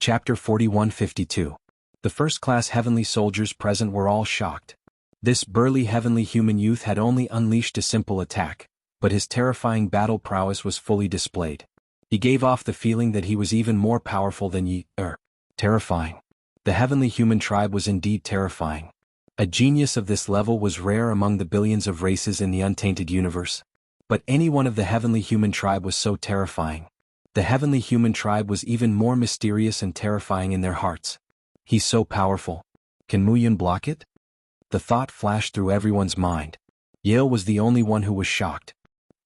Chapter 4152. The first-class heavenly soldiers present were all shocked. This burly heavenly human youth had only unleashed a simple attack, but his terrifying battle prowess was fully displayed. He gave off the feeling that he was even more powerful than terrifying. The heavenly human tribe was indeed terrifying. A genius of this level was rare among the billions of races in the untainted universe. But any one of the heavenly human tribe was so terrifying. The heavenly human tribe was even more mysterious and terrifying in their hearts. He's so powerful. Can Mu Yun block it? The thought flashed through everyone's mind. Yale was the only one who was shocked.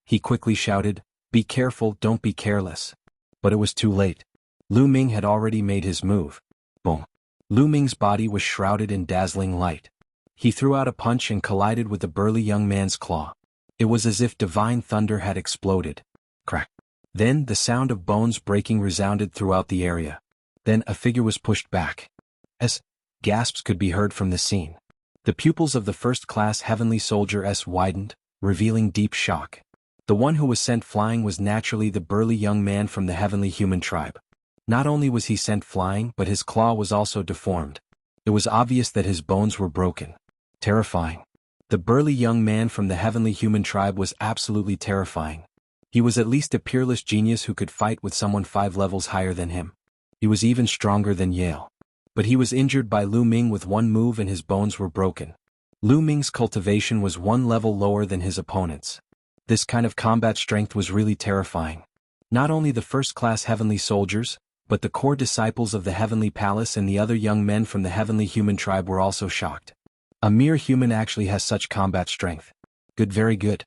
He quickly shouted, "Be careful, don't be careless." But it was too late. Lu Ming had already made his move. Boom. Lu Ming's body was shrouded in dazzling light. He threw out a punch and collided with the burly young man's claw. It was as if divine thunder had exploded. Crack. Then the sound of bones breaking resounded throughout the area. Then a figure was pushed back. As gasps could be heard from the scene. The pupils of the first-class heavenly soldier widened, revealing deep shock. The one who was sent flying was naturally the burly young man from the heavenly human tribe. Not only was he sent flying, but his claw was also deformed. It was obvious that his bones were broken. Terrifying. The burly young man from the heavenly human tribe was absolutely terrifying. He was at least a peerless genius who could fight with someone 5 levels higher than him. He was even stronger than Yale. But he was injured by Lu Ming with one move and his bones were broken. Lu Ming's cultivation was 1 level lower than his opponent's. This kind of combat strength was really terrifying. Not only the first-class heavenly soldiers, but the core disciples of the heavenly palace and the other young men from the heavenly human tribe were also shocked. A mere human actually has such combat strength. Good, very good.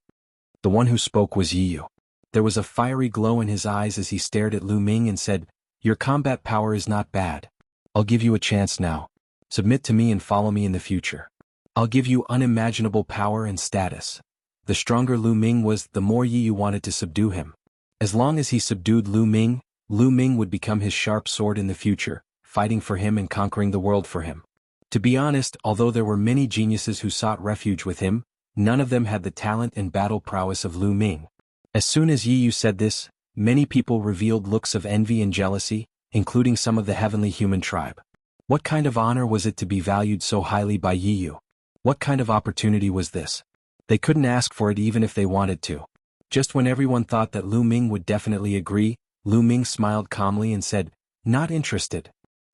The one who spoke was Yi Yu. There was a fiery glow in his eyes as he stared at Lu Ming and said, "Your combat power is not bad. I'll give you a chance now. Submit to me and follow me in the future. I'll give you unimaginable power and status." The stronger Lu Ming was, the more Yi Yu wanted to subdue him. As long as he subdued Lu Ming would become his sharp sword in the future, fighting for him and conquering the world for him. To be honest, although there were many geniuses who sought refuge with him, none of them had the talent and battle prowess of Lu Ming. As soon as Yi Yu said this, many people revealed looks of envy and jealousy, including some of the heavenly human tribe. What kind of honor was it to be valued so highly by Yi Yu? What kind of opportunity was this? They couldn't ask for it even if they wanted to. Just when everyone thought that Lu Ming would definitely agree, Lu Ming smiled calmly and said, "Not interested."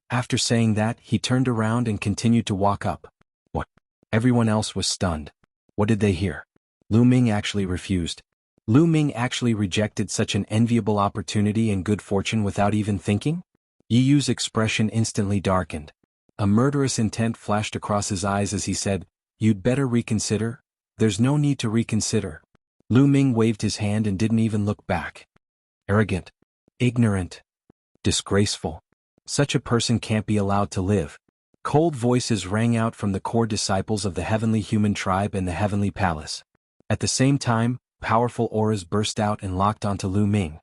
After saying that, he turned around and continued to walk up. What? Everyone else was stunned. What did they hear? Lu Ming actually refused. Lu Ming actually rejected such an enviable opportunity and good fortune without even thinking? Yi Yu's expression instantly darkened. A murderous intent flashed across his eyes as he said, "You'd better reconsider." "There's no need to reconsider." Lu Ming waved his hand and didn't even look back. Arrogant. Ignorant. Disgraceful. Such a person can't be allowed to live. Cold voices rang out from the core disciples of the heavenly human tribe and the heavenly palace. At the same time, powerful auras burst out and locked onto Lu Ming.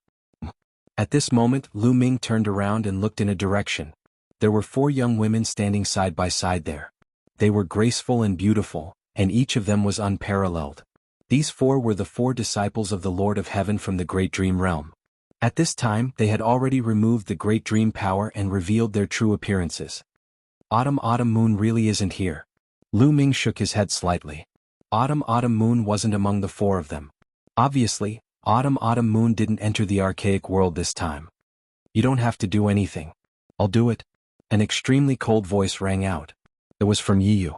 At this moment, Lu Ming turned around and looked in a direction. There were 4 young women standing side by side there. They were graceful and beautiful, and each of them was unparalleled. These 4 were the 4 disciples of the Lord of Heaven from the Great Dream Realm. At this time, they had already removed the Great Dream power and revealed their true appearances. Autumn Moon really isn't here. Lu Ming shook his head slightly. Autumn Moon wasn't among the 4 of them. Obviously, Autumn Moon didn't enter the archaic world this time. "You don't have to do anything. I'll do it." An extremely cold voice rang out. It was from Yi Yu.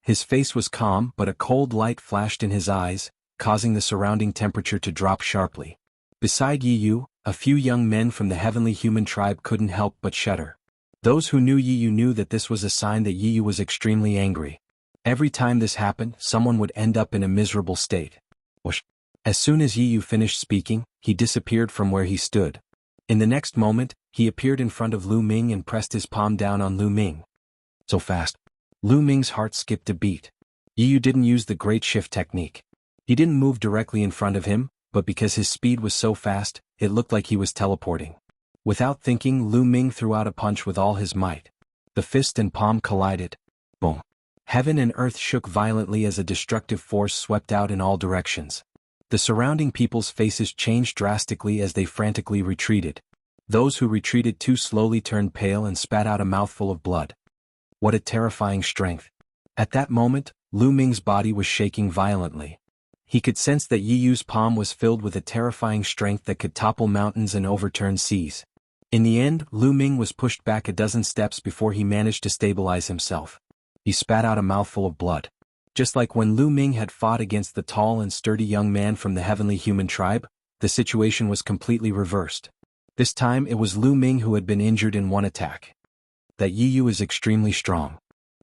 His face was calm, but a cold light flashed in his eyes, causing the surrounding temperature to drop sharply. Beside Yi Yu, a few young men from the heavenly human tribe couldn't help but shudder. Those who knew Yi Yu knew that this was a sign that Yi Yu was extremely angry. Every time this happened, someone would end up in a miserable state. Whoosh. As soon as Yi Yu finished speaking, he disappeared from where he stood. In the next moment, he appeared in front of Lu Ming and pressed his palm down on Lu Ming. So fast. Lu Ming's heart skipped a beat. Yi Yu didn't use the great shift technique. He didn't move directly in front of him, but because his speed was so fast, it looked like he was teleporting. Without thinking, Lu Ming threw out a punch with all his might. The fist and palm collided. Boom. Heaven and earth shook violently as a destructive force swept out in all directions. The surrounding people's faces changed drastically as they frantically retreated. Those who retreated too slowly turned pale and spat out a mouthful of blood. What a terrifying strength. At that moment, Lu Ming's body was shaking violently. He could sense that Yi Yu's palm was filled with a terrifying strength that could topple mountains and overturn seas. In the end, Lu Ming was pushed back a dozen steps before he managed to stabilize himself. He spat out a mouthful of blood. Just like when Lu Ming had fought against the tall and sturdy young man from the heavenly human tribe, the situation was completely reversed. This time it was Lu Ming who had been injured in one attack. That Yi Yu is extremely strong.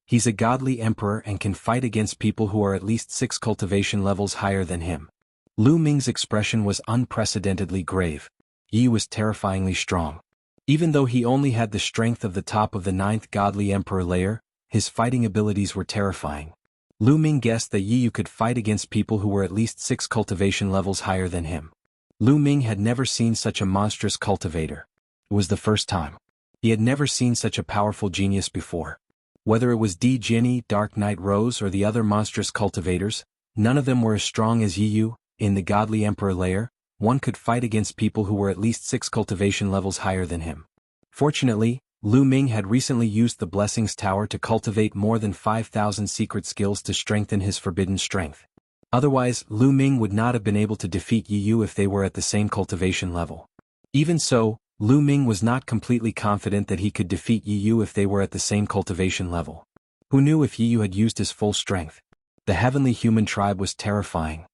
He's a godly emperor and can fight against people who are at least 6 cultivation levels higher than him. Lu Ming's expression was unprecedentedly grave. Yi was terrifyingly strong. Even though he only had the strength of the top of the 9th godly emperor layer, his fighting abilities were terrifying. Lu Ming guessed that Yi Yu could fight against people who were at least 6 cultivation levels higher than him. Lu Ming had never seen such a monstrous cultivator. It was the first time. He had never seen such a powerful genius before. Whether it was Di Jinni, Dark Knight Rose or the other monstrous cultivators, none of them were as strong as Yi Yu. In the godly emperor layer, one could fight against people who were at least 6 cultivation levels higher than him. Fortunately, Lu Ming had recently used the Blessings Tower to cultivate more than 5,000 secret skills to strengthen his forbidden strength. Otherwise, Lu Ming would not have been able to defeat Yi Yu if they were at the same cultivation level. Even so, Lu Ming was not completely confident that he could defeat Yi Yu if they were at the same cultivation level. Who knew if Yi Yu had used his full strength? The heavenly human tribe was terrifying.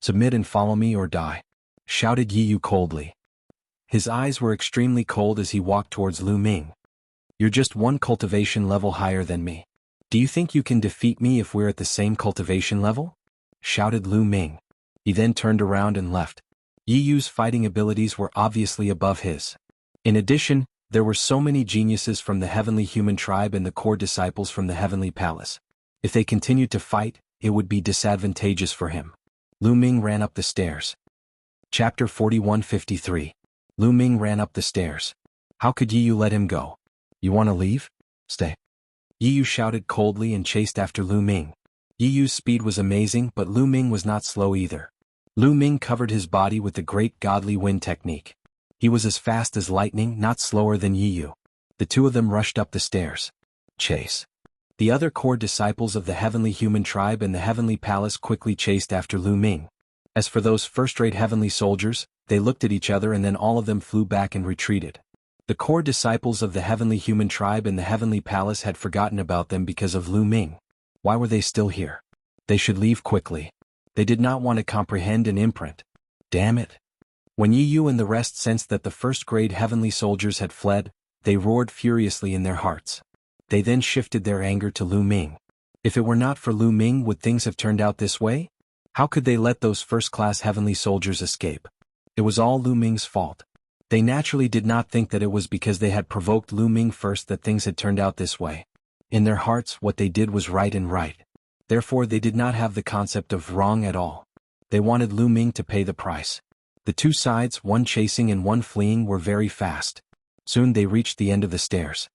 "Submit and follow me or die," shouted Yi Yu coldly. His eyes were extremely cold as he walked towards Lu Ming. "You're just 1 cultivation level higher than me. Do you think you can defeat me if we're at the same cultivation level?" shouted Lu Ming. He then turned around and left. Yi Yu's fighting abilities were obviously above his. In addition, there were so many geniuses from the heavenly human tribe and the core disciples from the heavenly palace. If they continued to fight, it would be disadvantageous for him. Lu Ming ran up the stairs. Chapter 4153. Lu Ming ran up the stairs. How could Yi Yu let him go? "You want to leave? Stay." Yi Yu shouted coldly and chased after Lu Ming. Yi Yu's speed was amazing, but Lu Ming was not slow either. Lu Ming covered his body with the great godly wind technique. He was as fast as lightning, not slower than Yi Yu. The two of them rushed up the stairs. Chase. The other core disciples of the heavenly human tribe and the heavenly palace quickly chased after Lu Ming. As for those first-rate heavenly soldiers, they looked at each other and then all of them flew back and retreated. The core disciples of the heavenly human tribe and the heavenly palace had forgotten about them because of Lu Ming. Why were they still here? They should leave quickly. They did not want to comprehend and imprint. Damn it. When Yi Yu and the rest sensed that the first-grade heavenly soldiers had fled, they roared furiously in their hearts. They then shifted their anger to Lu Ming. If it were not for Lu Ming, would things have turned out this way? How could they let those first-class heavenly soldiers escape? It was all Lu Ming's fault. They naturally did not think that it was because they had provoked Lu Ming first that things had turned out this way. In their hearts, what they did was right and right. Therefore, they did not have the concept of wrong at all. They wanted Lu Ming to pay the price. The two sides, one chasing and one fleeing, were very fast. Soon they reached the end of the stairs.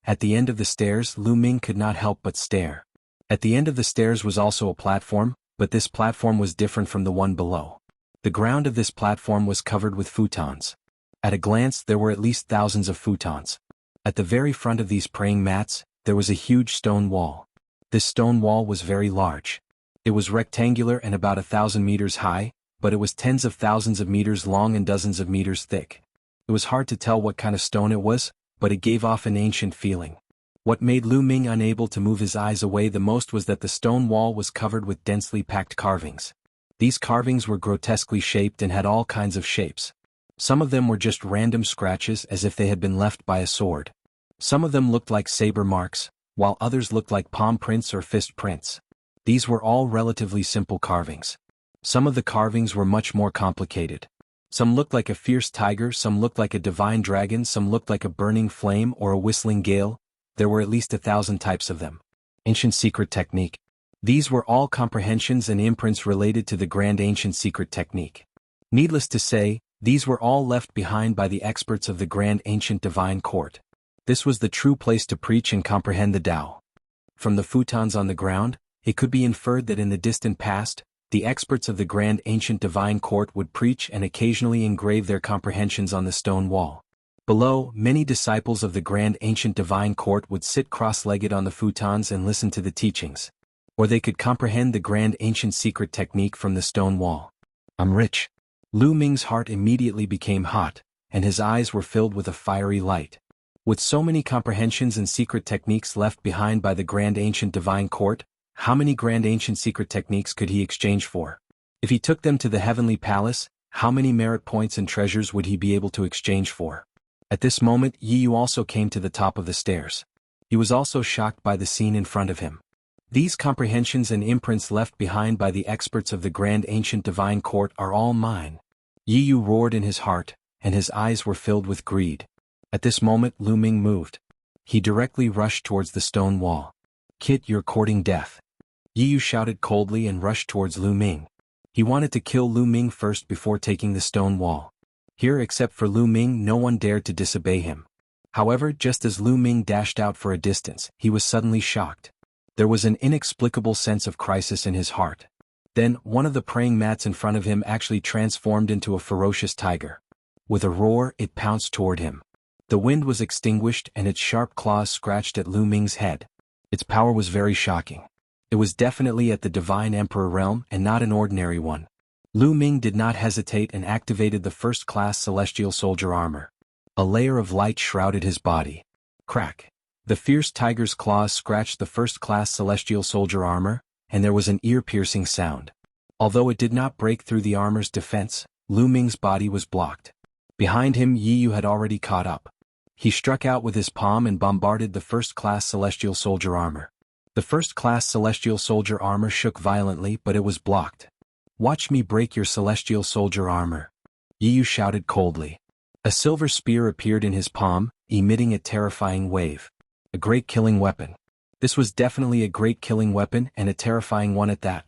At the end of the stairs, Lu Ming could not help but stare. At the end of the stairs was also a platform, but this platform was different from the one below. The ground of this platform was covered with futons. At a glance, there were at least thousands of futons. At the very front of these praying mats, there was a huge stone wall. This stone wall was very large. It was rectangular and about 1,000 meters high, but it was tens of thousands of meters long and dozens of meters thick. It was hard to tell what kind of stone it was, but it gave off an ancient feeling. What made Lu Ming unable to move his eyes away the most was that the stone wall was covered with densely packed carvings. These carvings were grotesquely shaped and had all kinds of shapes. Some of them were just random scratches as if they had been left by a sword. Some of them looked like saber marks, while others looked like palm prints or fist prints. These were all relatively simple carvings. Some of the carvings were much more complicated. Some looked like a fierce tiger, some looked like a divine dragon, some looked like a burning flame or a whistling gale. There were at least 1,000 types of them. Ancient secret technique. These were all comprehensions and imprints related to the grand ancient secret technique. Needless to say, these were all left behind by the experts of the grand ancient divine court. This was the true place to preach and comprehend the Tao. From the futons on the ground, it could be inferred that in the distant past, The experts of the Grand Ancient Divine Court would preach and occasionally engrave their comprehensions on the stone wall. Below, many disciples of the Grand Ancient Divine Court would sit cross-legged on the futons and listen to the teachings. Or they could comprehend the Grand Ancient Secret technique from the stone wall. I'm rich. Lu Ming's heart immediately became hot, and his eyes were filled with a fiery light. With so many comprehensions and secret techniques left behind by the Grand Ancient Divine Court, how many Grand Ancient Secret techniques could he exchange for? If he took them to the Heavenly Palace, how many merit points and treasures would he be able to exchange for? At this moment Yi Yu also came to the top of the stairs. He was also shocked by the scene in front of him. These comprehensions and imprints left behind by the experts of the Grand Ancient Divine Court are all mine. Yi Yu roared in his heart, and his eyes were filled with greed. At this moment Lu Ming moved. He directly rushed towards the stone wall. Kid, you're courting death. Yi Yu shouted coldly and rushed towards Lu Ming. He wanted to kill Lu Ming first before taking the stone wall. Here, except for Lu Ming, no one dared to disobey him. However, just as Lu Ming dashed out for a distance, he was suddenly shocked. There was an inexplicable sense of crisis in his heart. Then, one of the praying mats in front of him actually transformed into a ferocious tiger. With a roar, it pounced toward him. The wind was extinguished and its sharp claws scratched at Lu Ming's head. Its power was very shocking. It was definitely at the Divine Emperor realm and not an ordinary one. Lu Ming did not hesitate and activated the first-class Celestial Soldier armor. A layer of light shrouded his body. Crack. The fierce tiger's claws scratched the first-class Celestial Soldier armor, and there was an ear-piercing sound. Although it did not break through the armor's defense, Lu Ming's body was blocked. Behind him Yi Yu had already caught up. He struck out with his palm and bombarded the first-class Celestial Soldier armor. The first-class Celestial Soldier armor shook violently, but it was blocked. Watch me break your Celestial Soldier armor. Yi Yu shouted coldly. A silver spear appeared in his palm, emitting a terrifying wave. A great killing weapon. This was definitely a great killing weapon and a terrifying one at that.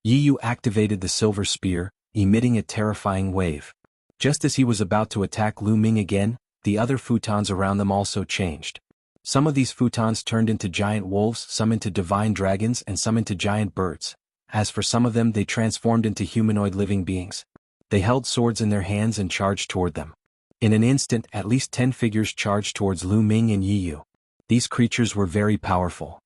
Yi Yu activated the silver spear, emitting a terrifying wave. Just as he was about to attack Lu Ming again, the other futons around them also changed. Some of these futons turned into giant wolves, some into divine dragons, and some into giant birds. As for some of them, they transformed into humanoid living beings. They held swords in their hands and charged toward them. In an instant, at least 10 figures charged towards Lu Ming and Yi Yu. These creatures were very powerful.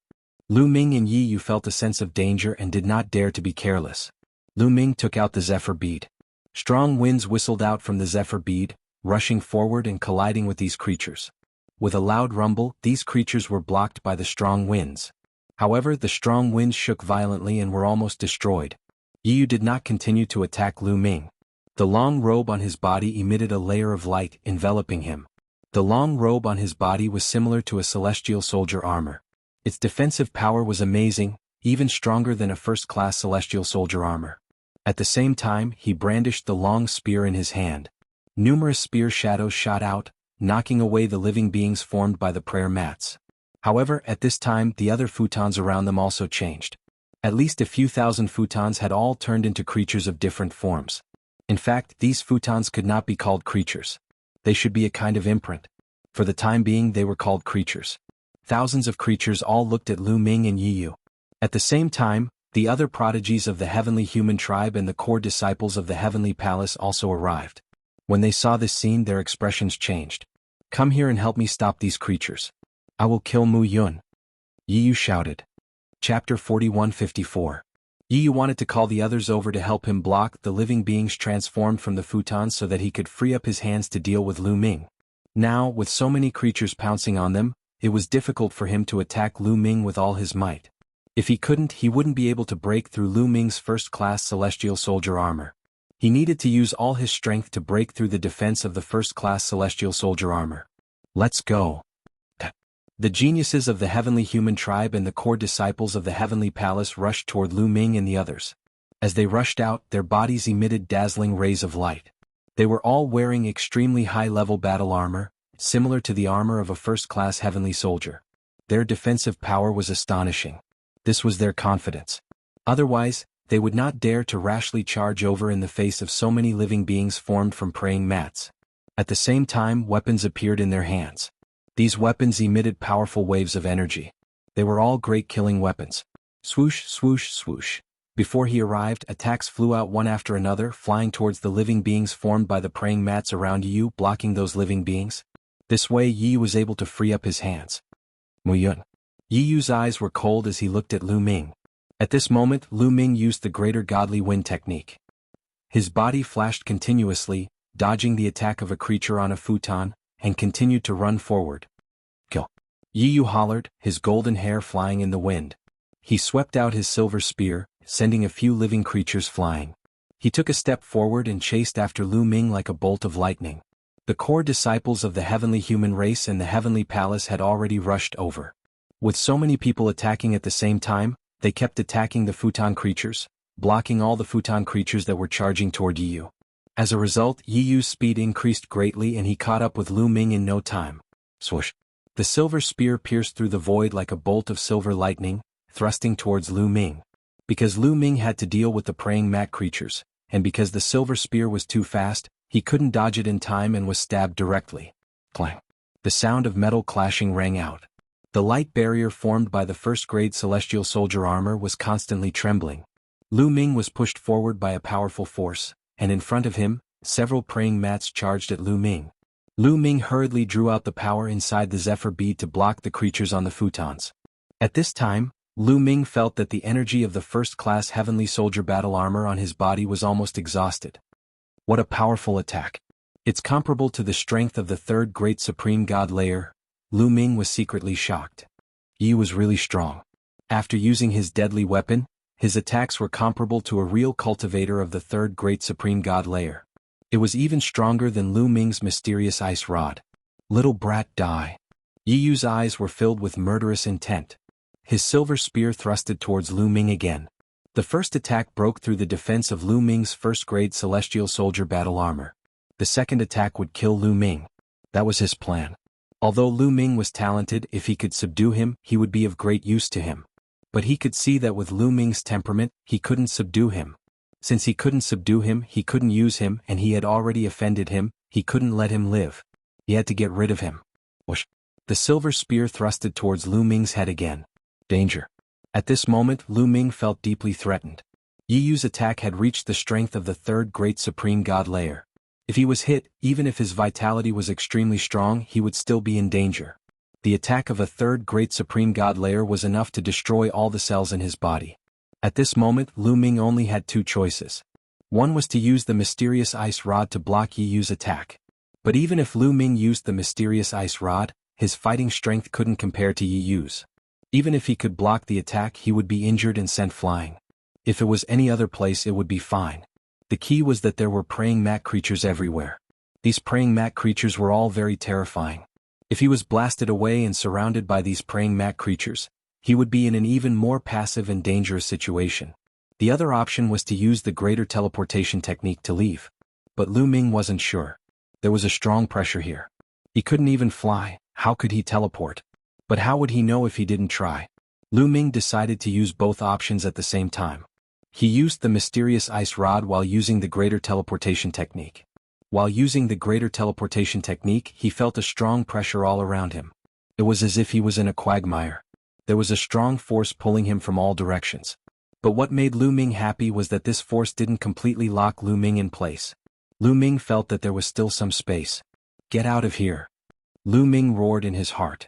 Lu Ming and Yi Yu felt a sense of danger and did not dare to be careless. Lu Ming took out the Zephyr Bead. Strong winds whistled out from the Zephyr Bead, rushing forward and colliding with these creatures. With a loud rumble, these creatures were blocked by the strong winds. However, the strong winds shook violently and were almost destroyed. Yi Yu did not continue to attack Lu Ming. The long robe on his body emitted a layer of light, enveloping him. The long robe on his body was similar to a Celestial Soldier armor. Its defensive power was amazing, even stronger than a first-class Celestial Soldier armor. At the same time, he brandished the long spear in his hand. Numerous spear shadows shot out, knocking away the living beings formed by the prayer mats. However, at this time the other futons around them also changed. At least a few thousand futons had all turned into creatures of different forms. In fact, these futons could not be called creatures. They should be a kind of imprint. For the time being they were called creatures. Thousands of creatures all looked at Lu Ming and Yi Yu. At the same time, the other prodigies of the heavenly human tribe and the core disciples of the heavenly palace also arrived. When they saw this scene, their expressions changed. Come here and help me stop these creatures. I will kill Mu Yun. Yi Yu shouted. Chapter 41-54. Yi Yu wanted to call the others over to help him block the living beings transformed from the futons so that he could free up his hands to deal with Lu Ming. Now, with so many creatures pouncing on them, it was difficult for him to attack Lu Ming with all his might. If he couldn't, he wouldn't be able to break through Lu Ming's first-class Celestial Soldier armor. He needed to use all his strength to break through the defense of the first-class Celestial Soldier armor. Let's go. The geniuses of the heavenly human tribe and the core disciples of the heavenly palace rushed toward Lu Ming and the others. As they rushed out, their bodies emitted dazzling rays of light. They were all wearing extremely high-level battle armor, similar to the armor of a first-class heavenly soldier. Their defensive power was astonishing. This was their confidence. Otherwise, they would not dare to rashly charge over in the face of so many living beings formed from praying mats. At the same time, weapons appeared in their hands. These weapons emitted powerful waves of energy. They were all great killing weapons. Swoosh, swoosh, swoosh. Before he arrived, attacks flew out one after another, flying towards the living beings formed by the praying mats around Yi Yu, blocking those living beings. This way Yi Yu was able to free up his hands. Muyun. Yi Yu's eyes were cold as he looked at Lu Ming. At this moment, Lu Ming used the Greater Godly Wind technique. His body flashed continuously, dodging the attack of a creature on a futon, and continued to run forward. Kill. Yi Yu hollered, his golden hair flying in the wind. He swept out his silver spear, sending a few living creatures flying. He took a step forward and chased after Lu Ming like a bolt of lightning. The core disciples of the heavenly human race and the heavenly palace had already rushed over. With so many people attacking at the same time, they kept attacking the futon creatures, blocking all the futon creatures that were charging toward Yi Yu. As a result, Yi Yu's speed increased greatly and he caught up with Lu Ming in no time. Swoosh. The silver spear pierced through the void like a bolt of silver lightning, thrusting towards Lu Ming. Because Lu Ming had to deal with the praying mat creatures, and because the silver spear was too fast, he couldn't dodge it in time and was stabbed directly. Clang. The sound of metal clashing rang out. The light barrier formed by the first-grade celestial soldier armor was constantly trembling. Lu Ming was pushed forward by a powerful force, and in front of him, several praying mats charged at Lu Ming. Lu Ming hurriedly drew out the power inside the Zephyr bead to block the creatures on the futons. At this time, Lu Ming felt that the energy of the first-class heavenly soldier battle armor on his body was almost exhausted. What a powerful attack. It's comparable to the strength of the third great supreme god layer. Lu Ming was secretly shocked. Yi was really strong. After using his deadly weapon, his attacks were comparable to a real cultivator of the third great supreme god layer. It was even stronger than Lu Ming's mysterious ice rod. Little brat, die. Yi Yu's eyes were filled with murderous intent. His silver spear thrusted towards Lu Ming again. The first attack broke through the defense of Lu Ming's first-grade celestial soldier battle armor. The second attack would kill Lu Ming. That was his plan. Although Lu Ming was talented, if he could subdue him, he would be of great use to him. But he could see that with Lu Ming's temperament, he couldn't subdue him. Since he couldn't subdue him, he couldn't use him, and he had already offended him, he couldn't let him live. He had to get rid of him. Whoosh. The silver spear thrusted towards Lu Ming's head again. Danger. At this moment, Lu Ming felt deeply threatened. Yi Yu's attack had reached the strength of the third great supreme god layer. If he was hit, even if his vitality was extremely strong, he would still be in danger. The attack of a third great supreme god layer was enough to destroy all the cells in his body. At this moment, Lu Ming only had two choices. One was to use the mysterious ice rod to block Yi Yu's attack. But even if Lu Ming used the mysterious ice rod, his fighting strength couldn't compare to Yi Yu's. Even if he could block the attack, he would be injured and sent flying. If it was any other place, it would be fine. The key was that there were praying mat creatures everywhere. These praying mat creatures were all very terrifying. If he was blasted away and surrounded by these praying mat creatures, he would be in an even more passive and dangerous situation. The other option was to use the greater teleportation technique to leave. But Lu Ming wasn't sure. There was a strong pressure here. He couldn't even fly, how could he teleport? But how would he know if he didn't try? Lu Ming decided to use both options at the same time. He used the mysterious ice rod while using the greater teleportation technique. While using the greater teleportation technique, he felt a strong pressure all around him. It was as if he was in a quagmire. There was a strong force pulling him from all directions. But what made Lu Ming happy was that this force didn't completely lock Lu Ming in place. Lu Ming felt that there was still some space. Get out of here. Lu Ming roared in his heart.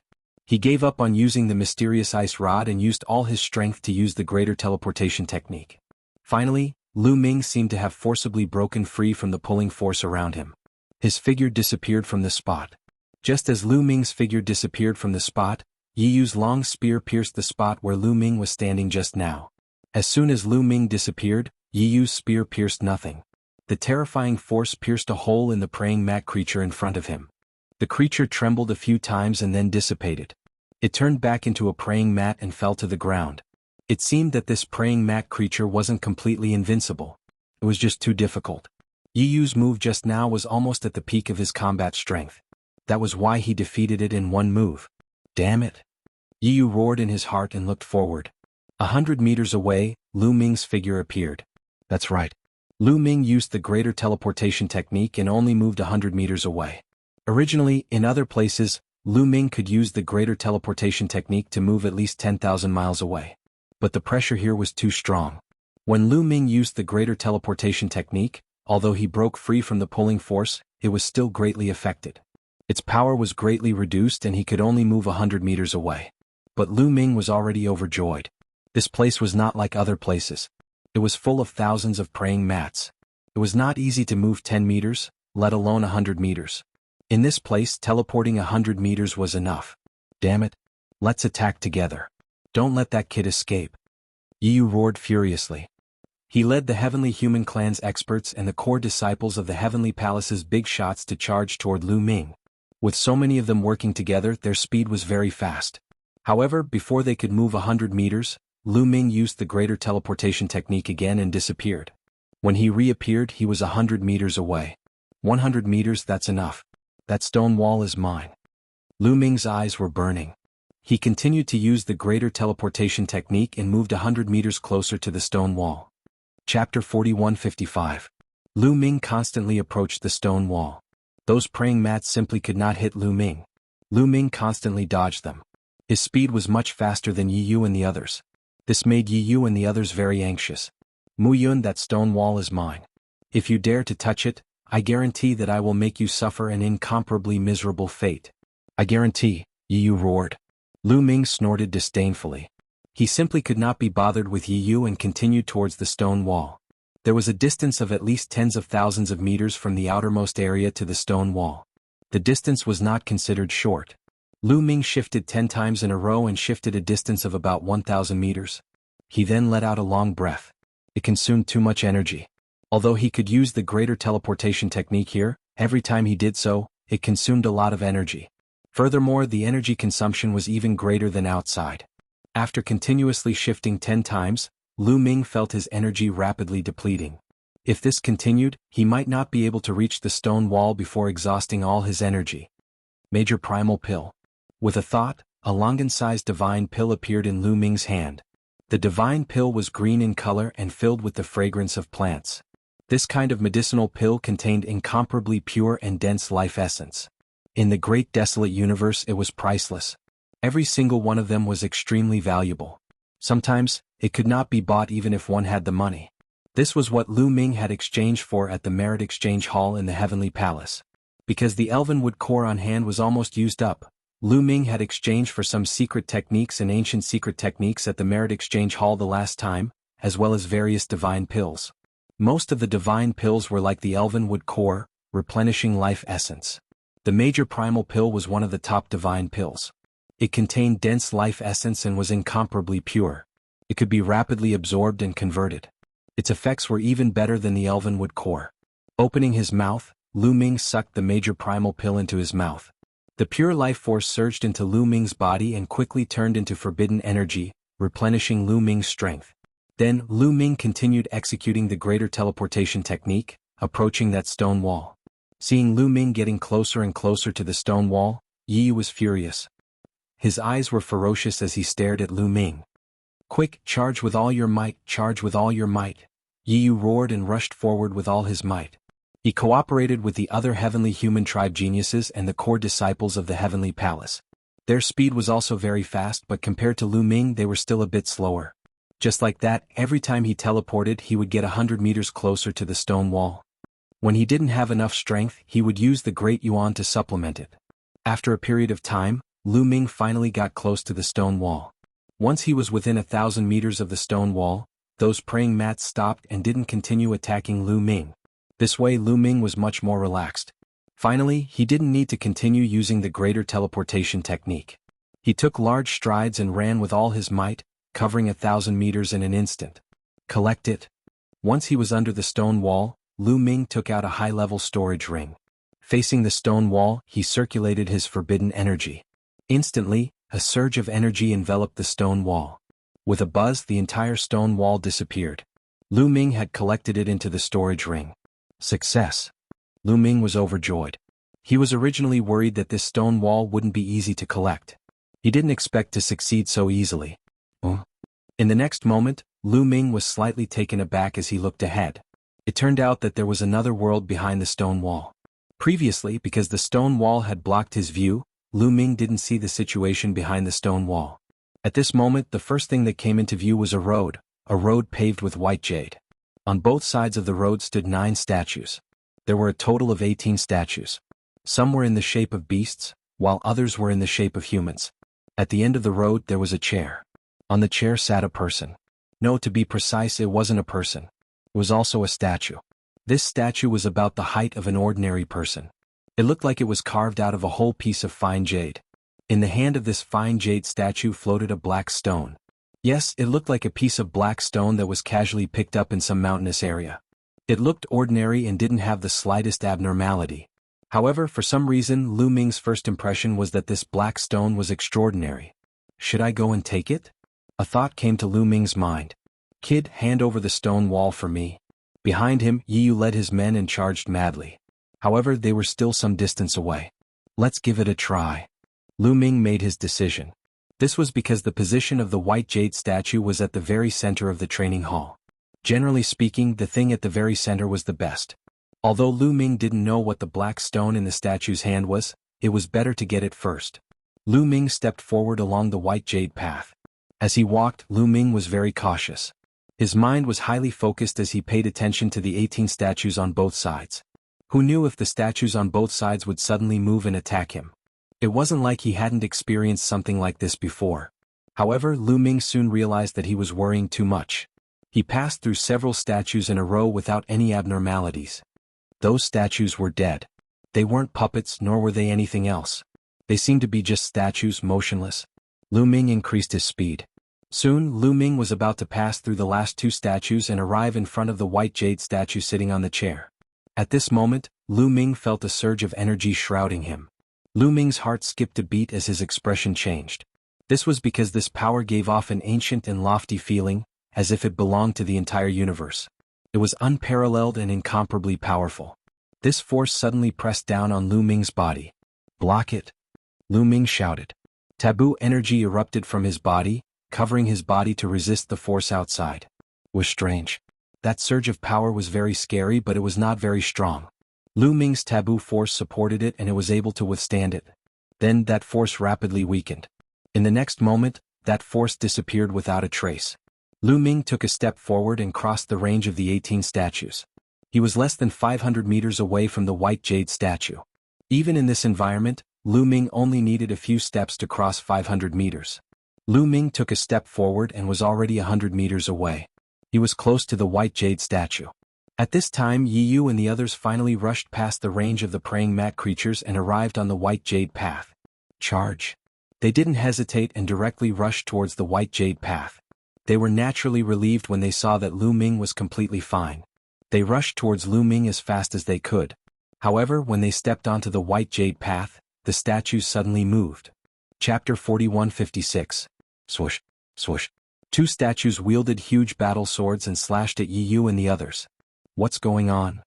He gave up on using the mysterious ice rod and used all his strength to use the greater teleportation technique. Finally, Lu Ming seemed to have forcibly broken free from the pulling force around him. His figure disappeared from the spot. Just as Lu Ming's figure disappeared from the spot, Yi Yu's long spear pierced the spot where Lu Ming was standing just now. As soon as Lu Ming disappeared, Yi Yu's spear pierced nothing. The terrifying force pierced a hole in the praying mat creature in front of him. The creature trembled a few times and then dissipated. It turned back into a praying mat and fell to the ground. It seemed that this praying mat creature wasn't completely invincible. It was just too difficult. Yi Yu's move just now was almost at the peak of his combat strength. That was why he defeated it in one move. Damn it. Yi Yu roared in his heart and looked forward. 100 meters away, Lu Ming's figure appeared. That's right. Lu Ming used the greater teleportation technique and only moved 100 meters away. Originally, in other places, Lu Ming could use the greater teleportation technique to move at least 10,000 miles away. But the pressure here was too strong. When Lu Ming used the greater teleportation technique, although he broke free from the pulling force, it was still greatly affected. Its power was greatly reduced and he could only move 100 meters away. But Lu Ming was already overjoyed. This place was not like other places. It was full of thousands of praying mats. It was not easy to move 10 meters, let alone 100 meters. In this place, teleporting 100 meters was enough. Damn it. Let's attack together. Don't let that kid escape. Yu roared furiously. He led the Heavenly Human Clan's experts and the core disciples of the Heavenly Palace's big shots to charge toward Lu Ming. With so many of them working together, their speed was very fast. However, before they could move 100 meters, Lu Ming used the greater teleportation technique again and disappeared. When he reappeared, he was 100 meters away. 100 meters, that's enough. That stone wall is mine. Lu Ming's eyes were burning. He continued to use the greater teleportation technique and moved 100 meters closer to the stone wall. Chapter 4155. Lu Ming constantly approached the stone wall. Those praying mats simply could not hit Lu Ming. Lu Ming constantly dodged them. His speed was much faster than Yi Yu and the others. This made Yi Yu and the others very anxious. Mu Yun, that stone wall is mine. If you dare to touch it, I guarantee that I will make you suffer an incomparably miserable fate. I guarantee, Yi Yu roared. Lu Ming snorted disdainfully. He simply could not be bothered with Yi Yu and continued towards the stone wall. There was a distance of at least tens of thousands of meters from the outermost area to the stone wall. The distance was not considered short. Lu Ming shifted 10 times in a row and shifted a distance of about 1,000 meters. He then let out a long breath. It consumed too much energy. Although he could use the greater teleportation technique here, every time he did so, it consumed a lot of energy. Furthermore, the energy consumption was even greater than outside. After continuously shifting 10 times, Lu Ming felt his energy rapidly depleting. If this continued, he might not be able to reach the stone wall before exhausting all his energy. Major Primal Pill. With a thought, a Longan-sized divine pill appeared in Lu Ming's hand. The divine pill was green in color and filled with the fragrance of plants. This kind of medicinal pill contained incomparably pure and dense life essence. In the great desolate universe, it was priceless. Every single one of them was extremely valuable. Sometimes, it could not be bought even if one had the money. This was what Lu Ming had exchanged for at the Merit Exchange Hall in the Heavenly Palace. Because the Elvenwood core on hand was almost used up, Lu Ming had exchanged for some secret techniques and ancient secret techniques at the Merit Exchange Hall the last time, as well as various divine pills. Most of the divine pills were like the Elvenwood core, replenishing life essence. The Major Primal Pill was one of the top divine pills. It contained dense life essence and was incomparably pure. It could be rapidly absorbed and converted. Its effects were even better than the Elvenwood core. Opening his mouth, Lu Ming sucked the Major Primal Pill into his mouth. The pure life force surged into Lu Ming's body and quickly turned into forbidden energy, replenishing Lu Ming's strength. Then, Lu Ming continued executing the greater teleportation technique, approaching that stone wall. Seeing Lu Ming getting closer and closer to the stone wall, Yi was furious. His eyes were ferocious as he stared at Lu Ming. Quick, charge with all your might, charge with all your might. Yi roared and rushed forward with all his might. He cooperated with the other Heavenly Human Tribe geniuses and the core disciples of the Heavenly Palace. Their speed was also very fast, but compared to Lu Ming they were still a bit slower. Just like that, every time he teleported he would get 100 meters closer to the stone wall. When he didn't have enough strength, he would use the Great Yuan to supplement it. After a period of time, Lu Ming finally got close to the stone wall. Once he was within 1,000 meters of the stone wall, those praying mats stopped and didn't continue attacking Lu Ming. This way Lu Ming was much more relaxed. Finally, he didn't need to continue using the greater teleportation technique. He took large strides and ran with all his might, covering 1,000 meters in an instant. Collect it. Once he was under the stone wall, Lu Ming took out a high-level storage ring. Facing the stone wall, he circulated his forbidden energy. Instantly, a surge of energy enveloped the stone wall. With a buzz, the entire stone wall disappeared. Lu Ming had collected it into the storage ring. Success. Lu Ming was overjoyed. He was originally worried that this stone wall wouldn't be easy to collect. He didn't expect to succeed so easily. In the next moment, Lu Ming was slightly taken aback as he looked ahead. It turned out that there was another world behind the stone wall. Previously, because the stone wall had blocked his view, Lu Ming didn't see the situation behind the stone wall. At this moment, the first thing that came into view was a road a road paved with white jade. On both sides of the road stood 9 statues. There were a total of 18 statues. Some were in the shape of beasts, while others were in the shape of humans. At the end of the road there was a chair. On the chair sat a person. No, to be precise, it wasn't a person. It was also a statue. This statue was about the height of an ordinary person. It looked like it was carved out of a whole piece of fine jade. In the hand of this fine jade statue floated a black stone. Yes, it looked like a piece of black stone that was casually picked up in some mountainous area. It looked ordinary and didn't have the slightest abnormality. However, for some reason, Lu Ming's first impression was that this black stone was extraordinary. Should I go and take it? A thought came to Lu Ming's mind. Kid, hand over the stone wall for me. Behind him, Yi Yu led his men and charged madly. However, they were still some distance away. Let's give it a try. Lu Ming made his decision. This was because the position of the white jade statue was at the very center of the training hall. Generally speaking, the thing at the very center was the best. Although Lu Ming didn't know what the black stone in the statue's hand was, it was better to get it first. Lu Ming stepped forward along the white jade path. As he walked, Lu Ming was very cautious. His mind was highly focused as he paid attention to the 18 statues on both sides. Who knew if the statues on both sides would suddenly move and attack him? It wasn't like he hadn't experienced something like this before. However, Lu Ming soon realized that he was worrying too much. He passed through several statues in a row without any abnormalities. Those statues were dead. They weren't puppets, nor were they anything else. They seemed to be just statues, motionless. Lu Ming increased his speed. Soon, Lu Ming was about to pass through the last 2 statues and arrive in front of the white jade statue sitting on the chair. At this moment, Lu Ming felt a surge of energy shrouding him. Lu Ming's heart skipped a beat as his expression changed. This was because this power gave off an ancient and lofty feeling, as if it belonged to the entire universe. It was unparalleled and incomparably powerful. This force suddenly pressed down on Lu Ming's body. Block it! Lu Ming shouted. Taboo energy erupted from his body, covering his body to resist the force outside. It was strange. That surge of power was very scary, but it was not very strong. Lu Ming's taboo force supported it and it was able to withstand it. Then that force rapidly weakened. In the next moment, that force disappeared without a trace. Lu Ming took a step forward and crossed the range of the 18 statues. He was less than 500 meters away from the white jade statue. Even in this environment, Lu Ming only needed a few steps to cross 500 meters. Lu Ming took a step forward and was already 100 meters away. He was close to the white jade statue. At this time, Yi Yu and the others finally rushed past the range of the praying mat creatures and arrived on the white jade path. Charge! They didn't hesitate and directly rushed towards the white jade path. They were naturally relieved when they saw that Lu Ming was completely fine. They rushed towards Lu Ming as fast as they could. However, when they stepped onto the white jade path, the statues suddenly moved. Chapter 41-56. Swoosh, swoosh. 2 statues wielded huge battle swords and slashed at Yi Yu and the others. What's going on?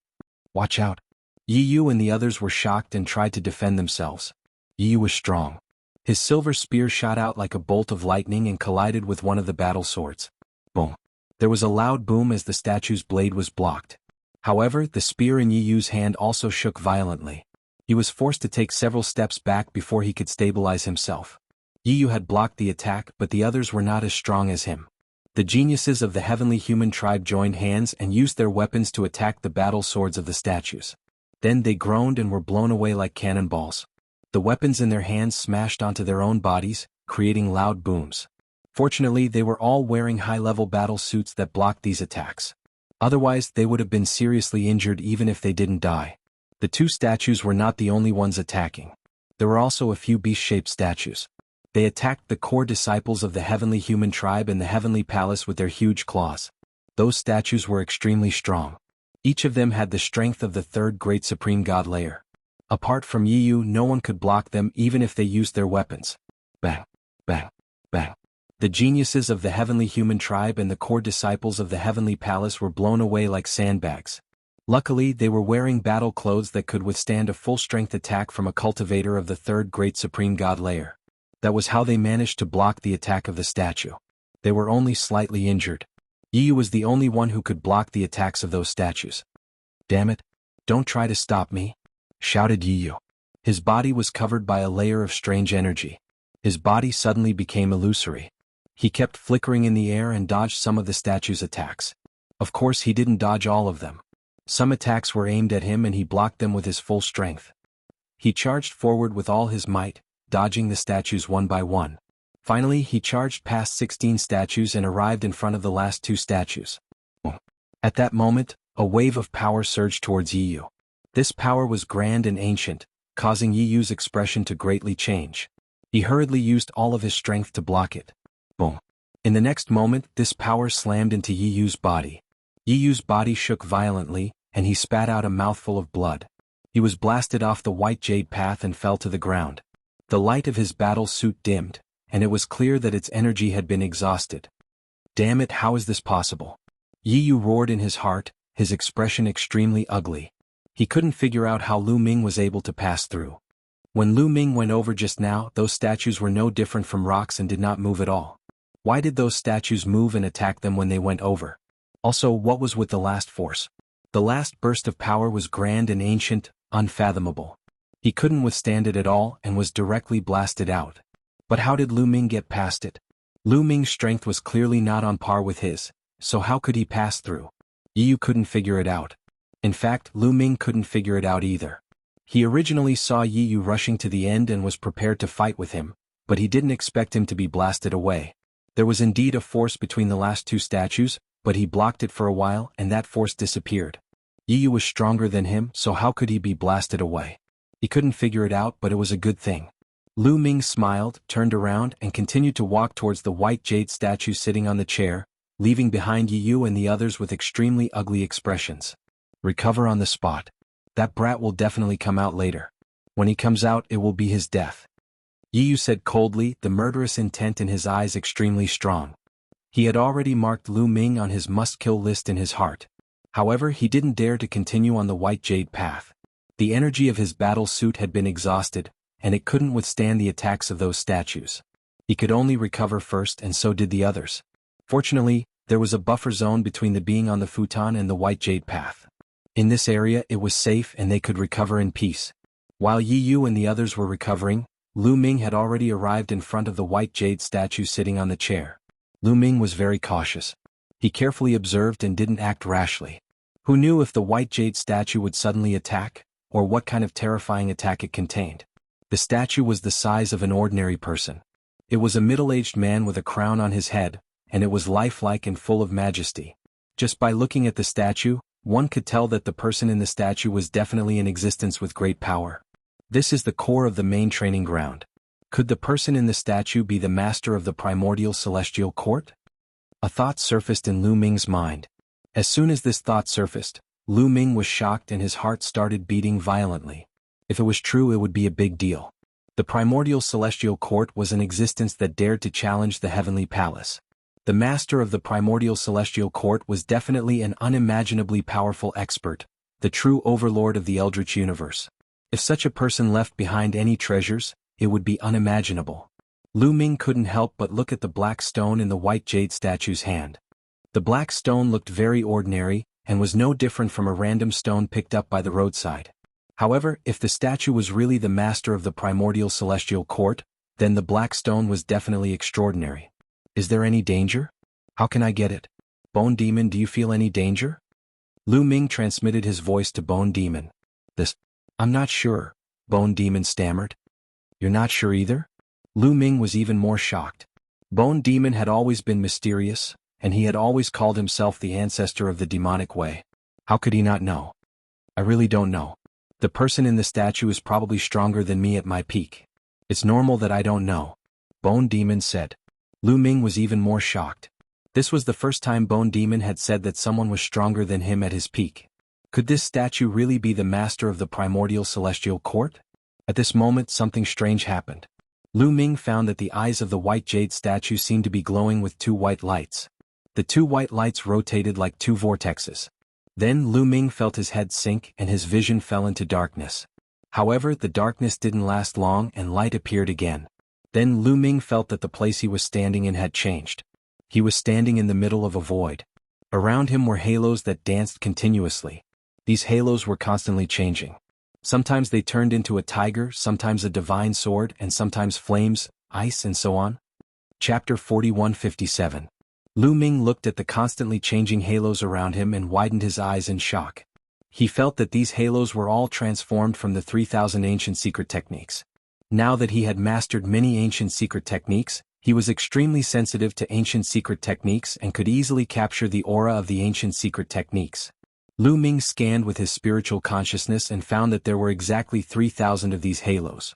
Watch out. Yi Yu and the others were shocked and tried to defend themselves. Yi Yu was strong. His silver spear shot out like a bolt of lightning and collided with one of the battle swords. Boom. There was a loud boom as the statue's blade was blocked. However, the spear in Yi Yu's hand also shook violently. He was forced to take several steps back before he could stabilize himself. Yi Yu had blocked the attack, but the others were not as strong as him. The geniuses of the heavenly human tribe joined hands and used their weapons to attack the battle swords of the statues. Then they groaned and were blown away like cannonballs. The weapons in their hands smashed onto their own bodies, creating loud booms. Fortunately, they were all wearing high-level battle suits that blocked these attacks. Otherwise, they would have been seriously injured even if they didn't die. The 2 statues were not the only ones attacking. There were also a few beast-shaped statues. They attacked the core disciples of the heavenly human tribe in the heavenly palace with their huge claws. Those statues were extremely strong. Each of them had the strength of the 3rd great supreme god layer. Apart from Yi Yu, no one could block them even if they used their weapons. Bang, bang, bang. The geniuses of the heavenly human tribe and the core disciples of the heavenly palace were blown away like sandbags. Luckily, they were wearing battle clothes that could withstand a full-strength attack from a cultivator of the 3rd great supreme god layer. That was how they managed to block the attack of the statue. They were only slightly injured. Yi Yu was the only one who could block the attacks of those statues. Damn it! Don't try to stop me! Shouted Yi Yu. His body was covered by a layer of strange energy. His body suddenly became illusory. He kept flickering in the air and dodged some of the statue's attacks. Of course he didn't dodge all of them. Some attacks were aimed at him and he blocked them with his full strength. He charged forward with all his might, dodging the statues one by one. Finally he charged past 16 statues and arrived in front of the last 2 statues. At that moment, a wave of power surged towards Yi Yu. This power was grand and ancient, causing Yi Yu's expression to greatly change. He hurriedly used all of his strength to block it. Boom. In the next moment, this power slammed into Yi Yu's body. Yi Yu's body shook violently, and he spat out a mouthful of blood. He was blasted off the white jade path and fell to the ground. The light of his battle suit dimmed, and it was clear that its energy had been exhausted. Damn it, how is this possible? Yi Yu roared in his heart, his expression extremely ugly. He couldn't figure out how Lu Ming was able to pass through. When Lu Ming went over just now, those statues were no different from rocks and did not move at all. Why did those statues move and attack them when they went over? Also, what was with the last force? The last burst of power was grand and ancient, unfathomable. He couldn't withstand it at all and was directly blasted out. But how did Lu Ming get past it? Lu Ming's strength was clearly not on par with his, so how could he pass through? Yi Yu couldn't figure it out. In fact, Lu Ming couldn't figure it out either. He originally saw Yi Yu rushing to the end and was prepared to fight with him, but he didn't expect him to be blasted away. There was indeed a force between the last 2 statues, but he blocked it for a while and that force disappeared. Yi Yu was stronger than him, so how could he be blasted away? He couldn't figure it out, but it was a good thing. Lu Ming smiled, turned around and continued to walk towards the white jade statue sitting on the chair, leaving behind Yi Yu and the others with extremely ugly expressions. Recover on the spot. That brat will definitely come out later. When he comes out, it will be his death. Yi Yu said coldly, the murderous intent in his eyes extremely strong. He had already marked Lu Ming on his must-kill list in his heart. However, he didn't dare to continue on the white jade path. The energy of his battle suit had been exhausted, and it couldn't withstand the attacks of those statues. He could only recover first, and so did the others. Fortunately, there was a buffer zone between the being on the futon and the white jade path. In this area it was safe and they could recover in peace. While Yi Yu and the others were recovering, Lu Ming had already arrived in front of the white jade statue sitting on the chair. Lu Ming was very cautious. He carefully observed and didn't act rashly. Who knew if the white jade statue would suddenly attack, or what kind of terrifying attack it contained? The statue was the size of an ordinary person. It was a middle-aged man with a crown on his head, and it was lifelike and full of majesty. Just by looking at the statue, one could tell that the person in the statue was definitely in existence with great power. This is the core of the main training ground. Could the person in the statue be the master of the Primordial Celestial Court? A thought surfaced in Lu Ming's mind. As soon as this thought surfaced, Lu Ming was shocked and his heart started beating violently. If it was true, it would be a big deal. The Primordial Celestial Court was an existence that dared to challenge the Heavenly Palace. The master of the Primordial Celestial Court was definitely an unimaginably powerful expert, the true overlord of the Eldritch universe. If such a person left behind any treasures, it would be unimaginable. Lu Ming couldn't help but look at the black stone in the white jade statue's hand. The black stone looked very ordinary, and was no different from a random stone picked up by the roadside. However, if the statue was really the master of the Primordial Celestial Court, then the black stone was definitely extraordinary. Is there any danger? How can I get it? Bone Demon, do you feel any danger? Lu Ming transmitted his voice to Bone Demon. I'm not sure, Bone Demon stammered. You're not sure either? Lu Ming was even more shocked. Bone Demon had always been mysterious, and he had always called himself the ancestor of the demonic way. How could he not know? I really don't know. The person in the statue is probably stronger than me at my peak. It's normal that I don't know, Bone Demon said. Lu Ming was even more shocked. This was the first time Bone Demon had said that someone was stronger than him at his peak. Could this statue really be the master of the Primordial Celestial Court? At this moment something strange happened. Lu Ming found that the eyes of the white jade statue seemed to be glowing with 2 white lights. The 2 white lights rotated like 2 vortexes. Then Lu Ming felt his head sink and his vision fell into darkness. However, the darkness didn't last long and light appeared again. Then Lu Ming felt that the place he was standing in had changed. He was standing in the middle of a void. Around him were halos that danced continuously. These halos were constantly changing. Sometimes they turned into a tiger, sometimes a divine sword, and sometimes flames, ice, and so on. Chapter 4157. Lu Ming looked at the constantly changing halos around him and widened his eyes in shock. He felt that these halos were all transformed from the 3,000 ancient secret techniques. Now that he had mastered many ancient secret techniques, he was extremely sensitive to ancient secret techniques and could easily capture the aura of the ancient secret techniques. Lu Ming scanned with his spiritual consciousness and found that there were exactly 3,000 of these halos.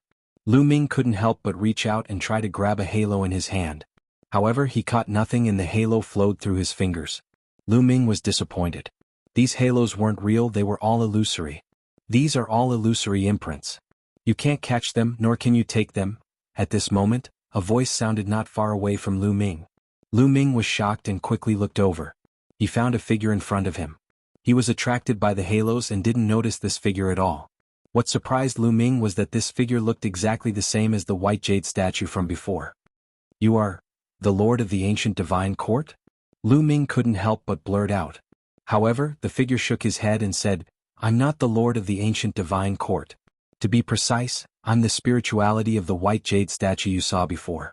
Lu Ming couldn't help but reach out and try to grab a halo in his hand. However, he caught nothing and the halo flowed through his fingers. Lu Ming was disappointed. These halos weren't real, they were all illusory. These are all illusory imprints. You can't catch them, nor can you take them. At this moment, a voice sounded not far away from Lu Ming. Lu Ming was shocked and quickly looked over. He found a figure in front of him. He was attracted by the halos and didn't notice this figure at all. What surprised Lu Ming was that this figure looked exactly the same as the white jade statue from before. "You are the Lord of the Ancient Divine Court?" Lu Ming couldn't help but blurt out. However, the figure shook his head and said, "I'm not the Lord of the Ancient Divine Court. To be precise, I'm the spirituality of the white jade statue you saw before."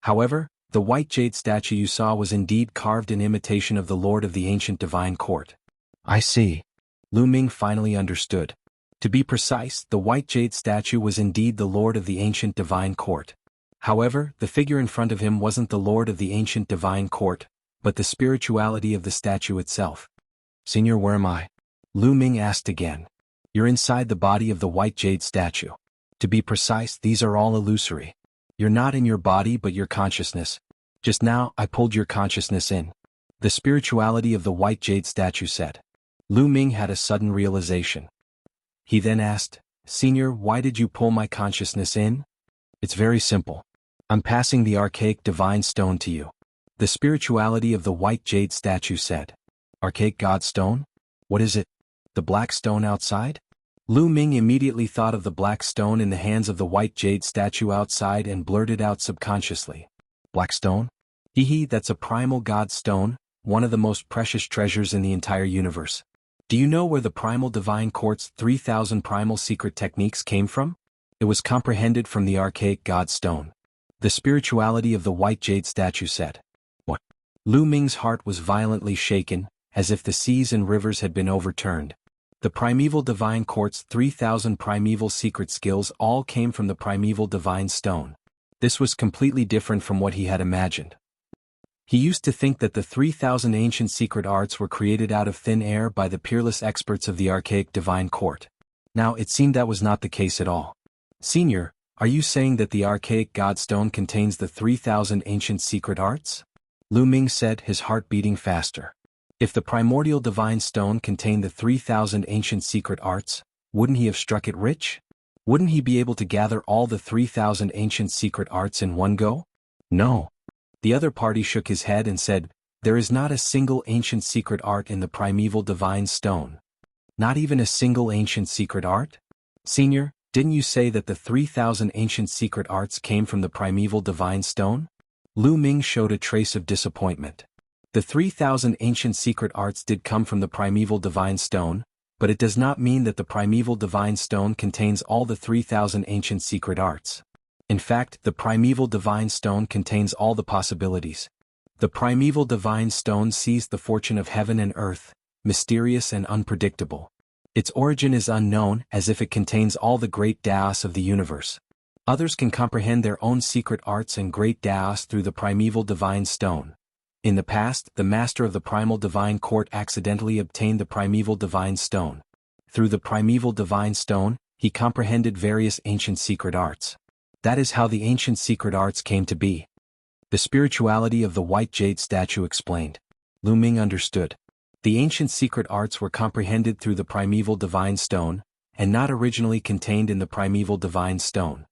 However, the white jade statue you saw was indeed carved in imitation of the Lord of the Ancient Divine Court. "I see." Lu Ming finally understood. To be precise, the white jade statue was indeed the Lord of the Ancient Divine Court. However, the figure in front of him wasn't the Lord of the Ancient Divine Court, but the spirituality of the statue itself. "Senior, where am I?" Lu Ming asked again. "You're inside the body of the white jade statue. To be precise, these are all illusory. You're not in your body but your consciousness. Just now, I pulled your consciousness in." The spirituality of the white jade statue said. Lu Ming had a sudden realization. He then asked, "Senior, why did you pull my consciousness in?" "It's very simple. I'm passing the archaic divine stone to you." The spirituality of the white jade statue said. "Archaic god stone? What is it? The black stone outside?" Lu Ming immediately thought of the black stone in the hands of the white jade statue outside and blurted out subconsciously. "Black stone? Hee, that's a primal god stone, one of the most precious treasures in the entire universe. Do you know where the Primal Divine Court's 3,000 primal secret techniques came from? It was comprehended from the archaic god stone." The spirituality of the white jade statue said. "What?" Lu Ming's heart was violently shaken, as if the seas and rivers had been overturned. The Primeval Divine Court's 3,000 primeval secret skills all came from the Primeval Divine Stone. This was completely different from what he had imagined. He used to think that the 3,000 ancient secret arts were created out of thin air by the peerless experts of the archaic divine court. Now it seemed that was not the case at all. "Senior, are you saying that the archaic godstone contains the 3,000 ancient secret arts?" Lu Ming said, his heart beating faster. If the primordial divine stone contained the 3,000 ancient secret arts, wouldn't he have struck it rich? Wouldn't he be able to gather all the 3,000 ancient secret arts in one go? No. The other party shook his head and said, "There is not a single ancient secret art in the primeval divine stone. Not even a single ancient secret art? Senior, didn't you say that the 3,000 ancient secret arts came from the primeval divine stone?" Lu Ming showed a trace of disappointment. The 3,000 ancient secret arts did come from the primeval divine stone, but it does not mean that the primeval divine stone contains all the 3,000 ancient secret arts. In fact, the primeval divine stone contains all the possibilities. The primeval divine stone sees the fortune of heaven and earth, mysterious and unpredictable. Its origin is unknown, as if it contains all the great Daos of the universe. Others can comprehend their own secret arts and great Daos through the primeval divine stone. In the past, the master of the primal divine court accidentally obtained the primeval divine stone. Through the primeval divine stone, he comprehended various ancient secret arts. That is how the ancient secret arts came to be. The spirituality of the white jade statue explained. Lu Ming understood. The ancient secret arts were comprehended through the primeval divine stone, and not originally contained in the primeval divine stone.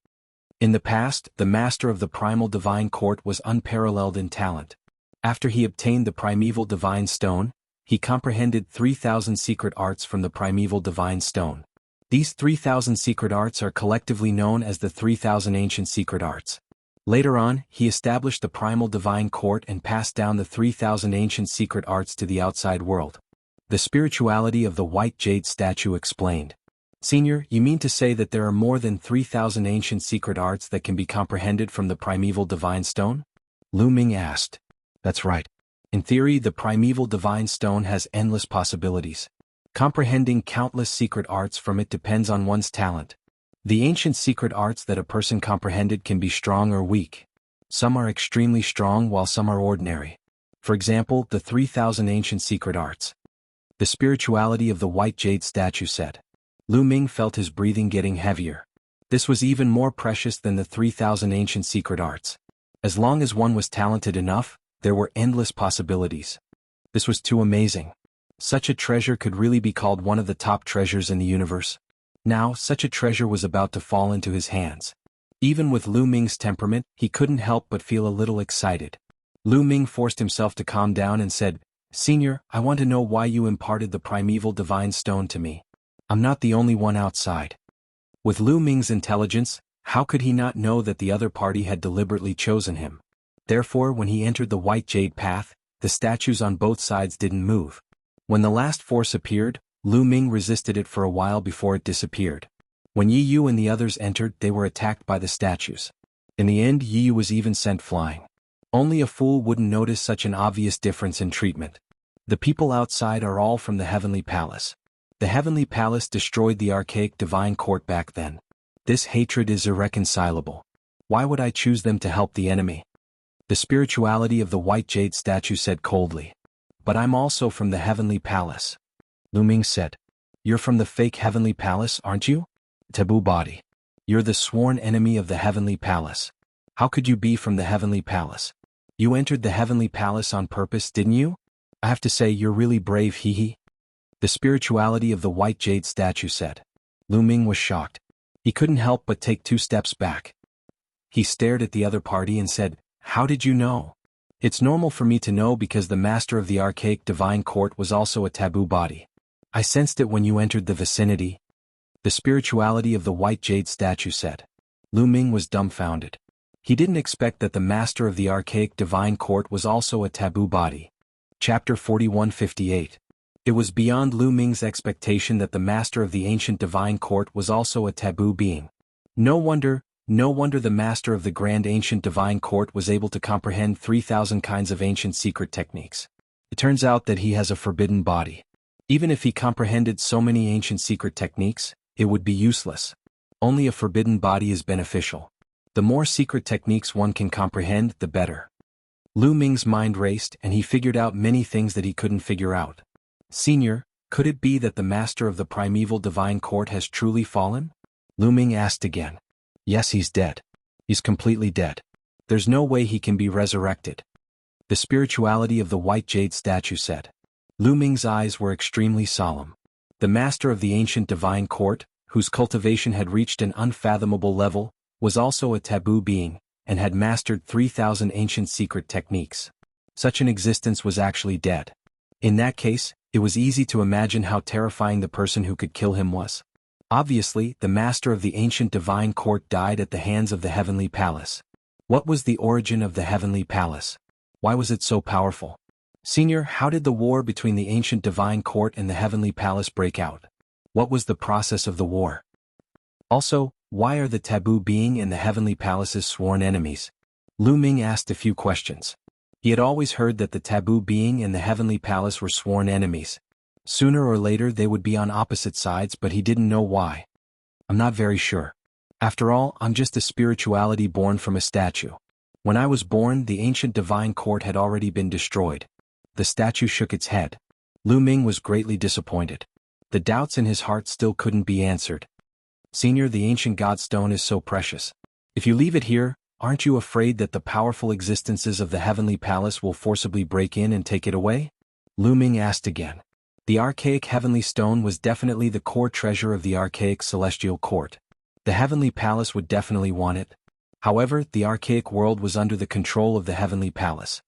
In the past, the master of the primal divine court was unparalleled in talent. After he obtained the primeval divine stone, he comprehended 3,000 secret arts from the primeval divine stone. These 3,000 secret arts are collectively known as the 3,000 ancient secret arts. Later on, he established the primal divine court and passed down the 3,000 ancient secret arts to the outside world. The spirituality of the white jade statue explained. "Senior, you mean to say that there are more than 3,000 ancient secret arts that can be comprehended from the primeval divine stone?" Lu Ming asked. That's right. In theory, the primeval divine stone has endless possibilities. Comprehending countless secret arts from it depends on one's talent. The ancient secret arts that a person comprehended can be strong or weak. Some are extremely strong while some are ordinary. For example, the 3,000 ancient secret arts. The spirituality of the white jade statue said. Lu Ming felt his breathing getting heavier. This was even more precious than the 3,000 ancient secret arts. As long as one was talented enough, there were endless possibilities. This was too amazing. Such a treasure could really be called one of the top treasures in the universe. Now, such a treasure was about to fall into his hands. Even with Lu Ming's temperament, he couldn't help but feel a little excited. Lu Ming forced himself to calm down and said, "Senior, I want to know why you imparted the primeval divine stone to me. I'm not the only one outside." With Lu Ming's intelligence, how could he not know that the other party had deliberately chosen him? Therefore, when he entered the white jade path, the statues on both sides didn't move. When the last force appeared, Lu Ming resisted it for a while before it disappeared. When Yi Yu and the others entered, they were attacked by the statues. In the end, Yi Yu was even sent flying. Only a fool wouldn't notice such an obvious difference in treatment. The people outside are all from the Heavenly Palace. The Heavenly Palace destroyed the archaic divine court back then. This hatred is irreconcilable. Why would I choose them to help the enemy? The spirituality of the white jade statue said coldly. But I'm also from the Heavenly Palace. Lu Ming said. You're from the fake Heavenly Palace, aren't you? Taboo body. You're the sworn enemy of the Heavenly Palace. How could you be from the Heavenly Palace? You entered the Heavenly Palace on purpose, didn't you? I have to say you're really brave, hee. The spirituality of the white jade statue said. Lu Ming was shocked. He couldn't help but take 2 steps back. He stared at the other party and said, "How did you know?" It's normal for me to know because the master of the archaic divine court was also a taboo body. I sensed it when you entered the vicinity. The spirituality of the white jade statue said. Lu Ming was dumbfounded. He didn't expect that the master of the archaic divine court was also a taboo body. Chapter 4158. It was beyond Lu Ming's expectation that the master of the ancient divine court was also a taboo being. No wonder the master of the grand ancient divine court was able to comprehend 3,000 kinds of ancient secret techniques. It turns out that he has a forbidden body. Even if he comprehended so many ancient secret techniques, it would be useless. Only a forbidden body is beneficial. The more secret techniques one can comprehend, the better. Lu Ming's mind raced and he figured out many things that he couldn't figure out. Senior, could it be that the master of the primeval divine court has truly fallen? Lu Ming asked again. Yes, he's dead. He's completely dead. There's no way he can be resurrected. The spirituality of the white jade statue said. Lu Ming's eyes were extremely solemn. The master of the ancient divine court, whose cultivation had reached an unfathomable level, was also a taboo being, and had mastered 3,000 ancient secret techniques. Such an existence was actually dead. In that case, it was easy to imagine how terrifying the person who could kill him was. Obviously, the master of the ancient divine court died at the hands of the Heavenly Palace. What was the origin of the Heavenly Palace? Why was it so powerful? Senior, how did the war between the ancient divine court and the Heavenly Palace break out? What was the process of the war? Also, why are the taboo being and the Heavenly Palace's sworn enemies? Lu Ming asked a few questions. He had always heard that the taboo being and the Heavenly Palace were sworn enemies. Sooner or later they would be on opposite sides, but he didn't know why. I'm not very sure. After all, I'm just a spirituality born from a statue. When I was born, the ancient divine court had already been destroyed. The statue shook its head. Lu Ming was greatly disappointed. The doubts in his heart still couldn't be answered. Senior, the ancient godstone is so precious. If you leave it here, aren't you afraid that the powerful existences of the Heavenly Palace will forcibly break in and take it away? Lu Ming asked again. The archaic heavenly stone was definitely the core treasure of the archaic celestial court. The Heavenly Palace would definitely want it. However, the archaic world was under the control of the Heavenly Palace.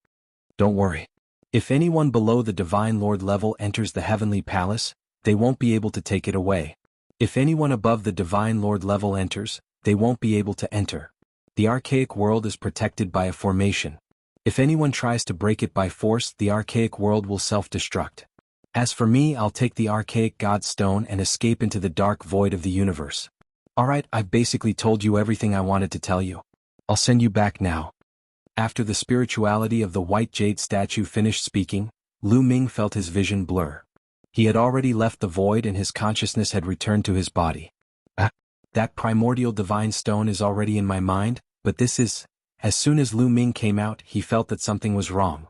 Don't worry. If anyone below the Divine Lord level enters the Heavenly Palace, they won't be able to take it away. If anyone above the Divine Lord level enters, they won't be able to enter. The archaic world is protected by a formation. If anyone tries to break it by force, the archaic world will self-destruct. As for me, I'll take the archaic god stone and escape into the dark void of the universe. Alright, I've basically told you everything I wanted to tell you. I'll send you back now. After the spirituality of the white jade statue finished speaking, Lu Ming felt his vision blur. He had already left the void and his consciousness had returned to his body. That primordial divine stone is already in my mind, but this is... As soon as Lu Ming came out, he felt that something was wrong.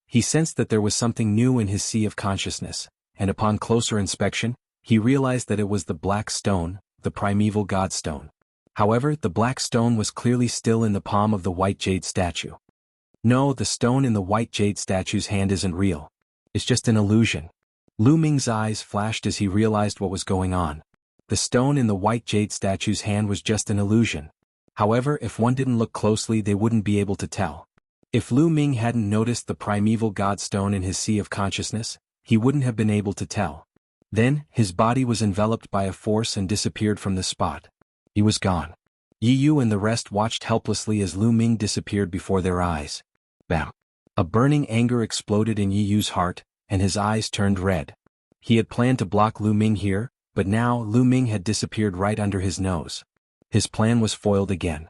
He sensed that there was something new in his sea of consciousness, and upon closer inspection, he realized that it was the black stone, the primeval god stone. However, the black stone was clearly still in the palm of the white jade statue. No, the stone in the white jade statue's hand isn't real. It's just an illusion. Lu Ming's eyes flashed as he realized what was going on. The stone in the white jade statue's hand was just an illusion. However, if one didn't look closely, they wouldn't be able to tell. If Lu Ming hadn't noticed the primeval god stone in his sea of consciousness, he wouldn't have been able to tell. Then, his body was enveloped by a force and disappeared from the spot. He was gone. Yi Yu and the rest watched helplessly as Lu Ming disappeared before their eyes. Bam! A burning anger exploded in Yi Yu's heart, and his eyes turned red. He had planned to block Lu Ming here, but now Lu Ming had disappeared right under his nose. His plan was foiled again.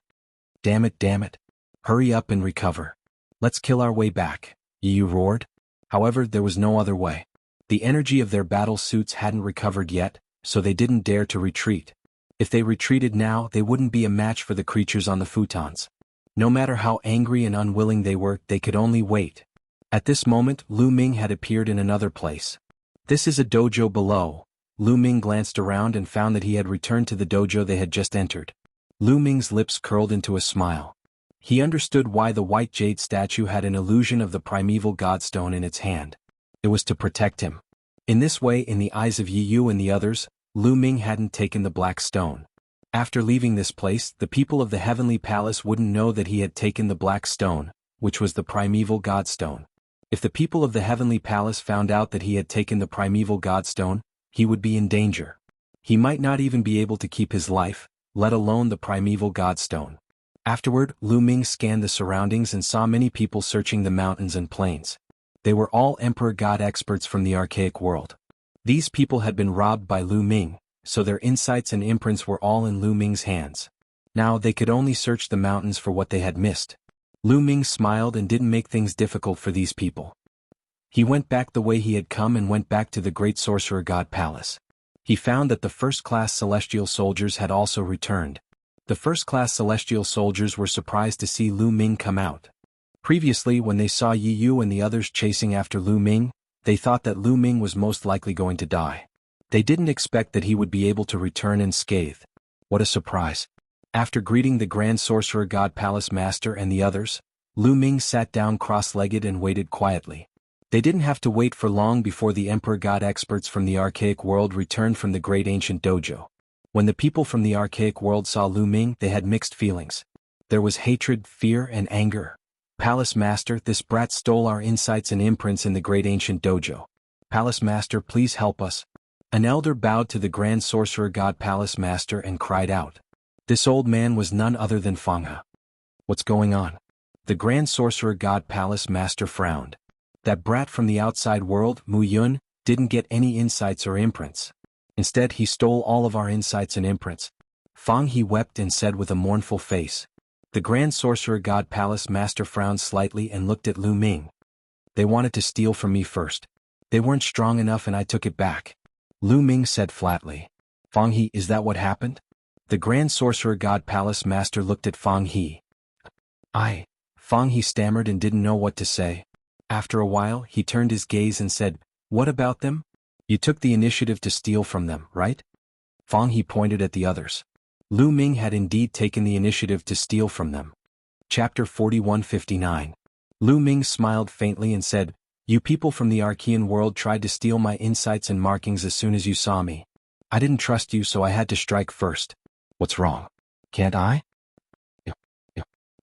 Damn it. Hurry up and recover. Let's kill our way back, Yi Yu roared. However, there was no other way. The energy of their battle suits hadn't recovered yet, so they didn't dare to retreat. If they retreated now, they wouldn't be a match for the creatures on the futons. No matter how angry and unwilling they were, they could only wait. At this moment, Lu Ming had appeared in another place. This is a dojo below. Lu Ming glanced around and found that he had returned to the dojo they had just entered. Lu Ming's lips curled into a smile. He understood why the white jade statue had an illusion of the primeval godstone in its hand. It was to protect him. In this way, in the eyes of Yi Yu and the others, Lu Ming hadn't taken the black stone. After leaving this place, the people of the heavenly palace wouldn't know that he had taken the black stone, which was the primeval godstone. If the people of the heavenly palace found out that he had taken the primeval godstone, he would be in danger. He might not even be able to keep his life, let alone the primeval godstone. Afterward, Lu Ming scanned the surroundings and saw many people searching the mountains and plains. They were all emperor god experts from the archaic world. These people had been robbed by Lu Ming, so their insights and imprints were all in Lu Ming's hands. Now they could only search the mountains for what they had missed. Lu Ming smiled and didn't make things difficult for these people. He went back the way he had come and went back to the great sorcerer god palace. He found that the first-class celestial soldiers had also returned. The first-class celestial soldiers were surprised to see Lu Ming come out. Previously, when they saw Yi Yu and the others chasing after Lu Ming, they thought that Lu Ming was most likely going to die. They didn't expect that he would be able to return unscathed. What a surprise. After greeting the Grand Sorcerer God Palace Master and the others, Lu Ming sat down cross-legged and waited quietly. They didn't have to wait for long before the Emperor God experts from the archaic world returned from the great ancient dojo. When the people from the archaic world saw Lu Ming, they had mixed feelings. There was hatred, fear, and anger. Palace Master, this brat stole our insights and imprints in the great ancient dojo. Palace Master, please help us. An elder bowed to the Grand Sorcerer God Palace Master and cried out. This old man was none other than Fang He. What's going on? The Grand Sorcerer God Palace Master frowned. That brat from the outside world, Mu Yun, didn't get any insights or imprints. Instead, he stole all of our insights and imprints. Fang He wept and said with a mournful face. The Grand Sorcerer God Palace Master frowned slightly and looked at Lu Ming. They wanted to steal from me first. They weren't strong enough and I took it back. Lu Ming said flatly. Fang He, is that what happened? The Grand Sorcerer God Palace Master looked at Fang He. Fang He stammered and didn't know what to say. After a while, he turned his gaze and said, What about them? You took the initiative to steal from them, right? Fang He pointed at the others. Lu Ming had indeed taken the initiative to steal from them. Chapter 4159. Lu Ming smiled faintly and said, You people from the Archean world tried to steal my insights and markings as soon as you saw me. I didn't trust you, so I had to strike first. What's wrong? Can't I?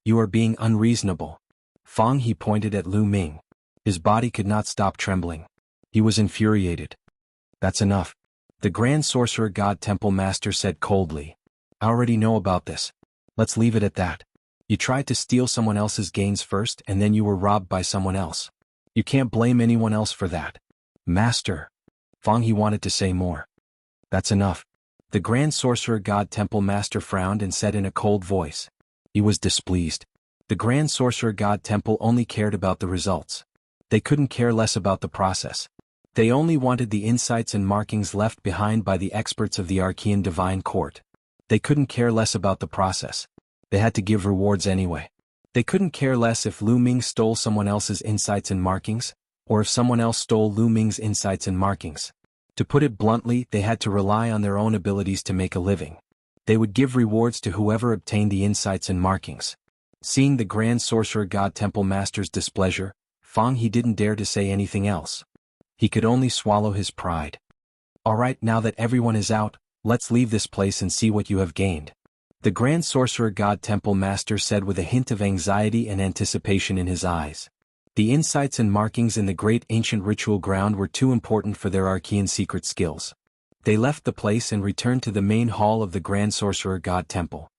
You are being unreasonable. Fang He pointed at Lu Ming. His body could not stop trembling. He was infuriated. That's enough. The Grand Sorcerer God Temple Master said coldly. I already know about this. Let's leave it at that. You tried to steal someone else's gains first and then you were robbed by someone else. You can't blame anyone else for that. Master. Fang He wanted to say more. That's enough. The Grand Sorcerer God Temple Master frowned and said in a cold voice. He was displeased. The Grand Sorcerer God Temple only cared about the results. They couldn't care less about the process. They only wanted the insights and markings left behind by the experts of the Archean Divine Court. They couldn't care less about the process. They had to give rewards anyway. They couldn't care less if Lu Ming stole someone else's insights and markings, or if someone else stole Lu Ming's insights and markings. To put it bluntly, they had to rely on their own abilities to make a living. They would give rewards to whoever obtained the insights and markings. Seeing the Grand Sorcerer God Temple Master's displeasure, Fang He didn't dare to say anything else. He could only swallow his pride. Alright, now that everyone is out, let's leave this place and see what you have gained. The Grand Sorcerer God Temple Master said with a hint of anxiety and anticipation in his eyes. The insights and markings in the great ancient ritual ground were too important for their Archean secret skills. They left the place and returned to the main hall of the Grand Sorcerer God Temple.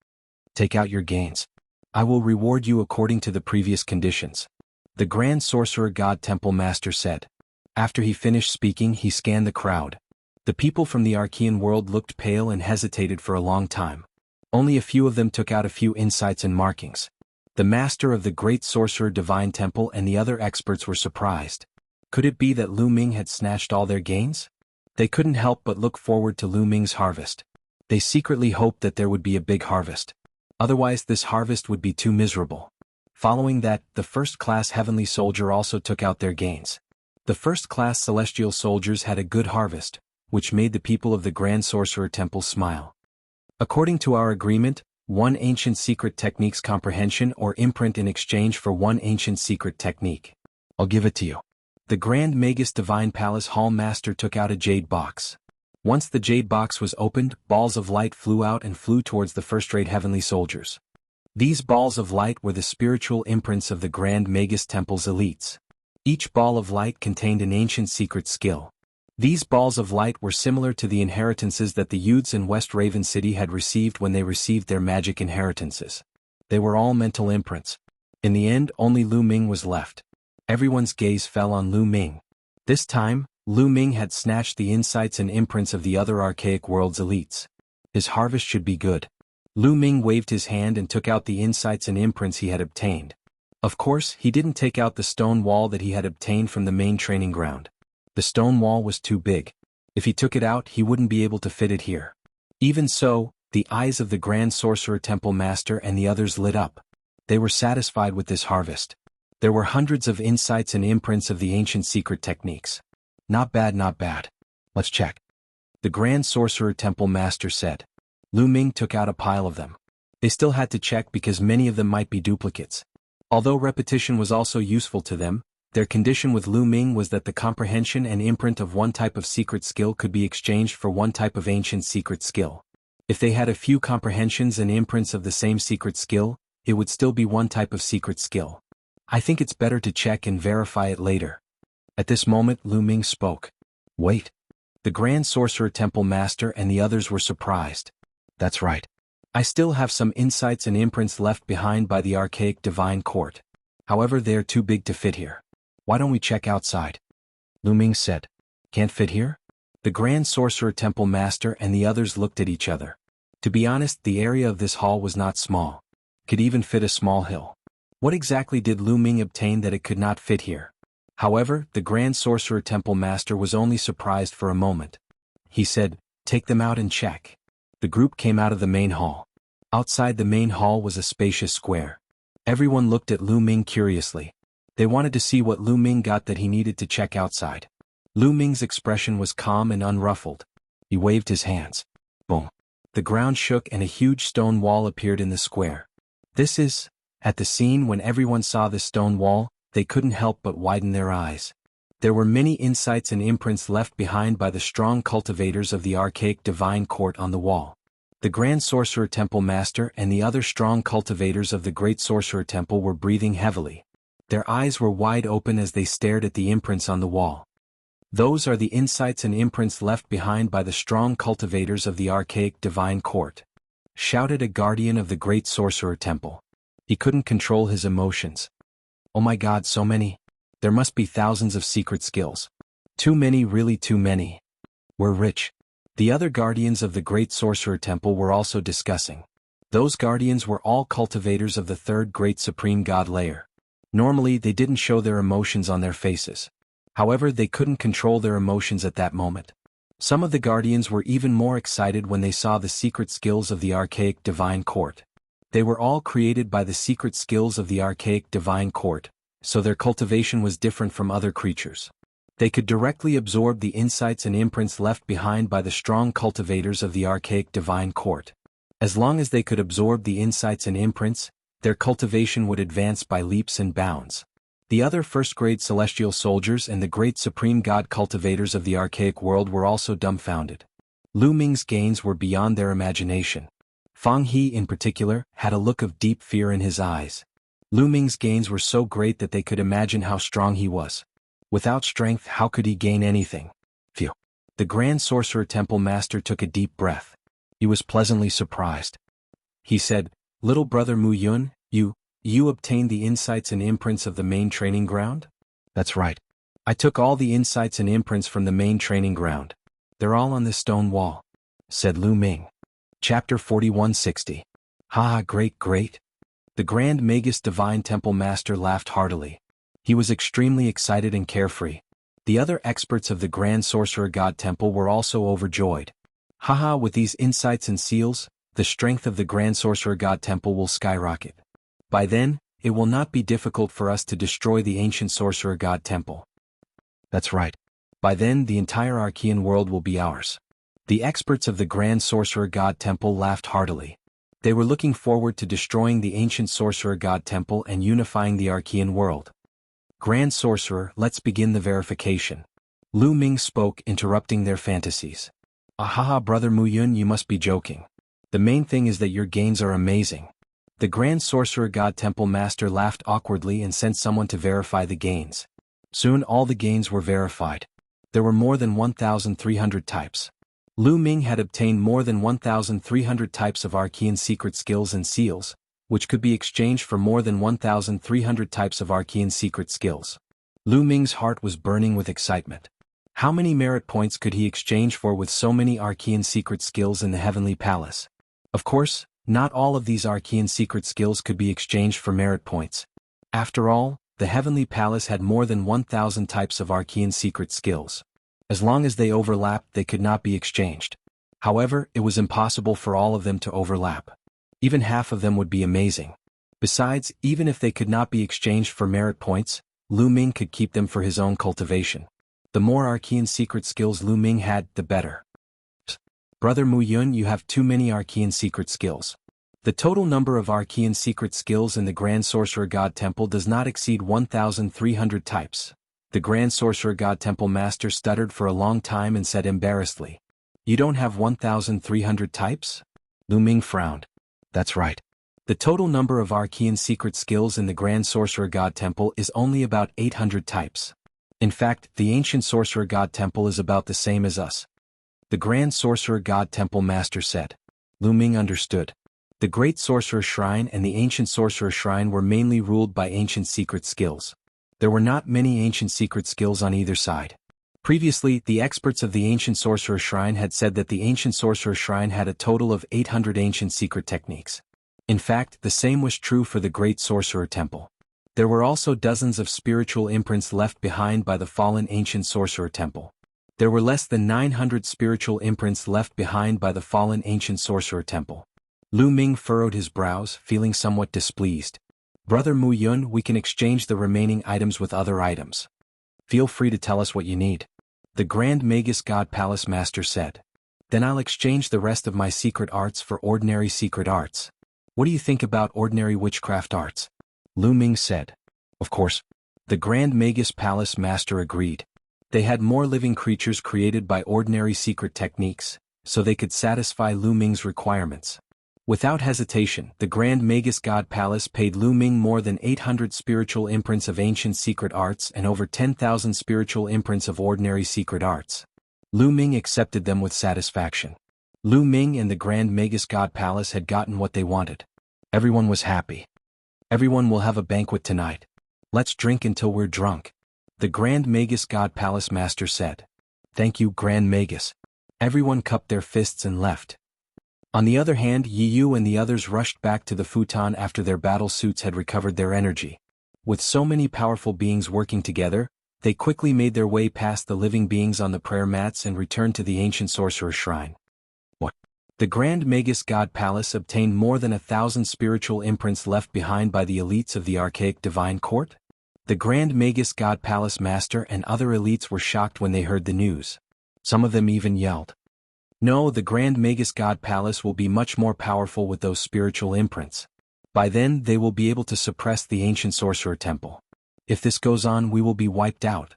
Take out your gains. I will reward you according to the previous conditions. The Grand Sorcerer God Temple Master said. After he finished speaking, he scanned the crowd. The people from the Archean world looked pale and hesitated for a long time. Only a few of them took out a few insights and markings. The master of the Great Sorcerer Divine Temple and the other experts were surprised. Could it be that Lu Ming had snatched all their gains? They couldn't help but look forward to Lu Ming's harvest. They secretly hoped that there would be a big harvest. Otherwise this harvest would be too miserable. Following that, the first-class heavenly soldier also took out their gains. The first-class celestial soldiers had a good harvest, which made the people of the Grand Sorcerer Temple smile. According to our agreement, 1 ancient secret technique's comprehension or imprint in exchange for 1 ancient secret technique. I'll give it to you. The Grand Magus Divine Palace Hall Master took out a jade box. Once the jade box was opened, balls of light flew out and flew towards the first-rate heavenly soldiers. These balls of light were the spiritual imprints of the Grand Magus Temple's elites. Each ball of light contained an ancient secret skill. These balls of light were similar to the inheritances that the youths in West Raven City had received when they received their magic inheritances. They were all mental imprints. In the end, only Lu Ming was left. Everyone's gaze fell on Lu Ming. This time, Lu Ming had snatched the insights and imprints of the other archaic world's elites. His harvest should be good. Lu Ming waved his hand and took out the insights and imprints he had obtained. Of course, he didn't take out the stone wall that he had obtained from the main training ground. The stone wall was too big. If he took it out, he wouldn't be able to fit it here. Even so, the eyes of the Grand Sorcerer Temple Master and the others lit up. They were satisfied with this harvest. There were hundreds of insights and imprints of the ancient secret techniques. Not bad, not bad. Let's check. The Grand Sorcerer Temple Master said. Lu Ming took out a pile of them. They still had to check because many of them might be duplicates. Although repetition was also useful to them, their condition with Lu Ming was that the comprehension and imprint of 1 type of secret skill could be exchanged for 1 type of ancient secret skill. If they had a few comprehensions and imprints of the same secret skill, it would still be 1 type of secret skill. I think it's better to check and verify it later. At this moment, Lu Ming spoke. Wait. The Grand Sorcerer Temple Master and the others were surprised. That's right. I still have some insights and imprints left behind by the archaic divine court. However, they are too big to fit here. Why don't we check outside? Lu Ming said. Can't fit here? The Grand Sorcerer Temple Master and the others looked at each other. To be honest, the area of this hall was not small. Could even fit a small hill. What exactly did Lu Ming obtain that it could not fit here? However, the Grand Sorcerer Temple Master was only surprised for a moment. He said, take them out and check. The group came out of the main hall. Outside the main hall was a spacious square. Everyone looked at Lu Ming curiously. They wanted to see what Lu Ming got that he needed to check outside. Lu Ming's expression was calm and unruffled. He waved his hands. Boom. The ground shook and a huge stone wall appeared in the square. This is... At the scene when everyone saw the stone wall, they couldn't help but widen their eyes. There were many insights and imprints left behind by the strong cultivators of the archaic divine court on the wall. The Grand Sorcerer Temple Master and the other strong cultivators of the Great Sorcerer Temple were breathing heavily. Their eyes were wide open as they stared at the imprints on the wall. Those are the insights and imprints left behind by the strong cultivators of the archaic divine court, shouted a guardian of the Great Sorcerer Temple. He couldn't control his emotions. Oh my God, so many. There must be thousands of secret skills. Too many, really too many. We're rich. The other guardians of the Great Sorcerer Temple were also discussing. Those guardians were all cultivators of the third great supreme god layer. Normally they didn't show their emotions on their faces. However, they couldn't control their emotions at that moment. Some of the guardians were even more excited when they saw the secret skills of the archaic divine court. They were all created by the secret skills of the archaic divine court, so their cultivation was different from other creatures. They could directly absorb the insights and imprints left behind by the strong cultivators of the archaic divine court. As long as they could absorb the insights and imprints, their cultivation would advance by leaps and bounds. The other first-grade celestial soldiers and the great supreme god cultivators of the archaic world were also dumbfounded. Lu Ming's gains were beyond their imagination. Fang He in particular had a look of deep fear in his eyes. Lu Ming's gains were so great that they could imagine how strong he was. Without strength, how could he gain anything? Phew. The Grand Sorcerer Temple Master took a deep breath. He was pleasantly surprised. He said, "Little brother Mu Yun, you obtained the insights and imprints of the main training ground?" "That's right. I took all the insights and imprints from the main training ground. They're all on this stone wall," said Lu Ming. Chapter 4160. "Ha, great. The Grand Magus Divine Temple Master laughed heartily. He was extremely excited and carefree. The other experts of the Grand Sorcerer God Temple were also overjoyed. Haha, with these insights and seals, the strength of the Grand Sorcerer God Temple will skyrocket. By then, it will not be difficult for us to destroy the ancient Sorcerer God Temple." "That's right. By then the entire Archean world will be ours." The experts of the Grand Sorcerer God Temple laughed heartily. They were looking forward to destroying the ancient Sorcerer God Temple and unifying the Archean world. "Grand Sorcerer, let's begin the verification." Lu Ming spoke, interrupting their fantasies. "Ahaha, brother Mu Yun, you must be joking. The main thing is that your gains are amazing." The Grand Sorcerer God Temple Master laughed awkwardly and sent someone to verify the gains. Soon all the gains were verified. There were more than 1,300 types. Lu Ming had obtained more than 1,300 types of Archean secret skills and seals, which could be exchanged for more than 1,300 types of Archean secret skills. Lu Ming's heart was burning with excitement. How many merit points could he exchange for with so many Archean secret skills in the Heavenly Palace? Of course, not all of these Archean secret skills could be exchanged for merit points. After all, the Heavenly Palace had more than 1,000 types of Archean secret skills. As long as they overlapped, they could not be exchanged. However, it was impossible for all of them to overlap. Even half of them would be amazing. Besides, even if they could not be exchanged for merit points, Lu Ming could keep them for his own cultivation. The more Archean secret skills Lu Ming had, the better. "Brother Mu Yun, you have too many Archean secret skills. The total number of Archean secret skills in the Grand Sorcerer God Temple does not exceed 1,300 types." The Grand Sorcerer God Temple Master stuttered for a long time and said embarrassedly, "You don't have 1,300 types?" Lu Ming frowned. "That's right. The total number of Archean secret skills in the Grand Sorcerer God Temple is only about 800 types. In fact, the Ancient Sorcerer God Temple is about the same as us." The Grand Sorcerer God Temple Master said. Lu Ming understood. The Great Sorcerer Shrine and the Ancient Sorcerer Shrine were mainly ruled by ancient secret skills. There were not many ancient secret skills on either side. Previously, the experts of the Ancient Sorcerer Shrine had said that the Ancient Sorcerer Shrine had a total of 800 ancient secret techniques. In fact, the same was true for the Great Sorcerer Temple. There were also dozens of spiritual imprints left behind by the fallen Ancient Sorcerer Temple. There were less than 900 spiritual imprints left behind by the fallen Ancient Sorcerer Temple. Lu Ming furrowed his brows, feeling somewhat displeased. "Brother Mu Yun, we can exchange the remaining items with other items. Feel free to tell us what you need," the Grand Magus God Palace Master said. "Then I'll exchange the rest of my secret arts for ordinary secret arts. What do you think about ordinary witchcraft arts?" Lu Ming said. Of course. The Grand Magus Palace Master agreed. They had more living creatures created by ordinary secret techniques, so they could satisfy Lu Ming's requirements. Without hesitation, the Grand Magus God Palace paid Lu Ming more than 800 spiritual imprints of ancient secret arts and over 10,000 spiritual imprints of ordinary secret arts. Lu Ming accepted them with satisfaction. Lu Ming and the Grand Magus God Palace had gotten what they wanted. Everyone was happy. "Everyone will have a banquet tonight. Let's drink until we're drunk," the Grand Magus God Palace Master said. "Thank you, Grand Magus." Everyone cupped their fists and left. On the other hand, Yi Yu and the others rushed back to the futon after their battle suits had recovered their energy. With so many powerful beings working together, they quickly made their way past the living beings on the prayer mats and returned to the ancient sorcerer's shrine. The Grand Magus God Palace obtained more than 1,000 spiritual imprints left behind by the elites of the archaic divine court. The Grand Magus God Palace Master and other elites were shocked when they heard the news. Some of them even yelled, "No, the Grand Magus God Palace will be much more powerful with those spiritual imprints. By then they will be able to suppress the ancient sorcerer temple. If this goes on, we will be wiped out.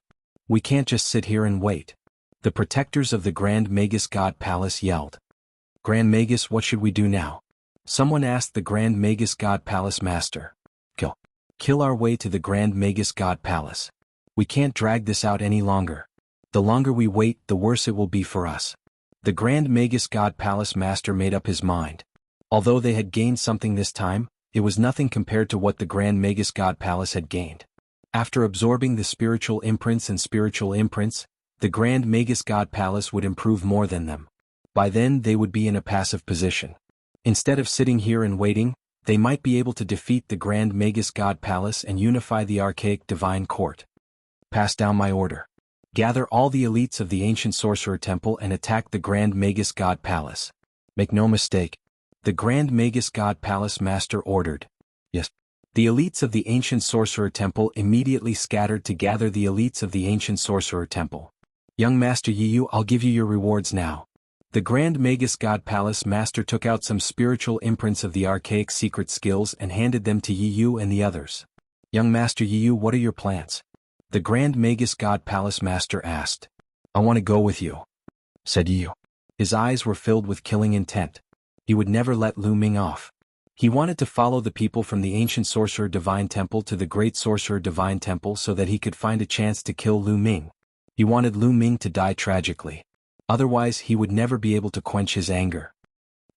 We can't just sit here and wait." The protectors of the Grand Magus God Palace yelled. "Grand Magus, what should we do now?" Someone asked the Grand Magus God Palace Master. Kill our way to the Grand Magus God Palace. We can't drag this out any longer. The longer we wait, the worse it will be for us. The Grand Magus God Palace Master made up his mind. Although they had gained something this time, it was nothing compared to what the Grand Magus God Palace had gained. After absorbing the spiritual imprints, the Grand Magus God Palace would improve more than them. By then they would be in a passive position. Instead of sitting here and waiting, they might be able to defeat the Grand Magus God Palace and unify the archaic divine court. Pass down my order. Gather all the elites of the ancient sorcerer temple and attack the Grand Magus God Palace. Make no mistake. The Grand Magus God Palace Master ordered. Yes. The elites of the ancient sorcerer temple immediately scattered to gather the elites of the ancient sorcerer temple. "Young Master Yi Yu, I'll give you your rewards now." The Grand Magus God Palace Master took out some spiritual imprints of the archaic secret skills and handed them to Yi Yu and the others. "Young Master Yi Yu, what are your plans?" The Grand Magus God Palace Master asked. "I want to go with you," said Yi Yu. His eyes were filled with killing intent. He would never let Lu Ming off. He wanted to follow the people from the ancient sorcerer divine temple to the great sorcerer divine temple so that he could find a chance to kill Lu Ming. He wanted Lu Ming to die tragically. Otherwise he would never be able to quench his anger.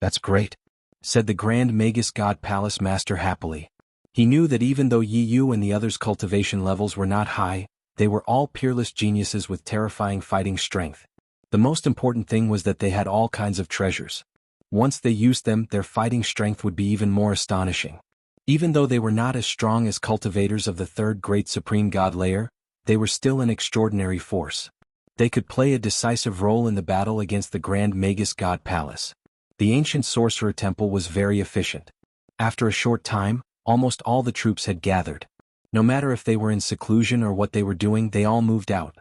"That's great," said the Grand Magus God Palace Master happily. He knew that even though Yi Yu and the others' cultivation levels were not high, they were all peerless geniuses with terrifying fighting strength. The most important thing was that they had all kinds of treasures. Once they used them, their fighting strength would be even more astonishing. Even though they were not as strong as cultivators of the third great supreme god layer, they were still an extraordinary force. They could play a decisive role in the battle against the Grand Magus God Palace. The ancient sorcerer temple was very efficient. After a short time, almost all the troops had gathered. No matter if they were in seclusion or what they were doing, they all moved out.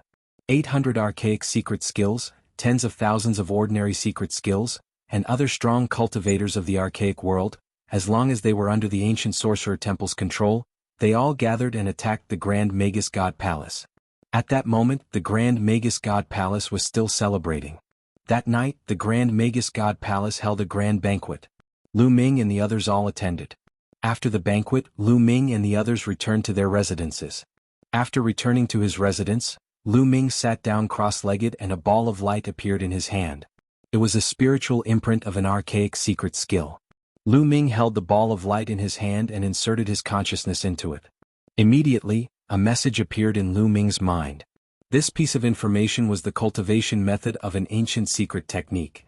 800 archaic secret skills, tens of thousands of ordinary secret skills, and other strong cultivators of the archaic world, as long as they were under the ancient sorcerer temple's control, they all gathered and attacked the Grand Magus God Palace. At that moment, the Grand Magus God Palace was still celebrating. That night, the Grand Magus God Palace held a grand banquet. Lu Ming and the others all attended. After the banquet, Lu Ming and the others returned to their residences. After returning to his residence, Lu Ming sat down cross-legged and a ball of light appeared in his hand. It was a spiritual imprint of an archaic secret skill. Lu Ming held the ball of light in his hand and inserted his consciousness into it. Immediately, a message appeared in Lu Ming's mind. This piece of information was the cultivation method of an ancient secret technique.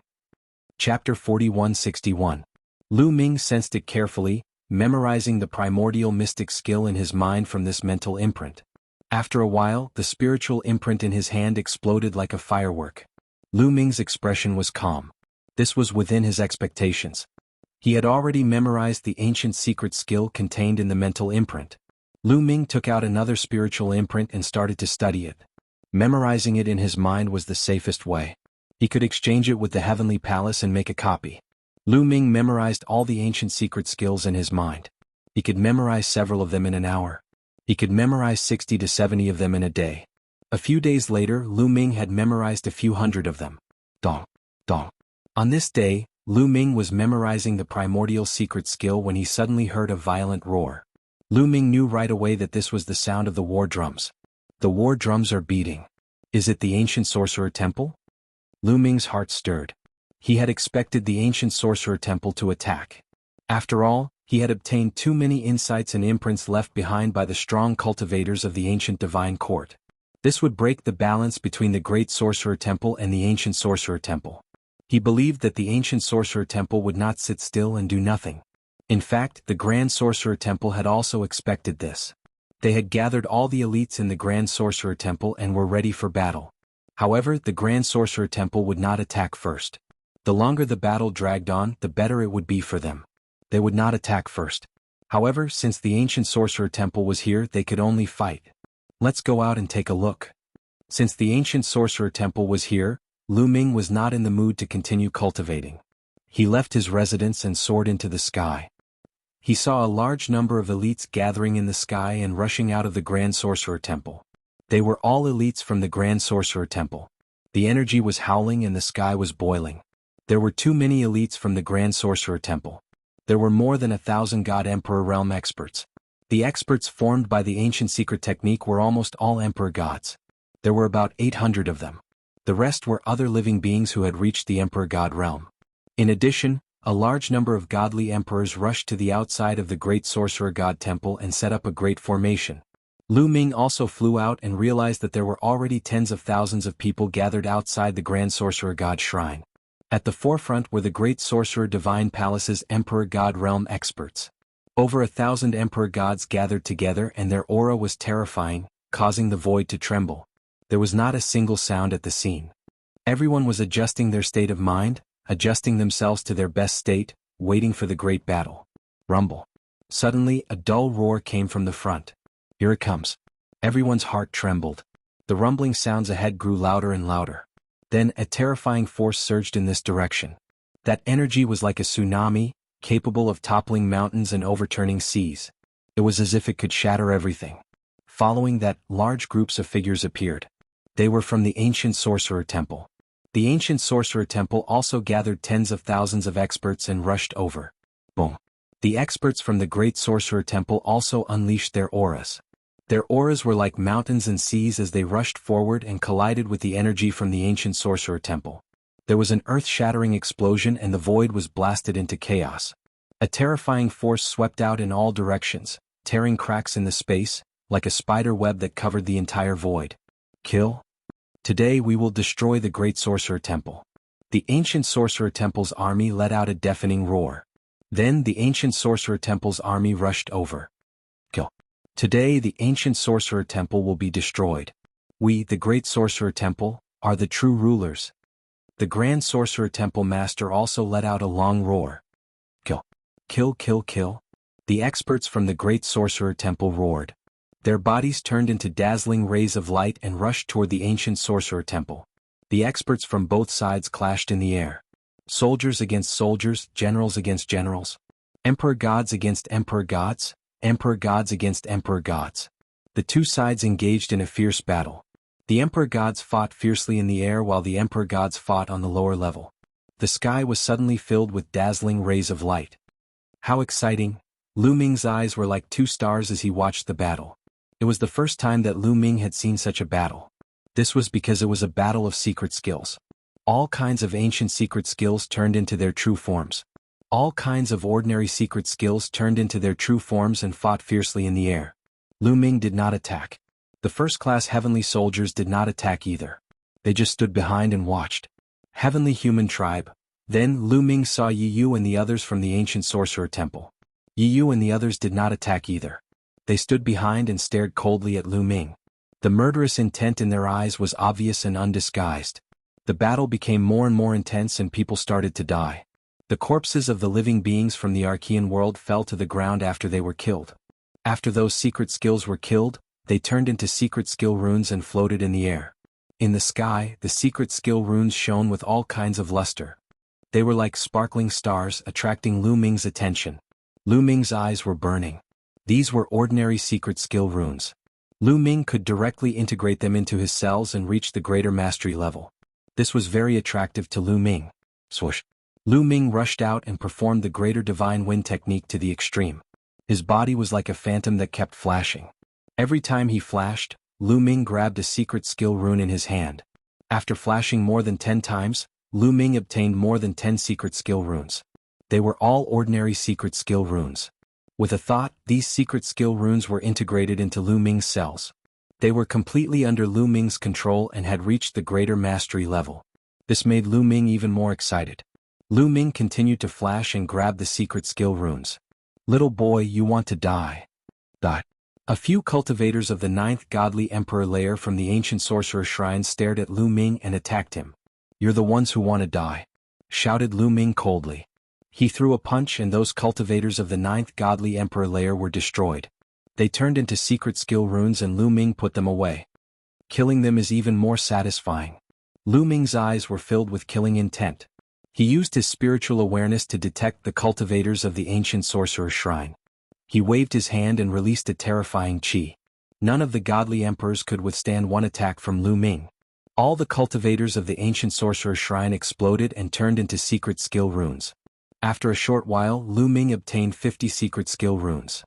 Chapter 4161. Lu Ming sensed it carefully, memorizing the primordial mystic skill in his mind from this mental imprint. After a while, the spiritual imprint in his hand exploded like a firework. Lu Ming's expression was calm. This was within his expectations. He had already memorized the ancient secret skill contained in the mental imprint. Lu Ming took out another spiritual imprint and started to study it. Memorizing it in his mind was the safest way. He could exchange it with the heavenly palace and make a copy. Lu Ming memorized all the ancient secret skills in his mind. He could memorize several of them in an hour. He could memorize 60 to 70 of them in a day. A few days later, Lu Ming had memorized a few hundred of them. Dong, dong. On this day, Lu Ming was memorizing the primordial secret skill when he suddenly heard a violent roar. Lu Ming knew right away that this was the sound of the war drums. The war drums are beating. Is it the ancient sorcerer temple? Lu Ming's heart stirred. He had expected the ancient sorcerer temple to attack. After all, he had obtained too many insights and imprints left behind by the strong cultivators of the ancient divine court. This would break the balance between the great sorcerer temple and the ancient sorcerer temple. He believed that the ancient sorcerer temple would not sit still and do nothing. In fact, the Grand Sorcerer Temple had also expected this. They had gathered all the elites in the Grand Sorcerer Temple and were ready for battle. However, the Grand Sorcerer Temple would not attack first. The longer the battle dragged on, the better it would be for them. They would not attack first. However, since the ancient Sorcerer Temple was here, they could only fight. Let's go out and take a look. Since the ancient Sorcerer Temple was here, Lu Ming was not in the mood to continue cultivating. He left his residence and soared into the sky. He saw a large number of elites gathering in the sky and rushing out of the Grand Sorcerer Temple. They were all elites from the Grand Sorcerer Temple. The energy was howling and the sky was boiling. There were too many elites from the Grand Sorcerer Temple. There were more than 1,000 God Emperor realm experts. The experts formed by the ancient secret technique were almost all Emperor gods. There were about 800 of them. The rest were other living beings who had reached the Emperor God realm. In addition, a large number of godly emperors rushed to the outside of the Great Sorcerer God Temple and set up a great formation. Lu Ming also flew out and realized that there were already tens of thousands of people gathered outside the Grand Sorcerer God Shrine. At the forefront were the Great Sorcerer Divine Palace's Emperor God Realm experts. Over 1,000 Emperor gods gathered together and their aura was terrifying, causing the void to tremble. There was not a single sound at the scene. Everyone was adjusting their state of mind, adjusting themselves to their best state, waiting for the great battle. Rumble. Suddenly, a dull roar came from the front. Here it comes. Everyone's heart trembled. The rumbling sounds ahead grew louder and louder. Then, a terrifying force surged in this direction. That energy was like a tsunami, capable of toppling mountains and overturning seas. It was as if it could shatter everything. Following that, large groups of figures appeared. They were from the ancient Sorcerer Temple. The ancient Sorcerer Temple also gathered tens of thousands of experts and rushed over. Boom. The experts from the Great Sorcerer Temple also unleashed their auras. Their auras were like mountains and seas as they rushed forward and collided with the energy from the ancient Sorcerer Temple. There was an earth-shattering explosion and the void was blasted into chaos. A terrifying force swept out in all directions, tearing cracks in the space, like a spider web that covered the entire void. Kill? Today we will destroy the Great Sorcerer Temple. The ancient Sorcerer Temple's army let out a deafening roar. Then the ancient Sorcerer Temple's army rushed over. Kill. Today the ancient Sorcerer Temple will be destroyed. We, the Great Sorcerer Temple, are the true rulers. The Grand Sorcerer Temple Master also let out a long roar. Kill. Kill, kill, kill. The experts from the Great Sorcerer Temple roared. Their bodies turned into dazzling rays of light and rushed toward the ancient Sorcerer Temple. The experts from both sides clashed in the air. Soldiers against soldiers, generals against generals. Emperor gods against emperor gods, emperor gods against emperor gods. The two sides engaged in a fierce battle. The emperor gods fought fiercely in the air while the emperor gods fought on the lower level. The sky was suddenly filled with dazzling rays of light. How exciting! Lu Ming's eyes were like two stars as he watched the battle. It was the first time that Lu Ming had seen such a battle. This was because it was a battle of secret skills. All kinds of ancient secret skills turned into their true forms. All kinds of ordinary secret skills turned into their true forms and fought fiercely in the air. Lu Ming did not attack. The first-class heavenly soldiers did not attack either. They just stood behind and watched. Heavenly human tribe. Then Lu Ming saw Yi Yu and the others from the ancient Sorcerer Temple. Yi Yu and the others did not attack either. They stood behind and stared coldly at Lu Ming. The murderous intent in their eyes was obvious and undisguised. The battle became more and more intense and people started to die. The corpses of the living beings from the Archean world fell to the ground after they were killed. After those secret skills were killed, they turned into secret skill runes and floated in the air. In the sky, the secret skill runes shone with all kinds of luster. They were like sparkling stars, attracting Lu Ming's attention. Lu Ming's eyes were burning. These were ordinary secret skill runes. Lu Ming could directly integrate them into his cells and reach the greater mastery level. This was very attractive to Lu Ming. Swoosh. Lu Ming rushed out and performed the greater divine wind technique to the extreme. His body was like a phantom that kept flashing. Every time he flashed, Lu Ming grabbed a secret skill rune in his hand. After flashing more than 10 times, Lu Ming obtained more than 10 secret skill runes. They were all ordinary secret skill runes. With a thought, these secret skill runes were integrated into Lu Ming's cells. They were completely under Lu Ming's control and had reached the greater mastery level. This made Lu Ming even more excited. Lu Ming continued to flash and grab the secret skill runes. Little boy, you want to die. A few cultivators of the 9th Godly Emperor layer from the ancient sorcerer shrine stared at Lu Ming and attacked him. You're the ones who want to die, shouted Lu Ming coldly. He threw a punch and those cultivators of the 9th Godly Emperor layer were destroyed. They turned into secret skill runes and Lu Ming put them away. Killing them is even more satisfying. Lu Ming's eyes were filled with killing intent. He used his spiritual awareness to detect the cultivators of the ancient sorcerer shrine. He waved his hand and released a terrifying chi. None of the godly emperors could withstand one attack from Lu Ming. All the cultivators of the ancient sorcerer shrine exploded and turned into secret skill runes. After a short while, Lu Ming obtained 50 secret skill runes.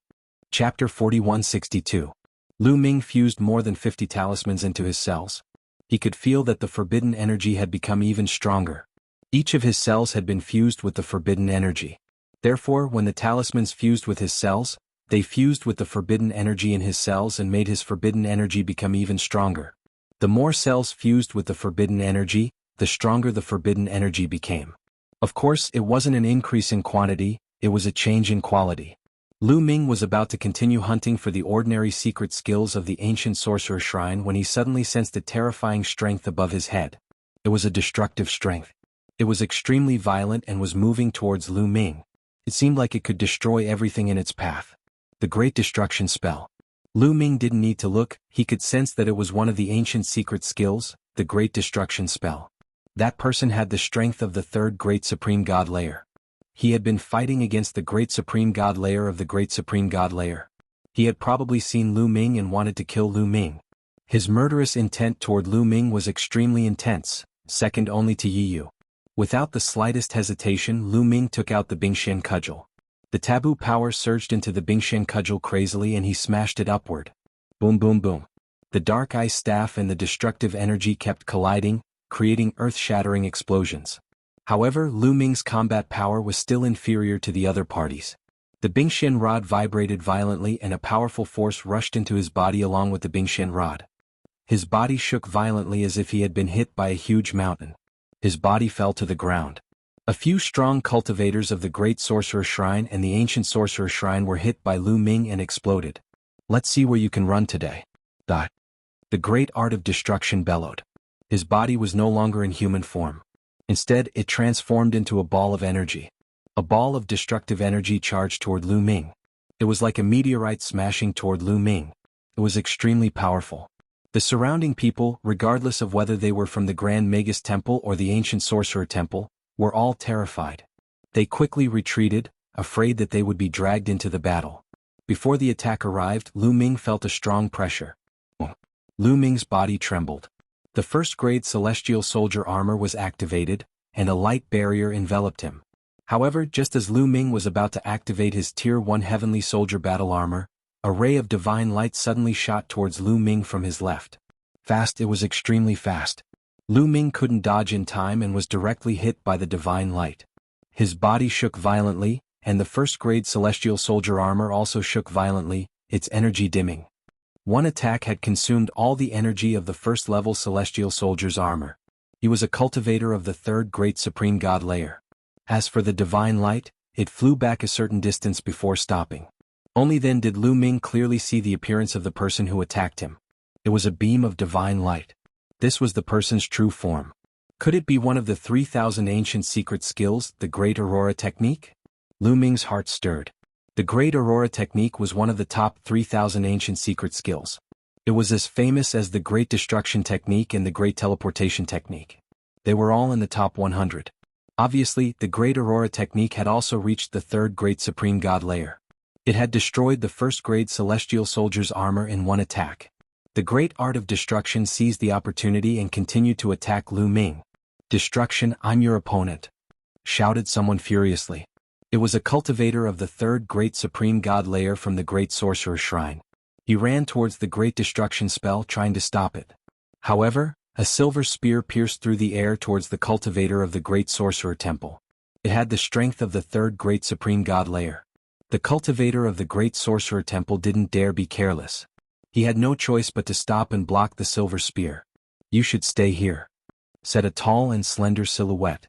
Chapter 4162. Lu Ming fused more than 50 talismans into his cells. He could feel that the forbidden energy had become even stronger. Each of his cells had been fused with the forbidden energy. Therefore, when the talismans fused with his cells, they fused with the forbidden energy in his cells and made his forbidden energy become even stronger. The more cells fused with the forbidden energy, the stronger the forbidden energy became. Of course, it wasn't an increase in quantity, it was a change in quality. Lu Ming was about to continue hunting for the ordinary secret skills of the ancient sorcerer shrine when he suddenly sensed a terrifying strength above his head. It was a destructive strength. It was extremely violent and was moving towards Lu Ming. It seemed like it could destroy everything in its path. The Great Destruction Spell. Lu Ming didn't need to look, he could sense that it was one of the ancient secret skills, the Great Destruction Spell. That person had the strength of the 3rd Great Supreme God layer. He had been fighting against the Great Supreme God layer of the Great Supreme God layer. He had probably seen Lu Ming and wanted to kill Lu Ming. His murderous intent toward Lu Ming was extremely intense, second only to Yi Yu. Without the slightest hesitation, Lu Ming took out the Bingxian cudgel. The taboo power surged into the Bingxian cudgel crazily and he smashed it upward. Boom boom boom. The dark ice staff and the destructive energy kept colliding, creating earth-shattering explosions. However, Lu Ming's combat power was still inferior to the other parties. The Bingxian rod vibrated violently and a powerful force rushed into his body along with the Bingxian rod. His body shook violently as if he had been hit by a huge mountain. His body fell to the ground. A few strong cultivators of the Great Sorcerer Shrine and the Ancient Sorcerer Shrine were hit by Lu Ming and exploded. Let's see where you can run today. The Great Art of Destruction bellowed. His body was no longer in human form. Instead, it transformed into a ball of energy. A ball of destructive energy charged toward Lu Ming. It was like a meteorite smashing toward Lu Ming. It was extremely powerful. The surrounding people, regardless of whether they were from the Grand Magus Temple or the Ancient Sorcerer Temple, were all terrified. They quickly retreated, afraid that they would be dragged into the battle. Before the attack arrived, Lu Ming felt a strong pressure. Lu Ming's body trembled. The 1st grade celestial soldier armor was activated, and a light barrier enveloped him. However, just as Lu Ming was about to activate his Tier 1 heavenly soldier battle armor, a ray of divine light suddenly shot towards Lu Ming from his left. Fast, it was extremely fast. Lu Ming couldn't dodge in time and was directly hit by the divine light. His body shook violently, and the 1st grade celestial soldier armor also shook violently, its energy dimming. One attack had consumed all the energy of the 1st level celestial soldier's armor. He was a cultivator of the 3rd Great Supreme God layer. As for the divine light, it flew back a certain distance before stopping. Only then did Lu Ming clearly see the appearance of the person who attacked him. It was a beam of divine light. This was the person's true form. Could it be one of the 3,000 ancient secret skills, the Great Aurora Technique? Lu Ming's heart stirred. The Great Aurora Technique was one of the top 3,000 ancient secret skills. It was as famous as the Great Destruction Technique and the Great Teleportation Technique. They were all in the top 100. Obviously, the Great Aurora Technique had also reached the 3rd Great Supreme God layer. It had destroyed the 1st grade celestial soldier's armor in one attack. The Great Art of Destruction seized the opportunity and continued to attack Lu Ming. Destruction, I'm your opponent, shouted someone furiously. It was a cultivator of the 3rd Great Supreme God layer from the Great Sorcerer Shrine. He ran towards the Great Destruction spell trying to stop it. However, a silver spear pierced through the air towards the cultivator of the Great Sorcerer Temple. It had the strength of the 3rd Great Supreme God layer. The cultivator of the Great Sorcerer Temple didn't dare be careless. He had no choice but to stop and block the silver spear. You should stay here. sat a tall and slender silhouette.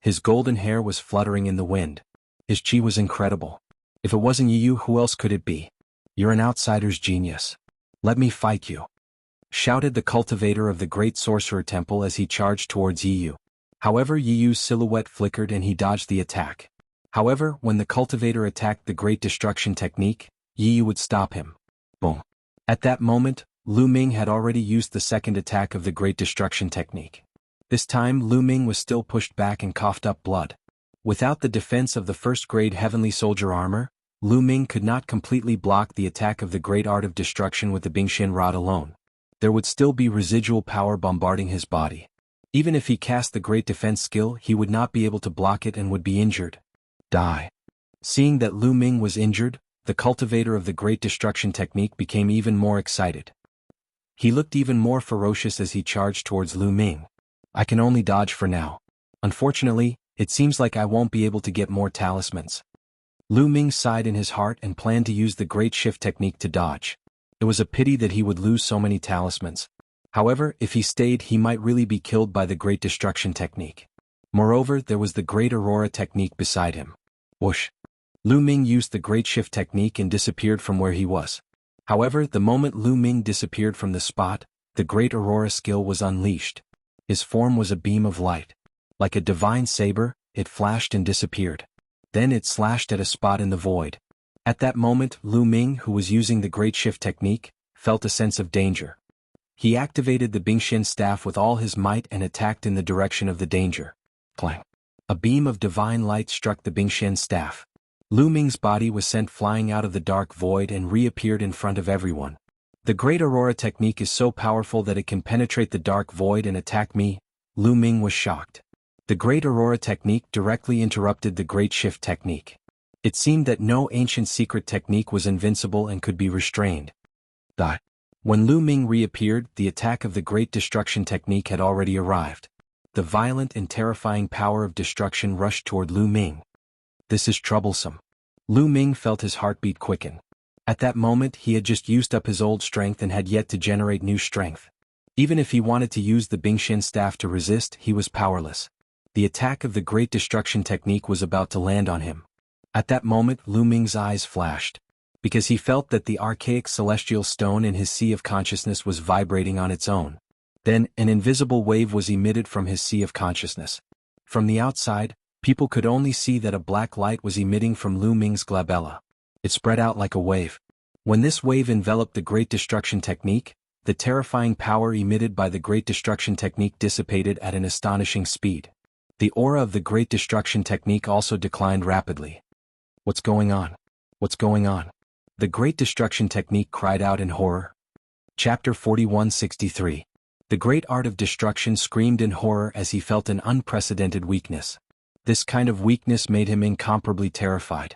His golden hair was fluttering in the wind. His chi was incredible. If it wasn't Yu, who else could it be? You're an outsider's genius. Let me fight you, shouted the cultivator of the great sorcerer temple as he charged towards Yu. However, Yu's silhouette flickered and he dodged the attack. However, when the cultivator attacked the great destruction technique, Yu would stop him. Boom. At that moment, Lu Ming had already used the second attack of the great destruction technique. This time Lu Ming was still pushed back and coughed up blood. Without the defense of the first-grade heavenly soldier armor, Lu Ming could not completely block the attack of the great art of destruction with the Bingxian rod alone. There would still be residual power bombarding his body. Even if he cast the great defense skill, he would not be able to block it and would be injured. Die. Seeing that Lu Ming was injured, the cultivator of the great destruction technique became even more excited. He looked even more ferocious as he charged towards Lu Ming. I can only dodge for now. Unfortunately, it seems like I won't be able to get more talismans. Lu Ming sighed in his heart and planned to use the great shift technique to dodge. It was a pity that he would lose so many talismans. However, if he stayed, he might really be killed by the great destruction technique. Moreover, there was the great aurora technique beside him. Whoosh. Lu Ming used the great shift technique and disappeared from where he was. However, the moment Lu Ming disappeared from the spot, the great aurora skill was unleashed. His form was a beam of light. Like a divine saber, it flashed and disappeared. Then it slashed at a spot in the void. At that moment, Lu Ming, who was using the great shift technique, felt a sense of danger. He activated the Bingxian staff with all his might and attacked in the direction of the danger. Clang. A beam of divine light struck the Bingxian staff. Lu Ming's body was sent flying out of the dark void and reappeared in front of everyone. The great aurora technique is so powerful that it can penetrate the dark void and attack me. Lu Ming was shocked. The great aurora technique directly interrupted the great shift technique. It seemed that no ancient secret technique was invincible and could be restrained. When Lu Ming reappeared, the attack of the great destruction technique had already arrived. The violent and terrifying power of destruction rushed toward Lu Ming. This is troublesome. Lu Ming felt his heartbeat quicken. At that moment, he had just used up his old strength and had yet to generate new strength. Even if he wanted to use the Bingxian staff to resist, he was powerless. The attack of the great destruction technique was about to land on him. At that moment, Lu Ming's eyes flashed, because he felt that the archaic celestial stone in his sea of consciousness was vibrating on its own. Then, an invisible wave was emitted from his sea of consciousness. From the outside, people could only see that a black light was emitting from Lu Ming's glabella. It spread out like a wave. When this wave enveloped the great destruction technique, the terrifying power emitted by the great destruction technique dissipated at an astonishing speed. The aura of the great destruction technique also declined rapidly. What's going on? What's going on? The great destruction technique cried out in horror. Chapter 4163. The great art of destruction screamed in horror as he felt an unprecedented weakness. This kind of weakness made him incomparably terrified.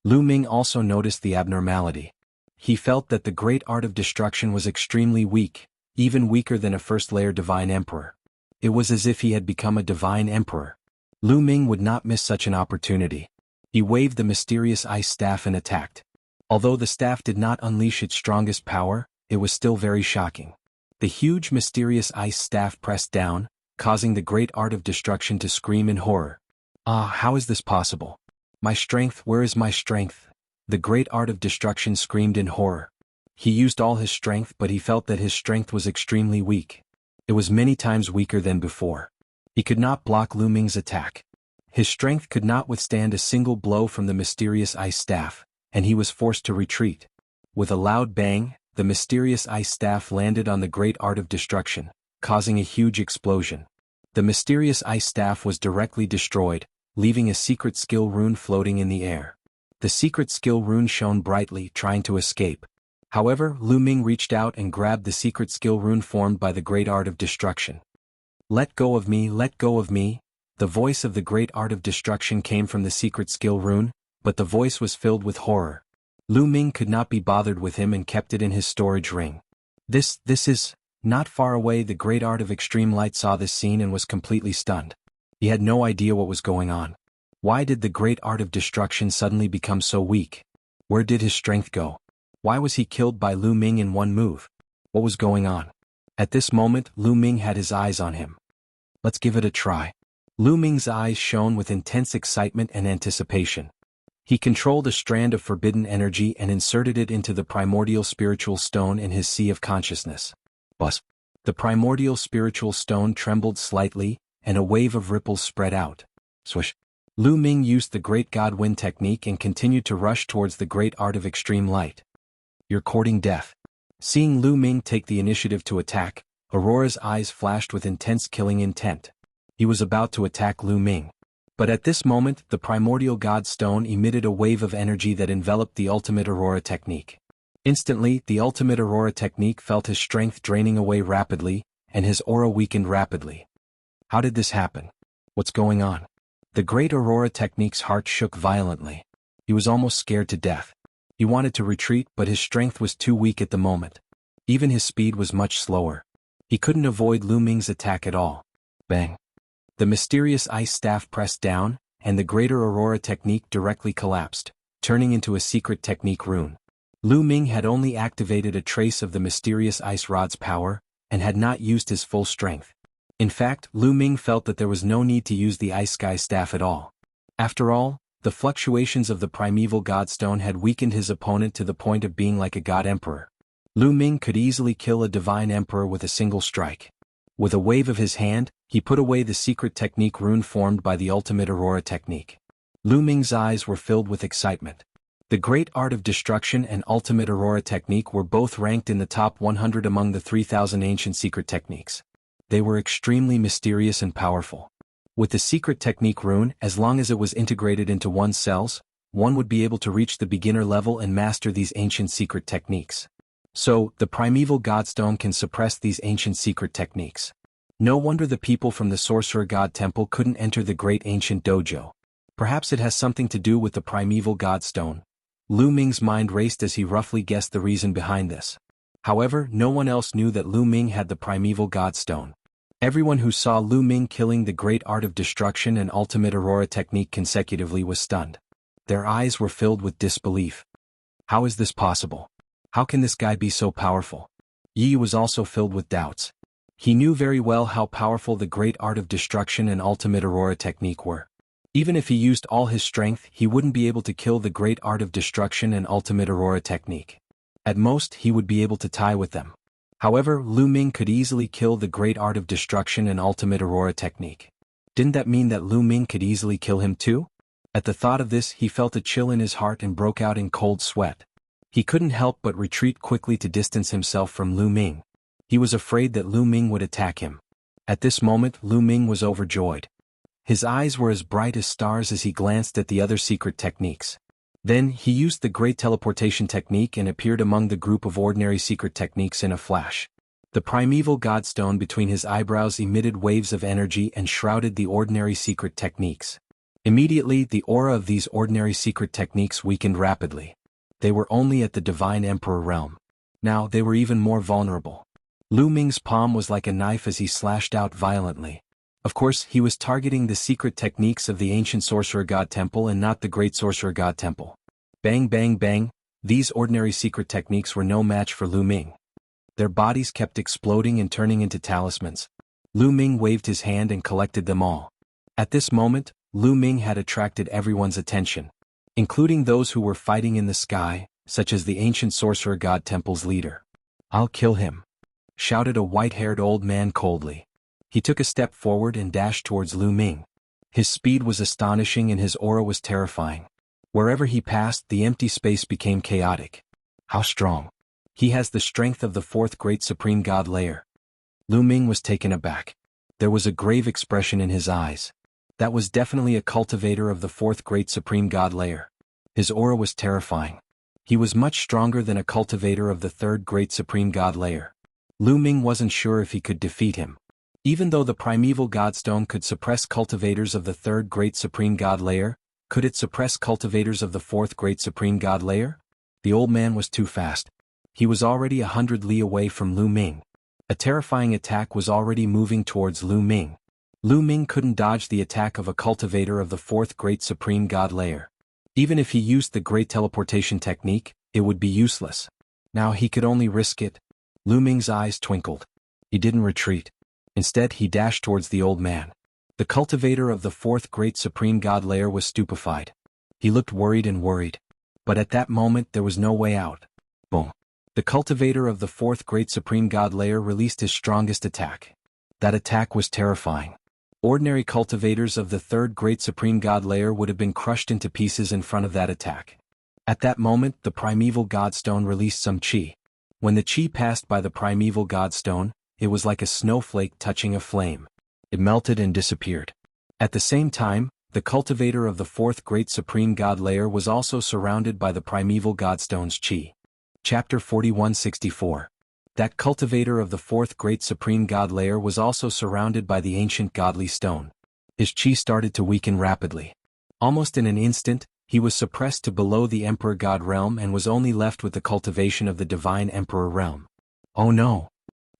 Lu Ming also noticed the abnormality. He felt that the great art of destruction was extremely weak, even weaker than a first-layer divine emperor. It was as if he had become a divine emperor. Lu Ming would not miss such an opportunity. He waved the mysterious ice staff and attacked. Although the staff did not unleash its strongest power, it was still very shocking. The huge mysterious ice staff pressed down, causing the great art of destruction to scream in horror. Ah, how is this possible? My strength, where is my strength? The great art of destruction screamed in horror. He used all his strength, but he felt that his strength was extremely weak. It was many times weaker than before. He could not block Lu Ming's attack. His strength could not withstand a single blow from the mysterious ice staff, and he was forced to retreat. With a loud bang, the mysterious ice staff landed on the great art of destruction, causing a huge explosion. The mysterious ice staff was directly destroyed, leaving a secret skill rune floating in the air. The secret skill rune shone brightly, trying to escape. However, Lu Ming reached out and grabbed the secret skill rune formed by the great art of destruction. Let go of me, let go of me. The voice of the great art of destruction came from the secret skill rune, but the voice was filled with horror. Lu Ming could not be bothered with him and kept it in his storage ring. This is... Not far away, the great art of extreme light saw this scene and was completely stunned. He had no idea what was going on. Why did the great art of destruction suddenly become so weak? Where did his strength go? Why was he killed by Lu Ming in one move? What was going on? At this moment, Lu Ming had his eyes on him. Let's give it a try. Lu Ming's eyes shone with intense excitement and anticipation. He controlled a strand of forbidden energy and inserted it into the primordial spiritual stone in his sea of consciousness. Buzz. The primordial spiritual stone trembled slightly, and a wave of ripples spread out. Swish. Lu Ming used the Great God Wind technique and continued to rush towards the great art of extreme light. You're courting death. Seeing Lu Ming take the initiative to attack, Aurora's eyes flashed with intense killing intent. He was about to attack Lu Ming. But at this moment, the primordial God Stone emitted a wave of energy that enveloped the ultimate Aurora technique. Instantly, the ultimate Aurora technique felt his strength draining away rapidly, and his aura weakened rapidly. How did this happen? What's going on? The great Aurora technique's heart shook violently. He was almost scared to death. He wanted to retreat, but his strength was too weak at the moment. Even his speed was much slower. He couldn't avoid Lu Ming's attack at all. Bang. The mysterious ice staff pressed down, and the greater Aurora technique directly collapsed, turning into a secret technique rune. Lu Ming had only activated a trace of the mysterious ice rod's power, and had not used his full strength. In fact, Lu Ming felt that there was no need to use the ice sky staff at all. After all, the fluctuations of the primeval godstone had weakened his opponent to the point of being like a god emperor. Lu Ming could easily kill a divine emperor with a single strike. With a wave of his hand, he put away the secret technique rune formed by the ultimate Aurora technique. Lu Ming's eyes were filled with excitement. The great art of destruction and ultimate Aurora technique were both ranked in the top 100 among the 3,000 ancient secret techniques. They were extremely mysterious and powerful. With the secret technique rune, as long as it was integrated into one's cells, one would be able to reach the beginner level and master these ancient secret techniques. So, the primeval godstone can suppress these ancient secret techniques. No wonder the people from the Sorcerer God Temple couldn't enter the great ancient dojo. Perhaps it has something to do with the primeval godstone. Lu Ming's mind raced as he roughly guessed the reason behind this. However, no one else knew that Lu Ming had the primeval godstone. Everyone who saw Lu Ming killing the great art of destruction and ultimate Aurora technique consecutively was stunned. Their eyes were filled with disbelief. How is this possible? How can this guy be so powerful? Yi was also filled with doubts. He knew very well how powerful the great art of destruction and ultimate Aurora technique were. Even if he used all his strength, he wouldn't be able to kill the great art of destruction and ultimate Aurora technique. At most, he would be able to tie with them. However, Lu Ming could easily kill the great art of destruction and ultimate Aurora technique. Didn't that mean that Lu Ming could easily kill him too? At the thought of this, he felt a chill in his heart and broke out in cold sweat. He couldn't help but retreat quickly to distance himself from Lu Ming. He was afraid that Lu Ming would attack him. At this moment, Lu Ming was overjoyed. His eyes were as bright as stars as he glanced at the other secret techniques. Then, he used the great teleportation technique and appeared among the group of ordinary secret techniques in a flash. The primeval godstone between his eyebrows emitted waves of energy and shrouded the ordinary secret techniques. Immediately, the aura of these ordinary secret techniques weakened rapidly. They were only at the Divine Emperor realm. Now, they were even more vulnerable. Lu Ming's palm was like a knife as he slashed out violently. Of course, he was targeting the secret techniques of the ancient Sorcerer God Temple and not the Great Sorcerer God Temple. Bang bang bang, these ordinary secret techniques were no match for Lu Ming. Their bodies kept exploding and turning into talismans. Lu Ming waved his hand and collected them all. At this moment, Lu Ming had attracted everyone's attention, including those who were fighting in the sky, such as the ancient Sorcerer God Temple's leader. "I'll kill him," shouted a white-haired old man coldly. He took a step forward and dashed towards Lu Ming. His speed was astonishing and his aura was terrifying. Wherever he passed, the empty space became chaotic. How strong? He has the strength of the fourth great supreme god layer. Lu Ming was taken aback. There was a grave expression in his eyes. That was definitely a cultivator of the fourth great supreme god layer. His aura was terrifying. He was much stronger than a cultivator of the third great supreme god layer. Lu Ming wasn't sure if he could defeat him. Even though the primeval godstone could suppress cultivators of the third great supreme god layer, could it suppress cultivators of the fourth great supreme god layer? The old man was too fast. He was already 100 li away from Lu Ming. A terrifying attack was already moving towards Lu Ming. Lu Ming couldn't dodge the attack of a cultivator of the fourth great supreme god layer. Even if he used the great teleportation technique, it would be useless. Now he could only risk it. Lu Ming's eyes twinkled. He didn't retreat. Instead, he dashed towards the old man. The cultivator of the fourth great supreme god layer was stupefied. He looked worried and worried. But at that moment there was no way out. Boom. The cultivator of the fourth great supreme god layer released his strongest attack. That attack was terrifying. Ordinary cultivators of the third great supreme god layer would have been crushed into pieces in front of that attack. At that moment, the primeval godstone released some chi. When the chi passed by the primeval godstone, it was like a snowflake touching a flame. It melted and disappeared. At the same time, the cultivator of the fourth great supreme god layer was also surrounded by the primeval godstone's chi. Chapter 4164. That cultivator of the fourth great supreme god layer was also surrounded by the ancient godly stone. His chi started to weaken rapidly. Almost in an instant, he was suppressed to below the emperor god realm and was only left with the cultivation of the divine emperor realm. Oh no!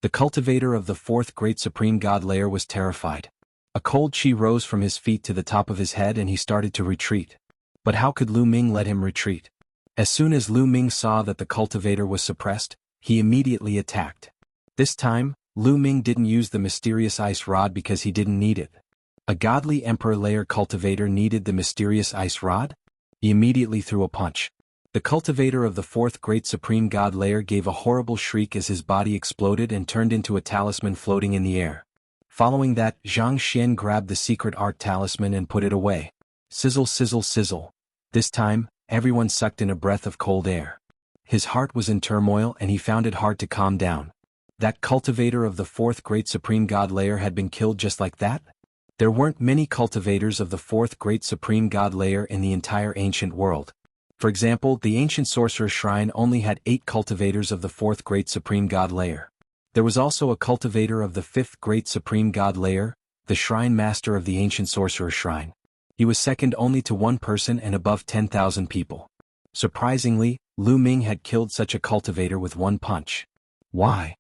The cultivator of the fourth great supreme god layer was terrified. A cold chi rose from his feet to the top of his head and he started to retreat. But how could Lu Ming let him retreat? As soon as Lu Ming saw that the cultivator was suppressed, he immediately attacked. This time, Lu Ming didn't use the mysterious ice rod because he didn't need it. A godly emperor layer cultivator needed the mysterious ice rod? He immediately threw a punch. The cultivator of the fourth great supreme god layer gave a horrible shriek as his body exploded and turned into a talisman floating in the air. Following that, Zhang Xian grabbed the secret art talisman and put it away. Sizzle, sizzle, sizzle. This time, everyone sucked in a breath of cold air. His heart was in turmoil and he found it hard to calm down. That cultivator of the fourth great supreme god layer had been killed just like that? There weren't many cultivators of the fourth great supreme god layer in the entire ancient world. For example, the ancient sorcerer shrine only had 8 cultivators of the fourth great supreme god layer. There was also a cultivator of the fifth great supreme god layer, the shrine master of the ancient sorcerer shrine. He was second only to one person and above 10,000 people. Surprisingly, Lu Ming had killed such a cultivator with one punch. Why?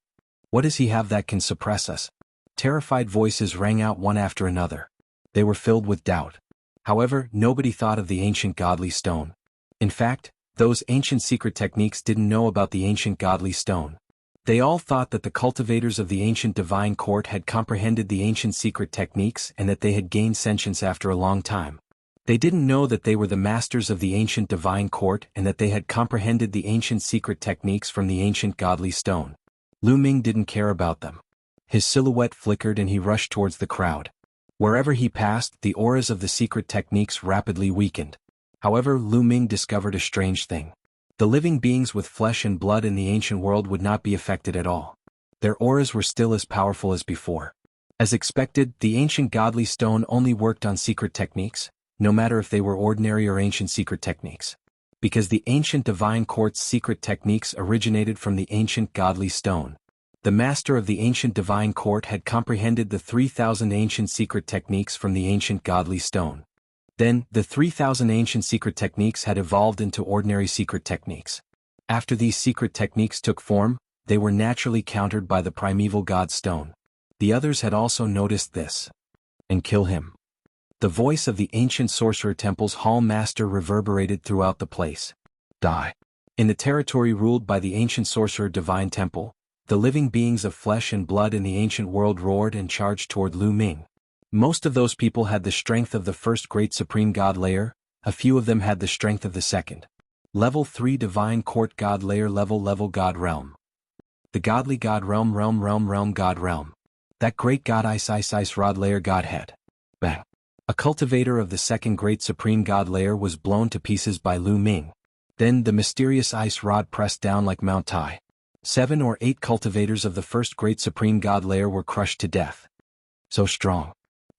What does he have that can suppress us? Terrified voices rang out one after another. They were filled with doubt. However, nobody thought of the ancient godly stone. In fact, those ancient secret techniques didn't know about the ancient godly stone. They all thought that the cultivators of the ancient divine court had comprehended the ancient secret techniques and that they had gained sentience after a long time. They didn't know that they were the masters of the ancient divine court and that they had comprehended the ancient secret techniques from the ancient godly stone. Lu Ming didn't care about them. His silhouette flickered and he rushed towards the crowd. Wherever he passed, the auras of the secret techniques rapidly weakened. However, Lu Ming discovered a strange thing. The living beings with flesh and blood in the ancient world would not be affected at all. Their auras were still as powerful as before. As expected, the ancient godly stone only worked on secret techniques, no matter if they were ordinary or ancient secret techniques. Because the ancient divine court's secret techniques originated from the ancient godly stone. The master of the ancient divine court had comprehended the 3,000 ancient secret techniques from the ancient godly stone. Then, the 3,000 ancient secret techniques had evolved into ordinary secret techniques. After these secret techniques took form, they were naturally countered by the primeval god stone. The others had also noticed this. And kill him. The voice of the ancient sorcerer temple's hall master reverberated throughout the place. Die. In the territory ruled by the ancient sorcerer divine temple, the living beings of flesh and blood in the ancient world roared and charged toward Lu Ming. Most of those people had the strength of the first great supreme god layer, a few of them had the strength of the second. Level 3 divine court god layer level god realm. The godly god realm god realm. That great god ice rod layer godhead. Bang. A cultivator of the second great supreme god layer was blown to pieces by Lu Ming. Then the mysterious ice rod pressed down like Mount Tai. 7 or 8 cultivators of the first great supreme god layer were crushed to death. So strong.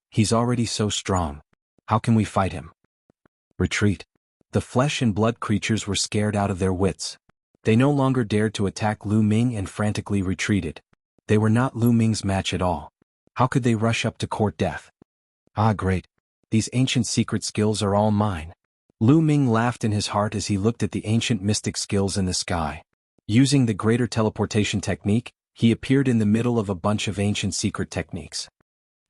He's already so strong. How can we fight him? Retreat. The flesh and blood creatures were scared out of their wits. They no longer dared to attack Lu Ming and frantically retreated. They were not Lu Ming's match at all. How could they rush up to court death? Ah, great. These ancient secret skills are all mine. Lu Ming laughed in his heart as he looked at the ancient mystic skills in the sky. Using the greater teleportation technique, he appeared in the middle of a bunch of ancient secret techniques.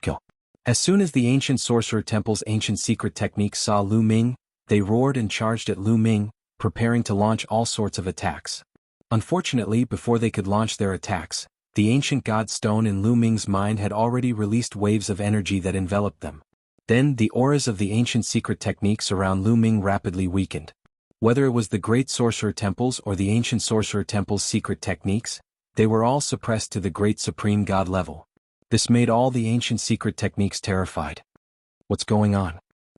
Kill. As soon as the ancient sorcerer temple's ancient secret techniques saw Lu Ming, they roared and charged at Lu Ming, preparing to launch all sorts of attacks. Unfortunately, before they could launch their attacks, The ancient god stone in Lu Ming's mind had already released waves of energy that enveloped them. Then the auras of the ancient secret techniques around Lu Ming rapidly weakened. Whether it was the great sorcerer temples or the ancient sorcerer temple's secret techniques, they were all suppressed to the great supreme god level. This made all the ancient secret techniques terrified. What's going on?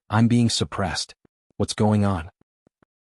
I'm being suppressed. What's going on?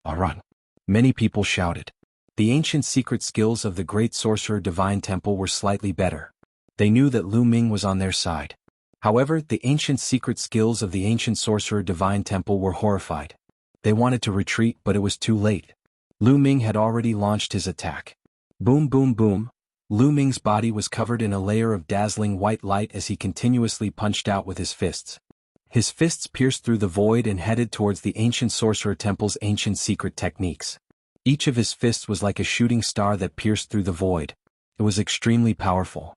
Run. Many people shouted. The ancient secret skills of the great sorcerer divine temple were slightly better. They knew that Lu Ming was on their side. However, the ancient secret skills of the ancient sorcerer divine temple were horrified. They wanted to retreat, but it was too late. Lu Ming had already launched his attack. Boom boom boom. Lu Ming's body was covered in a layer of dazzling white light as he continuously punched out with his fists. His fists pierced through the void and headed towards the ancient sorcerer temple's ancient secret techniques. Each of his fists was like a shooting star that pierced through the void. It was extremely powerful.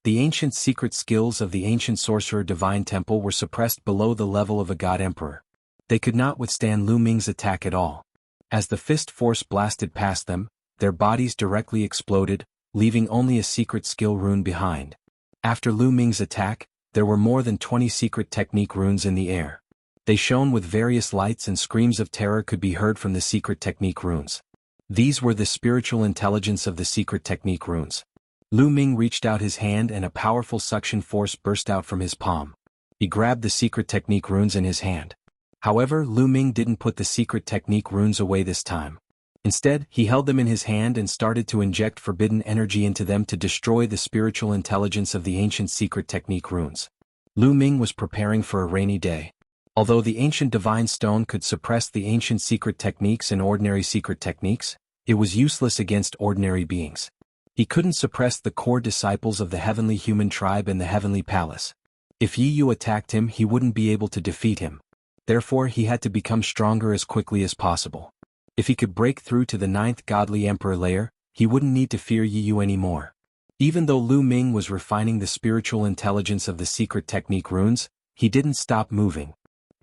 The ancient secret skills of the ancient sorcerer divine temple were suppressed below the level of a god emperor. They could not withstand Lu Ming's attack at all. As the fist force blasted past them, their bodies directly exploded, leaving only a secret skill rune behind. After Lu Ming's attack, there were more than 20 secret technique runes in the air. They shone with various lights and screams of terror could be heard from the secret technique runes. These were the spiritual intelligence of the secret technique runes. Lu Ming reached out his hand and a powerful suction force burst out from his palm. He grabbed the secret technique runes in his hand. However, Lu Ming didn't put the secret technique runes away this time. Instead, he held them in his hand and started to inject forbidden energy into them to destroy the spiritual intelligence of the ancient secret technique runes. Lu Ming was preparing for a rainy day. Although the ancient divine stone could suppress the ancient secret techniques and ordinary secret techniques, it was useless against ordinary beings. He couldn't suppress the core disciples of the heavenly human tribe in the heavenly palace. If Yi Yu attacked him, he wouldn't be able to defeat him. Therefore, he had to become stronger as quickly as possible. If he could break through to the 9th godly emperor layer, he wouldn't need to fear Yi Yu anymore. Even though Lu Ming was refining the spiritual intelligence of the secret technique runes, he didn't stop moving.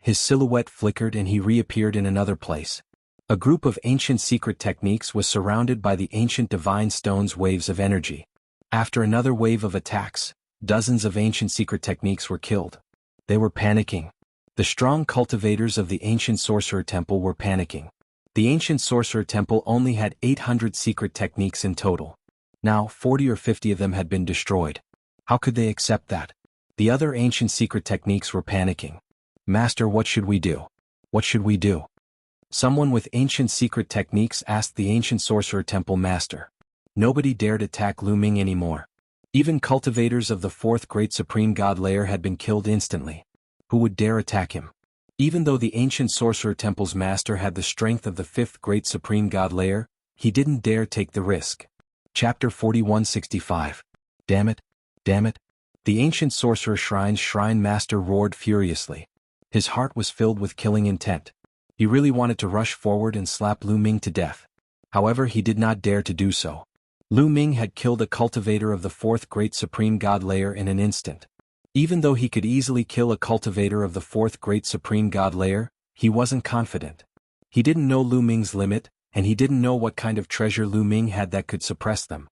His silhouette flickered and he reappeared in another place. A group of ancient secret techniques was surrounded by the ancient divine stone's waves of energy. After another wave of attacks, dozens of ancient secret techniques were killed. They were panicking. The strong cultivators of the ancient sorcerer temple were panicking. The ancient sorcerer temple only had 800 secret techniques in total. Now, 40 or 50 of them had been destroyed. How could they accept that? The other ancient secret techniques were panicking. Master, what should we do? What should we do? Someone with ancient secret techniques asked the ancient sorcerer temple master. Nobody dared attack Lu Ming anymore. Even cultivators of the 4th great supreme god layer had been killed instantly. Who would dare attack him? Even though the ancient sorcerer temple's master had the strength of the 5th great supreme god layer, he didn't dare take the risk. Chapter 4165. Damn it! Damn it! The ancient sorcerer shrine's shrine master roared furiously. His heart was filled with killing intent. He really wanted to rush forward and slap Lu Ming to death. However, he did not dare to do so. Lu Ming had killed a cultivator of the 4th great supreme god layer in an instant. Even though he could easily kill a cultivator of the 4th great supreme god layer, he wasn't confident. He didn't know Lu Ming's limit, and he didn't know what kind of treasure Lu Ming had that could suppress them.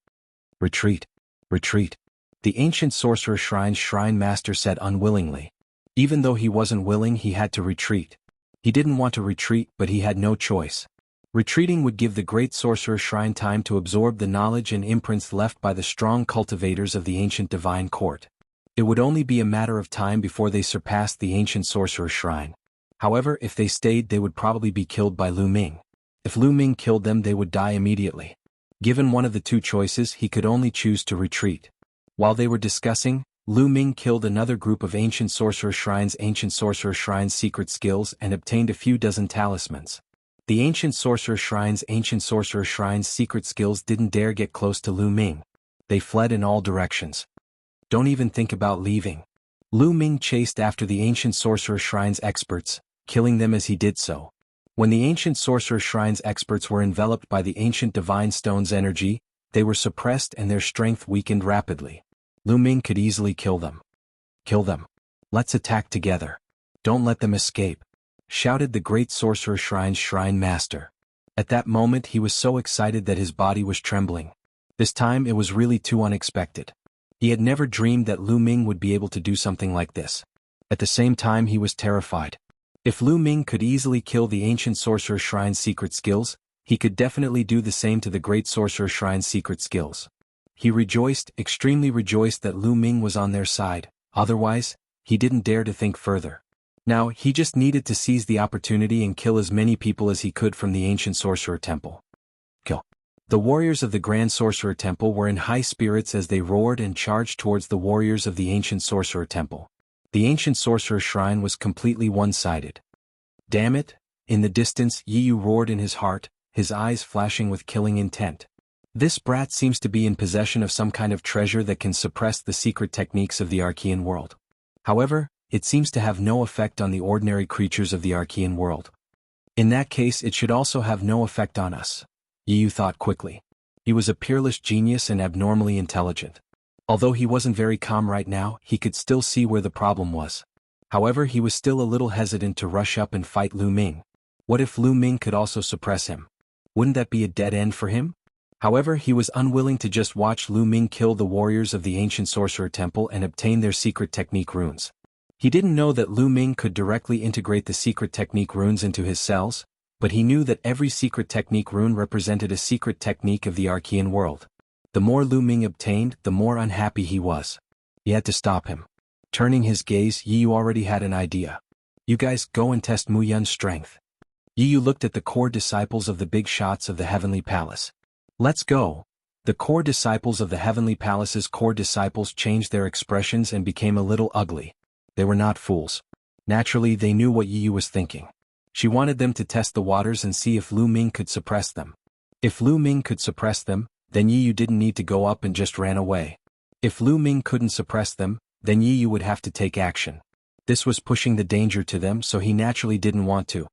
Retreat. Retreat. The ancient sorcerer shrine's shrine master said unwillingly. Even though he wasn't willing, he had to retreat. He didn't want to retreat, but he had no choice. Retreating would give the great sorcerer shrine time to absorb the knowledge and imprints left by the strong cultivators of the ancient divine court. It would only be a matter of time before they surpassed the ancient sorcerer shrine. However, if they stayed, they would probably be killed by Lu Ming. If Lu Ming killed them, they would die immediately. Given one of the two choices, he could only choose to retreat. While they were discussing, Lu Ming killed another group of ancient sorcerer shrine's secret skills and obtained a few dozen talismans. The ancient sorcerer shrine's secret skills didn't dare get close to Lu Ming. They fled in all directions. Don't even think about leaving. Lu Ming chased after the ancient sorcerer shrine's experts, killing them as he did so. When the ancient sorcerer shrine's experts were enveloped by the ancient divine stone's energy, they were suppressed and their strength weakened rapidly. Lu Ming could easily kill them. Kill them. Let's attack together. Don't let them escape, shouted the great sorcerer shrine's shrine master. At that moment he was so excited that his body was trembling. This time it was really too unexpected. He had never dreamed that Lu Ming would be able to do something like this. At the same time he was terrified. If Lu Ming could easily kill the ancient sorcerer shrine's secret skills, he could definitely do the same to the great sorcerer shrine's secret skills. He rejoiced, extremely rejoiced that Lu Ming was on their side, otherwise, he didn't dare to think further. Now, he just needed to seize the opportunity and kill as many people as he could from the ancient sorcerer temple. Kill. The warriors of the Grand Sorcerer Temple were in high spirits as they roared and charged towards the warriors of the ancient sorcerer temple. The ancient sorcerer shrine was completely one-sided. Damn it! In the distance, Yi Yu roared in his heart, his eyes flashing with killing intent. This brat seems to be in possession of some kind of treasure that can suppress the secret techniques of the Archean world. However, it seems to have no effect on the ordinary creatures of the Archean world. In that case it should also have no effect on us. Yi Yu thought quickly. He was a peerless genius and abnormally intelligent. Although he wasn't very calm right now, he could still see where the problem was. However, he was still a little hesitant to rush up and fight Lu Ming. What if Lu Ming could also suppress him? Wouldn't that be a dead end for him? However, he was unwilling to just watch Lu Ming kill the warriors of the ancient sorcerer temple and obtain their secret technique runes. He didn't know that Lu Ming could directly integrate the secret technique runes into his cells, but he knew that every secret technique rune represented a secret technique of the Archean world. The more Lu Ming obtained, the more unhappy he was. He had to stop him. Turning his gaze, Yi Yu already had an idea. You guys go and test Mu Yun's strength. Yi Yu looked at the core disciples of the big shots of the Heavenly Palace. Let's go. The core disciples of the Heavenly Palace's core disciples changed their expressions and became a little ugly. They were not fools. Naturally, they knew what Yi Yu was thinking. She wanted them to test the waters and see if Lu Ming could suppress them. If Lu Ming could suppress them, then Yi Yu didn't need to go up and just ran away. If Lu Ming couldn't suppress them, then Yi Yu would have to take action. This was pushing the danger to them, so he naturally didn't want to.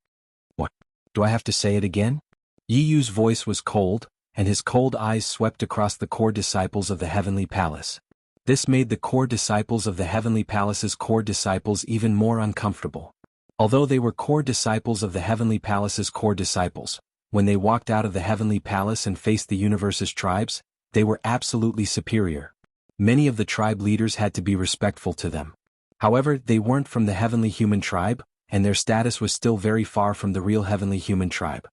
What? Do I have to say it again? Yi Yu's voice was cold, and his cold eyes swept across the core disciples of the Heavenly Palace. This made the core disciples of the Heavenly Palace's core disciples even more uncomfortable. Although they were core disciples of the Heavenly Palace's core disciples, when they walked out of the Heavenly Palace and faced the universe's tribes, they were absolutely superior. Many of the tribe leaders had to be respectful to them. However, they weren't from the Heavenly Human Tribe, and their status was still very far from the real Heavenly Human Tribe.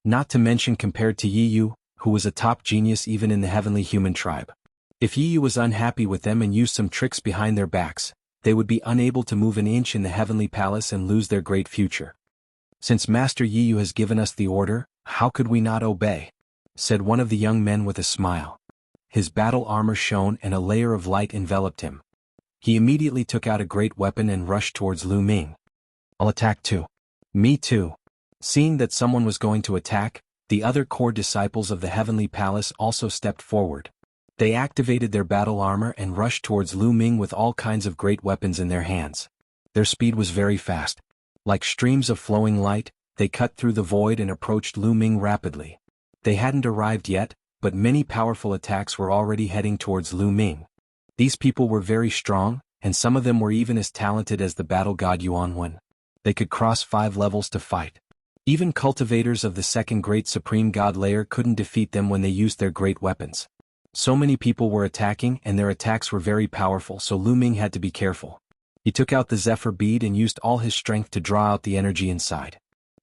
Not to mention compared to Yi Yu, who was a top genius even in the Heavenly Human Tribe. If Yi Yu was unhappy with them and used some tricks behind their backs, they would be unable to move an inch in the Heavenly Palace and lose their great future. Since Master Yi Yu has given us the order, how could we not obey? Said one of the young men with a smile. His battle armor shone and a layer of light enveloped him. He immediately took out a great weapon and rushed towards Lu Ming. I'll attack too. Me too. Seeing that someone was going to attack, the other core disciples of the Heavenly Palace also stepped forward. They activated their battle armor and rushed towards Lu Ming with all kinds of great weapons in their hands. Their speed was very fast. Like streams of flowing light, they cut through the void and approached Lu Ming rapidly. They hadn't arrived yet, but many powerful attacks were already heading towards Lu Ming. These people were very strong, and some of them were even as talented as the battle god Yuan Wen. They could cross 5 levels to fight. Even cultivators of the second great supreme god layer couldn't defeat them when they used their great weapons. So many people were attacking and their attacks were very powerful, so Lu Ming had to be careful. He took out the Zephyr bead and used all his strength to draw out the energy inside.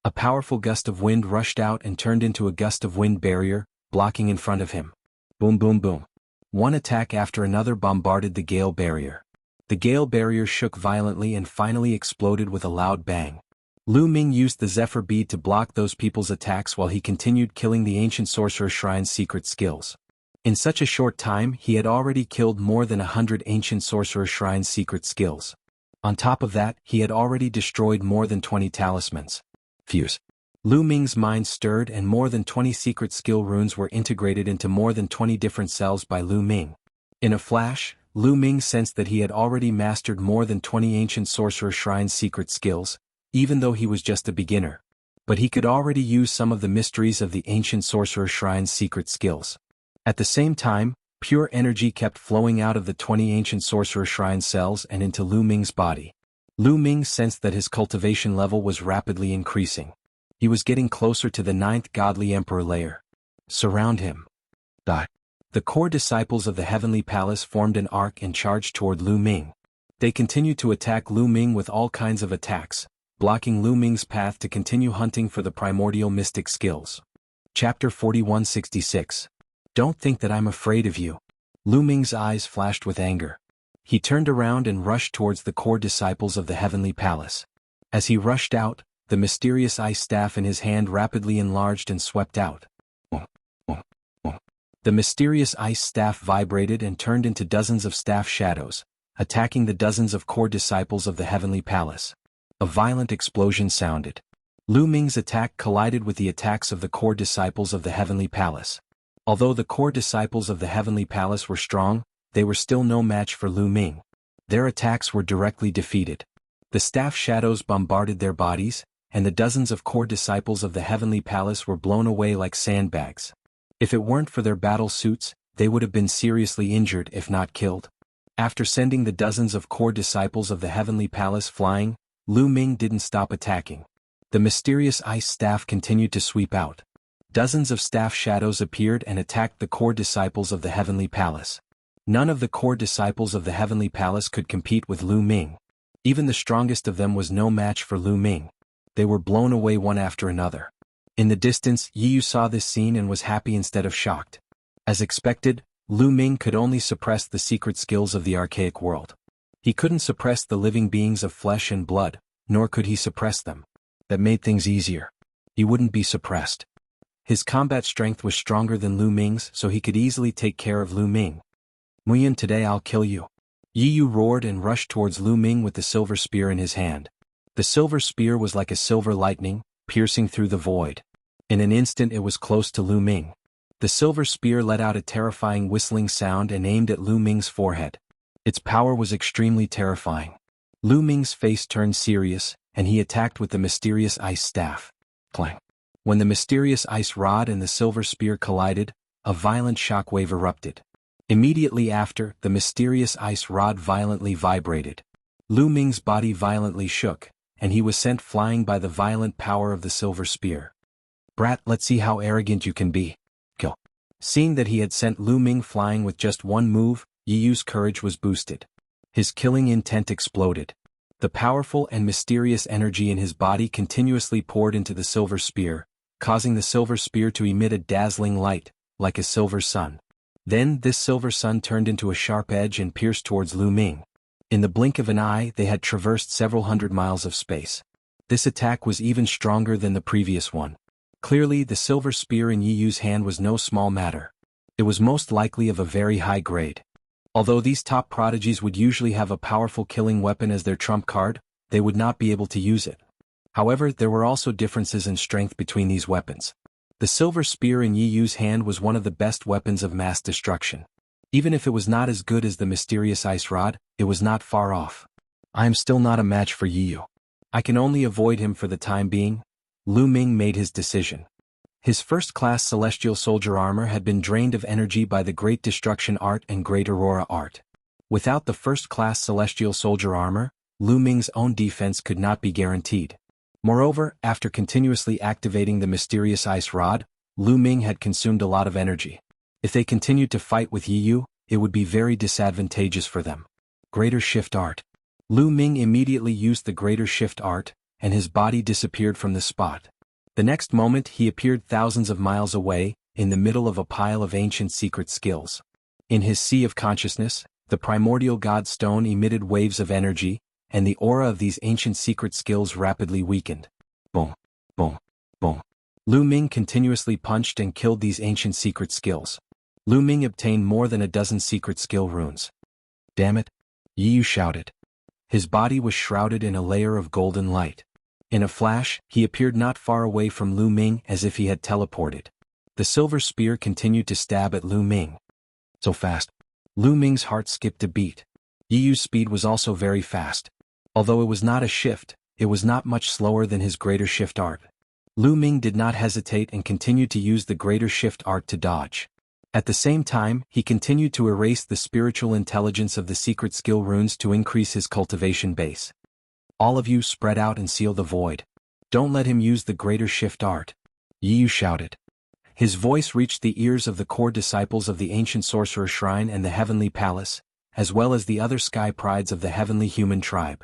A powerful gust of wind rushed out and turned into a gust of wind barrier, blocking in front of him. Boom boom boom. One attack after another bombarded the gale barrier. The gale barrier shook violently and finally exploded with a loud bang. Lu Ming used the Zephyr bead to block those people's attacks while he continued killing the ancient sorcerer shrine's secret skills. In such a short time, he had already killed more than 100 ancient sorcerer shrine's secret skills. On top of that, he had already destroyed more than 20 talismans. Fuse. Lu Ming's mind stirred and more than 20 secret skill runes were integrated into more than 20 different cells by Lu Ming. In a flash, Lu Ming sensed that he had already mastered more than 20 ancient sorcerer shrine's secret skills, even though he was just a beginner. But he could already use some of the mysteries of the ancient sorcerer shrine's secret skills. At the same time, pure energy kept flowing out of the 20 ancient sorcerer shrine cells and into Lu Ming's body. Lu Ming sensed that his cultivation level was rapidly increasing. He was getting closer to the 9th godly emperor layer. Surround him. The core disciples of the Heavenly Palace formed an arc and charged toward Lu Ming. They continued to attack Lu Ming with all kinds of attacks, blocking Lu Ming's path to continue hunting for the primordial mystic skills. Chapter 4166. Don't think that I'm afraid of you. Lu Ming's eyes flashed with anger. He turned around and rushed towards the core disciples of the Heavenly Palace. As he rushed out, the mysterious ice staff in his hand rapidly enlarged and swept out. The mysterious ice staff vibrated and turned into dozens of staff shadows, attacking the dozens of core disciples of the Heavenly Palace. A violent explosion sounded. Lu Ming's attack collided with the attacks of the core disciples of the Heavenly Palace. Although the core disciples of the Heavenly Palace were strong, they were still no match for Lu Ming. Their attacks were directly defeated. The staff shadows bombarded their bodies, and the dozens of core disciples of the Heavenly Palace were blown away like sandbags. If it weren't for their battle suits, they would have been seriously injured if not killed. After sending the dozens of core disciples of the Heavenly Palace flying, Lu Ming didn't stop attacking. The mysterious ice staff continued to sweep out. Dozens of staff shadows appeared and attacked the core disciples of the Heavenly Palace. None of the core disciples of the Heavenly Palace could compete with Lu Ming. Even the strongest of them was no match for Lu Ming. They were blown away one after another. In the distance, Yi Yu saw this scene and was happy instead of shocked. As expected, Lu Ming could only suppress the secret skills of the archaic world. He couldn't suppress the living beings of flesh and blood, nor could he suppress them. That made things easier. He wouldn't be suppressed. His combat strength was stronger than Lu Ming's, so he could easily take care of Lu Ming. Muyan, today I'll kill you. Yi Yu roared and rushed towards Lu Ming with the silver spear in his hand. The silver spear was like a silver lightning, piercing through the void. In an instant it was close to Lu Ming. The silver spear let out a terrifying whistling sound and aimed at Lu Ming's forehead. Its power was extremely terrifying. Lu Ming's face turned serious, and he attacked with the mysterious ice staff. Clang. When the mysterious ice rod and the silver spear collided, a violent shockwave erupted. Immediately after, the mysterious ice rod violently vibrated. Lu Ming's body violently shook, and he was sent flying by the violent power of the silver spear. Brat, let's see how arrogant you can be. Kill. Seeing that he had sent Lu Ming flying with just one move, Yi Yu's courage was boosted. His killing intent exploded. The powerful and mysterious energy in his body continuously poured into the silver spear, causing the silver spear to emit a dazzling light, like a silver sun. Then this silver sun turned into a sharp edge and pierced towards Lu Ming. In the blink of an eye they had traversed several hundred miles of space. This attack was even stronger than the previous one. Clearly the silver spear in Yi Yu's hand was no small matter. It was most likely of a very high grade. Although these top prodigies would usually have a powerful killing weapon as their trump card, they would not be able to use it. However, there were also differences in strength between these weapons. The silver spear in Yi Yu's hand was one of the best weapons of mass destruction. Even if it was not as good as the mysterious ice rod, it was not far off. I am still not a match for Yi Yu. I can only avoid him for the time being. Lu Ming made his decision. His first-class celestial soldier armor had been drained of energy by the Great Destruction art and Great Aurora art. Without the first-class celestial soldier armor, Lu Ming's own defense could not be guaranteed. Moreover, after continuously activating the mysterious ice rod, Lu Ming had consumed a lot of energy. If they continued to fight with Yi Yu, it would be very disadvantageous for them. Greater Shift Art. Lu Ming immediately used the Greater Shift Art, and his body disappeared from the spot. The next moment he appeared thousands of miles away, in the middle of a pile of ancient secret skills. In his sea of consciousness, the primordial god stone emitted waves of energy, and the aura of these ancient secret skills rapidly weakened. Boom, boom, boom. Lu Ming continuously punched and killed these ancient secret skills. Lu Ming obtained more than a dozen secret skill runes. Damn it! Yi Yu shouted. His body was shrouded in a layer of golden light. In a flash, he appeared not far away from Lu Ming as if he had teleported. The silver spear continued to stab at Lu Ming. So fast. Lu Ming's heart skipped a beat. Yi Yu's speed was also very fast. Although it was not a shift, it was not much slower than his Greater Shift Art. Lu Ming did not hesitate and continued to use the Greater Shift Art to dodge. At the same time, he continued to erase the spiritual intelligence of the secret skill runes to increase his cultivation base. All of you spread out and seal the void. Don't let him use the Greater Shift Art. Yi Yu shouted. His voice reached the ears of the core disciples of the ancient sorcerer shrine and the heavenly palace, as well as the other sky prides of the heavenly human tribe.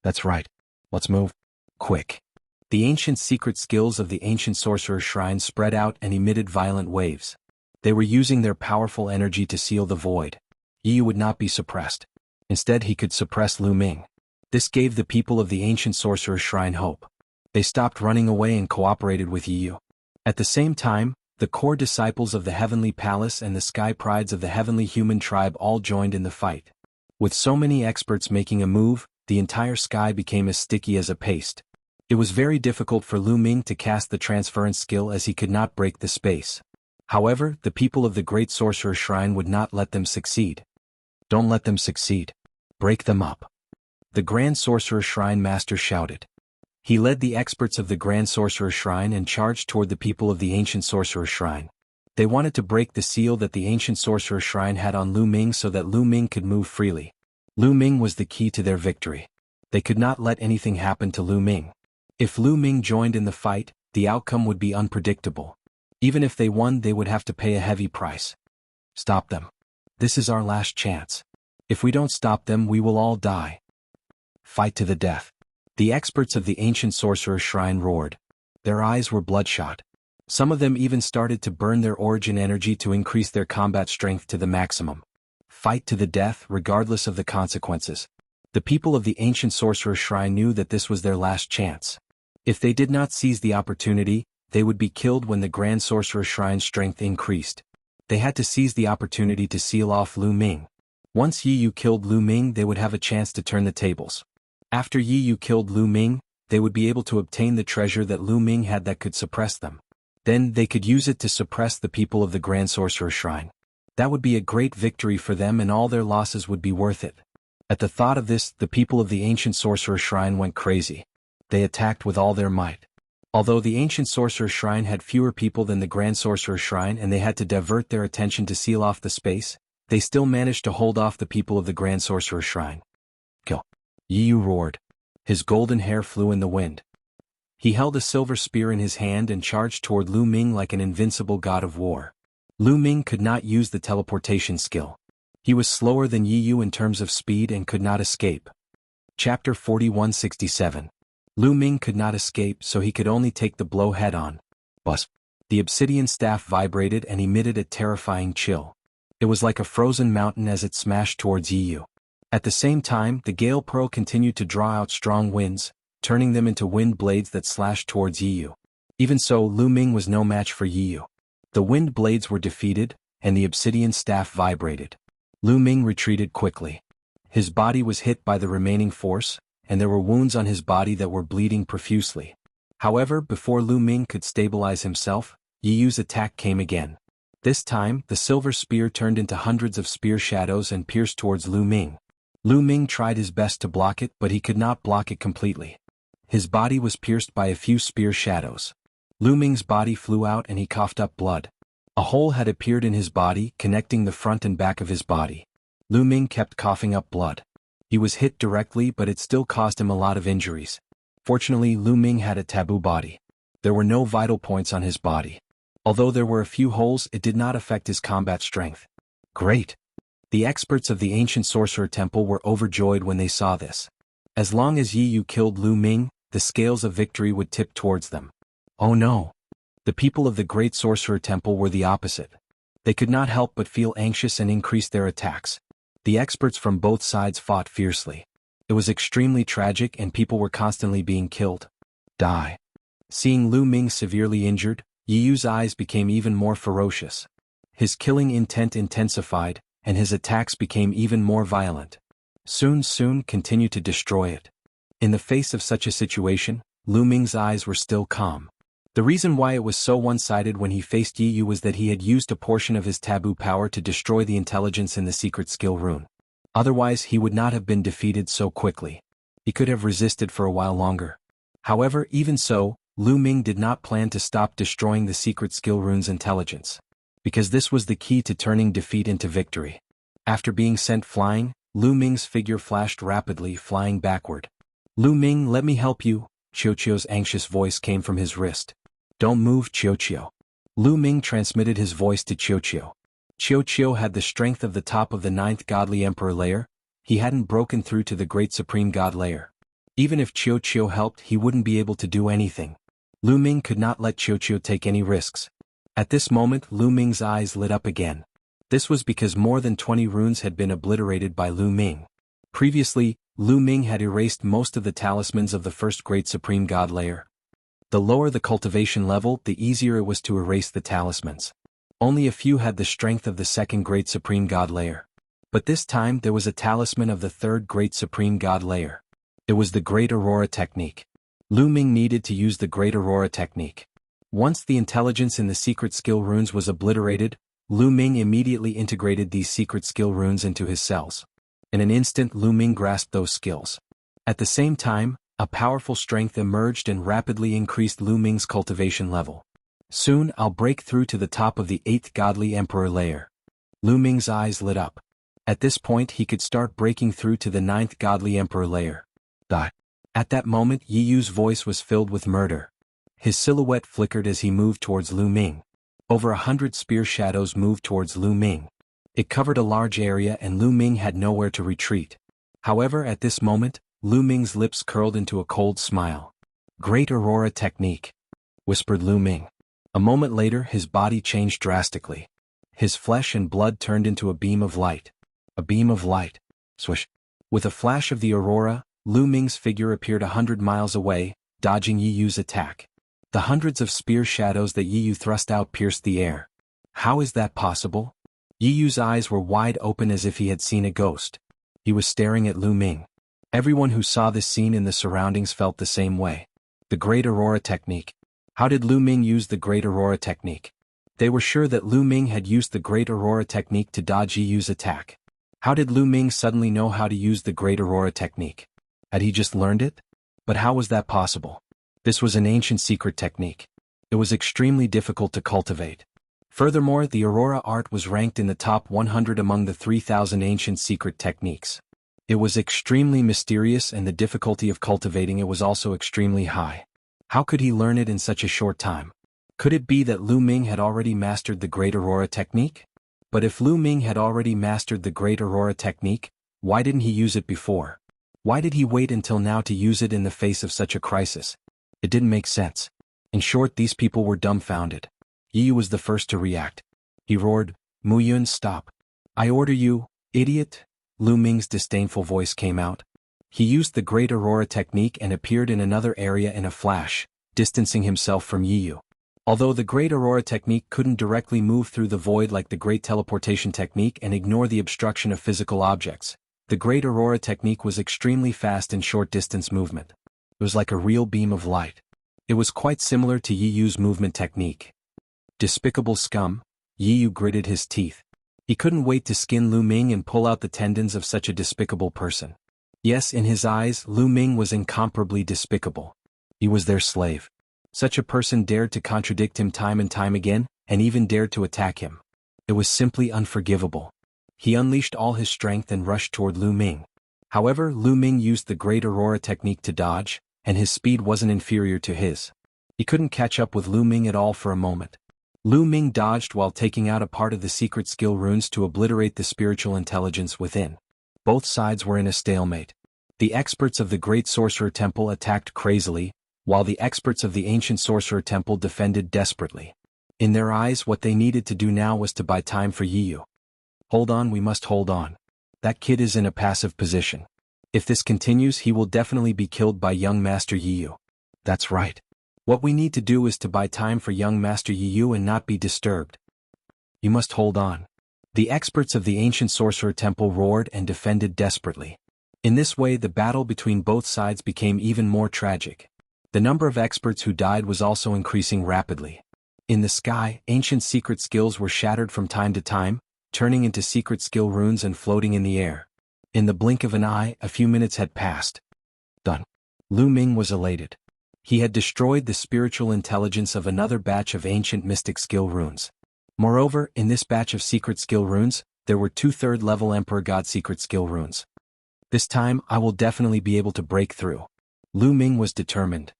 That's right. Let's move. Quick. The ancient secret skills of the ancient sorcerer shrine spread out and emitted violent waves. They were using their powerful energy to seal the void. Yi would not be suppressed. Instead he could suppress Lu Ming. This gave the people of the ancient sorcerer shrine hope. They stopped running away and cooperated with Yi. At the same time, the core disciples of the heavenly palace and the sky prides of the heavenly human tribe all joined in the fight. With so many experts making a move, the entire sky became as sticky as a paste. It was very difficult for Lu Ming to cast the transference skill as he could not break the space. However, the people of the great sorcerer shrine would not let them succeed. Don't let them succeed. Break them up. The Grand Sorcerer Shrine Master shouted. He led the experts of the Grand Sorcerer Shrine and charged toward the people of the Ancient Sorcerer Shrine. They wanted to break the seal that the Ancient Sorcerer Shrine had on Lu Ming so that Lu Ming could move freely. Lu Ming was the key to their victory. They could not let anything happen to Lu Ming. If Lu Ming joined in the fight, the outcome would be unpredictable. Even if they won, they would have to pay a heavy price. Stop them. This is our last chance. If we don't stop them, we will all die. Fight to the death. The experts of the ancient sorcerer shrine roared. Their eyes were bloodshot. Some of them even started to burn their origin energy to increase their combat strength to the maximum. Fight to the death, regardless of the consequences. The people of the ancient sorcerer shrine knew that this was their last chance. If they did not seize the opportunity, they would be killed when the Grand Sorcerer Shrine's strength increased. They had to seize the opportunity to seal off Lu Ming. Once Yi Yu killed Lu Ming, they would have a chance to turn the tables. After Yi Yu killed Lu Ming, they would be able to obtain the treasure that Lu Ming had that could suppress them. Then they could use it to suppress the people of the Grand Sorcerer Shrine. That would be a great victory for them and all their losses would be worth it. At the thought of this, the people of the ancient Sorcerer Shrine went crazy. They attacked with all their might. Although the ancient Sorcerer Shrine had fewer people than the Grand Sorcerer Shrine and they had to divert their attention to seal off the space, they still managed to hold off the people of the Grand Sorcerer Shrine. Kill. Yi Yu roared. His golden hair flew in the wind. He held a silver spear in his hand and charged toward Lu Ming like an invincible god of war. Lu Ming could not use the teleportation skill. He was slower than Yi Yu in terms of speed and could not escape. Chapter 4167. Lu Ming could not escape, so he could only take the blow head-on. Buzz. The obsidian staff vibrated and emitted a terrifying chill. It was like a frozen mountain as it smashed towards Yi Yu. At the same time, the gale pearl continued to draw out strong winds, turning them into wind blades that slashed towards Yi Yu. Even so, Lu Ming was no match for Yi Yu. The wind blades were defeated, and the obsidian staff vibrated. Lu Ming retreated quickly. His body was hit by the remaining force, and there were wounds on his body that were bleeding profusely. However, before Lu Ming could stabilize himself, Yi Yu's attack came again. This time, the silver spear turned into hundreds of spear shadows and pierced towards Lu Ming. Lu Ming tried his best to block it, but he could not block it completely. His body was pierced by a few spear shadows. Lu Ming's body flew out and he coughed up blood. A hole had appeared in his body, connecting the front and back of his body. Lu Ming kept coughing up blood. He was hit directly, but it still caused him a lot of injuries. Fortunately, Lu Ming had a taboo body. There were no vital points on his body. Although there were a few holes, it did not affect his combat strength. Great! The experts of the ancient sorcerer temple were overjoyed when they saw this. As long as Yi Yu killed Lu Ming, the scales of victory would tip towards them. Oh no! The people of the great sorcerer temple were the opposite. They could not help but feel anxious and increase their attacks. The experts from both sides fought fiercely. It was extremely tragic and people were constantly being killed. Die. Seeing Lu Ming severely injured, Yi Yu's eyes became even more ferocious. His killing intent intensified, and his attacks became even more violent. Soon continue to destroy it. In the face of such a situation, Lu Ming's eyes were still calm. The reason why it was so one-sided when he faced Yi Yu was that he had used a portion of his taboo power to destroy the intelligence in the secret skill rune. Otherwise he would not have been defeated so quickly. He could have resisted for a while longer. However, even so, Lu Ming did not plan to stop destroying the secret skill rune's intelligence. Because this was the key to turning defeat into victory. After being sent flying, Lu Ming's figure flashed rapidly, flying backward. Lu Ming, let me help you, Qiuqiu's anxious voice came from his wrist. Don't move, Qiuqiu. Lu Ming transmitted his voice to Qiu Qiu. Qiu Qiu had the strength of the top of the 9th godly emperor layer. He hadn't broken through to the great supreme god layer. Even if Qiu Qiu helped, he wouldn't be able to do anything. Lu Ming could not let Qiu Qiu take any risks. At this moment, Lu Ming's eyes lit up again. This was because more than 20 runes had been obliterated by Lu Ming. Previously, Lu Ming had erased most of the talismans of the first great supreme god layer. The lower the cultivation level, the easier it was to erase the talismans. Only a few had the strength of the second great supreme god layer. But this time there was a talisman of the third great supreme god layer. It was the Great Aurora Technique. Lu Ming needed to use the Great Aurora Technique. Once the intelligence in the secret skill runes was obliterated, Lu Ming immediately integrated these secret skill runes into his cells. In an instant, Lu Ming grasped those skills. At the same time, a powerful strength emerged and rapidly increased Lu Ming's cultivation level. Soon I'll break through to the top of the 8th godly emperor layer. Lu Ming's eyes lit up. At this point he could start breaking through to the 9th godly emperor layer. At that moment Yi Yu's voice was filled with murder. His silhouette flickered as he moved towards Lu Ming. Over 100 spear shadows moved towards Lu Ming. It covered a large area and Lu Ming had nowhere to retreat. However, at this moment, Lu Ming's lips curled into a cold smile. "Great Aurora Technique," whispered Lu Ming. A moment later his body changed drastically. His flesh and blood turned into a beam of light. A beam of light. Swish. With a flash of the aurora, Lu Ming's figure appeared 100 miles away, dodging Yi Yu's attack. The hundreds of spear shadows that Yi Yu thrust out pierced the air. How is that possible? Yi Yu's eyes were wide open as if he had seen a ghost. He was staring at Lu Ming. Everyone who saw this scene in the surroundings felt the same way. The Great Aurora Technique. How did Lu Ming use the Great Aurora Technique? They were sure that Lu Ming had used the Great Aurora Technique to dodge Yi Yu's attack. How did Lu Ming suddenly know how to use the Great Aurora Technique? Had he just learned it? But how was that possible? This was an ancient secret technique. It was extremely difficult to cultivate. Furthermore, the Aurora art was ranked in the top 100 among the 3,000 ancient secret techniques. It was extremely mysterious and the difficulty of cultivating it was also extremely high. How could he learn it in such a short time? Could it be that Lu Ming had already mastered the Great Aurora Technique? But if Lu Ming had already mastered the Great Aurora Technique, why didn't he use it before? Why did he wait until now to use it in the face of such a crisis? It didn't make sense. In short, these people were dumbfounded. Yi Yu was the first to react. He roared, "Mu Yun, stop. I order you, idiot!" Lu Ming's disdainful voice came out. He used the Great Aurora Technique and appeared in another area in a flash, distancing himself from Yi Yu. Although the Great Aurora Technique couldn't directly move through the void like the Great Teleportation Technique and ignore the obstruction of physical objects, the Great Aurora Technique was extremely fast in short-distance movement. It was like a real beam of light. It was quite similar to Yi Yu's movement technique. Despicable scum, Yi Yu gritted his teeth. He couldn't wait to skin Lu Ming and pull out the tendons of such a despicable person. Yes, in his eyes, Lu Ming was incomparably despicable. He was their slave. Such a person dared to contradict him time and time again, and even dared to attack him. It was simply unforgivable. He unleashed all his strength and rushed toward Lu Ming. However, Lu Ming used the Great Aurora Technique to dodge, and his speed wasn't inferior to his. He couldn't catch up with Lu Ming at all for a moment. Lu Ming dodged while taking out a part of the secret skill runes to obliterate the spiritual intelligence within. Both sides were in a stalemate. The experts of the Great Sorcerer Temple attacked crazily, while the experts of the Ancient Sorcerer Temple defended desperately. In their eyes, what they needed to do now was to buy time for Yi Yu. Hold on, we must hold on. That kid is in a passive position. If this continues, he will definitely be killed by young Master Yi Yu. That's right. What we need to do is to buy time for young Master Yi Yu and not be disturbed. You must hold on. The experts of the Ancient Sorcerer Temple roared and defended desperately. In this way, the battle between both sides became even more tragic. The number of experts who died was also increasing rapidly. In the sky, ancient secret skills were shattered from time to time, turning into secret skill runes and floating in the air. In the blink of an eye, a few minutes had passed. Done. Lu Ming was elated. He had destroyed the spiritual intelligence of another batch of ancient mystic skill runes. Moreover, in this batch of secret skill runes, there were 2 third-level Emperor God secret skill runes. This time, I will definitely be able to break through. Lu Ming was determined.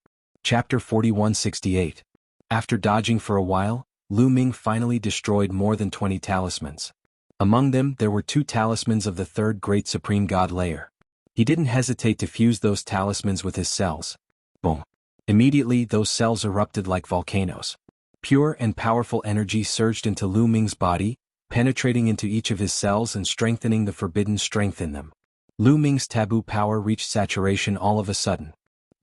Chapter 4168. After dodging for a while, Lu Ming finally destroyed more than 20 talismans. Among them there were 2 talismans of the 3rd Great Supreme God layer. He didn't hesitate to fuse those talismans with his cells. Boom. Immediately those cells erupted like volcanoes. Pure and powerful energy surged into Lu Ming's body, penetrating into each of his cells and strengthening the forbidden strength in them. Lu Ming's taboo power reached saturation all of a sudden.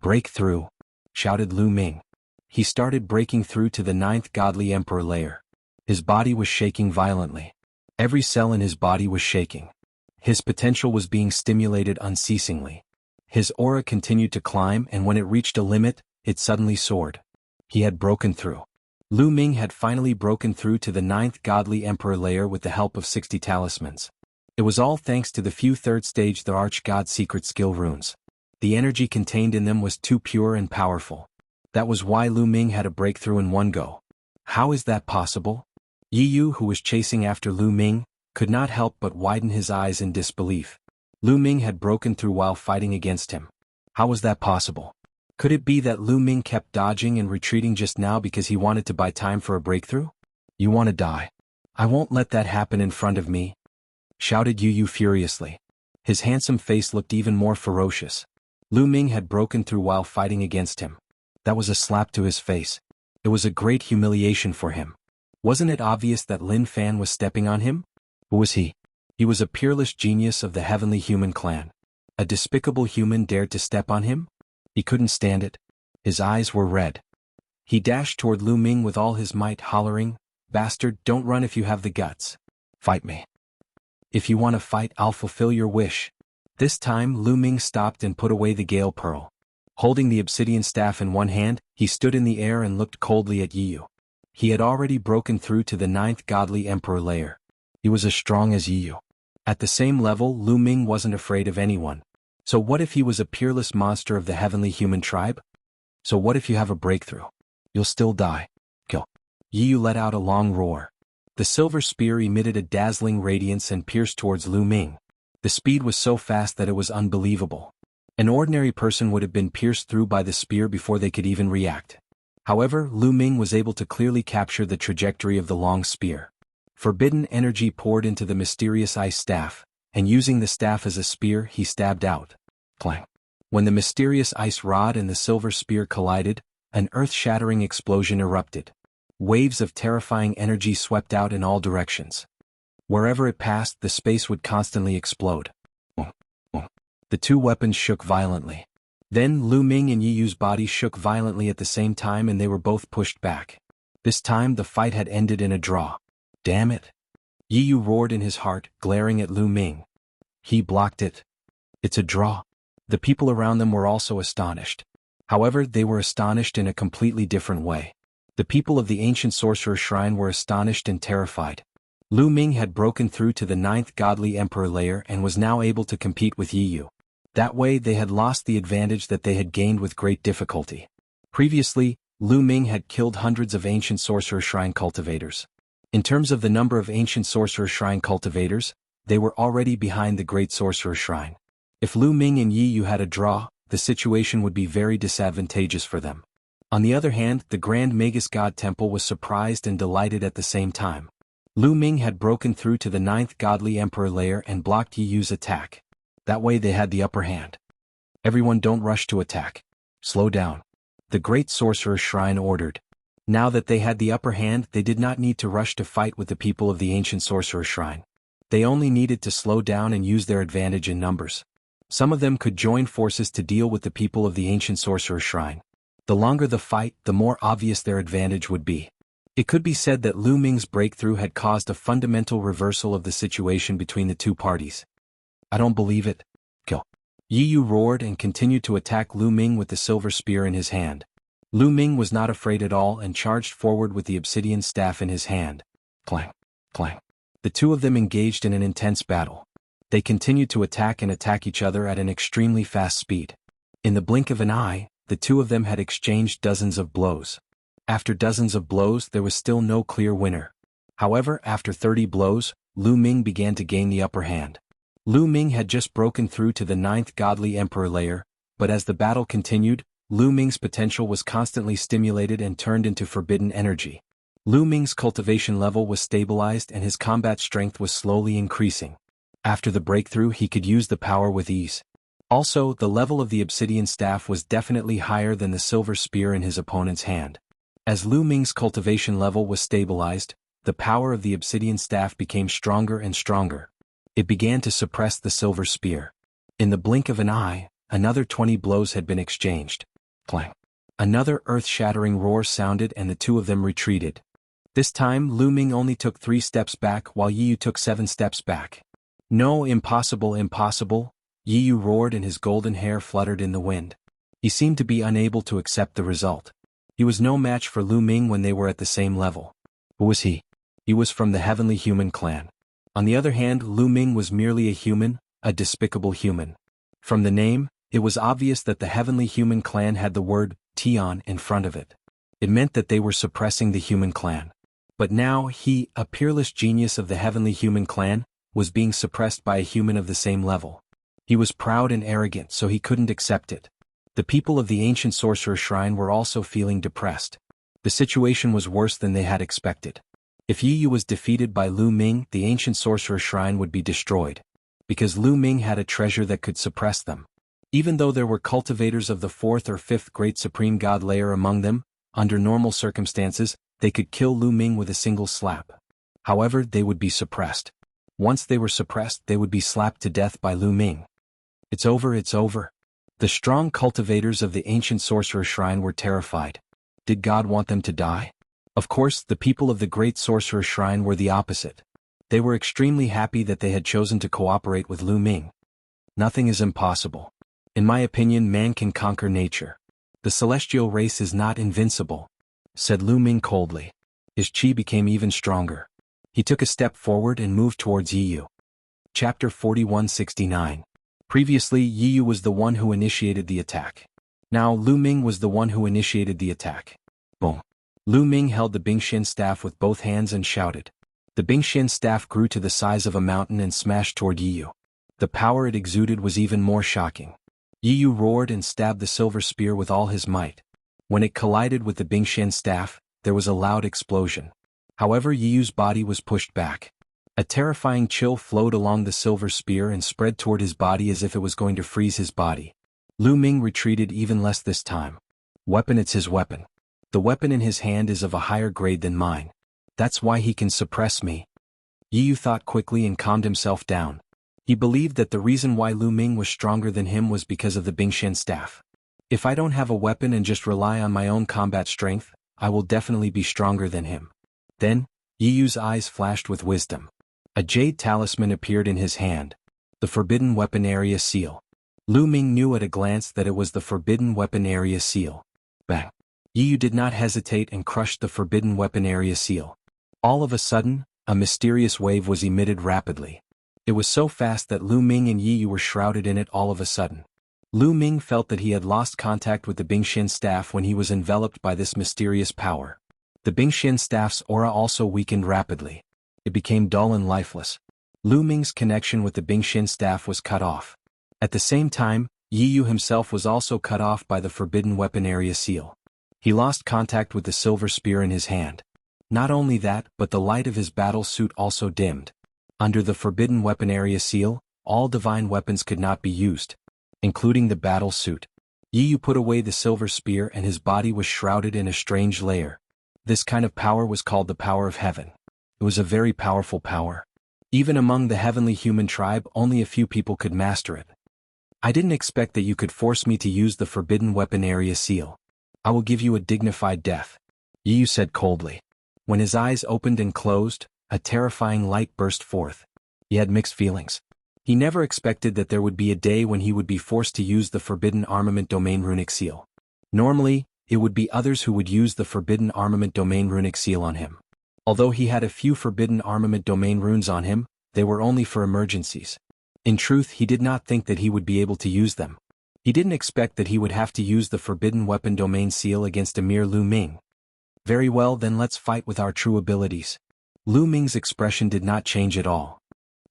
"Break through!" shouted Lu Ming. He started breaking through to the 9th Godly Emperor layer. His body was shaking violently. Every cell in his body was shaking. His potential was being stimulated unceasingly. His aura continued to climb, and when it reached a limit, it suddenly soared. He had broken through. Lu Ming had finally broken through to the 9th Godly Emperor layer with the help of 60 talismans. It was all thanks to the few 3rd stage the Arch-God secret skill runes. The energy contained in them was too pure and powerful. That was why Lu Ming had a breakthrough in one go. How is that possible? Yi Yu, who was chasing after Lu Ming, could not help but widen his eyes in disbelief. Lu Ming had broken through while fighting against him. How was that possible? Could it be that Lu Ming kept dodging and retreating just now because he wanted to buy time for a breakthrough? "You want to die? I won't let that happen in front of me," shouted Yu Yu furiously. His handsome face looked even more ferocious. Lu Ming had broken through while fighting against him. That was a slap to his face. It was a great humiliation for him. Wasn't it obvious that Lin Fan was stepping on him? Who was he? He was a peerless genius of the Heavenly Human clan. A despicable human dared to step on him? He couldn't stand it. His eyes were red. He dashed toward Lu Ming with all his might, hollering, "Bastard, don't run if you have the guts. Fight me. If you want to fight, I'll fulfill your wish." This time Lu Ming stopped and put away the Gale Pearl. Holding the obsidian staff in one hand, he stood in the air and looked coldly at Yi Yu. He had already broken through to the 9th Godly Emperor layer. He was as strong as Yi Yu. At the same level, Lu Ming wasn't afraid of anyone. So what if he was a peerless monster of the Heavenly Human tribe? So what if you have a breakthrough? You'll still die. Kill. Yi Yu let out a long roar. The silver spear emitted a dazzling radiance and pierced towards Lu Ming. The speed was so fast that it was unbelievable. An ordinary person would have been pierced through by the spear before they could even react. However, Lu Ming was able to clearly capture the trajectory of the long spear. Forbidden energy poured into the mysterious ice staff, and using the staff as a spear, he stabbed out. Clang. When the mysterious ice rod and the silver spear collided, an earth-shattering explosion erupted. Waves of terrifying energy swept out in all directions. Wherever it passed, the space would constantly explode. The 2 weapons shook violently. Then Lu Ming and Yi Yu's body shook violently at the same time, and they were both pushed back. This time the fight had ended in a draw. Damn it! Yi Yu roared in his heart, glaring at Lu Ming. He blocked it. It's a draw. The people around them were also astonished. However, they were astonished in a completely different way. The people of the ancient sorcerer shrine were astonished and terrified. Lu Ming had broken through to the 9th Godly Emperor layer and was now able to compete with Yi Yu. That way they had lost the advantage that they had gained with great difficulty. Previously, Lu Ming had killed hundreds of ancient sorcerer shrine cultivators. In terms of the number of ancient sorcerer shrine cultivators, they were already behind the great sorcerer shrine. If Lu Ming and Yi Yu had a draw, the situation would be very disadvantageous for them. On the other hand, the Grand Magus God Temple was surprised and delighted at the same time. Lu Ming had broken through to the 9th Godly Emperor layer and blocked Yi Yu's attack. That way they had the upper hand. Everyone, don't rush to attack. Slow down. The Great Sorcerer Shrine ordered. Now that they had the upper hand, they did not need to rush to fight with the people of the ancient Sorcerer Shrine. They only needed to slow down and use their advantage in numbers. Some of them could join forces to deal with the people of the ancient Sorcerer Shrine. The longer the fight, the more obvious their advantage would be. It could be said that Lu Ming's breakthrough had caused a fundamental reversal of the situation between the 2 parties. I don't believe it. Kill. Yi Yu roared and continued to attack Lu Ming with the silver spear in his hand. Lu Ming was not afraid at all and charged forward with the obsidian staff in his hand. Clang, clang. The 2 of them engaged in an intense battle. They continued to attack each other at an extremely fast speed. In the blink of an eye, the 2 of them had exchanged dozens of blows. After dozens of blows, there was still no clear winner. However, after 30 blows, Lu Ming began to gain the upper hand. Lu Ming had just broken through to the 9th Godly Emperor layer, but as the battle continued, Lu Ming's potential was constantly stimulated and turned into forbidden energy. Lu Ming's cultivation level was stabilized and his combat strength was slowly increasing. After the breakthrough, he could use the power with ease. Also, the level of the obsidian staff was definitely higher than the silver spear in his opponent's hand. As Lu Ming's cultivation level was stabilized, the power of the obsidian staff became stronger and stronger. It began to suppress the silver spear. In the blink of an eye, another 20 blows had been exchanged. Clang. Another earth-shattering roar sounded and the two of them retreated. This time Lu Ming only took 3 steps back while Yi Yu took 7 steps back. No, impossible, impossible, Yi Yu roared and his golden hair fluttered in the wind. He seemed to be unable to accept the result. He was no match for Lu Ming when they were at the same level. Who was he? He was from the Heavenly Human clan. On the other hand, Lu Ming was merely a human, a despicable human. From the name, it was obvious that the Heavenly Human clan had the word Tian in front of it. It meant that they were suppressing the human clan. But now he, a peerless genius of the Heavenly Human clan, was being suppressed by a human of the same level. He was proud and arrogant, so he couldn't accept it. The people of the ancient sorcerer shrine were also feeling depressed. The situation was worse than they had expected. If Yi Yu was defeated by Lu Ming, the ancient sorcerer shrine would be destroyed. Because Lu Ming had a treasure that could suppress them. Even though there were cultivators of the 4th or 5th great supreme god layer among them, under normal circumstances, they could kill Lu Ming with a single slap. However, they would be suppressed. Once they were suppressed, they would be slapped to death by Lu Ming. It's over, it's over. The strong cultivators of the ancient sorcerer shrine were terrified. Did God want them to die? Of course, the people of the great sorcerer shrine were the opposite. They were extremely happy that they had chosen to cooperate with Lu Ming. Nothing is impossible. In my opinion, man can conquer nature. The celestial race is not invincible, said Lu Ming coldly. His chi became even stronger. He took a step forward and moved towards Yi Yu. Chapter 4169. Previously, Yi Yu was the one who initiated the attack. Now Lu Ming was the one who initiated the attack. Boom. Lu Ming held the Bingxian staff with both hands and shouted. The Bingxian staff grew to the size of a mountain and smashed toward Yi Yu. The power it exuded was even more shocking. Yi Yu roared and stabbed the silver spear with all his might. When it collided with the Bingxian staff, there was a loud explosion. However, Yi Yu's body was pushed back. A terrifying chill flowed along the silver spear and spread toward his body as if it was going to freeze his body. Lu Ming retreated even less this time. Weapon, it's his weapon. The weapon in his hand is of a higher grade than mine. That's why he can suppress me. Yi Yu thought quickly and calmed himself down. He believed that the reason why Lu Ming was stronger than him was because of the Bingxian staff. If I don't have a weapon and just rely on my own combat strength, I will definitely be stronger than him. Then, Yi Yu's eyes flashed with wisdom. A jade talisman appeared in his hand. The Forbidden Weapon Area Seal. Lu Ming knew at a glance that it was the Forbidden Weapon Area Seal. Bang! Yi Yu did not hesitate and crushed the Forbidden Weapon Area Seal. All of a sudden, a mysterious wave was emitted rapidly. It was so fast that Lu Ming and Yi Yu were shrouded in it all of a sudden. Lu Ming felt that he had lost contact with the Bingxian staff when he was enveloped by this mysterious power. The Bingxian staff's aura also weakened rapidly. It became dull and lifeless. Lu Ming's connection with the Bingxian staff was cut off. At the same time, Yi Yu himself was also cut off by the Forbidden Weapon Area Seal. He lost contact with the silver spear in his hand. Not only that, but the light of his battle suit also dimmed. Under the Forbidden Weapon Area Seal, all divine weapons could not be used, including the battle suit. Yi Yu put away the silver spear and his body was shrouded in a strange layer. This kind of power was called the power of heaven. It was a very powerful power. Even among the heavenly human tribe, only a few people could master it. I didn't expect that you could force me to use the Forbidden Weapon Area Seal. I will give you a dignified death, Yi Yu said coldly. When his eyes opened and closed, a terrifying light burst forth. He had mixed feelings. He never expected that there would be a day when he would be forced to use the Forbidden Armament Domain Runic Seal. Normally, it would be others who would use the Forbidden Armament Domain Runic Seal on him. Although he had a few Forbidden Armament Domain runes on him, they were only for emergencies. In truth, he did not think that he would be able to use them. He didn't expect that he would have to use the Forbidden Weapon Domain Seal against a mere Lu Ming. Very well, then let's fight with our true abilities. Lu Ming's expression did not change at all.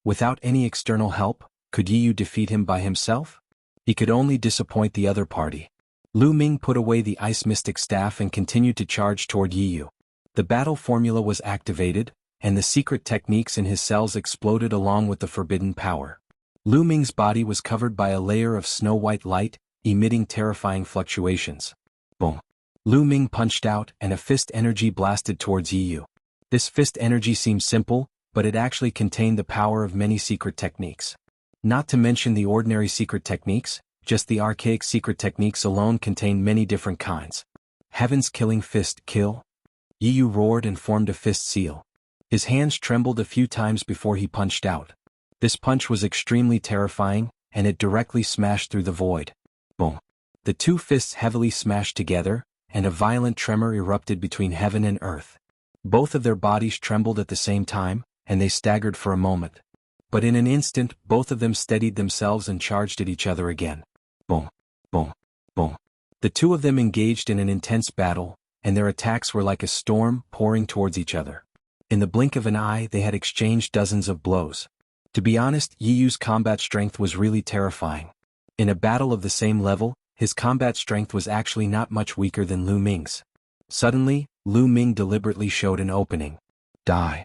Without any external help, could Yi Yu defeat him by himself? He could only disappoint the other party. Lu Ming put away the Ice Mystic Staff and continued to charge toward Yi Yu. The battle formula was activated, and the secret techniques in his cells exploded along with the forbidden power. Lu Ming's body was covered by a layer of snow-white light, emitting terrifying fluctuations. Boom. Lu Ming punched out, and a fist energy blasted towards Yi Yu. This fist energy seemed simple, but it actually contained the power of many secret techniques. Not to mention the ordinary secret techniques, just the archaic secret techniques alone contained many different kinds. Heaven's killing fist kill. Yi Yu roared and formed a fist seal. His hands trembled a few times before he punched out. This punch was extremely terrifying, and it directly smashed through the void. Boom. The two fists heavily smashed together, and a violent tremor erupted between heaven and earth. Both of their bodies trembled at the same time, and they staggered for a moment. But in an instant, both of them steadied themselves and charged at each other again. Boom, boom, boom. The two of them engaged in an intense battle, and their attacks were like a storm pouring towards each other. In the blink of an eye, they had exchanged dozens of blows. To be honest, Yi Yu's combat strength was really terrifying. In a battle of the same level, his combat strength was actually not much weaker than Lu Ming's. Suddenly, Lu Ming deliberately showed an opening. Die.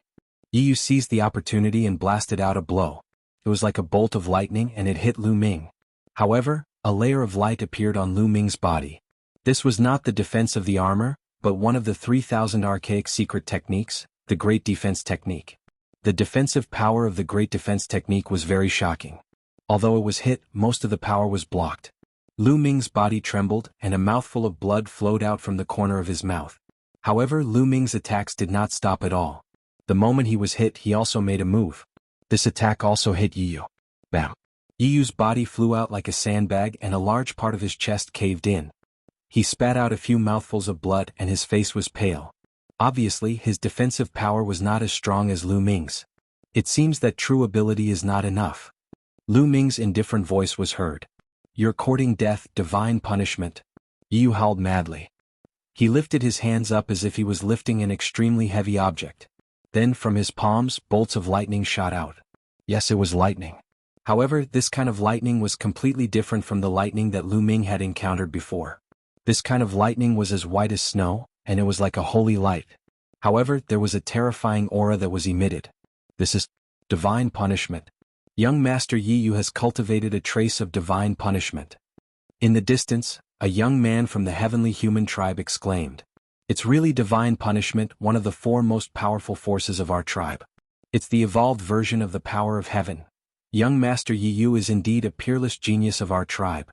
Yi Yu seized the opportunity and blasted out a blow. It was like a bolt of lightning and it hit Lu Ming. However, a layer of light appeared on Lu Ming's body. This was not the defense of the armor, but one of the 3,000 archaic secret techniques, the Great Defense Technique. The defensive power of the Great Defense Technique was very shocking. Although it was hit, most of the power was blocked. Lu Ming's body trembled, and a mouthful of blood flowed out from the corner of his mouth. However, Lu Ming's attacks did not stop at all. The moment he was hit, he also made a move. This attack also hit Yi Yu. Bam. Yi Yu's body flew out like a sandbag and a large part of his chest caved in. He spat out a few mouthfuls of blood and his face was pale. Obviously, his defensive power was not as strong as Lu Ming's. It seems that true ability is not enough. Lu Ming's indifferent voice was heard. You're courting death, divine punishment. Yi Yu howled madly. He lifted his hands up as if he was lifting an extremely heavy object. Then from his palms, bolts of lightning shot out. Yes, it was lightning. However, this kind of lightning was completely different from the lightning that Lu Ming had encountered before. This kind of lightning was as white as snow, and it was like a holy light. However, there was a terrifying aura that was emitted. This is divine punishment. Young Master Yi Yu has cultivated a trace of divine punishment. In the distance, a young man from the heavenly human tribe exclaimed. It's really divine punishment, one of the 4 most powerful forces of our tribe. It's the evolved version of the power of heaven. Young Master Yi Yu is indeed a peerless genius of our tribe.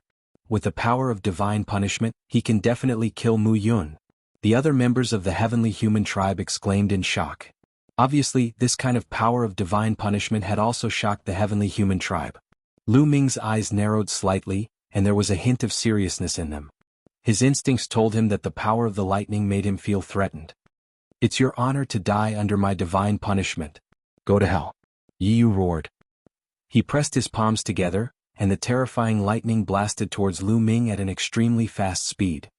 With the power of divine punishment, he can definitely kill Mu Yun. The other members of the heavenly human tribe exclaimed in shock. Obviously, this kind of power of divine punishment had also shocked the heavenly human tribe. Lu Ming's eyes narrowed slightly, and there was a hint of seriousness in them. His instincts told him that the power of the lightning made him feel threatened. It's your honor to die under my divine punishment. Go to hell. Yi Yu roared. He pressed his palms together, and the terrifying lightning blasted towards Lu Ming at an extremely fast speed.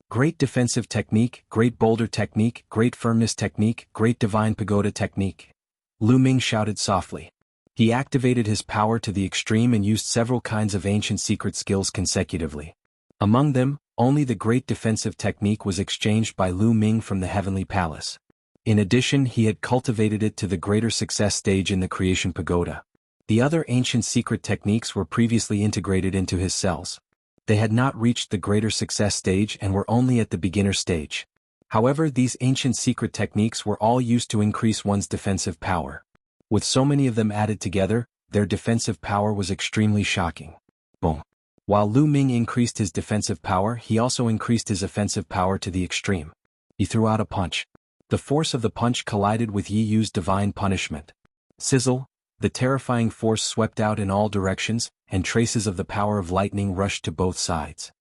Great defensive technique, great boulder technique, great firmness technique, great divine pagoda technique. Lu Ming shouted softly. He activated his power to the extreme and used several kinds of ancient secret skills consecutively. Among them, only the great defensive technique was exchanged by Lu Ming from the heavenly palace. In addition, he had cultivated it to the greater success stage in the creation pagoda. The other ancient secret techniques were previously integrated into his cells. They had not reached the greater success stage and were only at the beginner stage. However, these ancient secret techniques were all used to increase one's defensive power. With so many of them added together, their defensive power was extremely shocking. Boom. While Lu Ming increased his defensive power, he also increased his offensive power to the extreme. He threw out a punch. The force of the punch collided with Yi Yu's divine punishment. Sizzle, the terrifying force swept out in all directions, and traces of the power of lightning rushed to both sides.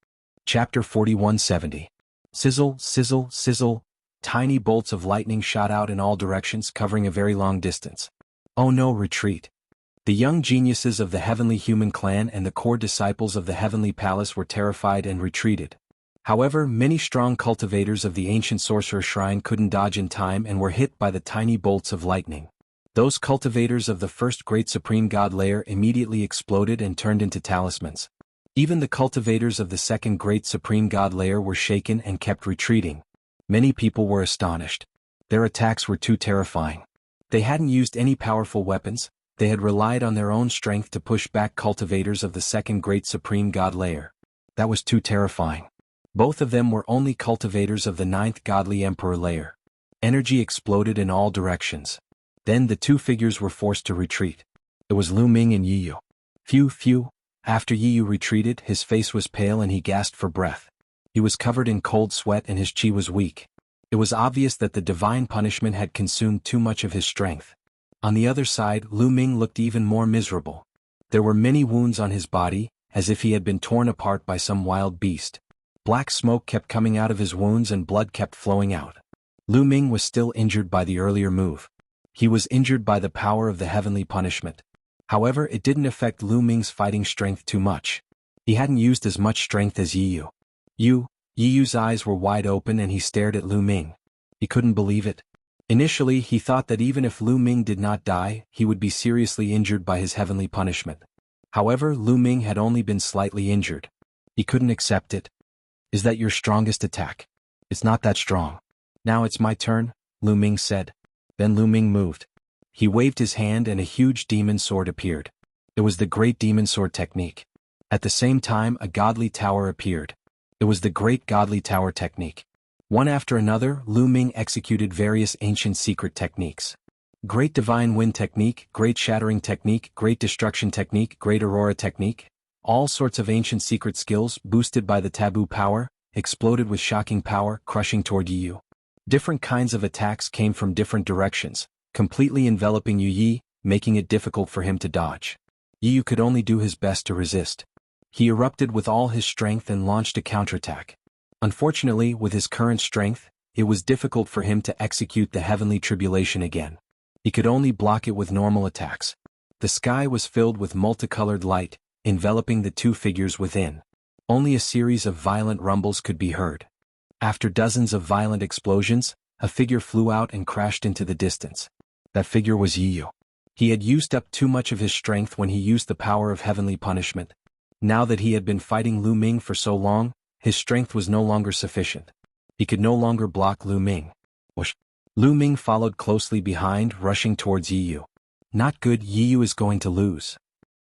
Chapter 4170. Sizzle, sizzle, sizzle. Tiny bolts of lightning shot out in all directions, covering a very long distance. Oh no, retreat. The young geniuses of the heavenly human clan and the core disciples of the heavenly palace were terrified and retreated. However, many strong cultivators of the ancient sorcerer shrine couldn't dodge in time and were hit by the tiny bolts of lightning. Those cultivators of the first great supreme god layer immediately exploded and turned into talismans. Even the cultivators of the second great supreme god layer were shaken and kept retreating. Many people were astonished. Their attacks were too terrifying. They hadn't used any powerful weapons, they had relied on their own strength to push back cultivators of the second great supreme god layer. That was too terrifying. Both of them were only cultivators of the ninth godly emperor layer. Energy exploded in all directions. Then the two figures were forced to retreat. It was Lu Ming and Yi Yu. Phew. After Yi Yu retreated, his face was pale and he gasped for breath. He was covered in cold sweat and his chi was weak. It was obvious that the divine punishment had consumed too much of his strength. On the other side, Lu Ming looked even more miserable. There were many wounds on his body, as if he had been torn apart by some wild beast. Black smoke kept coming out of his wounds and blood kept flowing out. Lu Ming was still injured by the earlier move. He was injured by the power of the heavenly punishment. However, it didn't affect Lu Ming's fighting strength too much. He hadn't used as much strength as Yi Yu. Yi Yu's eyes were wide open and he stared at Lu Ming. He couldn't believe it. Initially, he thought that even if Lu Ming did not die, he would be seriously injured by his heavenly punishment. However, Lu Ming had only been slightly injured. He couldn't accept it. Is that your strongest attack? It's not that strong. Now it's my turn, Lu Ming said. Then Lu Ming moved. He waved his hand and a huge demon sword appeared. It was the great demon sword technique. At the same time, a godly tower appeared. It was the great godly tower technique. One after another, Lu Ming executed various ancient secret techniques. Great divine wind technique, great shattering technique, great destruction technique, great aurora technique. All sorts of ancient secret skills, boosted by the taboo power, exploded with shocking power, crushing toward Yi Yu. Different kinds of attacks came from different directions, completely enveloping Yu Yi, making it difficult for him to dodge. Yi Yu could only do his best to resist. He erupted with all his strength and launched a counterattack. Unfortunately, with his current strength, it was difficult for him to execute the heavenly tribulation again. He could only block it with normal attacks. The sky was filled with multicolored light, enveloping the two figures within. Only a series of violent rumbles could be heard. After dozens of violent explosions, a figure flew out and crashed into the distance. That figure was Yi Yu. He had used up too much of his strength when he used the power of heavenly punishment. Now that he had been fighting Lu Ming for so long, his strength was no longer sufficient. He could no longer block Lu Ming. Whoosh. Lu Ming followed closely behind, rushing towards Yi Yu. Not good, Yi Yu is going to lose.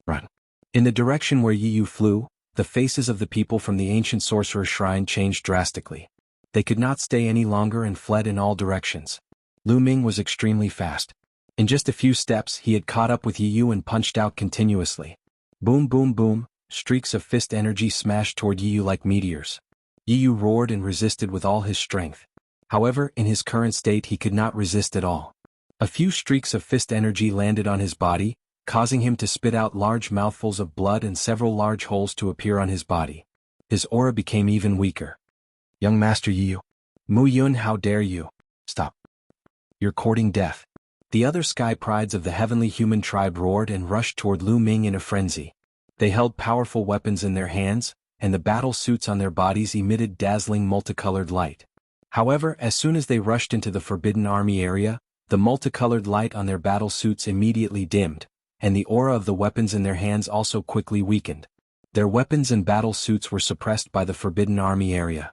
Run. In the direction where Yi Yu flew, the faces of the people from the ancient sorcerer shrine changed drastically. They could not stay any longer and fled in all directions. Lu Ming was extremely fast. In just a few steps, he had caught up with Yi Yu and punched out continuously. Boom boom boom, streaks of fist energy smashed toward Yi Yu like meteors. Yi Yu roared and resisted with all his strength. However, in his current state he could not resist at all. A few streaks of fist energy landed on his body, causing him to spit out large mouthfuls of blood and several large holes to appear on his body. His aura became even weaker. Young Master Yi Yu. Mu Yun, how dare you? Stop. You're courting death. The other sky prides of the heavenly human tribe roared and rushed toward Lu Ming in a frenzy. They held powerful weapons in their hands, and the battle suits on their bodies emitted dazzling multicolored light. However, as soon as they rushed into the Forbidden Army area, the multicolored light on their battle suits immediately dimmed, and the aura of the weapons in their hands also quickly weakened. Their weapons and battle suits were suppressed by the Forbidden Army area.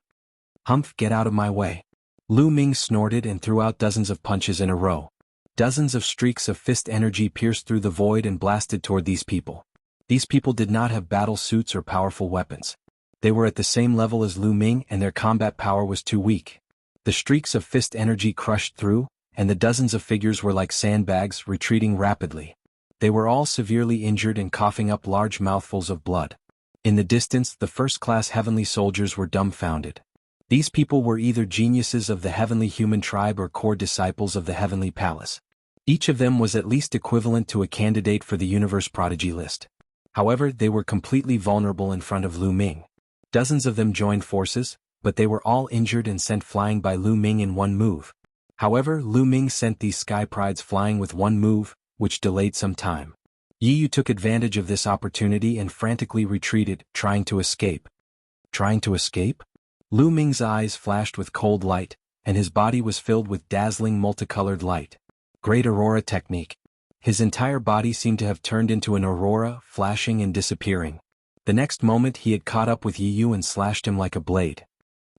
Humph, get out of my way. Lu Ming snorted and threw out dozens of punches in a row. Dozens of streaks of fist energy pierced through the void and blasted toward these people. These people did not have battle suits or powerful weapons. They were at the same level as Lu Ming and their combat power was too weak. The streaks of fist energy crushed through, and the dozens of figures were like sandbags, retreating rapidly. They were all severely injured and coughing up large mouthfuls of blood. In the distance, the first-class heavenly soldiers were dumbfounded. These people were either geniuses of the heavenly human tribe or core disciples of the heavenly palace. Each of them was at least equivalent to a candidate for the universe prodigy list. However, they were completely vulnerable in front of Lu Ming. Dozens of them joined forces, but they were all injured and sent flying by Lu Ming in one move. However, Lu Ming sent these sky prides flying with one move, which delayed some time. Yi Yu took advantage of this opportunity and frantically retreated, trying to escape. Trying to escape? Lu Ming's eyes flashed with cold light, and his body was filled with dazzling multicolored light. Great aurora technique. His entire body seemed to have turned into an aurora, flashing and disappearing. The next moment he had caught up with Yi Yu and slashed him like a blade.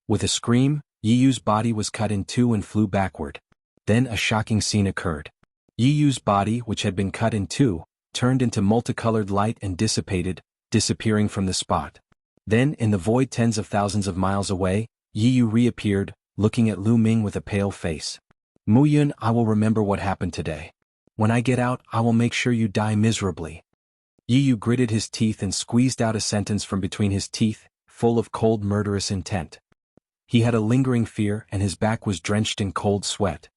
With a scream, Yi Yu's body was cut in two and flew backward. Then a shocking scene occurred. Yi Yu's body, which had been cut in two, turned into multicolored light and dissipated, disappearing from the spot. Then, in the void tens of thousands of miles away, Yi Yu reappeared, looking at Lu Ming with a pale face. Mu Yun, I will remember what happened today. When I get out, I will make sure you die miserably. Yi Yu gritted his teeth and squeezed out a sentence from between his teeth, full of cold murderous intent. He had a lingering fear and his back was drenched in cold sweat.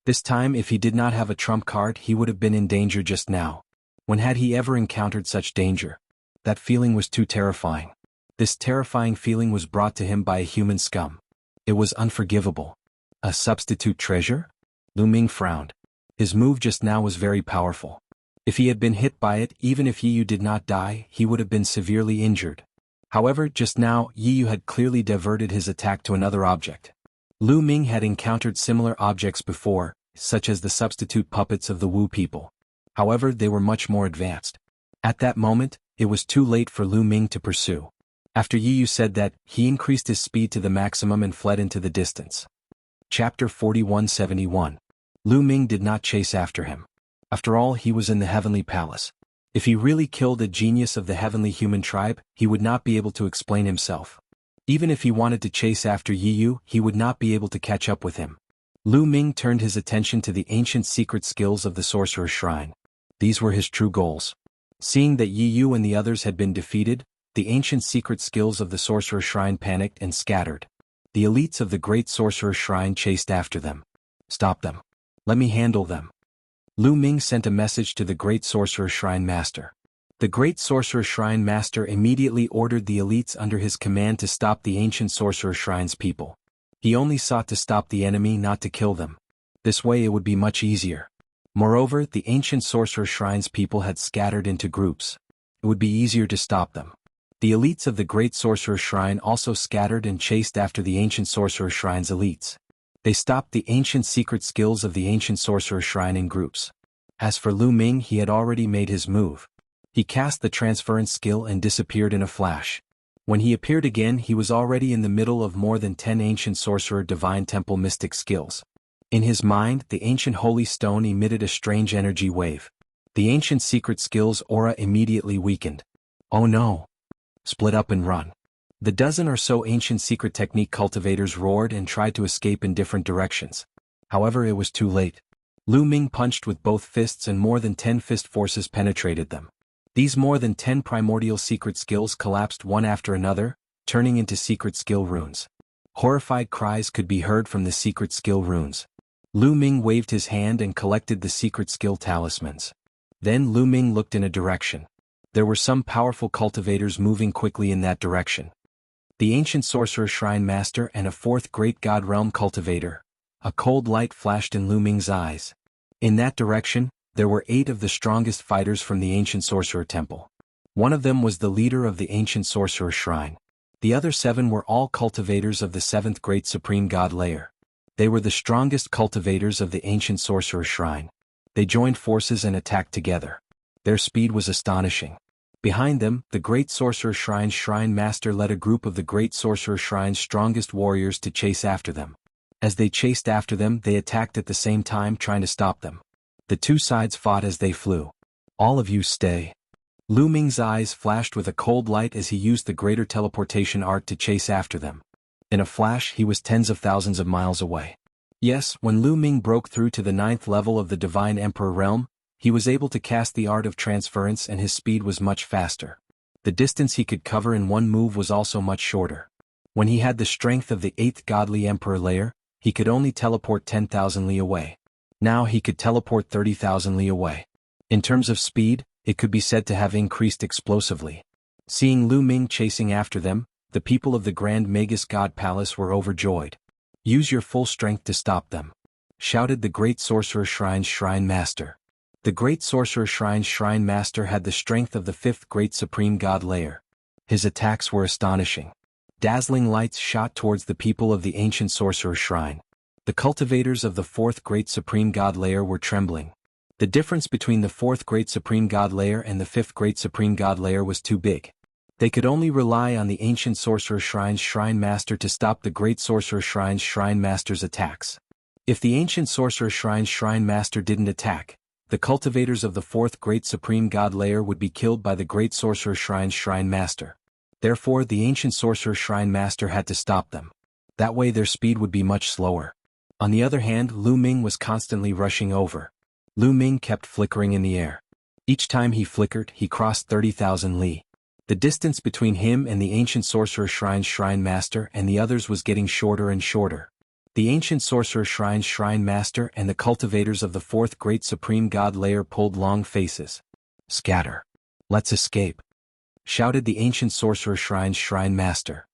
This time, if he did not have a trump card, he would have been in danger just now. When had he ever encountered such danger? That feeling was too terrifying. This terrifying feeling was brought to him by a human scum. It was unforgivable. A substitute treasure? Lu Ming frowned. His move just now was very powerful. If he had been hit by it, even if Yi Yu did not die, he would have been severely injured. However, just now, Yi Yu had clearly diverted his attack to another object. Lu Ming had encountered similar objects before, such as the substitute puppets of the Wu people. However, they were much more advanced. At that moment, it was too late for Lu Ming to pursue. After Yi Yu said that, he increased his speed to the maximum and fled into the distance. Chapter 4171. Lu Ming did not chase after him. After all, he was in the heavenly palace. If he really killed a genius of the heavenly human tribe, he would not be able to explain himself. Even if he wanted to chase after Yi Yu, he would not be able to catch up with him. Lu Ming turned his attention to the ancient secret skills of the Sorcerer's Shrine. These were his true goals. Seeing that Yi Yu and the others had been defeated, the ancient secret skills of the Sorcerer's Shrine panicked and scattered. The elites of the Great Sorcerer's Shrine chased after them. Stop them. Let me handle them. Lu Ming sent a message to the Great Sorcerer's Shrine Master. The Great Sorcerer's Shrine Master immediately ordered the elites under his command to stop the ancient Sorcerer's Shrine's people. He only sought to stop the enemy, not to kill them. This way it would be much easier. Moreover, the ancient Sorcerer's Shrine's people had scattered into groups. It would be easier to stop them. The elites of the Great Sorcerer's Shrine also scattered and chased after the ancient Sorcerer's Shrine's elites. They stopped the ancient secret skills of the ancient Sorcerer's Shrine in groups. As for Lu Ming, he had already made his move. He cast the transference skill and disappeared in a flash. When he appeared again, he was already in the middle of more than 10 ancient Sorcerer Divine Temple mystic skills. In his mind, the ancient holy stone emitted a strange energy wave. The ancient secret skills aura immediately weakened. Oh no! Split up and run. The dozen or so ancient secret technique cultivators roared and tried to escape in different directions. However, it was too late. Lu Ming punched with both fists and more than 10 fist forces penetrated them. These more than 10 primordial secret skills collapsed one after another, turning into secret skill runes. Horrified cries could be heard from the secret skill runes. Lu Ming waved his hand and collected the secret skill talismans. Then Lu Ming looked in a direction. There were some powerful cultivators moving quickly in that direction. The ancient Sorcerer Shrine Master and a fourth great God Realm cultivator. A cold light flashed in Lu Ming's eyes. In that direction, there were 8 of the strongest fighters from the ancient Sorcerer Temple. One of them was the leader of the ancient Sorcerer Shrine. The other 7 were all cultivators of the 7th Great Supreme God Layer. They were the strongest cultivators of the ancient Sorcerer Shrine. They joined forces and attacked together. Their speed was astonishing. Behind them, the Great Sorcerer Shrine's Shrine Master led a group of the Great Sorcerer Shrine's strongest warriors to chase after them. As they chased after them, they attacked at the same time, trying to stop them. The two sides fought as they flew. All of you stay. Lu Ming's eyes flashed with a cold light as he used the greater teleportation art to chase after them. In a flash, he was tens of thousands of miles away. Yes, when Lu Ming broke through to the 9th level of the Divine Emperor realm, he was able to cast the art of transference and his speed was much faster. The distance he could cover in one move was also much shorter. When he had the strength of the 8th Godly Emperor layer, he could only teleport 10,000 li away. Now he could teleport 30,000 li away. In terms of speed, it could be said to have increased explosively. Seeing Lu Ming chasing after them, the people of the Grand Magus God Palace were overjoyed. Use your full strength to stop them, shouted the Great Sorcerer Shrine's Shrine Master. The Great Sorcerer Shrine's Shrine Master had the strength of the 5th Great Supreme God Layer. His attacks were astonishing. Dazzling lights shot towards the people of the ancient Sorcerer Shrine. The cultivators of the 4th Great Supreme God Layer were trembling. The difference between the 4th Great Supreme God Layer and the 5th Great Supreme God Layer was too big. They could only rely on the ancient Sorcerer Shrine's Shrine Master to stop the Great Sorcerer Shrine's Shrine Master's attacks. If the ancient sorcerer shrine's shrine master didn't attack, the cultivators of the fourth great supreme god layer would be killed by the great sorcerer shrine's shrine master. Therefore the ancient sorcerer shrine master had to stop them. That way their speed would be much slower. On the other hand, Lu Ming was constantly rushing over. Lu Ming kept flickering in the air. Each time he flickered, he crossed 30,000 li. The distance between him and the ancient sorcerer shrine's shrine master and the others was getting shorter and shorter. The ancient sorcerer shrine's shrine master and the cultivators of the fourth great supreme god layer pulled long faces. "Scatter. Let's escape," shouted the ancient sorcerer shrine's shrine master.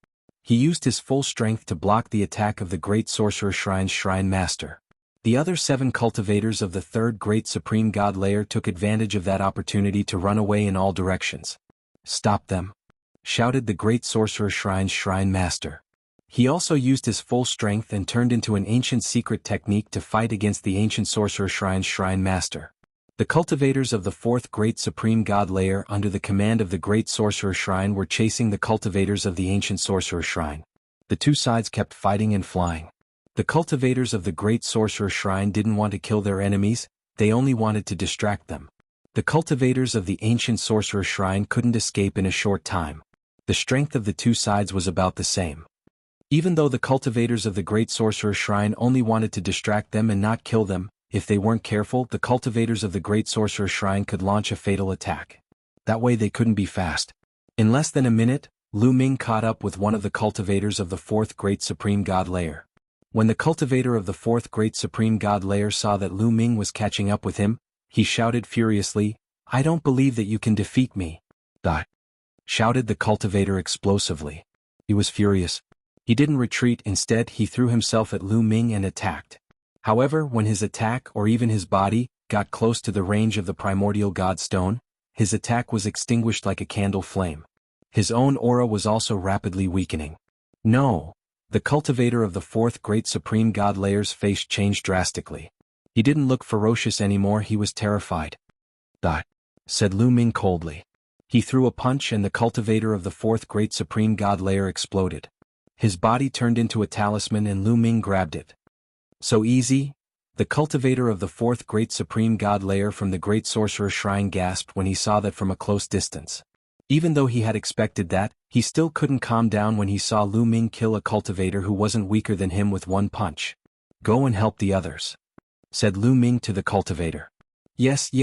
He used his full strength to block the attack of the great sorcerer shrine's shrine master. The other 7 cultivators of the third great supreme god layer took advantage of that opportunity to run away in all directions. "Stop them," shouted the great sorcerer shrine's shrine master. He also used his full strength and turned into an ancient secret technique to fight against the ancient sorcerer shrine's shrine master. The cultivators of the fourth great supreme god layer under the command of the great sorcerer shrine were chasing the cultivators of the ancient sorcerer shrine. The two sides kept fighting and flying. The cultivators of the great sorcerer shrine didn't want to kill their enemies, they only wanted to distract them. The cultivators of the ancient sorcerer shrine couldn't escape in a short time. The strength of the two sides was about the same. Even though the cultivators of the great sorcerer shrine only wanted to distract them and not kill them, if they weren't careful, the cultivators of the great sorcerer shrine could launch a fatal attack. That way they couldn't be fast. In less than a minute, Lu Ming caught up with one of the cultivators of the fourth great supreme god layer. When the cultivator of the fourth great supreme god layer saw that Lu Ming was catching up with him, he shouted furiously, "I don't believe that you can defeat me," shouted the cultivator explosively. He was furious. He didn't retreat, instead he threw himself at Lu Ming and attacked. However, when his attack, or even his body, got close to the range of the primordial god stone, his attack was extinguished like a candle flame. His own aura was also rapidly weakening. No! The cultivator of the fourth great supreme god layer's face changed drastically. He didn't look ferocious anymore, he was terrified. Said Lu Ming coldly. He threw a punch and the cultivator of the fourth great supreme god layer exploded. His body turned into a talisman and Lu Ming grabbed it. "So easy?" The cultivator of the fourth great supreme god layer from the great sorcerer shrine gasped when he saw that from a close distance. Even though he had expected that, he still couldn't calm down when he saw Lu Ming kill a cultivator who wasn't weaker than him with one punch. "Go and help the others," said Lu Ming to the cultivator. Yes,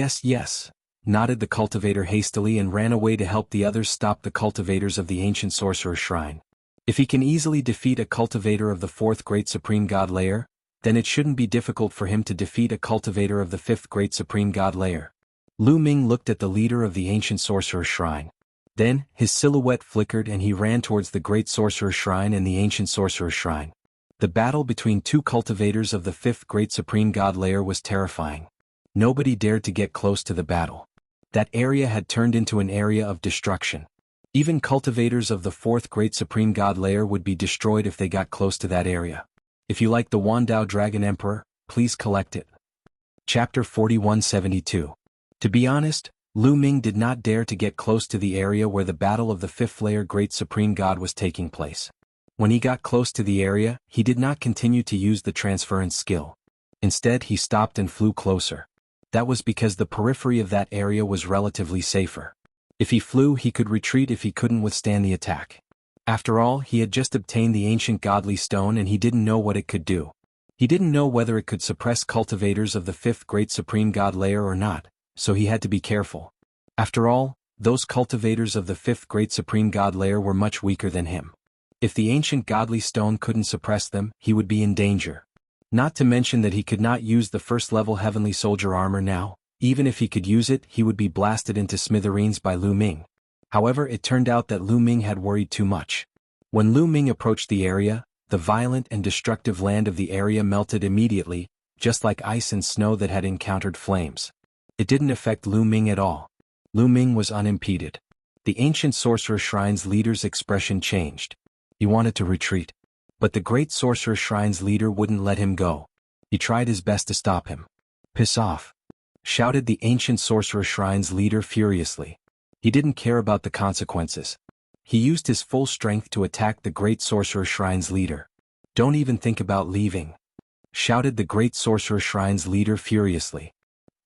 nodded the cultivator hastily and ran away to help the others stop the cultivators of the ancient sorcerer shrine. If he can easily defeat a cultivator of the fourth great supreme god layer, then it shouldn't be difficult for him to defeat a cultivator of the fifth great supreme god layer. Lu Ming looked at the leader of the ancient sorcerer shrine. Then, his silhouette flickered and he ran towards the great sorcerer shrine and the ancient sorcerer shrine. The battle between two cultivators of the fifth great supreme god layer was terrifying. Nobody dared to get close to the battle. That area had turned into an area of destruction. Even cultivators of the fourth great supreme god layer would be destroyed if they got close to that area. If you like the Wandao Dragon Emperor, please collect it. Chapter 4172. To be honest, Lu Ming did not dare to get close to the area where the battle of the fifth layer great supreme god was taking place. When he got close to the area, he did not continue to use the transference skill. Instead, he stopped and flew closer. That was because the periphery of that area was relatively safer. If he flew, he could retreat if he couldn't withstand the attack. After all, he had just obtained the ancient godly stone and he didn't know what it could do. He didn't know whether it could suppress cultivators of the fifth great supreme god layer or not, so he had to be careful. After all, those cultivators of the fifth great supreme god layer were much weaker than him. If the ancient godly stone couldn't suppress them, he would be in danger. Not to mention that he could not use the first-level heavenly soldier armor now. Even if he could use it, he would be blasted into smithereens by Lu Ming. However, it turned out that Lu Ming had worried too much. When Lu Ming approached the area, the violent and destructive land of the area melted immediately, just like ice and snow that had encountered flames. It didn't affect Lu Ming at all. Lu Ming was unimpeded. The ancient sorcerer shrine's leader's expression changed. He wanted to retreat. But the great sorcerer shrine's leader wouldn't let him go. He tried his best to stop him. "Piss off," shouted the ancient sorcerer shrine's leader furiously. He didn't care about the consequences. He used his full strength to attack the great sorcerer shrine's leader. "Don't even think about leaving," shouted the Great Sorcerer Shrine's leader furiously.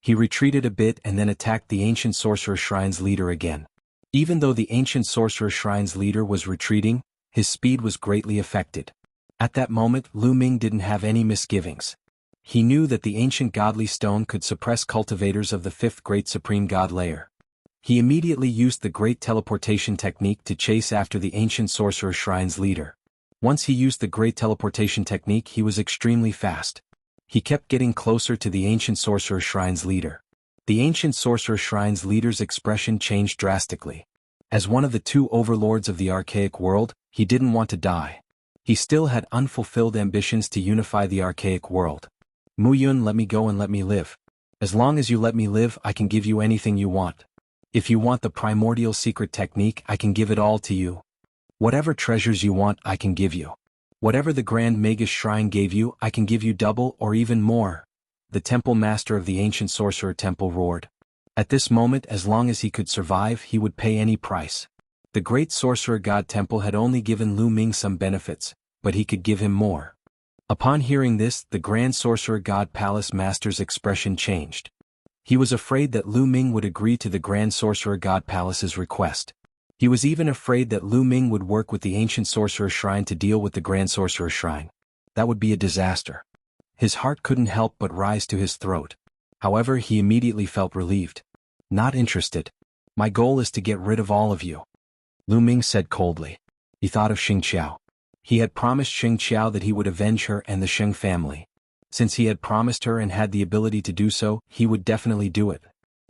He retreated a bit and then attacked the Ancient Sorcerer Shrine's leader again. Even though the Ancient Sorcerer Shrine's leader was retreating, his speed was greatly affected. At that moment, Lu Ming didn't have any misgivings. He knew that the ancient godly stone could suppress cultivators of the fifth great supreme god layer. He immediately used the great teleportation technique to chase after the Ancient Sorcerer Shrine's leader. Once he used the great teleportation technique, he was extremely fast. He kept getting closer to the Ancient Sorcerer Shrine's leader. The Ancient Sorcerer Shrine's leader's expression changed drastically. As one of the two overlords of the archaic world, he didn't want to die. He still had unfulfilled ambitions to unify the archaic world. Mu Yun, let me go and let me live. As long as you let me live, I can give you anything you want. If you want the primordial secret technique, I can give it all to you. Whatever treasures you want, I can give you. Whatever the Grand Magus Shrine gave you, I can give you double or even more. The temple master of the Ancient Sorcerer Temple roared. At this moment, as long as he could survive, he would pay any price. The Great Sorcerer God Temple had only given Lu Ming some benefits, but he could give him more. Upon hearing this, the Grand Sorcerer God Palace Master's expression changed. He was afraid that Lu Ming would agree to the Grand Sorcerer God Palace's request. He was even afraid that Lu Ming would work with the Ancient Sorcerer Shrine to deal with the Grand Sorcerer Shrine. That would be a disaster. His heart couldn't help but rise to his throat. However, he immediately felt relieved. Not interested. My goal is to get rid of all of you. Lu Ming said coldly. He thought of Xing Qiao. He had promised Xing Qiao that he would avenge her and the Sheng family. Since he had promised her and had the ability to do so, he would definitely do it.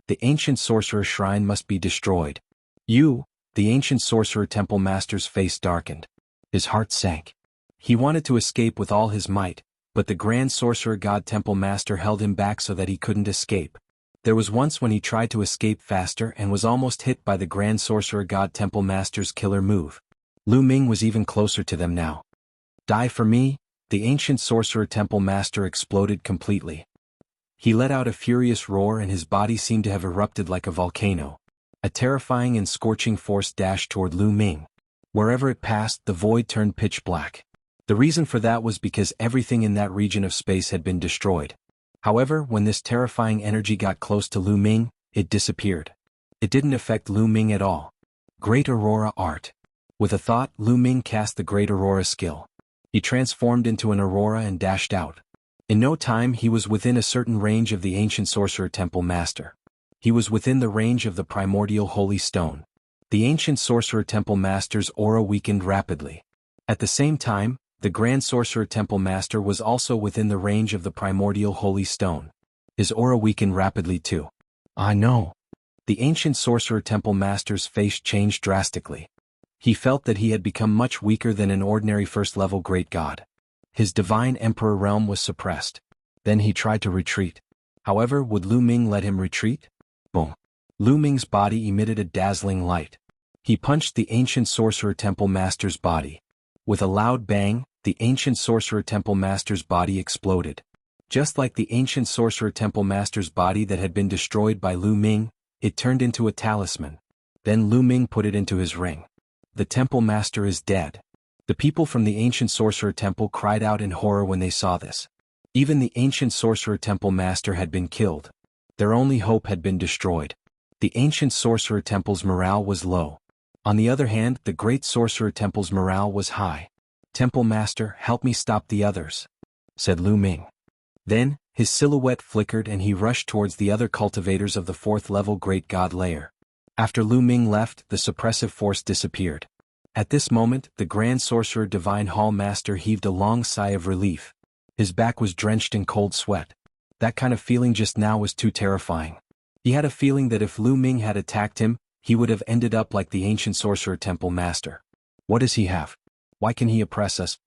The Ancient Sorcerer Shrine must be destroyed. The Ancient Sorcerer Temple Master's face darkened. His heart sank. He wanted to escape with all his might, but the Grand Sorcerer God Temple Master held him back so that he couldn't escape. There was once when he tried to escape faster and was almost hit by the Grand Sorcerer God Temple Master's killer move. Lu Ming was even closer to them now. Die for me? The Ancient Sorcerer Temple Master exploded completely. He let out a furious roar and his body seemed to have erupted like a volcano. A terrifying and scorching force dashed toward Lu Ming. Wherever it passed, the void turned pitch black. The reason for that was because everything in that region of space had been destroyed. However, when this terrifying energy got close to Lu Ming, it disappeared. It didn't affect Lu Ming at all. Great Aurora Art. With a thought, Lu Ming cast the Great Aurora skill. He transformed into an aurora and dashed out. In no time he was within a certain range of the Ancient Sorcerer Temple Master. He was within the range of the Primordial Holy Stone. The Ancient Sorcerer Temple Master's aura weakened rapidly. At the same time, the Grand Sorcerer Temple Master was also within the range of the Primordial Holy Stone. His aura weakened rapidly too. I know. The Ancient Sorcerer Temple Master's face changed drastically. He felt that he had become much weaker than an ordinary first-level great god. His divine emperor realm was suppressed. Then he tried to retreat. However, would Lu Ming let him retreat? Boom. Lu Ming's body emitted a dazzling light. He punched the Ancient Sorcerer Temple Master's body. With a loud bang, the Ancient Sorcerer Temple Master's body exploded. Just like the Ancient Sorcerer Temple Master's body that had been destroyed by Lu Ming, it turned into a talisman. Then Lu Ming put it into his ring. The Temple Master is dead. The people from the Ancient Sorcerer Temple cried out in horror when they saw this. Even the Ancient Sorcerer Temple Master had been killed. Their only hope had been destroyed. The Ancient Sorcerer Temple's morale was low. On the other hand, the Great Sorcerer Temple's morale was high. Temple Master, help me stop the others, said Lu Ming. Then, his silhouette flickered and he rushed towards the other cultivators of the fourth-level Great God Layer. After Lu Ming left, the suppressive force disappeared. At this moment, the Grand Sorcerer Divine Hall Master heaved a long sigh of relief. His back was drenched in cold sweat. That kind of feeling just now was too terrifying. He had a feeling that if Lu Ming had attacked him, he would have ended up like the Ancient Sorcerer Temple Master. What does he have? Why can he oppress us?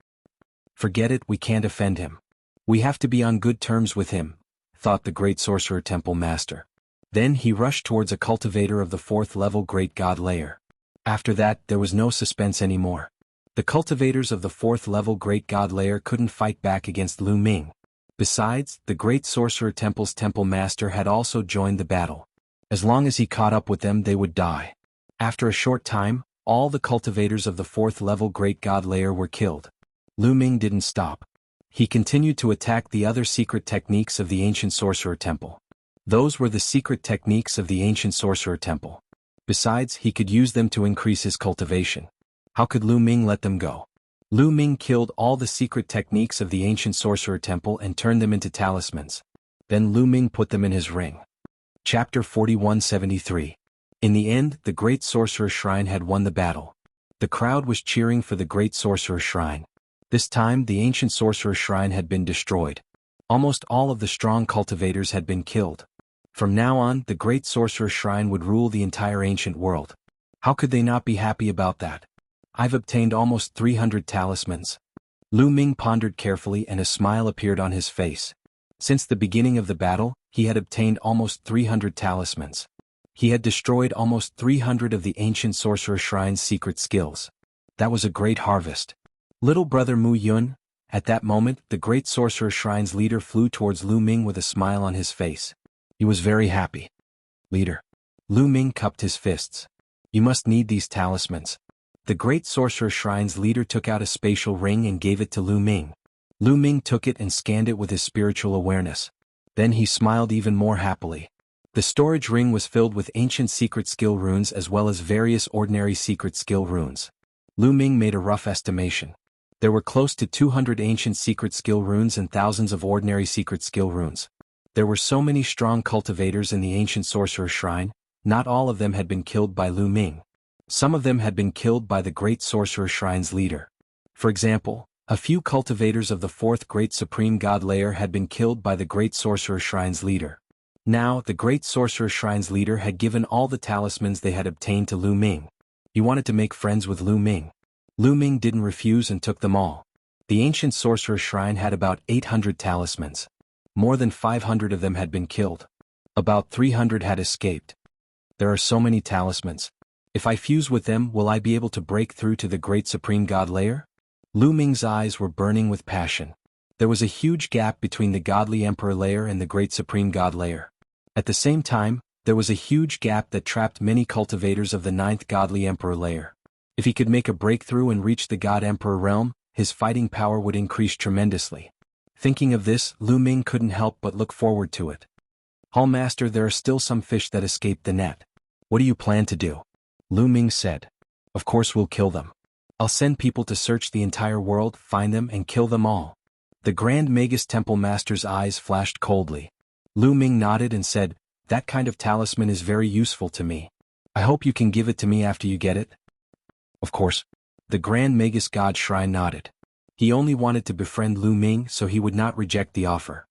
Forget it, we can't offend him. We have to be on good terms with him, thought the Great Sorcerer Temple Master. Then he rushed towards a cultivator of the fourth-level Great God Layer. After that, there was no suspense anymore. The cultivators of the fourth-level Great God Layer couldn't fight back against Lu Ming. Besides, the Great Sorcerer Temple's Temple Master had also joined the battle. As long as he caught up with them, they would die. After a short time, all the cultivators of the fourth-level Great God Layer were killed. Lu Ming didn't stop. He continued to attack the other secret techniques of the ancient sorcerer temple. Those were the secret techniques of the ancient sorcerer temple. Besides, he could use them to increase his cultivation. How could Lu Ming let them go? Lu Ming killed all the secret techniques of the ancient sorcerer temple and turned them into talismans. Then Lu Ming put them in his ring. Chapter 4173. In the end, the Great Sorcerer Shrine had won the battle. The crowd was cheering for the Great Sorcerer Shrine. This time, the ancient Sorcerer Shrine had been destroyed. Almost all of the strong cultivators had been killed. From now on, the Great Sorcerer Shrine would rule the entire ancient world. How could they not be happy about that? I've obtained almost 300 talismans. Lu Ming pondered carefully and a smile appeared on his face. Since the beginning of the battle, he had obtained almost 300 talismans. He had destroyed almost 300 of the ancient Sorcerer Shrine's secret skills. That was a great harvest. Little brother Mu Yun. At that moment, the Great Sorcerer Shrine's leader flew towards Lu Ming with a smile on his face. He was very happy. Leader. Lu Ming cupped his fists. You must need these talismans. The Great Sorcerer Shrine's leader took out a spatial ring and gave it to Lu Ming. Lu Ming took it and scanned it with his spiritual awareness. Then he smiled even more happily. The storage ring was filled with ancient secret skill runes as well as various ordinary secret skill runes. Lu Ming made a rough estimation. There were close to 200 ancient secret skill runes and thousands of ordinary secret skill runes. There were so many strong cultivators in the ancient Sorcerer Shrine, not all of them had been killed by Lu Ming. Some of them had been killed by the Great Sorcerer Shrine's leader. For example, a few cultivators of the fourth Great Supreme God layer had been killed by the Great Sorcerer Shrine's leader. Now, the Great Sorcerer Shrine's leader had given all the talismans they had obtained to Lu Ming. He wanted to make friends with Lu Ming. Lu Ming didn't refuse and took them all. The ancient Sorcerer Shrine had about 800 talismans. More than 500 of them had been killed. About 300 had escaped. There are so many talismans. If I fuse with them, will I be able to break through to the Great Supreme God layer? Lu Ming's eyes were burning with passion. There was a huge gap between the Godly Emperor layer and the Great Supreme God layer. At the same time, there was a huge gap that trapped many cultivators of the ninth Godly Emperor layer. If he could make a breakthrough and reach the God Emperor realm, his fighting power would increase tremendously. Thinking of this, Lu Ming couldn't help but look forward to it. Hall Master, there are still some fish that escaped the net. What do you plan to do? Lu Ming said. Of course we'll kill them. I'll send people to search the entire world, find them and kill them all. The Grand Magus Temple Master's eyes flashed coldly. Lu Ming nodded and said, that kind of talisman is very useful to me. I hope you can give it to me after you get it. Of course. The Grand Magus God Shrine nodded. He only wanted to befriend Lu Ming so he would not reject the offer.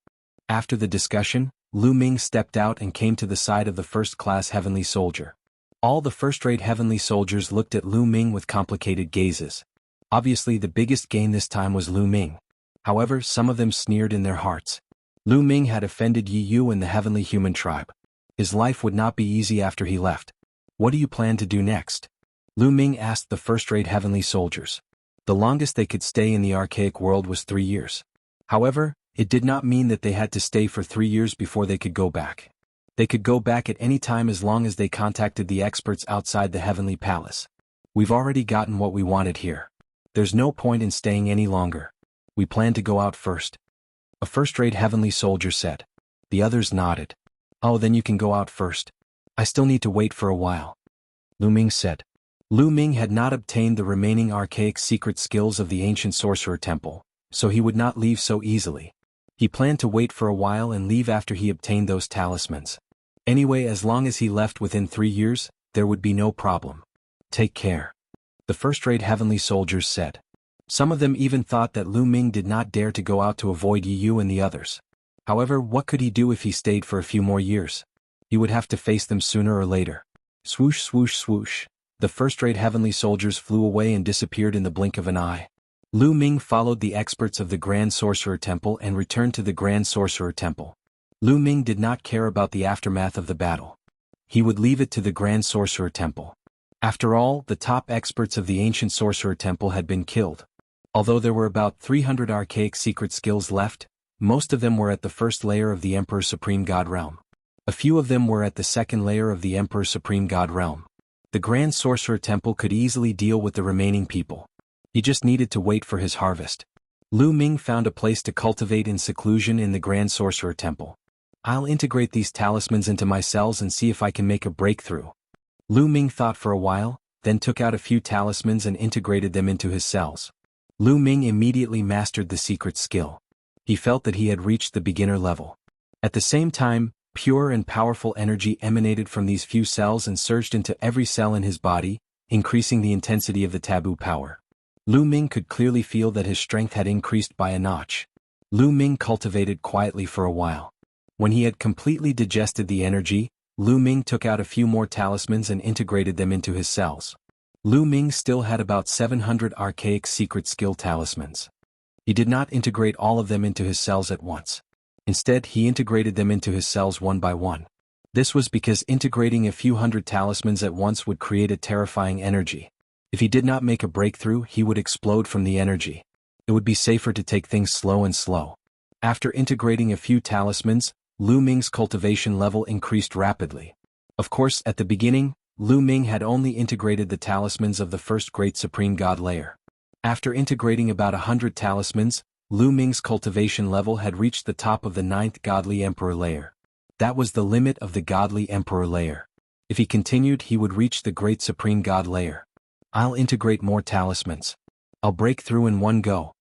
After the discussion, Lu Ming stepped out and came to the side of the first-class heavenly soldier. All the first-rate heavenly soldiers looked at Lu Ming with complicated gazes. Obviously the biggest gain this time was Lu Ming. However, some of them sneered in their hearts. Lu Ming had offended Yi Yu and the heavenly human tribe. His life would not be easy after he left. What do you plan to do next? Lu Ming asked the first-rate heavenly soldiers. The longest they could stay in the archaic world was 3 years. However, it did not mean that they had to stay for 3 years before they could go back. They could go back at any time as long as they contacted the experts outside the heavenly palace. We've already gotten what we wanted here. There's no point in staying any longer. We plan to go out first. A first-rate heavenly soldier said. The others nodded. Oh, then you can go out first. I still need to wait for a while. Lu Ming said. Lu Ming had not obtained the remaining archaic secret skills of the ancient sorcerer temple, so he would not leave so easily. He planned to wait for a while and leave after he obtained those talismans. Anyway, as long as he left within 3 years, there would be no problem. Take care. The first-rate heavenly soldiers said. Some of them even thought that Lu Ming did not dare to go out to avoid Yi Yu and the others. However, what could he do if he stayed for a few more years? He would have to face them sooner or later. Swoosh, swoosh, swoosh. The first-rate heavenly soldiers flew away and disappeared in the blink of an eye. Lu Ming followed the experts of the Grand Sorcerer Temple and returned to the Grand Sorcerer Temple. Lu Ming did not care about the aftermath of the battle. He would leave it to the Grand Sorcerer Temple. After all, the top experts of the ancient Sorcerer Temple had been killed. Although there were about 300 archaic secret skills left, most of them were at the first layer of the Emperor Supreme God realm. A few of them were at the second layer of the Emperor Supreme God realm. The Grand Sorcerer Temple could easily deal with the remaining people. He just needed to wait for his harvest. Lu Ming found a place to cultivate in seclusion in the Grand Sorcerer Temple. I'll integrate these talismans into my cells and see if I can make a breakthrough. Lu Ming thought for a while, then took out a few talismans and integrated them into his cells. Lu Ming immediately mastered the secret skill. He felt that he had reached the beginner level. At the same time, pure and powerful energy emanated from these few cells and surged into every cell in his body, increasing the intensity of the taboo power. Lu Ming could clearly feel that his strength had increased by a notch. Lu Ming cultivated quietly for a while. When he had completely digested the energy, Lu Ming took out a few more talismans and integrated them into his cells. Lu Ming still had about 700 archaic secret skill talismans. He did not integrate all of them into his cells at once. Instead, he integrated them into his cells one by one. This was because integrating a few hundred talismans at once would create a terrifying energy. If he did not make a breakthrough, he would explode from the energy. It would be safer to take things slow and slow. After integrating a few talismans, Lu Ming's cultivation level increased rapidly. Of course, at the beginning, Lu Ming had only integrated the talismans of the first Great Supreme God layer. After integrating about 100 talismans, Lu Ming's cultivation level had reached the top of the 9th Godly Emperor layer. That was the limit of the Godly Emperor layer. If he continued, he would reach the Great Supreme God layer. I'll integrate more talismans. I'll break through in one go.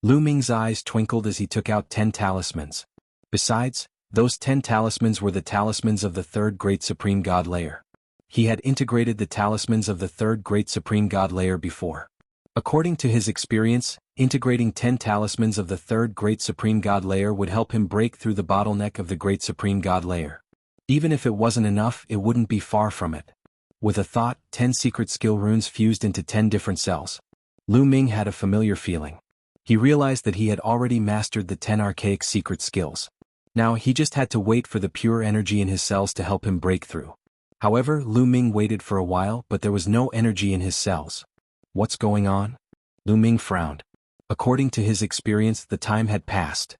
Lu Ming's eyes twinkled as he took out 10 talismans. Besides, those 10 talismans were the talismans of the 3rd Great Supreme God layer. He had integrated the talismans of the 3rd Great Supreme God layer before. According to his experience, integrating 10 talismans of the 3rd Great Supreme God layer would help him break through the bottleneck of the Great Supreme God layer. Even if it wasn't enough, it wouldn't be far from it. With a thought, 10 secret skill runes fused into 10 different cells. Lu Ming had a familiar feeling. He realized that he had already mastered the 10 archaic secret skills. Now he just had to wait for the pure energy in his cells to help him break through. However, Lu Ming waited for a while, but there was no energy in his cells. What's going on? Lu Ming frowned. According to his experience, the time had passed.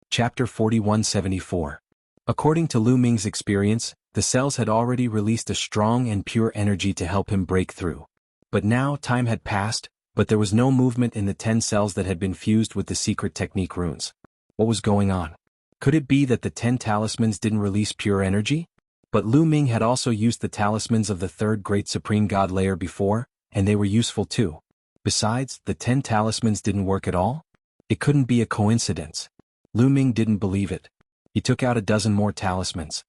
Chapter 4174. According to Lu Ming's experience, the cells had already released a strong and pure energy to help him break through. But now time had passed, but there was no movement in the 10 cells that had been fused with the secret technique runes. What was going on? Could it be that the 10 talismans didn't release pure energy? But Lu Ming had also used the talismans of the 3rd Great Supreme God layer before, and they were useful too. Besides, the 10 talismans didn't work at all? It couldn't be a coincidence. Lu Ming didn't believe it. He took out a dozen more talismans.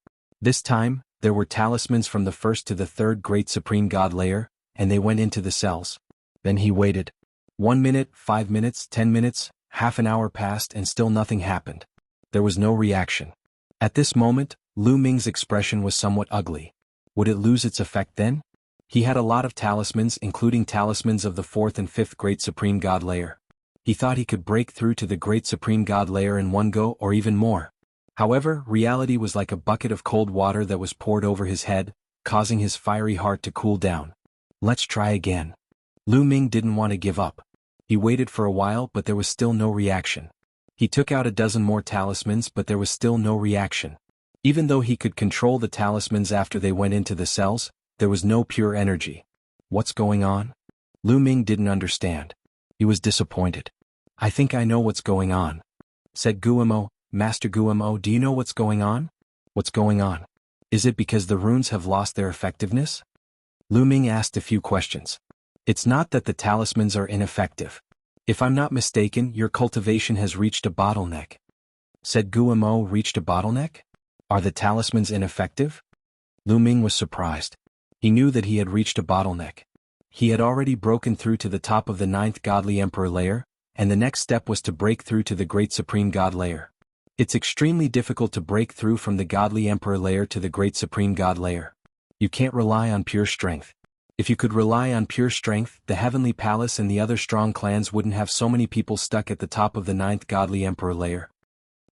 This time, there were talismans from the 1st to the 3rd Great Supreme God layer, and they went into the cells. Then he waited. 1 minute, 5 minutes, 10 minutes, half an hour passed and still nothing happened. There was no reaction. At this moment, Lu Ming's expression was somewhat ugly. Would it lose its effect then? He had a lot of talismans, including talismans of the 4th and 5th Great Supreme God layer. He thought he could break through to the Great Supreme God layer in one go or even more. However, reality was like a bucket of cold water that was poured over his head, causing his fiery heart to cool down. Let's try again. Lu Ming didn't want to give up. He waited for a while, but there was still no reaction. He took out a dozen more talismans, but there was still no reaction. Even though he could control the talismans after they went into the cells, there was no pure energy. What's going on? Lu Ming didn't understand. He was disappointed. I think I know what's going on, said Guillemot. Master Guillemot, do you know what's going on? What's going on? Is it because the runes have lost their effectiveness? Lu Ming asked a few questions. It's not that the talismans are ineffective. If I'm not mistaken, your cultivation has reached a bottleneck, said Guillemot. Reached a bottleneck? Are the talismans ineffective? Lu Ming was surprised. He knew that he had reached a bottleneck. He had already broken through to the top of the 9th Godly Emperor layer, and the next step was to break through to the Great Supreme God layer. It's extremely difficult to break through from the Godly Emperor layer to the Great Supreme God layer. You can't rely on pure strength. If you could rely on pure strength, the Heavenly Palace and the other strong clans wouldn't have so many people stuck at the top of the 9th Godly Emperor layer,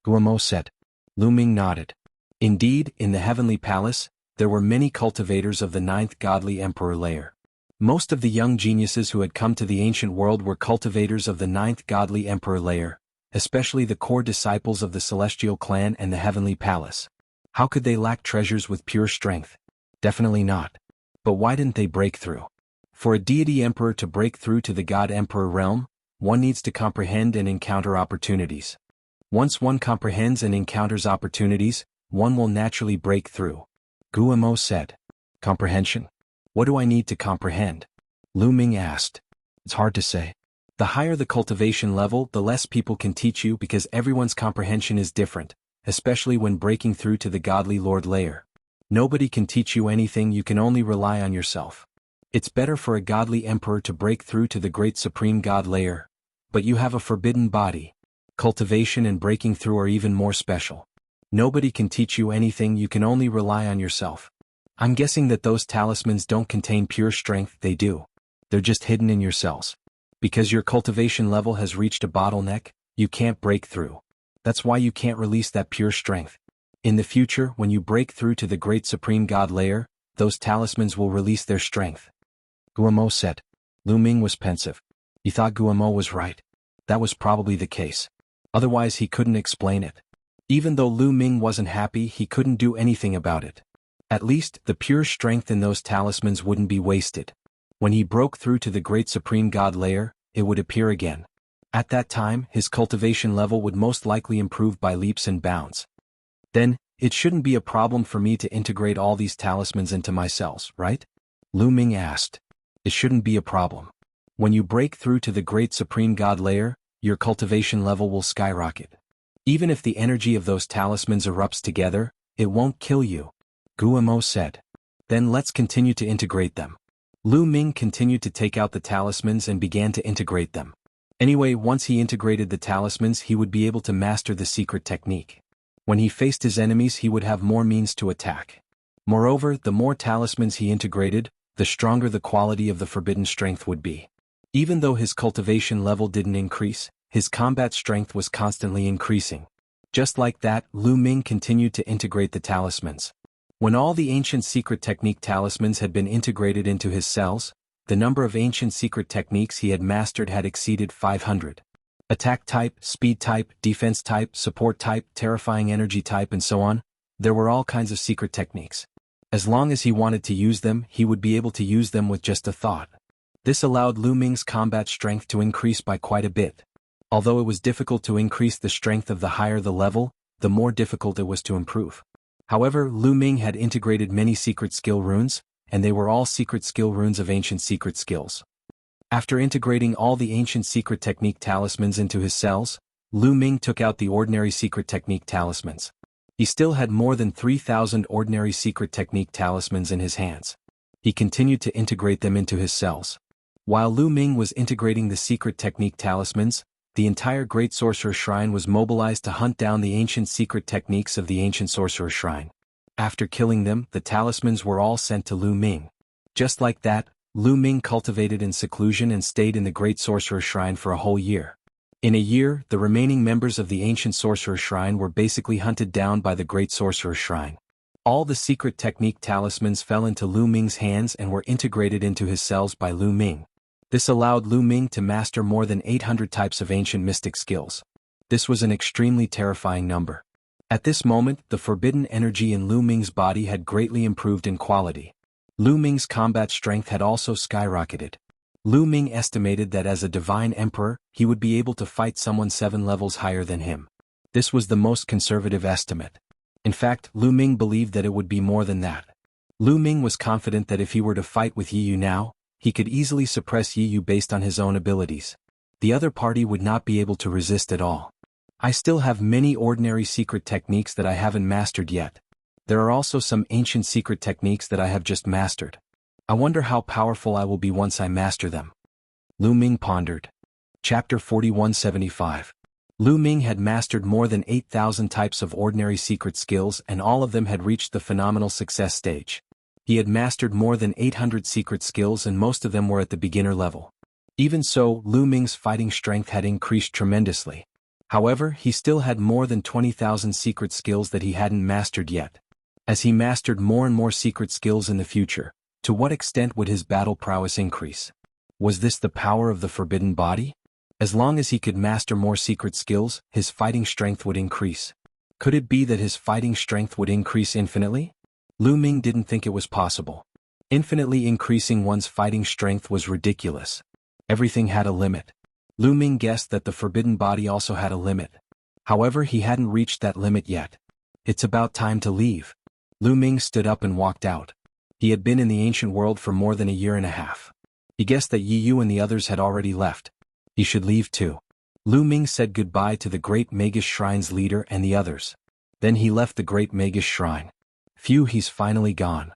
Guillemot said. Lu Ming nodded. Indeed, in the Heavenly Palace, there were many cultivators of the 9th Godly Emperor layer. Most of the young geniuses who had come to the ancient world were cultivators of the 9th Godly Emperor layer, especially the core disciples of the Celestial Clan and the Heavenly Palace. How could they lack treasures with pure strength? Definitely not. But why didn't they break through? For a deity emperor to break through to the God Emperor realm, one needs to comprehend and encounter opportunities. Once one comprehends and encounters opportunities, one will naturally break through. Guo said. Comprehension? What do I need to comprehend? Lu Ming asked. It's hard to say. The higher the cultivation level, the less people can teach you because everyone's comprehension is different, especially when breaking through to the godly Lord layer. Nobody can teach you anything, you can only rely on yourself. It's better for a godly emperor to break through to the great supreme god layer, but you have a forbidden body. Cultivation and breaking through are even more special. Nobody can teach you anything, you can only rely on yourself. I'm guessing that those talismans don't contain pure strength, they do. They're just hidden in your cells. Because your cultivation level has reached a bottleneck, you can't break through. That's why you can't release that pure strength. In the future, when you break through to the great supreme god layer, those talismans will release their strength. Guo said. Lu Ming was pensive. He thought Guo was right. That was probably the case. Otherwise he couldn't explain it. Even though Lu Ming wasn't happy, he couldn't do anything about it. At least, the pure strength in those talismans wouldn't be wasted. When he broke through to the great supreme god layer, it would appear again. At that time, his cultivation level would most likely improve by leaps and bounds. Then, it shouldn't be a problem for me to integrate all these talismans into my cells, right? Lu Ming asked. It shouldn't be a problem. When you break through to the great supreme god layer, your cultivation level will skyrocket. Even if the energy of those talismans erupts together, it won't kill you. Guo said. Then let's continue to integrate them. Lu Ming continued to take out the talismans and began to integrate them. Anyway, once he integrated the talismans, he would be able to master the secret technique. When he faced his enemies, he would have more means to attack. Moreover, the more talismans he integrated, the stronger the quality of the forbidden strength would be. Even though his cultivation level didn't increase, his combat strength was constantly increasing. Just like that, Lu Ming continued to integrate the talismans. When all the ancient secret technique talismans had been integrated into his cells, the number of ancient secret techniques he had mastered had exceeded 500. Attack type, speed type, defense type, support type, terrifying energy type and so on, there were all kinds of secret techniques. As long as he wanted to use them, he would be able to use them with just a thought. This allowed Lu Ming's combat strength to increase by quite a bit. Although it was difficult to increase the strength of the higher the level, the more difficult it was to improve. However, Lu Ming had integrated many secret skill runes, and they were all secret skill runes of ancient secret skills. After integrating all the ancient secret technique talismans into his cells, Lu Ming took out the ordinary secret technique talismans. He still had more than 3,000 ordinary secret technique talismans in his hands. He continued to integrate them into his cells. While Lu Ming was integrating the secret technique talismans, the entire Great Sorcerer Shrine was mobilized to hunt down the ancient secret techniques of the ancient Sorcerer Shrine. After killing them, the talismans were all sent to Lu Ming. Just like that, Lu Ming cultivated in seclusion and stayed in the Great Sorcerer Shrine for a whole year. In a year, the remaining members of the ancient Sorcerer Shrine were basically hunted down by the Great Sorcerer Shrine. All the secret technique talismans fell into Lu Ming's hands and were integrated into his cells by Lu Ming. This allowed Lu Ming to master more than 800 types of ancient mystic skills. This was an extremely terrifying number. At this moment, the forbidden energy in Lu Ming's body had greatly improved in quality. Lu Ming's combat strength had also skyrocketed. Lu Ming estimated that as a divine emperor, he would be able to fight someone 7 levels higher than him. This was the most conservative estimate. In fact, Lu Ming believed that it would be more than that. Lu Ming was confident that if he were to fight with Yi Yu now, he could easily suppress Yi Yu based on his own abilities. The other party would not be able to resist at all. I still have many ordinary secret techniques that I haven't mastered yet. There are also some ancient secret techniques that I have just mastered. I wonder how powerful I will be once I master them. Lu Ming pondered. Chapter 4175. Lu Ming had mastered more than 8,000 types of ordinary secret skills and all of them had reached the phenomenal success stage. He had mastered more than 800 secret skills and most of them were at the beginner level. Even so, Lu Ming's fighting strength had increased tremendously. However, he still had more than 20,000 secret skills that he hadn't mastered yet. As he mastered more and more secret skills in the future, to what extent would his battle prowess increase? Was this the power of the forbidden body? As long as he could master more secret skills, his fighting strength would increase. Could it be that his fighting strength would increase infinitely? Lu Ming didn't think it was possible. Infinitely increasing one's fighting strength was ridiculous. Everything had a limit. Lu Ming guessed that the forbidden body also had a limit. However, he hadn't reached that limit yet. It's about time to leave. Lu Ming stood up and walked out. He had been in the ancient world for more than a year and a half. He guessed that Yi Yu and the others had already left. He should leave too. Lu Ming said goodbye to the Great Magus Shrine's leader and the others. Then he left the Great Magus Shrine. Phew, he's finally gone.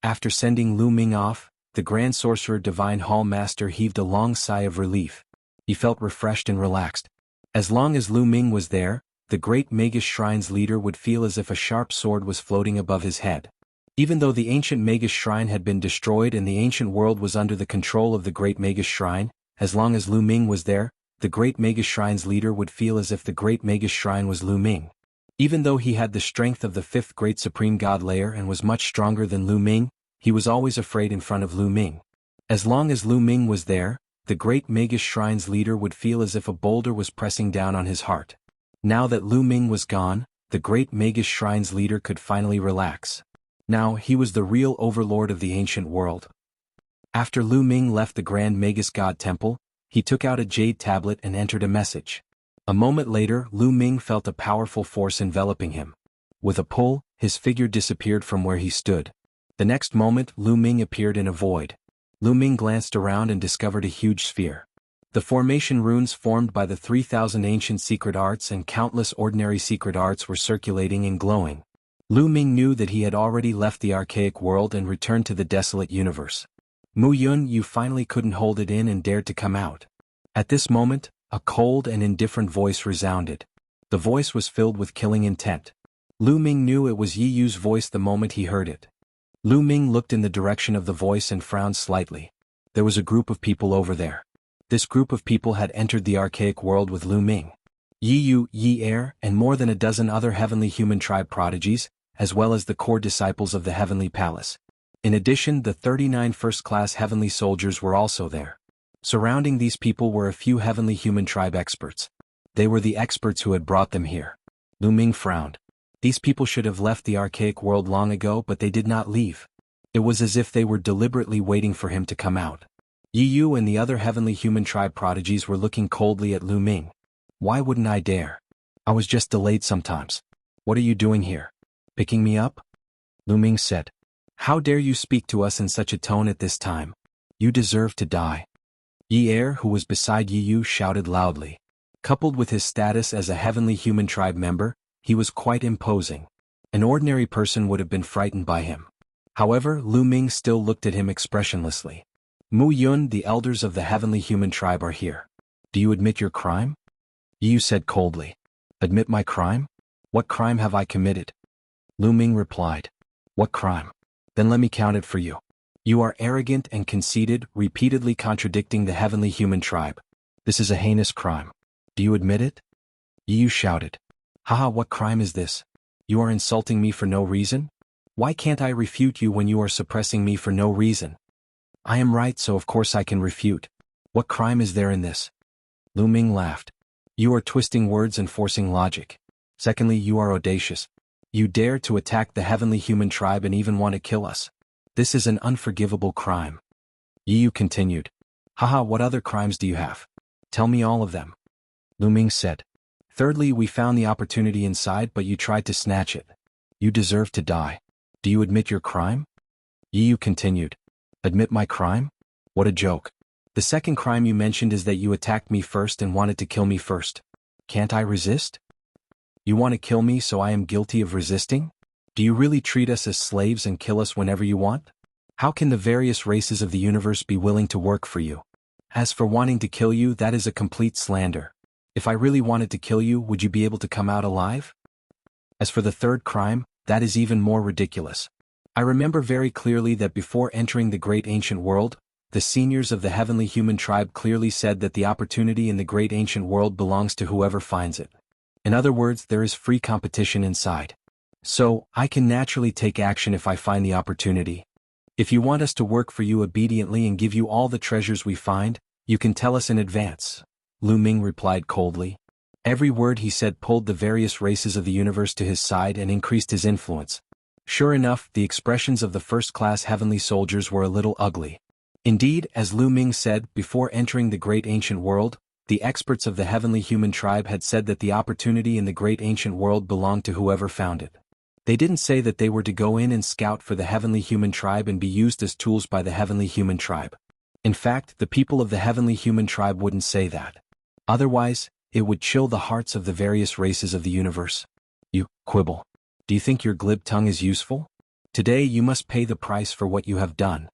After sending Lu Ming off, the Grand Sorcerer Divine Hall Master heaved a long sigh of relief. He felt refreshed and relaxed. As long as Lu Ming was there, the Great Magus Shrine's leader would feel as if a sharp sword was floating above his head. Even though the ancient Magus Shrine had been destroyed and the ancient world was under the control of the Great Magus Shrine, as long as Lu Ming was there, the Great Magus Shrine's leader would feel as if the Great Magus Shrine was Lu Ming. Even though he had the strength of the fifth Great Supreme God layer and was much stronger than Lu Ming, he was always afraid in front of Lu Ming. As long as Lu Ming was there, the Great Magus Shrine's leader would feel as if a boulder was pressing down on his heart. Now that Lu Ming was gone, the Great Magus Shrine's leader could finally relax. Now he was the real overlord of the ancient world. After Lu Ming left the Grand Magus God Temple, he took out a jade tablet and entered a message. A moment later, Lu Ming felt a powerful force enveloping him. With a pull, his figure disappeared from where he stood. The next moment, Lu Ming appeared in a void. Lu Ming glanced around and discovered a huge sphere. The formation runes formed by the 3,000 ancient secret arts and countless ordinary secret arts were circulating and glowing. Lu Ming knew that he had already left the archaic world and returned to the desolate universe. Mu Yun, you finally couldn't hold it in and dared to come out. At this moment, a cold and indifferent voice resounded. The voice was filled with killing intent. Lu Ming knew it was Yi Yu's voice the moment he heard it. Lu Ming looked in the direction of the voice and frowned slightly. There was a group of people over there. This group of people had entered the archaic world with Lu Ming. Yi Yu, Yi Er, and more than a dozen other heavenly human tribe prodigies, as well as the core disciples of the Heavenly Palace. In addition, the 39 first-class heavenly soldiers were also there. Surrounding these people were a few heavenly human tribe experts. They were the experts who had brought them here. Lu Ming frowned. These people should have left the archaic world long ago, but they did not leave. It was as if they were deliberately waiting for him to come out. Yi Yu and the other heavenly human tribe prodigies were looking coldly at Lu Ming. Why wouldn't I dare? I was just delayed sometimes. What are you doing here? Picking me up? Lu Ming said. How dare you speak to us in such a tone at this time? You deserve to die. Yi Er, who was beside Yi Yu, shouted loudly. Coupled with his status as a heavenly human tribe member, he was quite imposing. An ordinary person would have been frightened by him. However, Lu Ming still looked at him expressionlessly. Mu Yun, the elders of the heavenly human tribe are here. Do you admit your crime? Yi Yu said coldly. Admit my crime? What crime have I committed? Lu Ming replied. What crime? Then let me count it for you. You are arrogant and conceited, repeatedly contradicting the heavenly human tribe. This is a heinous crime. Do you admit it? Yi Yu shouted. Haha, what crime is this? You are insulting me for no reason? Why can't I refute you when you are suppressing me for no reason? I am right, so of course I can refute. What crime is there in this? Lu Ming laughed. You are twisting words and forcing logic. Secondly, you are audacious. You dare to attack the heavenly human tribe and even want to kill us. This is an unforgivable crime. Yi Yu continued. Haha, what other crimes do you have? Tell me all of them. Lu Ming said. Thirdly, we found the opportunity inside, but you tried to snatch it. You deserve to die. Do you admit your crime? Yi Yu continued. Admit my crime? What a joke. The second crime you mentioned is that you attacked me first and wanted to kill me first. Can't I resist? You want to kill me, so I am guilty of resisting? Do you really treat us as slaves and kill us whenever you want? How can the various races of the universe be willing to work for you? As for wanting to kill you, that is a complete slander. If I really wanted to kill you, would you be able to come out alive? As for the third crime, that is even more ridiculous. I remember very clearly that before entering the great ancient world, the seniors of the heavenly human tribe clearly said that the opportunity in the great ancient world belongs to whoever finds it. In other words, there is free competition inside. So, I can naturally take action if I find the opportunity. If you want us to work for you obediently and give you all the treasures we find, you can tell us in advance. Lu Ming replied coldly. Every word he said pulled the various races of the universe to his side and increased his influence. Sure enough, the expressions of the first-class heavenly soldiers were a little ugly. Indeed, as Lu Ming said, before entering the great ancient world, The experts of the heavenly human tribe had said that the opportunity in the great ancient world belonged to whoever found it. They didn't say that they were to go in and scout for the heavenly human tribe and be used as tools by the heavenly human tribe. In fact, the people of the heavenly human tribe wouldn't say that. Otherwise, it would chill the hearts of the various races of the universe. You quibble. Do you think your glib tongue is useful? Today you must pay the price for what you have done.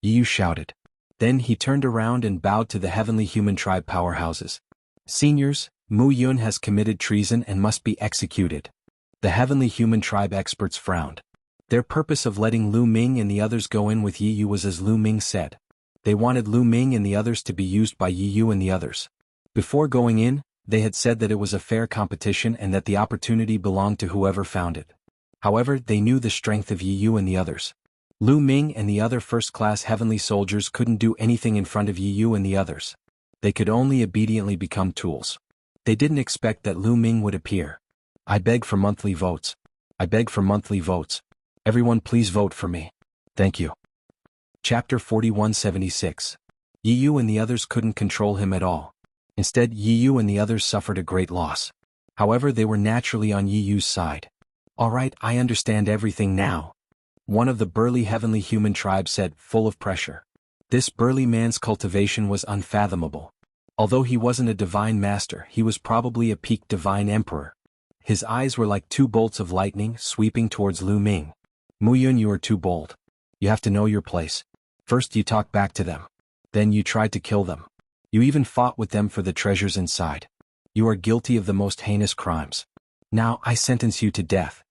Yu shouted. Then he turned around and bowed to the heavenly human tribe powerhouses. Seniors, Mu Yun has committed treason and must be executed. The heavenly human tribe experts frowned. Their purpose of letting Lu Ming and the others go in with Yi Yu was as Lu Ming said. They wanted Lu Ming and the others to be used by Yi Yu and the others. Before going in, they had said that it was a fair competition and that the opportunity belonged to whoever found it. However, they knew the strength of Yi Yu and the others. Lu Ming and the other first-class heavenly soldiers couldn't do anything in front of Yi Yu and the others. They could only obediently become tools. They didn't expect that Lu Ming would appear. I beg for monthly votes. I beg for monthly votes. Everyone please vote for me. Thank you. Chapter 4176. Yi Yu and the others couldn't control him at all. Instead, Yi Yu and the others suffered a great loss. However, they were naturally on Yi Yu's side. Alright, I understand everything now. One of the burly heavenly human tribe said, full of pressure. This burly man's cultivation was unfathomable. Although he wasn't a divine master, he was probably a peak divine emperor. His eyes were like two bolts of lightning sweeping towards Lu Ming. Mu Yun, you are too bold. You have to know your place. First you talk back to them. Then you tried to kill them. You even fought with them for the treasures inside. You are guilty of the most heinous crimes. Now I sentence you to death.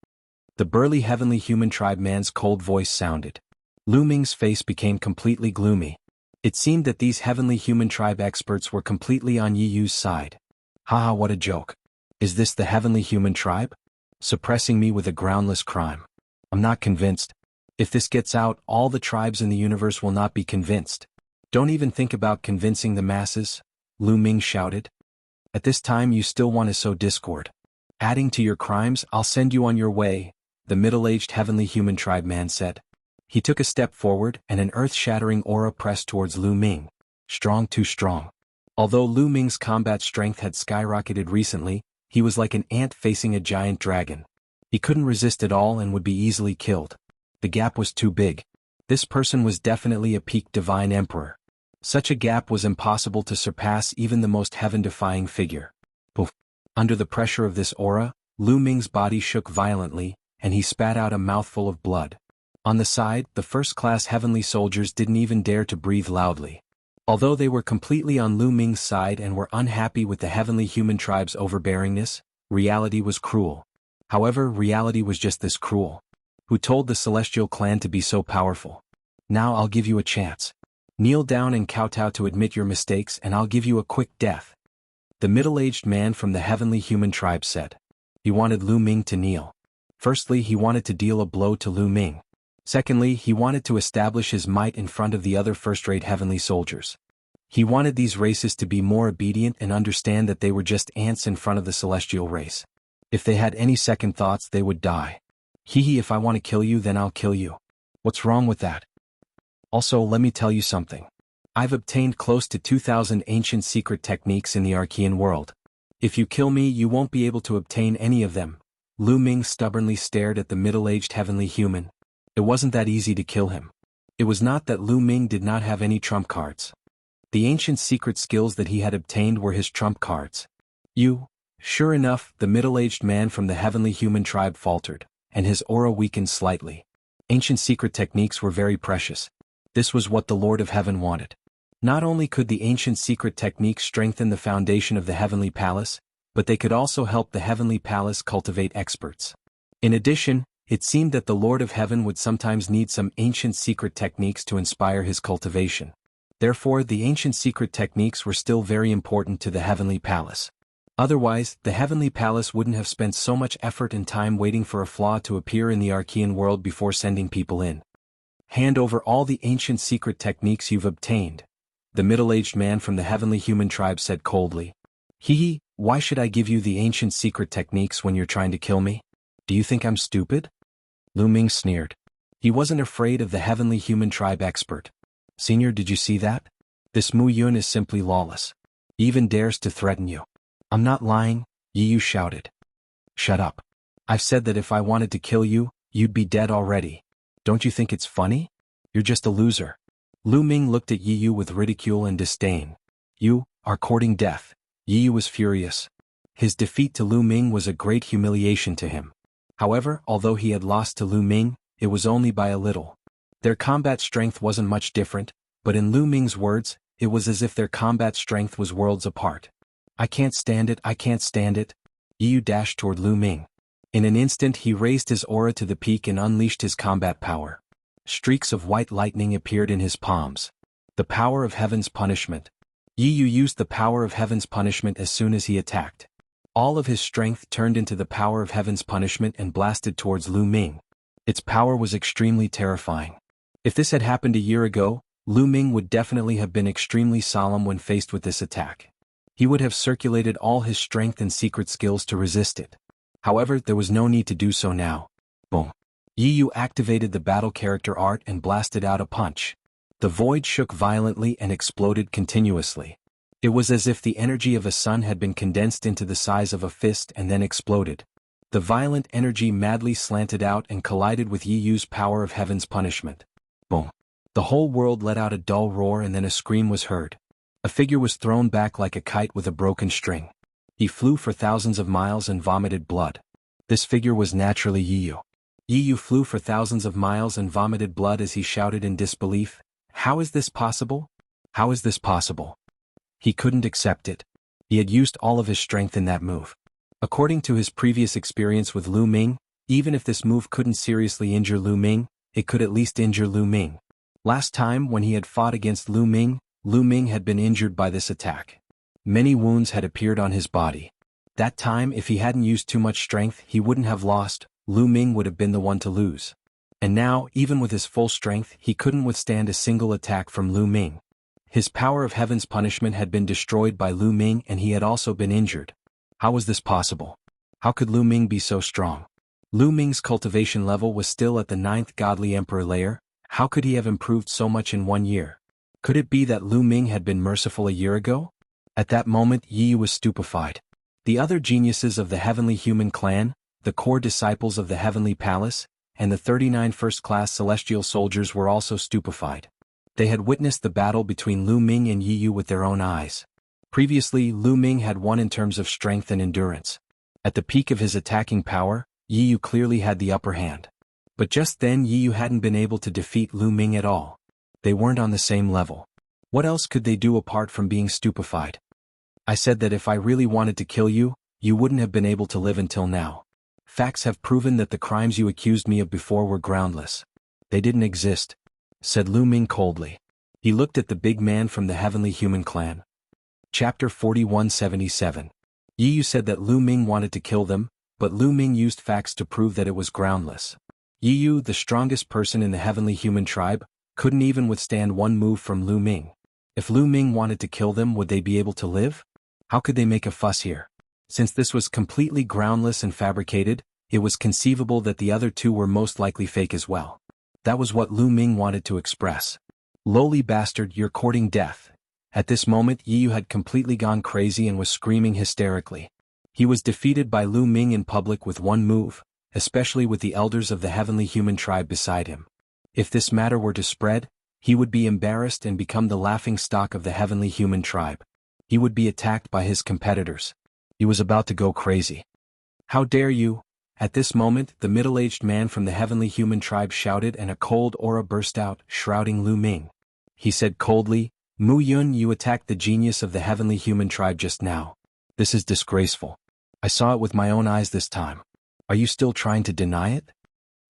The burly heavenly human tribe man's cold voice sounded. Lu Ming's face became completely gloomy. It seemed that these heavenly human tribe experts were completely on Yi Yu's side. Haha, what a joke. Is this the heavenly human tribe? Suppressing me with a groundless crime. I'm not convinced. If this gets out, all the tribes in the universe will not be convinced. Don't even think about convincing the masses, Lu Ming shouted. At this time you still want to sow discord. Adding to your crimes, I'll send you on your way, the middle-aged heavenly human tribe man said. He took a step forward and an earth-shattering aura pressed towards Lu Ming. Strong, too strong. Although Lu Ming's combat strength had skyrocketed recently, he was like an ant facing a giant dragon. He couldn't resist at all and would be easily killed. The gap was too big. This person was definitely a peak divine emperor. Such a gap was impossible to surpass even the most heaven-defying figure. Poof. Under the pressure of this aura, Lu Ming's body shook violently, and he spat out a mouthful of blood. On the side, the first-class heavenly soldiers didn't even dare to breathe loudly. Although they were completely on Lu Ming's side and were unhappy with the heavenly human tribe's overbearingness, reality was cruel. However, reality was just this cruel. Who told the celestial clan to be so powerful? Now I'll give you a chance. Kneel down and kowtow to admit your mistakes and I'll give you a quick death. The middle-aged man from the heavenly human tribe said. He wanted Lu Ming to kneel. Firstly, he wanted to deal a blow to Lu Ming. Secondly, he wanted to establish his might in front of the other first-rate heavenly soldiers. He wanted these races to be more obedient and understand that they were just ants in front of the celestial race. If they had any second thoughts, they would die. Hee, if I want to kill you, then I'll kill you. What's wrong with that? Also, let me tell you something. I've obtained close to 2,000 ancient secret techniques in the Archean world. If you kill me, you won't be able to obtain any of them. Lu Ming stubbornly stared at the middle-aged heavenly human. It wasn't that easy to kill him. It was not that Lu Ming did not have any trump cards. The ancient secret skills that he had obtained were his trump cards. Sure enough, the middle-aged man from the heavenly human tribe faltered, and his aura weakened slightly. Ancient secret techniques were very precious. This was what the Lord of Heaven wanted. Not only could the ancient secret techniques strengthen the foundation of the heavenly palace, but they could also help the heavenly palace cultivate experts. In addition, it seemed that the Lord of Heaven would sometimes need some ancient secret techniques to inspire his cultivation. Therefore, the ancient secret techniques were still very important to the heavenly palace. Otherwise, the heavenly palace wouldn't have spent so much effort and time waiting for a flaw to appear in the Archean world before sending people in. Hand over all the ancient secret techniques you've obtained, the middle-aged man from the heavenly human tribe said coldly. Why should I give you the ancient secret techniques when you're trying to kill me? Do you think I'm stupid? Lu Ming sneered. He wasn't afraid of the heavenly human tribe expert. Senior, did you see that? This Mu Yun is simply lawless. He even dares to threaten you. I'm not lying, Yi Yu shouted. Shut up. I've said that if I wanted to kill you, you'd be dead already. Don't you think it's funny? You're just a loser. Lu Ming looked at Yi Yu with ridicule and disdain. You are courting death. Yi Yu was furious. His defeat to Lu Ming was a great humiliation to him. However, although he had lost to Lu Ming, it was only by a little. Their combat strength wasn't much different, but in Lu Ming's words, it was as if their combat strength was worlds apart. I can't stand it, I can't stand it. Yi Yu dashed toward Lu Ming. In an instant he raised his aura to the peak and unleashed his combat power. Streaks of white lightning appeared in his palms. The power of heaven's punishment. Yi Yu used the power of heaven's punishment as soon as he attacked. All of his strength turned into the power of heaven's punishment and blasted towards Lu Ming. Its power was extremely terrifying. If this had happened a year ago, Lu Ming would definitely have been extremely solemn when faced with this attack. He would have circulated all his strength and secret skills to resist it. However, there was no need to do so now. Boom. Yi Yu activated the battle character art and blasted out a punch. The void shook violently and exploded continuously. It was as if the energy of a sun had been condensed into the size of a fist and then exploded. The violent energy madly slanted out and collided with Yi Yu's power of heaven's punishment. Boom. The whole world let out a dull roar and then a scream was heard. A figure was thrown back like a kite with a broken string. He flew for thousands of miles and vomited blood. This figure was naturally Yi Yu. Yi Yu flew for thousands of miles and vomited blood as he shouted in disbelief, "How is this possible? How is this possible?" He couldn't accept it. He had used all of his strength in that move. According to his previous experience with Lu Ming, even if this move couldn't seriously injure Lu Ming, it could at least injure Lu Ming. Last time when he had fought against Lu Ming had been injured by this attack. Many wounds had appeared on his body. That time, if he hadn't used too much strength, he wouldn't have lost. Lu Ming would have been the one to lose. And now, even with his full strength, he couldn't withstand a single attack from Lu Ming. His power of heaven's punishment had been destroyed by Lu Ming and he had also been injured. How was this possible? How could Lu Ming be so strong? Lu Ming's cultivation level was still at the 9th godly emperor layer. How could he have improved so much in 1 year? Could it be that Lu Ming had been merciful a year ago? At that moment Yi Yu was stupefied. The other geniuses of the heavenly human clan, the core disciples of the heavenly palace, and the 39 first-class celestial soldiers were also stupefied. They had witnessed the battle between Lu Ming and Yi Yu with their own eyes. Previously, Lu Ming had won in terms of strength and endurance. At the peak of his attacking power, Yi Yu clearly had the upper hand. But just then Yi Yu hadn't been able to defeat Lu Ming at all. They weren't on the same level. What else could they do apart from being stupefied? I said that if I really wanted to kill you, you wouldn't have been able to live until now. Facts have proven that the crimes you accused me of before were groundless. They didn't exist, said Lu Ming coldly. He looked at the big man from the heavenly human clan. Chapter 4177. Yi Yu said that Lu Ming wanted to kill them, but Lu Ming used facts to prove that it was groundless. Yi Yu, the strongest person in the heavenly human tribe, couldn't even withstand one move from Lu Ming. If Lu Ming wanted to kill them, would they be able to live? How could they make a fuss here? Since this was completely groundless and fabricated, it was conceivable that the other two were most likely fake as well. That was what Lu Ming wanted to express. Lowly bastard, you're courting death. At this moment Yi Yu had completely gone crazy and was screaming hysterically. He was defeated by Lu Ming in public with one move, especially with the elders of the heavenly human tribe beside him. If this matter were to spread, he would be embarrassed and become the laughing stock of the heavenly human tribe. He would be attacked by his competitors. He was about to go crazy. How dare you? At this moment, the middle-aged man from the heavenly human tribe shouted and a cold aura burst out, shrouding Lu Ming. He said coldly, Mu Yun, you attacked the genius of the heavenly human tribe just now. This is disgraceful. I saw it with my own eyes this time. Are you still trying to deny it?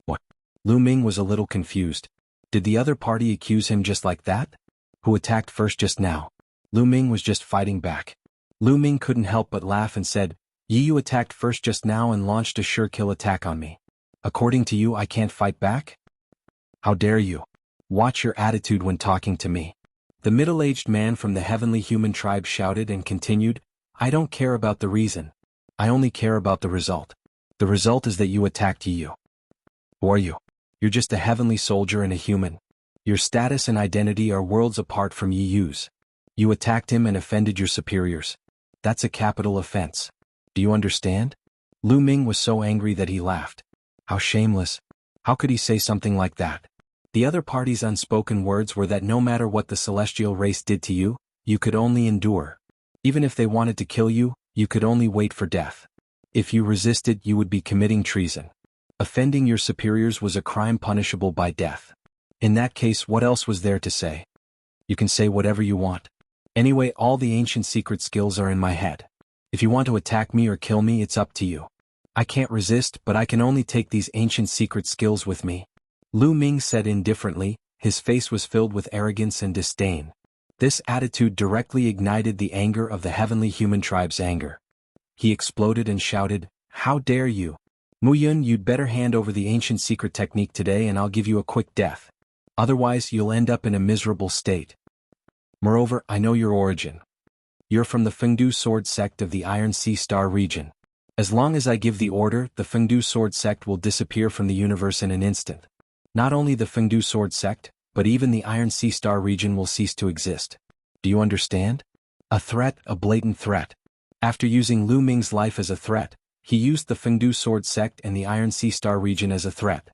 What? Lu Ming was a little confused. Did the other party accuse him just like that? Who attacked first just now? Lu Ming was just fighting back. Lu Ming couldn't help but laugh and said, Yi Yu attacked first just now and launched a sure-kill attack on me. According to you, I can't fight back? How dare you? Watch your attitude when talking to me. The middle-aged man from the heavenly human tribe shouted and continued, I don't care about the reason. I only care about the result. The result is that you attacked Yi Yu. Who are you? You're just a heavenly soldier and a human. Your status and identity are worlds apart from Yi Yu's. You attacked him and offended your superiors. That's a capital offense. Do you understand? Lu Ming was so angry that he laughed. How shameless. How could he say something like that? The other party's unspoken words were that no matter what the celestial race did to you, you could only endure. Even if they wanted to kill you, you could only wait for death. If you resisted, you would be committing treason. Offending your superiors was a crime punishable by death. In that case, what else was there to say? You can say whatever you want. Anyway, all the ancient secret skills are in my head. If you want to attack me or kill me, it's up to you. I can't resist, but I can only take these ancient secret skills with me. Lu Ming said indifferently, his face was filled with arrogance and disdain. This attitude directly ignited the anger of the heavenly human tribe's anger. He exploded and shouted, "How dare you! Mu Yun, you'd better hand over the ancient secret technique today and I'll give you a quick death. Otherwise, you'll end up in a miserable state. Moreover, I know your origin. You're from the Fengdu Sword Sect of the Iron Sea Star region. As long as I give the order, the Fengdu Sword Sect will disappear from the universe in an instant. Not only the Fengdu Sword Sect, but even the Iron Sea Star region will cease to exist. Do you understand? A threat, a blatant threat. After using Lu Ming's life as a threat, he used the Fengdu Sword Sect and the Iron Sea Star region as a threat.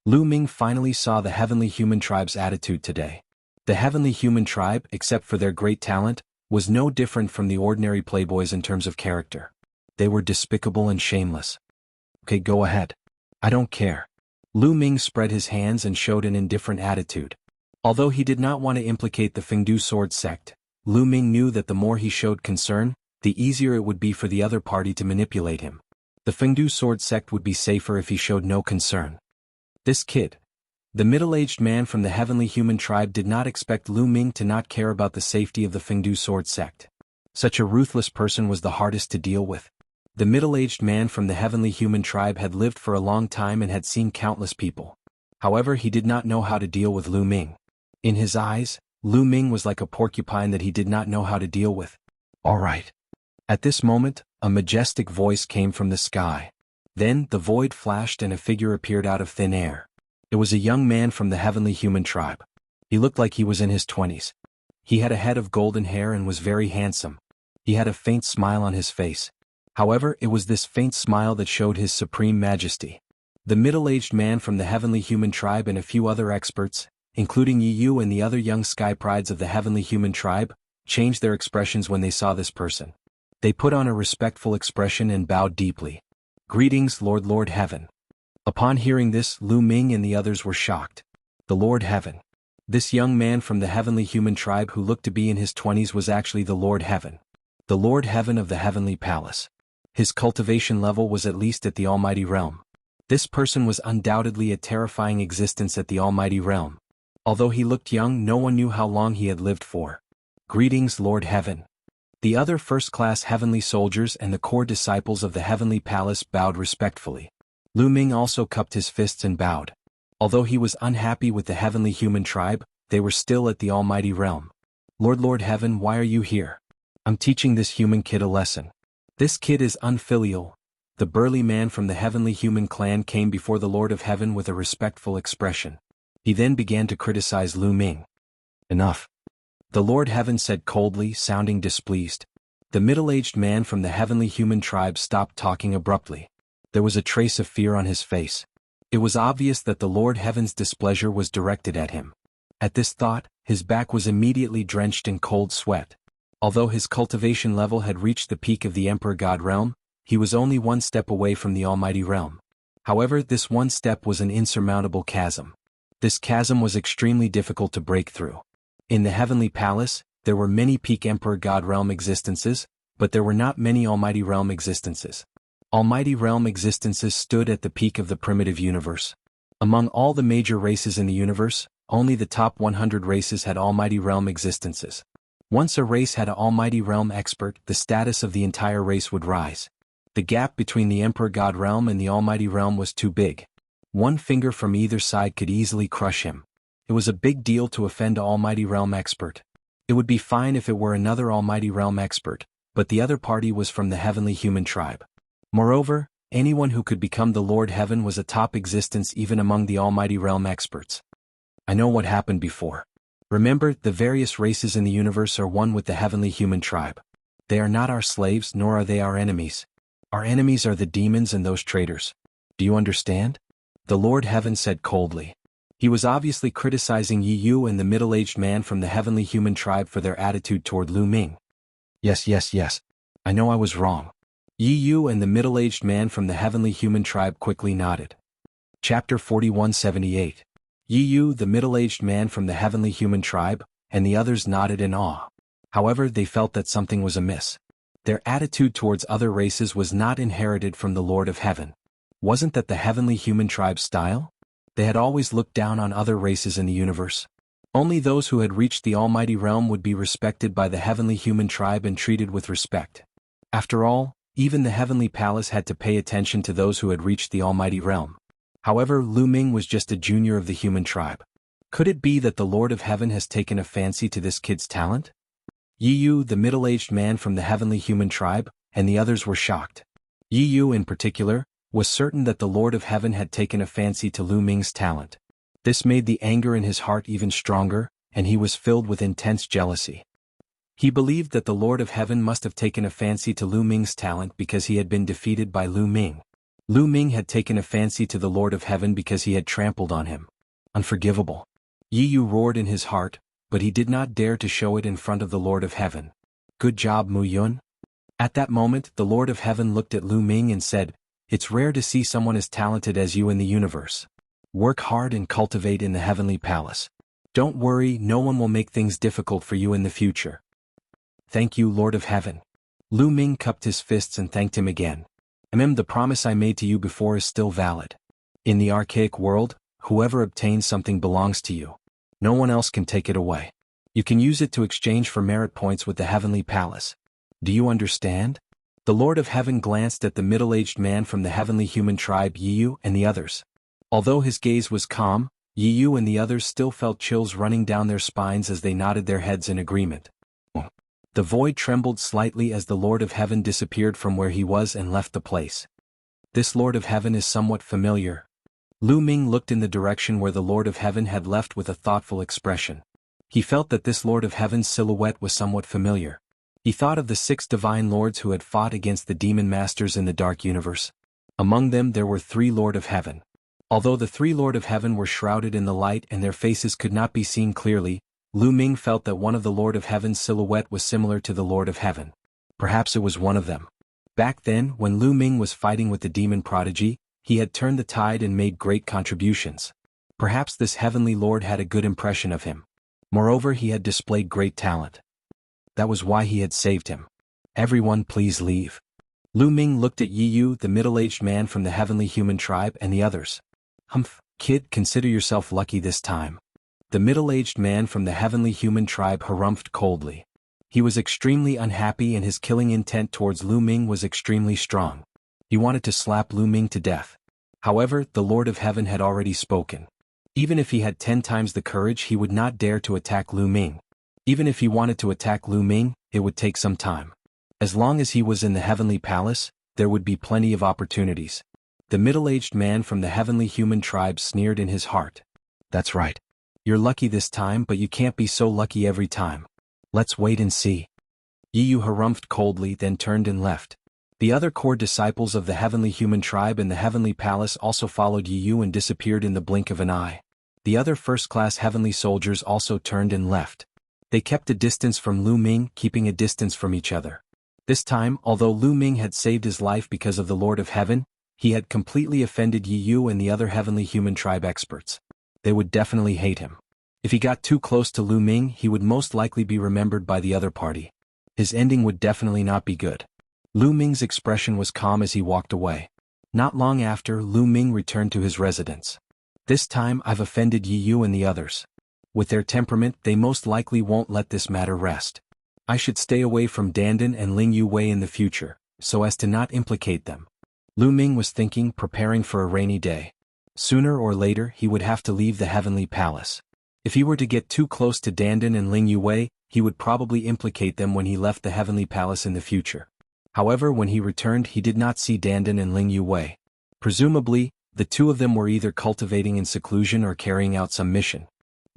Lu Ming finally saw the heavenly human tribe's attitude today. The heavenly human tribe, except for their great talent, was no different from the ordinary playboys in terms of character. They were despicable and shameless. Okay, go ahead. I don't care. Lu Ming spread his hands and showed an indifferent attitude. Although he did not want to implicate the Fengdu Sword Sect, Lu Ming knew that the more he showed concern, the easier it would be for the other party to manipulate him. The Fengdu Sword Sect would be safer if he showed no concern. This kid, the middle-aged man from the heavenly human tribe, did not expect Lu Ming to not care about the safety of the Fengdu Sword Sect. Such a ruthless person was the hardest to deal with. The middle-aged man from the heavenly human tribe had lived for a long time and had seen countless people. However, he did not know how to deal with Lu Ming. In his eyes, Lu Ming was like a porcupine that he did not know how to deal with. All right. At this moment, a majestic voice came from the sky. Then, the void flashed and a figure appeared out of thin air. It was a young man from the heavenly human tribe. He looked like he was in his 20s. He had a head of golden hair and was very handsome. He had a faint smile on his face. However, it was this faint smile that showed his supreme majesty. The middle-aged man from the heavenly human tribe and a few other experts, including Yi Yu and the other young sky prides of the heavenly human tribe, changed their expressions when they saw this person. They put on a respectful expression and bowed deeply. Greetings, Lord Heaven. Upon hearing this, Lu Ming and the others were shocked. The Lord Heaven. This young man from the heavenly human tribe who looked to be in his 20s was actually the Lord Heaven. The Lord Heaven of the heavenly palace. His cultivation level was at least at the Almighty Realm. This person was undoubtedly a terrifying existence at the Almighty Realm. Although he looked young, no one knew how long he had lived for. Greetings, Lord Heaven. The other first-class heavenly soldiers and the core disciples of the heavenly palace bowed respectfully. Lu Ming also cupped his fists and bowed. Although he was unhappy with the heavenly human tribe, they were still at the Almighty Realm. Lord Heaven, why are you here? I'm teaching this human kid a lesson. This kid is unfilial. The burly man from the heavenly human clan came before the Lord of Heaven with a respectful expression. He then began to criticize Lu Ming. Enough. The Lord Heaven said coldly, sounding displeased. The middle-aged man from the heavenly human tribe stopped talking abruptly. There was a trace of fear on his face. It was obvious that the Lord Heaven's displeasure was directed at him. At this thought, his back was immediately drenched in cold sweat. Although his cultivation level had reached the peak of the Emperor God realm, he was only one step away from the Almighty Realm. However, this one step was an insurmountable chasm. This chasm was extremely difficult to break through. In the Heavenly Palace, there were many peak Emperor God realm existences, but there were not many Almighty Realm existences. Almighty Realm existences stood at the peak of the primitive universe. Among all the major races in the universe, only the top 100 races had Almighty Realm existences. Once a race had an Almighty Realm expert, the status of the entire race would rise. The gap between the Emperor God realm and the Almighty Realm was too big. One finger from either side could easily crush him. It was a big deal to offend an Almighty Realm expert. It would be fine if it were another Almighty Realm expert, but the other party was from the heavenly human tribe. Moreover, anyone who could become the Lord Heaven was a top existence even among the Almighty Realm experts. I know what happened before. Remember, the various races in the universe are one with the heavenly human tribe. They are not our slaves, nor are they our enemies. Our enemies are the demons and those traitors. Do you understand? The Lord Heaven said coldly. He was obviously criticizing Yi Yu and the middle-aged man from the heavenly human tribe for their attitude toward Lu Ming. Yes. I know I was wrong. Yi Yu and the middle-aged man from the heavenly human tribe quickly nodded. Chapter 4178. Yi Yu, the middle-aged man from the heavenly human tribe, and the others nodded in awe. However, they felt that something was amiss. Their attitude towards other races was not inherited from the Lord of Heaven. Wasn't that the heavenly human tribe's style? They had always looked down on other races in the universe. Only those who had reached the almighty realm would be respected by the heavenly human tribe and treated with respect. After all, even the heavenly palace had to pay attention to those who had reached the almighty realm. However, Lu Ming was just a junior of the human tribe. Could it be that the Lord of Heaven has taken a fancy to this kid's talent? Yi Yu, the middle-aged man from the heavenly human tribe, and the others were shocked. Yi Yu, in particular, was certain that the Lord of Heaven had taken a fancy to Lu Ming's talent. This made the anger in his heart even stronger, and he was filled with intense jealousy. He believed that the Lord of Heaven must have taken a fancy to Lu Ming's talent because he had been defeated by Lu Ming. Lu Ming had taken a fancy to the Lord of Heaven because he had trampled on him. Unforgivable. Yi Yu roared in his heart, but he did not dare to show it in front of the Lord of Heaven. Good job, Mu Yun. At that moment, the Lord of Heaven looked at Lu Ming and said, "It's rare to see someone as talented as you in the universe. Work hard and cultivate in the heavenly palace. Don't worry, no one will make things difficult for you in the future." Thank you, Lord of Heaven. Lu Ming cupped his fists and thanked him again. The promise I made to you before is still valid. In the archaic world, whoever obtains something belongs to you. No one else can take it away. You can use it to exchange for merit points with the heavenly palace. Do you understand? The Lord of Heaven glanced at the middle-aged man from the heavenly human tribe Yi Yu and the others. Although his gaze was calm, Yi Yu and the others still felt chills running down their spines as they nodded their heads in agreement. The void trembled slightly as the Lord of Heaven disappeared from where he was and left the place. This Lord of Heaven is somewhat familiar. Lu Ming looked in the direction where the Lord of Heaven had left with a thoughtful expression. He felt that this Lord of Heaven's silhouette was somewhat familiar. He thought of the 6 divine lords who had fought against the demon masters in the dark universe. Among them there were 3 Lord of Heaven. Although the 3 Lord of Heaven were shrouded in the light and their faces could not be seen clearly, Lu Ming felt that one of the Lord of Heaven's silhouette was similar to the Lord of Heaven. Perhaps it was one of them. Back then, when Lu Ming was fighting with the demon prodigy, he had turned the tide and made great contributions. Perhaps this heavenly Lord had a good impression of him. Moreover, he had displayed great talent. That was why he had saved him. Everyone please leave. Lu Ming looked at Yi Yu, the middle-aged man from the heavenly human tribe, and the others. Humph, kid, consider yourself lucky this time. The middle-aged man from the heavenly human tribe harumphed coldly. He was extremely unhappy and his killing intent towards Lu Ming was extremely strong. He wanted to slap Lu Ming to death. However, the Lord of Heaven had already spoken. Even if he had 10 times the courage, he would not dare to attack Lu Ming. Even if he wanted to attack Lu Ming, it would take some time. As long as he was in the heavenly palace, there would be plenty of opportunities. The middle-aged man from the heavenly human tribe sneered in his heart. That's right. You're lucky this time, but you can't be so lucky every time. Let's wait and see. Yi Yu harumphed coldly, then turned and left. The other core disciples of the heavenly human tribe in the heavenly palace also followed Yi Yu and disappeared in the blink of an eye. The other first-class heavenly soldiers also turned and left. They kept a distance from Lu Ming, keeping a distance from each other. This time, although Lu Ming had saved his life because of the Lord of Heaven, he had completely offended Yi Yu and the other heavenly human tribe experts. They would definitely hate him. If he got too close to Lu Ming, he would most likely be remembered by the other party. His ending would definitely not be good. Lu Ming's expression was calm as he walked away. Not long after, Lu Ming returned to his residence. This time I've offended Yi Yu and the others. With their temperament, they most likely won't let this matter rest. I should stay away from Dandan and Ling Yu Wei in the future, so as to not implicate them. Lu Ming was thinking, preparing for a rainy day. Sooner or later, he would have to leave the heavenly palace. If he were to get too close to Dandan and Ling Yu Wei, he would probably implicate them when he left the heavenly palace in the future. However, when he returned, he did not see Dandan and Ling Yu Wei. Presumably, the two of them were either cultivating in seclusion or carrying out some mission.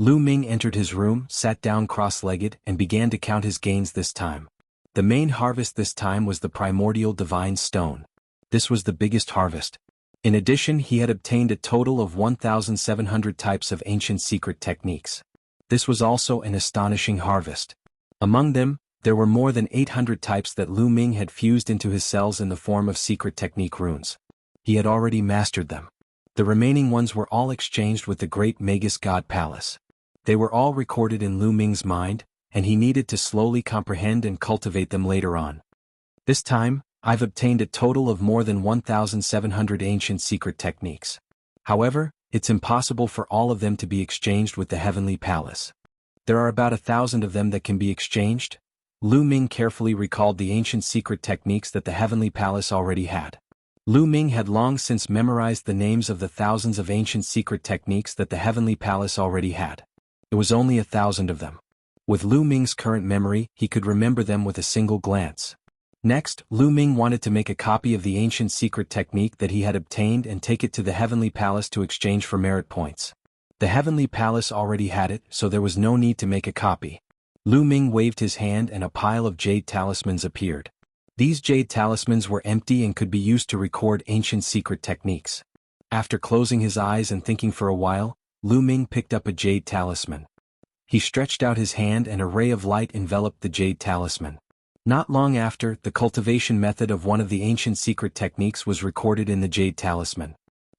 Lu Ming entered his room, sat down cross-legged, and began to count his gains this time. The main harvest this time was the Primordial Divine Stone. This was the biggest harvest. In addition, he had obtained a total of 1,700 types of ancient secret techniques. This was also an astonishing harvest. Among them, there were more than 800 types that Lu Ming had fused into his cells in the form of secret technique runes. He had already mastered them. The remaining ones were all exchanged with the great Magus God Palace. They were all recorded in Lu Ming's mind, and he needed to slowly comprehend and cultivate them later on. This time, I've obtained a total of more than 1,700 ancient secret techniques. However, it's impossible for all of them to be exchanged with the Heavenly Palace. There are about 1,000 of them that can be exchanged. Lu Ming carefully recalled the ancient secret techniques that the Heavenly Palace already had. Lu Ming had long since memorized the names of the thousands of ancient secret techniques that the Heavenly Palace already had. It was only 1,000 of them. With Lu Ming's current memory, he could remember them with a single glance. Next, Lu Ming wanted to make a copy of the ancient secret technique that he had obtained and take it to the Heavenly Palace to exchange for merit points. The Heavenly Palace already had it, so there was no need to make a copy. Lu Ming waved his hand and a pile of jade talismans appeared. These jade talismans were empty and could be used to record ancient secret techniques. After closing his eyes and thinking for a while, Lu Ming picked up a jade talisman. He stretched out his hand and a ray of light enveloped the jade talisman. Not long after, the cultivation method of one of the ancient secret techniques was recorded in the jade talisman.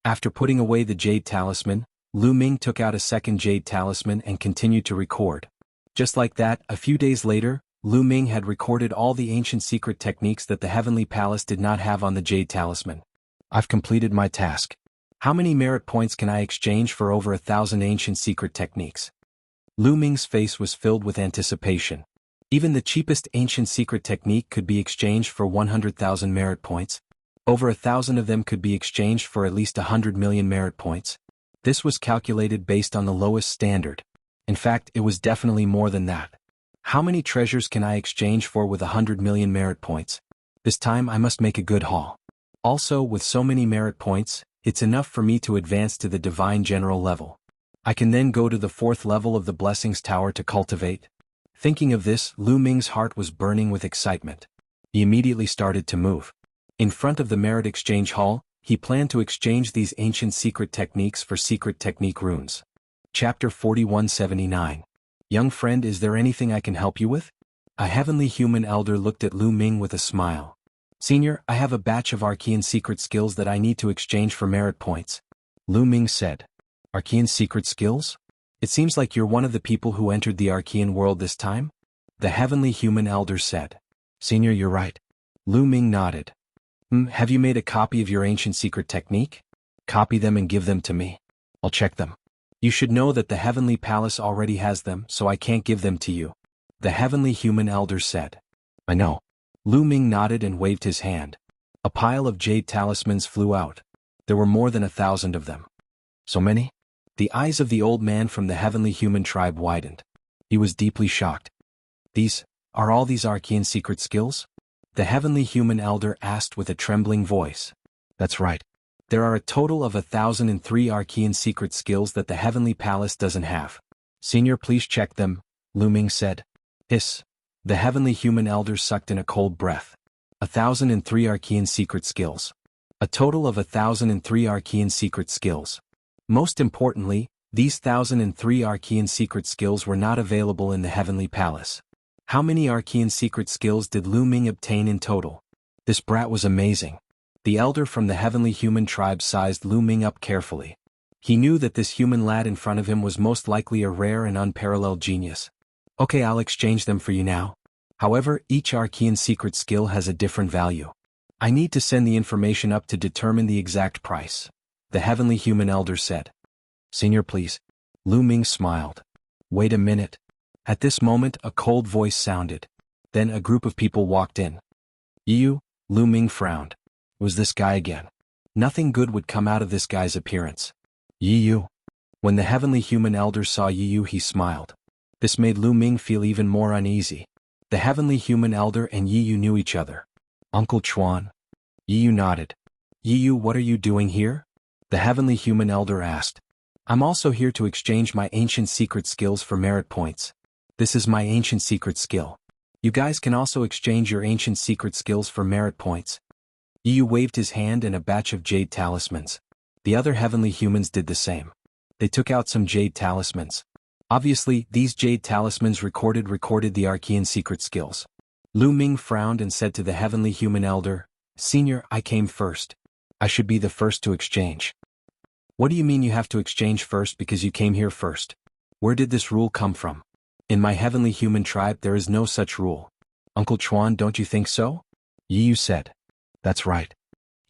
After putting away the jade talisman, Lu Ming took out a second jade talisman and continued to record. Just like that, a few days later, Lu Ming had recorded all the ancient secret techniques that the Heavenly Palace did not have on the jade talisman. I've completed my task. How many merit points can I exchange for over 1,000 ancient secret techniques? Lu Ming's face was filled with anticipation. Even the cheapest ancient secret technique could be exchanged for 100,000 merit points. Over 1,000 of them could be exchanged for at least 100 million merit points. This was calculated based on the lowest standard. In fact, it was definitely more than that. How many treasures can I exchange for with 100 million merit points? This time I must make a good haul. Also, with so many merit points, it's enough for me to advance to the Divine General level. I can then go to the 4th level of the Blessings Tower to cultivate. Thinking of this, Lu Ming's heart was burning with excitement. He immediately started to move. In front of the Merit Exchange Hall, he planned to exchange these ancient secret techniques for secret technique runes. Chapter 4179. Young friend, is there anything I can help you with? A heavenly human elder looked at Lu Ming with a smile. Senior, I have a batch of Archean secret skills that I need to exchange for merit points. Lu Ming said. Archean secret skills? It seems like you're one of the people who entered the Archean world this time? The heavenly human elder said. Senior, you're right. Lu Ming nodded. Have you made a copy of your ancient secret technique? Copy them and give them to me. I'll check them. You should know that the Heavenly Palace already has them, so I can't give them to you. The heavenly human elder said. I know. Lu Ming nodded and waved his hand. A pile of jade talismans flew out. There were more than 1,000 of them. So many? The eyes of the old man from the heavenly human tribe widened. He was deeply shocked. Are all these Archean secret skills? The heavenly human elder asked with a trembling voice. That's right. There are a total of 1,003 Archean secret skills that the Heavenly Palace doesn't have. Senior, please check them, Lu Ming said. Hiss. The heavenly human elder sucked in a cold breath. 1,003 Archean secret skills. A total of 1,003 Archean secret skills. Most importantly, these 1,003 Archean secret skills were not available in the Heavenly Palace. How many Archean secret skills did Lu Ming obtain in total? This brat was amazing. The elder from the heavenly human tribe sized Lu Ming up carefully. He knew that this human lad in front of him was most likely a rare and unparalleled genius. Okay, I'll exchange them for you now. However, each Archean secret skill has a different value. I need to send the information up to determine the exact price. The heavenly human elder said. Senior, please. Lu Ming smiled. Wait a minute. At this moment, a cold voice sounded. Then a group of people walked in. You? Lu Ming frowned. It was this guy again. Nothing good would come out of this guy's appearance. Yi. When the heavenly human elder saw Yi, he smiled. This made Lu Ming feel even more uneasy. The heavenly human elder and Yi knew each other. Uncle Chuan. Yi nodded. Yi, what are you doing here? The heavenly human elder asked. I'm also here to exchange my ancient secret skills for merit points. This is my ancient secret skill. You guys can also exchange your ancient secret skills for merit points. Yi Yu waved his hand and a batch of jade talismans. The other heavenly humans did the same. They took out some jade talismans. Obviously, these jade talismans recorded the Archean secret skills. Lu Ming frowned and said to the heavenly human elder, "Senior, I came first. I should be the first to exchange." "What do you mean you have to exchange first because you came here first? Where did this rule come from? In my heavenly human tribe there is no such rule. Uncle Chuan, don't you think so?" Yi Yu said. "That's right.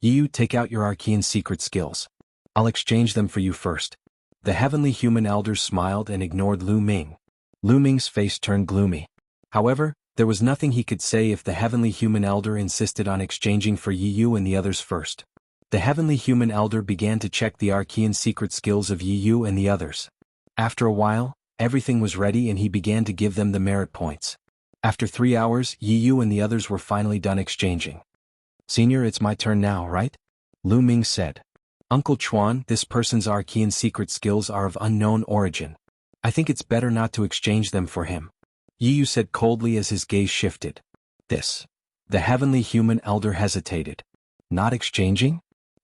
Yi Yu, take out your Archean secret skills. I'll exchange them for you first." The heavenly human elders smiled and ignored Lu Ming. Lu Ming's face turned gloomy. However, there was nothing he could say if the heavenly human elder insisted on exchanging for Yi Yu and the others first. The heavenly human elder began to check the Archean secret skills of Yi Yu and the others. After a while, everything was ready and he began to give them the merit points. After 3 hours, Yi Yu and the others were finally done exchanging. "Senior, it's my turn now, right?" Lu Ming said. "Uncle Chuan, this person's Archean secret skills are of unknown origin. I think it's better not to exchange them for him," Yi Yu said coldly as his gaze shifted. "This." The heavenly human elder hesitated. "Not exchanging?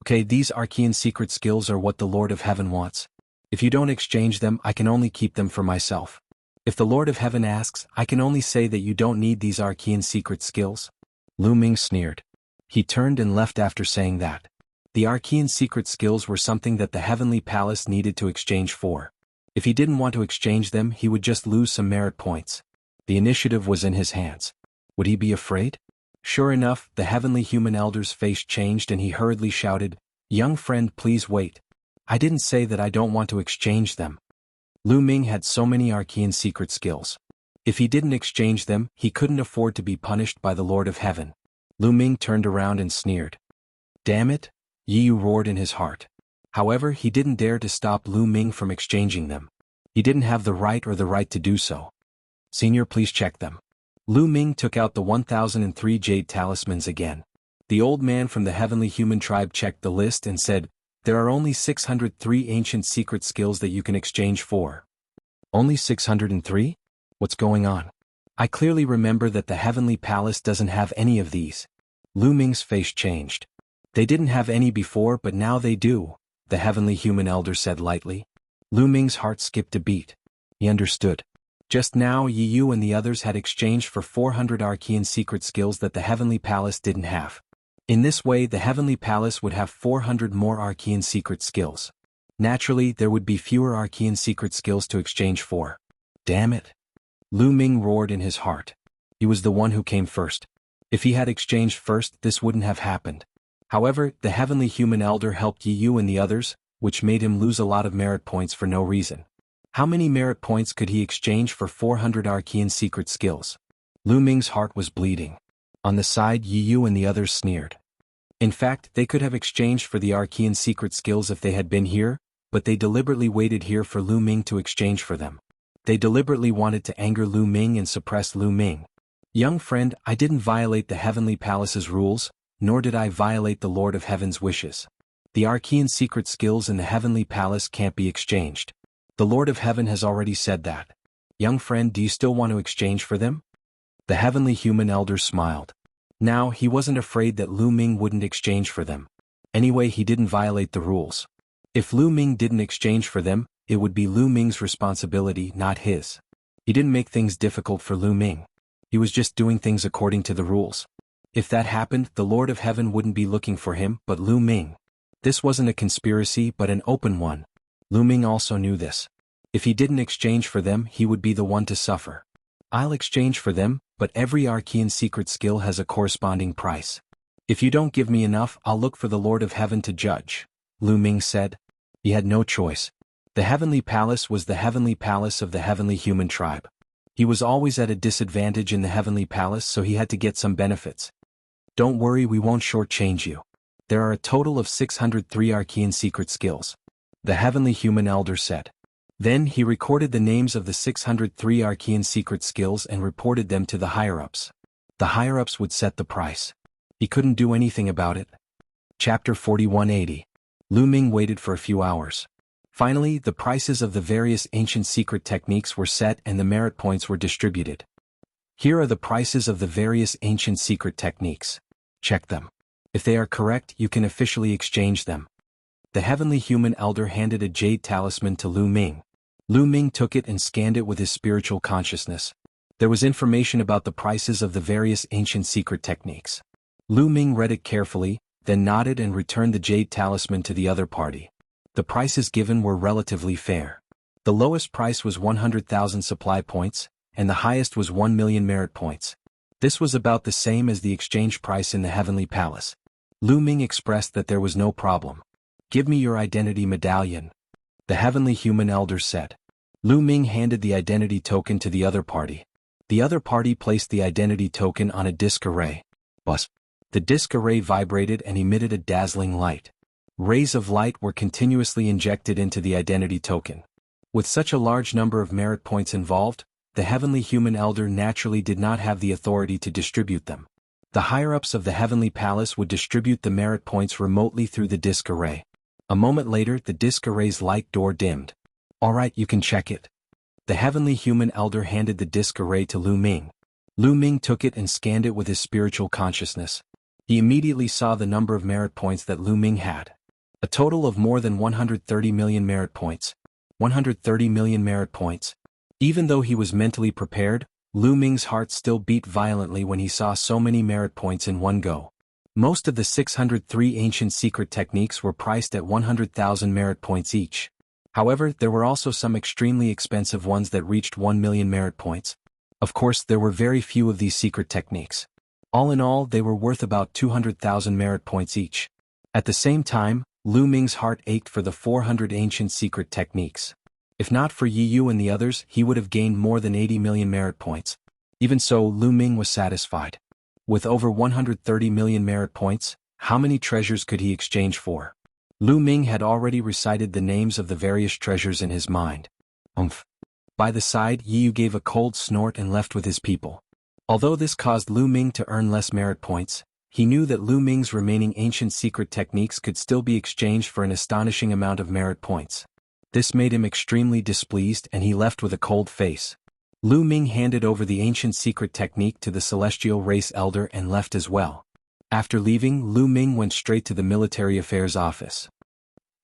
Okay, these Archean secret skills are what the Lord of Heaven wants. If you don't exchange them, I can only keep them for myself. If the Lord of Heaven asks, I can only say that you don't need these Archean secret skills." Lu Ming sneered. He turned and left after saying that. The Archean secret skills were something that the Heavenly Palace needed to exchange for. If he didn't want to exchange them, he would just lose some merit points. The initiative was in his hands. Would he be afraid? Sure enough, the heavenly human elder's face changed and he hurriedly shouted, "Young friend, please wait. I didn't say that I don't want to exchange them." Lu Ming had so many Archean secret skills. If he didn't exchange them, he couldn't afford to be punished by the Lord of Heaven. Lu Ming turned around and sneered. "Damn it!" Yi Yu roared in his heart. However, he didn't dare to stop Lu Ming from exchanging them. He didn't have the right to do so. "Senior, please check them." Lu Ming took out the 1003 jade talismans again. The old man from the heavenly human tribe checked the list and said, "There are only 603 ancient secret skills that you can exchange for." "Only 603? What's going on? I clearly remember that the heavenly palace doesn't have any of these." Lu Ming's face changed. "They didn't have any before, but now they do," the heavenly human elder said lightly. Lu Ming's heart skipped a beat. He understood. Just now Yi Yu and the others had exchanged for 400 Archean secret skills that the Heavenly Palace didn't have. In this way the Heavenly Palace would have 400 more Archean secret skills. Naturally, there would be fewer Archean secret skills to exchange for. Damn it! Lu Ming roared in his heart. He was the one who came first. If he had exchanged first, this wouldn't have happened. However, the Heavenly Human Elder helped Yi Yu and the others, which made him lose a lot of merit points for no reason. How many merit points could he exchange for 400 Archean secret skills? Lu Ming's heart was bleeding. On the side, Yi Yu and the others sneered. In fact, they could have exchanged for the Archean secret skills if they had been here, but they deliberately waited here for Lu Ming to exchange for them. They deliberately wanted to anger Lu Ming and suppress Lu Ming. "Young friend, I didn't violate the Heavenly Palace's rules, nor did I violate the Lord of Heaven's wishes. The Archean secret skills in the Heavenly Palace can't be exchanged. The Lord of Heaven has already said that. Young friend, do you still want to exchange for them?" The Heavenly Human Elder smiled. Now, he wasn't afraid that Lu Ming wouldn't exchange for them. Anyway, he didn't violate the rules. If Lu Ming didn't exchange for them, it would be Lu Ming's responsibility, not his. He didn't make things difficult for Lu Ming. He was just doing things according to the rules. If that happened, the Lord of Heaven wouldn't be looking for him, but Lu Ming. This wasn't a conspiracy but an open one. Lu Ming also knew this. If he didn't exchange for them, he would be the one to suffer. "I'll exchange for them, but every Archean secret skill has a corresponding price. If you don't give me enough, I'll look for the Lord of Heaven to judge," Lu Ming said. He had no choice. The Heavenly Palace was the Heavenly Palace of the Heavenly Human Tribe. He was always at a disadvantage in the Heavenly Palace, so he had to get some benefits. "Don't worry, we won't shortchange you. There are a total of 603 Archean secret skills," the Heavenly Human Elder said. Then he recorded the names of the 603 Archean secret skills and reported them to the higher-ups. The higher-ups would set the price. He couldn't do anything about it. Chapter 4180. Lu Ming waited for a few hours. Finally, the prices of the various ancient secret techniques were set and the merit points were distributed. Here are the prices of the various ancient secret techniques. Check them. If they are correct, you can officially exchange them. The heavenly human elder handed a jade talisman to Lu Ming. Lu Ming took it and scanned it with his spiritual consciousness. There was information about the prices of the various ancient secret techniques. Lu Ming read it carefully, then nodded and returned the jade talisman to the other party. The prices given were relatively fair. The lowest price was 100,000 supply points, and the highest was 1 million merit points. This was about the same as the exchange price in the Heavenly Palace. Lu Ming expressed that there was no problem. "Give me your identity medallion," the heavenly human elder said. Lu Ming handed the identity token to the other party. The other party placed the identity token on a disc array. Buzz. The disc array vibrated and emitted a dazzling light. Rays of light were continuously injected into the identity token. With such a large number of merit points involved, the heavenly human elder naturally did not have the authority to distribute them. The higher-ups of the heavenly palace would distribute the merit points remotely through the disc array. A moment later, the disc array's light door dimmed. "All right, you can check it." The heavenly human elder handed the disc array to Lu Ming. Lu Ming took it and scanned it with his spiritual consciousness. He immediately saw the number of merit points that Lu Ming had. A total of more than 130 million merit points. 130 million merit points. Even though he was mentally prepared, Lu Ming's heart still beat violently when he saw so many merit points in one go. Most of the 603 ancient secret techniques were priced at 100,000 merit points each. However, there were also some extremely expensive ones that reached 1 million merit points. Of course, there were very few of these secret techniques. All in all, they were worth about 200,000 merit points each. At the same time, Lu Ming's heart ached for the 400 ancient secret techniques. If not for Yi Yu and the others, he would have gained more than 80 million merit points. Even so, Lu Ming was satisfied. With over 130 million merit points, how many treasures could he exchange for? Lu Ming had already recited the names of the various treasures in his mind. By the side, Yi Yu gave a cold snort and left with his people. Although this caused Lu Ming to earn less merit points, he knew that Lu Ming's remaining ancient secret techniques could still be exchanged for an astonishing amount of merit points. This made him extremely displeased and he left with a cold face. Lu Ming handed over the ancient secret technique to the celestial race elder and left as well. After leaving, Lu Ming went straight to the military affairs office.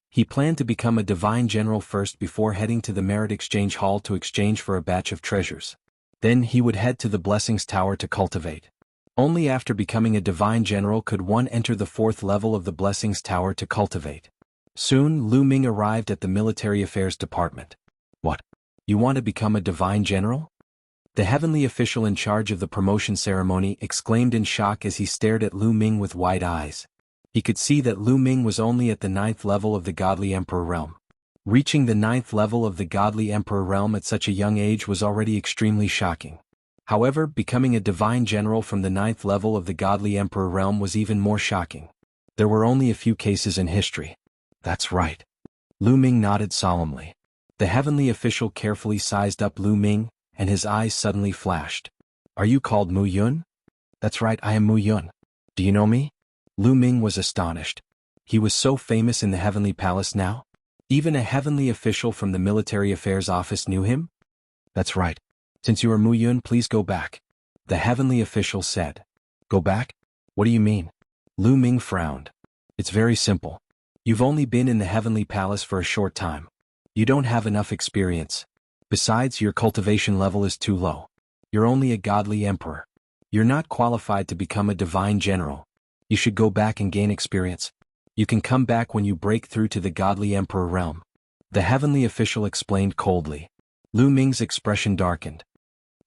He planned to become a divine general first before heading to the merit exchange hall to exchange for a batch of treasures. Then he would head to the blessings tower to cultivate. Only after becoming a divine general could one enter the 4th level of the blessings tower to cultivate. Soon, Lu Ming arrived at the military affairs department. "What? You want to become a divine general?" The heavenly official in charge of the promotion ceremony exclaimed in shock as he stared at Lu Ming with wide eyes. He could see that Lu Ming was only at the 9th level of the godly emperor realm. Reaching the 9th level of the godly emperor realm at such a young age was already extremely shocking. However, becoming a divine general from the 9th level of the godly emperor realm was even more shocking. There were only a few cases in history. "That's right." Lu Ming nodded solemnly. The heavenly official carefully sized up Lu Ming, and his eyes suddenly flashed. "Are you called Mu Yun?" "That's right, I am Mu Yun. Do you know me?" Lu Ming was astonished. He was so famous in the heavenly palace now? Even a heavenly official from the military affairs office knew him? "That's right. Since you are Mu Yun, please go back," the heavenly official said. "Go back? What do you mean?" Lu Ming frowned. "It's very simple. You've only been in the heavenly palace for a short time. You don't have enough experience. Besides, your cultivation level is too low. You're only a godly emperor. You're not qualified to become a divine general. You should go back and gain experience. You can come back when you break through to the godly emperor realm," the heavenly official explained coldly. Lu Ming's expression darkened.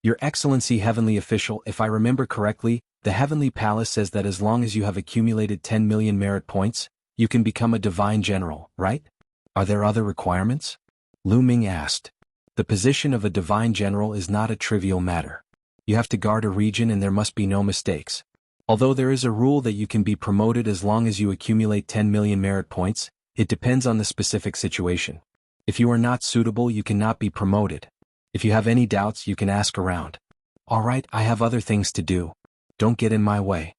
"Your Excellency heavenly official, if I remember correctly, the heavenly palace says that as long as you have accumulated 10 million merit points, you can become a divine general, right? Are there other requirements?" Lu Ming asked. The position of a divine general is not a trivial matter. You have to guard a region and there must be no mistakes. Although there is a rule that you can be promoted as long as you accumulate 10 million merit points, it depends on the specific situation. If you are not suitable, you cannot be promoted. If you have any doubts, you can ask around. "All right, I have other things to do. Don't get in my way."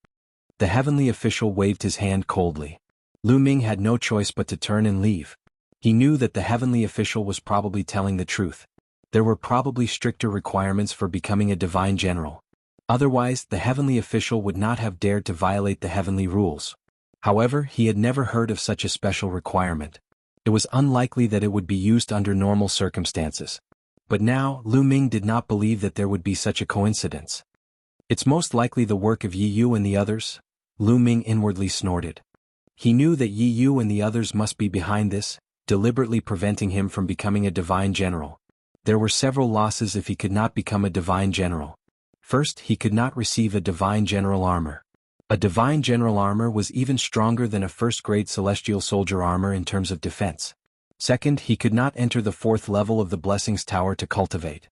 The heavenly official waved his hand coldly. Lu Ming had no choice but to turn and leave. He knew that the heavenly official was probably telling the truth. There were probably stricter requirements for becoming a divine general. Otherwise, the heavenly official would not have dared to violate the heavenly rules. However, he had never heard of such a special requirement. It was unlikely that it would be used under normal circumstances. But now, Lu Ming did not believe that there would be such a coincidence. It's most likely the work of Yi Yu and the others, Lu Ming inwardly snorted. He knew that Yi Yu and the others must be behind this, deliberately preventing him from becoming a divine general. There were several losses if he could not become a divine general. First, he could not receive a divine general armor. A divine general armor was even stronger than a first-grade celestial soldier armor in terms of defense. Second, he could not enter the 4th level of the Blessings Tower to cultivate.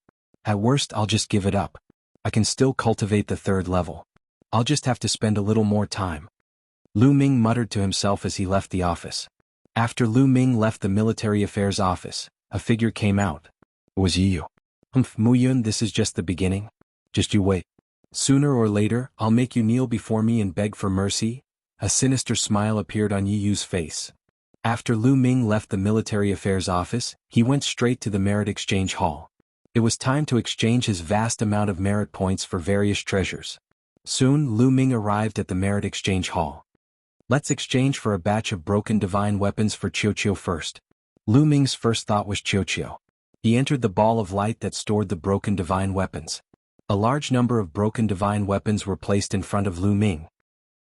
At worst, I'll just give it up. I can still cultivate the 3rd level. I'll just have to spend a little more time. Lu Ming muttered to himself as he left the office. After Lu Ming left the military affairs office, a figure came out. It was Yi Yu. Mu Yun, this is just the beginning. Just you wait. Sooner or later, I'll make you kneel before me and beg for mercy. A sinister smile appeared on Yi Yu's face. After Lu Ming left the military affairs office, he went straight to the merit exchange hall. It was time to exchange his vast amount of merit points for various treasures. Soon, Lu Ming arrived at the merit exchange hall. Let's exchange for a batch of broken divine weapons for Qiuqiu first. Lu Ming's first thought was Qiuqiu. He entered the ball of light that stored the broken divine weapons. A large number of broken divine weapons were placed in front of Lu Ming.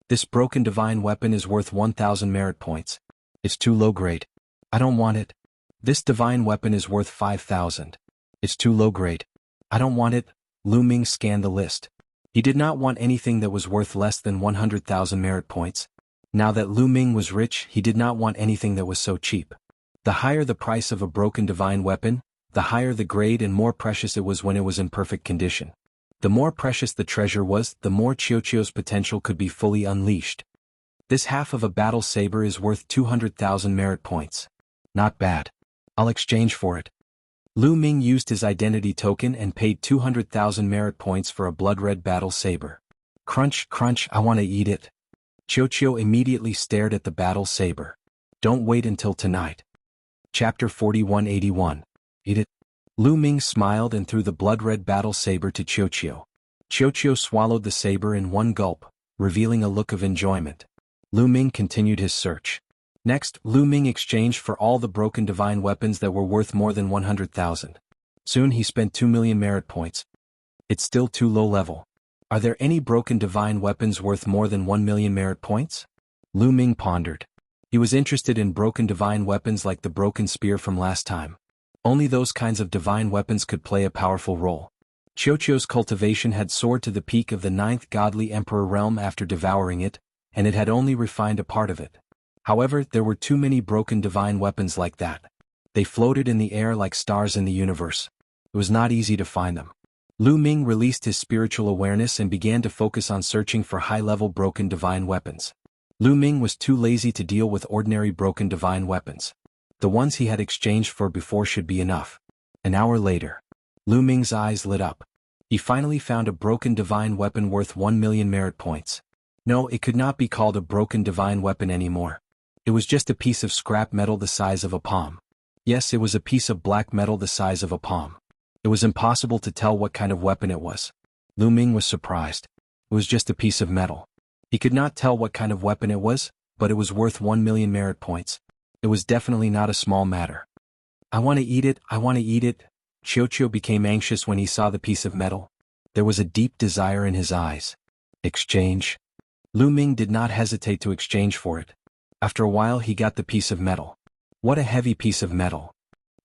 This broken divine weapon is worth 1,000 merit points. It's too low grade. I don't want it. This divine weapon is worth 5,000. It's too low grade. I don't want it. Lu Ming scanned the list. He did not want anything that was worth less than 100,000 merit points. Now that Lu Ming was rich, he did not want anything that was so cheap. The higher the price of a broken divine weapon, the higher the grade and more precious it was when it was in perfect condition. The more precious the treasure was, the more Qiuqiu's potential could be fully unleashed. This half of a battle saber is worth 200,000 merit points. Not bad. I'll exchange for it. Lu Ming used his identity token and paid 200,000 merit points for a blood-red battle saber. Crunch, crunch, I want to eat it. Qiuqiu immediately stared at the battle saber. Don't wait until tonight. Chapter 4181. Eat it. Lu Ming smiled and threw the blood-red battle saber to Qiuqiu. Qiuqiu swallowed the saber in one gulp, revealing a look of enjoyment. Lu Ming continued his search. Next, Lu Ming exchanged for all the broken divine weapons that were worth more than 100,000. Soon he spent 2 million merit points. It's still too low level. Are there any broken divine weapons worth more than 1 million merit points? Lu Ming pondered. He was interested in broken divine weapons like the broken spear from last time. Only those kinds of divine weapons could play a powerful role. Qiuqiu's cultivation had soared to the peak of the 9th godly emperor realm after devouring it, and it had only refined a part of it. However, there were too many broken divine weapons like that. They floated in the air like stars in the universe. It was not easy to find them. Lu Ming released his spiritual awareness and began to focus on searching for high-level broken divine weapons. Lu Ming was too lazy to deal with ordinary broken divine weapons. The ones he had exchanged for before should be enough. An hour later, Lu Ming's eyes lit up. He finally found a broken divine weapon worth 1 million merit points. No, it could not be called a broken divine weapon anymore. It was just a piece of scrap metal the size of a palm. Yes, it was a piece of black metal the size of a palm. It was impossible to tell what kind of weapon it was. Lu Ming was surprised. It was just a piece of metal. He could not tell what kind of weapon it was, but it was worth 1 million merit points. It was definitely not a small matter. I want to eat it, I want to eat it. Qiuqiu became anxious when he saw the piece of metal. There was a deep desire in his eyes. Exchange. Lu Ming did not hesitate to exchange for it. After a while he got the piece of metal. What a heavy piece of metal.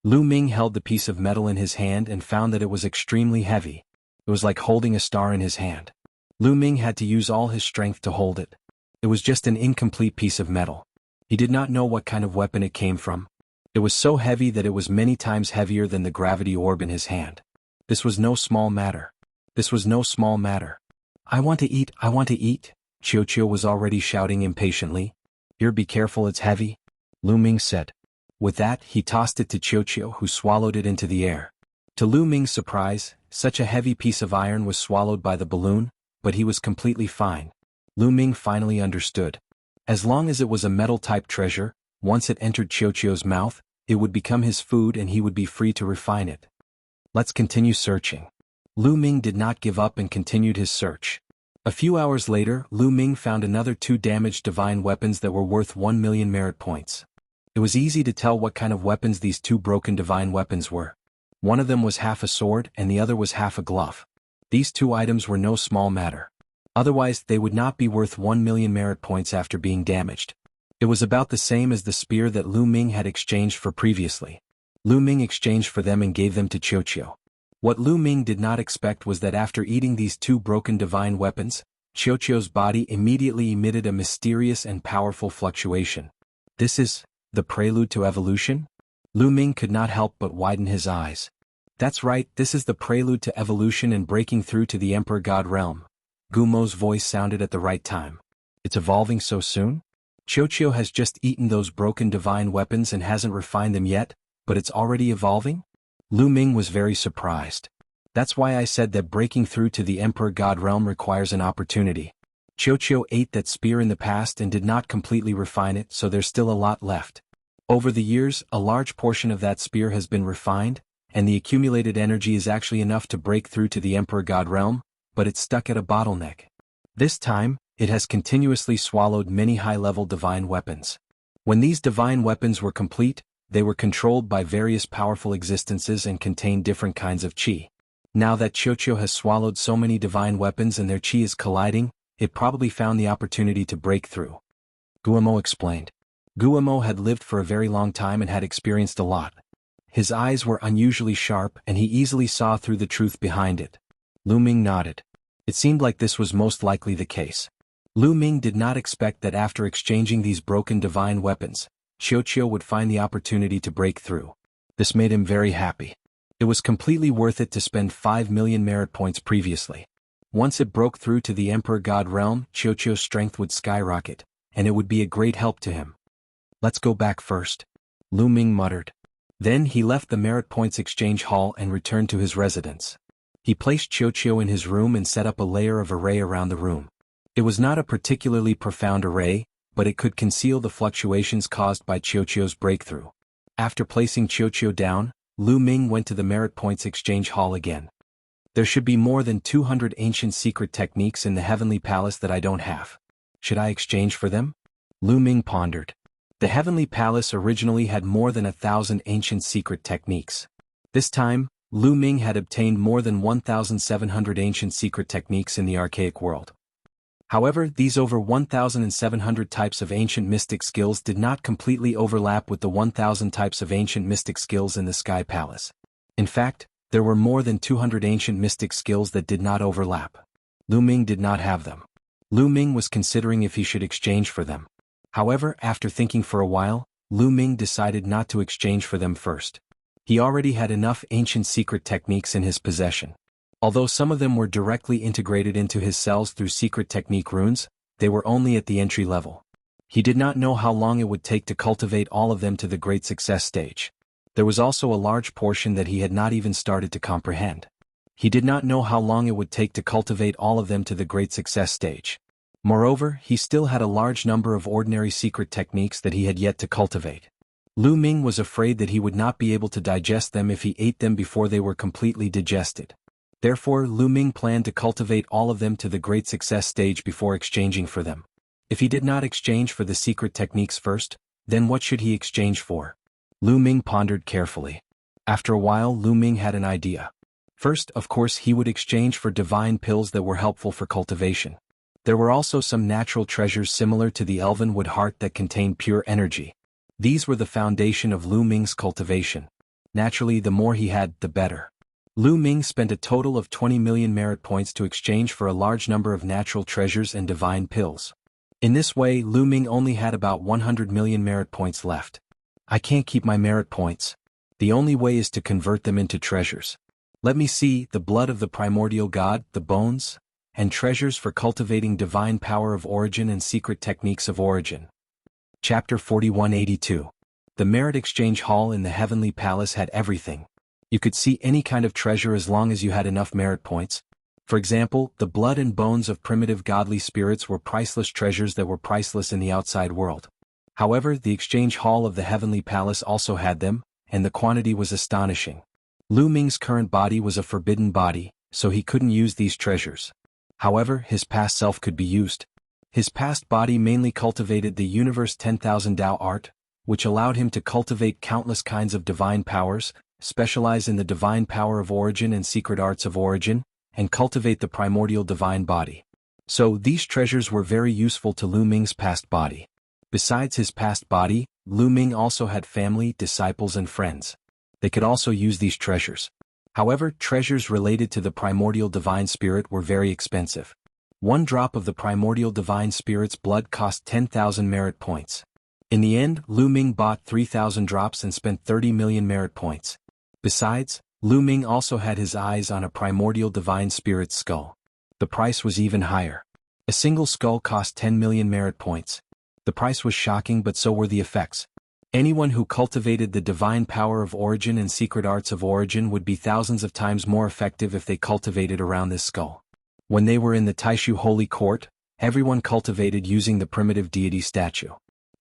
Lu Ming held the piece of metal in his hand and found that it was extremely heavy. It was like holding a star in his hand. Lu Ming had to use all his strength to hold it. It was just an incomplete piece of metal. He did not know what kind of weapon it came from. It was so heavy that it was many times heavier than the gravity orb in his hand. This was no small matter. This was no small matter. I want to eat, I want to eat. Qiuqiu was already shouting impatiently. Here, be careful, it's heavy, Lu Ming said. With that, he tossed it to Qiuqiu, who swallowed it into the air. To Lu Ming's surprise, such a heavy piece of iron was swallowed by the balloon, but he was completely fine. Lu Ming finally understood. As long as it was a metal-type treasure, once it entered Qiuqiu's mouth, It would become his food and he would be free to refine it. Let's continue searching. Lu Ming did not give up and continued his search. A few hours later, Lu Ming found another 2 damaged divine weapons that were worth 1 million merit points. It was easy to tell what kind of weapons these 2 broken divine weapons were. One of them was half a sword and the other was half a glove. These 2 items were no small matter. Otherwise, they would not be worth 1 million merit points after being damaged. It was about the same as the spear that Lu Ming had exchanged for previously. Lu Ming exchanged for them and gave them to Qiuqiu. What Lu Ming did not expect was that after eating these 2 broken divine weapons, Qiuqiu's body immediately emitted a mysterious and powerful fluctuation. This is the prelude to evolution? Lu Ming could not help but widen his eyes. That's right, this is the prelude to evolution and breaking through to the Emperor God realm. Gumo's voice sounded at the right time. It's evolving so soon? Qiuqiu has just eaten those broken divine weapons and hasn't refined them yet, but it's already evolving? Lu Ming was very surprised. That's why I said that breaking through to the Emperor God realm requires an opportunity. Qiuqiu ate that spear in the past and did not completely refine it, so there's still a lot left. Over the years, a large portion of that spear has been refined, and the accumulated energy is actually enough to break through to the Emperor God realm, but it's stuck at a bottleneck. This time, it has continuously swallowed many high-level divine weapons. When these divine weapons were complete, they were controlled by various powerful existences and contained different kinds of qi. Now that Qiuqiu has swallowed so many divine weapons and their qi is colliding, it probably found the opportunity to break through. Guamo explained. Guamo had lived for a very long time and had experienced a lot. His eyes were unusually sharp and he easily saw through the truth behind it. Lu Ming nodded. It seemed like this was most likely the case. Lu Ming did not expect that after exchanging these broken divine weapons, Qiuqiu would find the opportunity to break through. This made him very happy. It was completely worth it to spend 5 million merit points previously. Once it broke through to the Emperor God realm, Qiuqiu's strength would skyrocket, and it would be a great help to him. Let's go back first. Lu Ming muttered. Then he left the merit points exchange hall and returned to his residence. He placed Qiuqiu in his room and set up a layer of array around the room. It was not a particularly profound array, but it could conceal the fluctuations caused by Qiuqiu's breakthrough. After placing Qiuqiu down, Lu Ming went to the merit points exchange hall again. There should be more than 200 ancient secret techniques in the Heavenly Palace that I don't have. Should I exchange for them? Lu Ming pondered. The Heavenly Palace originally had more than 1,000 ancient secret techniques. This time, Lu Ming had obtained more than 1,700 ancient secret techniques in the archaic world. However, these over 1,700 types of ancient mystic skills did not completely overlap with the 1,000 types of ancient mystic skills in the Sky Palace. In fact, there were more than 200 ancient mystic skills that did not overlap. Lu Ming did not have them. Lu Ming was considering if he should exchange for them. However, after thinking for a while, Lu Ming decided not to exchange for them first. He already had enough ancient secret techniques in his possession. Although some of them were directly integrated into his cells through secret technique runes, they were only at the entry level. He did not know how long it would take to cultivate all of them to the great success stage. There was also a large portion that he had not even started to comprehend. He did not know how long it would take to cultivate all of them to the great success stage. Moreover, he still had a large number of ordinary secret techniques that he had yet to cultivate. Lu Ming was afraid that he would not be able to digest them if he ate them before they were completely digested. Therefore, Lu Ming planned to cultivate all of them to the great success stage before exchanging for them. If he did not exchange for the secret techniques first, then what should he exchange for? Lu Ming pondered carefully. After a while, Lu Ming had an idea. First, of course, he would exchange for divine pills that were helpful for cultivation. There were also some natural treasures similar to the elven wood heart that contained pure energy. These were the foundation of Lu Ming's cultivation. Naturally, the more he had, the better. Lu Ming spent a total of 20 million merit points to exchange for a large number of natural treasures and divine pills. In this way, Lu Ming only had about 100 million merit points left. I can't keep my merit points. The only way is to convert them into treasures. Let me see, the blood of the primordial god, the bones, and treasures for cultivating divine power of origin and secret techniques of origin. Chapter 4182. The Merit Exchange Hall in the Heavenly Palace had everything. You could see any kind of treasure as long as you had enough merit points. For example, the blood and bones of primitive godly spirits were priceless treasures that were priceless in the outside world. However, the exchange hall of the heavenly palace also had them, and the quantity was astonishing. Lu Ming's current body was a forbidden body, so he couldn't use these treasures. However, his past self could be used. His past body mainly cultivated the universe 10,000 Dao art, which allowed him to cultivate countless kinds of divine powers, specialize in the divine power of origin and secret arts of origin, and cultivate the primordial divine body. So these treasures were very useful to Lu Ming's past body. Besides his past body, Lu Ming also had family, disciples and friends. They could also use these treasures. However, treasures related to the primordial divine spirit were very expensive. One drop of the primordial divine spirit's blood cost 10,000 merit points. In the end, Lu Ming bought 3,000 drops and spent 30 million merit points. Besides, Lu Ming also had his eyes on a primordial divine spirit's skull. The price was even higher. A single skull cost 10 million merit points. The price was shocking, but so were the effects. Anyone who cultivated the divine power of origin and secret arts of origin would be thousands of times more effective if they cultivated around this skull. When they were in the Taishu Holy Court, everyone cultivated using the primitive deity statue.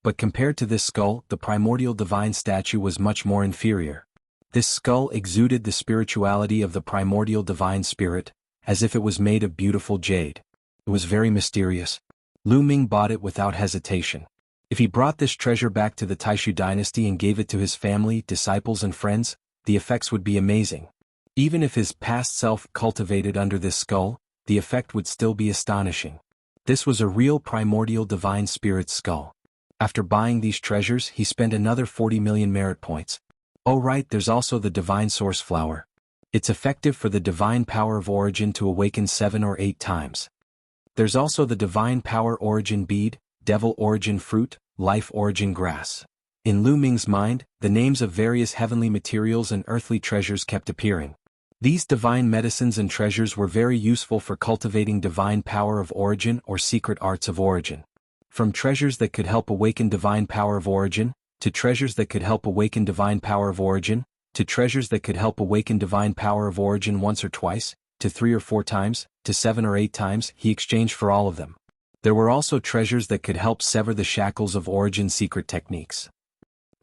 But compared to this skull, the primordial divine statue was much more inferior. This skull exuded the spirituality of the primordial divine spirit, as if it was made of beautiful jade. It was very mysterious. Lu Ming bought it without hesitation. If he brought this treasure back to the Taishu dynasty and gave it to his family, disciples and friends, the effects would be amazing. Even if his past self cultivated under this skull, the effect would still be astonishing. This was a real primordial divine spirit skull. After buying these treasures, he spent another 40 million merit points. Oh right, there's also the divine source flower. It's effective for the divine power of origin to awaken 7 or 8 times. There's also the divine power origin bead, devil origin fruit, life origin grass. In Lu Ming's mind, the names of various heavenly materials and earthly treasures kept appearing. These divine medicines and treasures were very useful for cultivating divine power of origin or secret arts of origin. From treasures that could help awaken divine power of origin, to treasures that could help awaken divine power of origin, to treasures that could help awaken divine power of origin once or twice, to 3 or 4 times, to 7 or 8 times, he exchanged for all of them. There were also treasures that could help sever the shackles of origin secret techniques.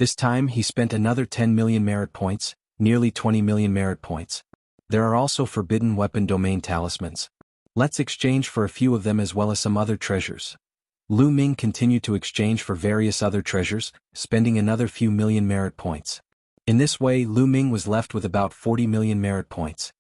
This time he spent another 10 million merit points, nearly 20 million merit points. There are also forbidden weapon domain talismans. Let's exchange for a few of them as well as some other treasures. Lu Ming continued to exchange for various other treasures, spending another few million merit points. In this way, Lu Ming was left with about 40 million merit points.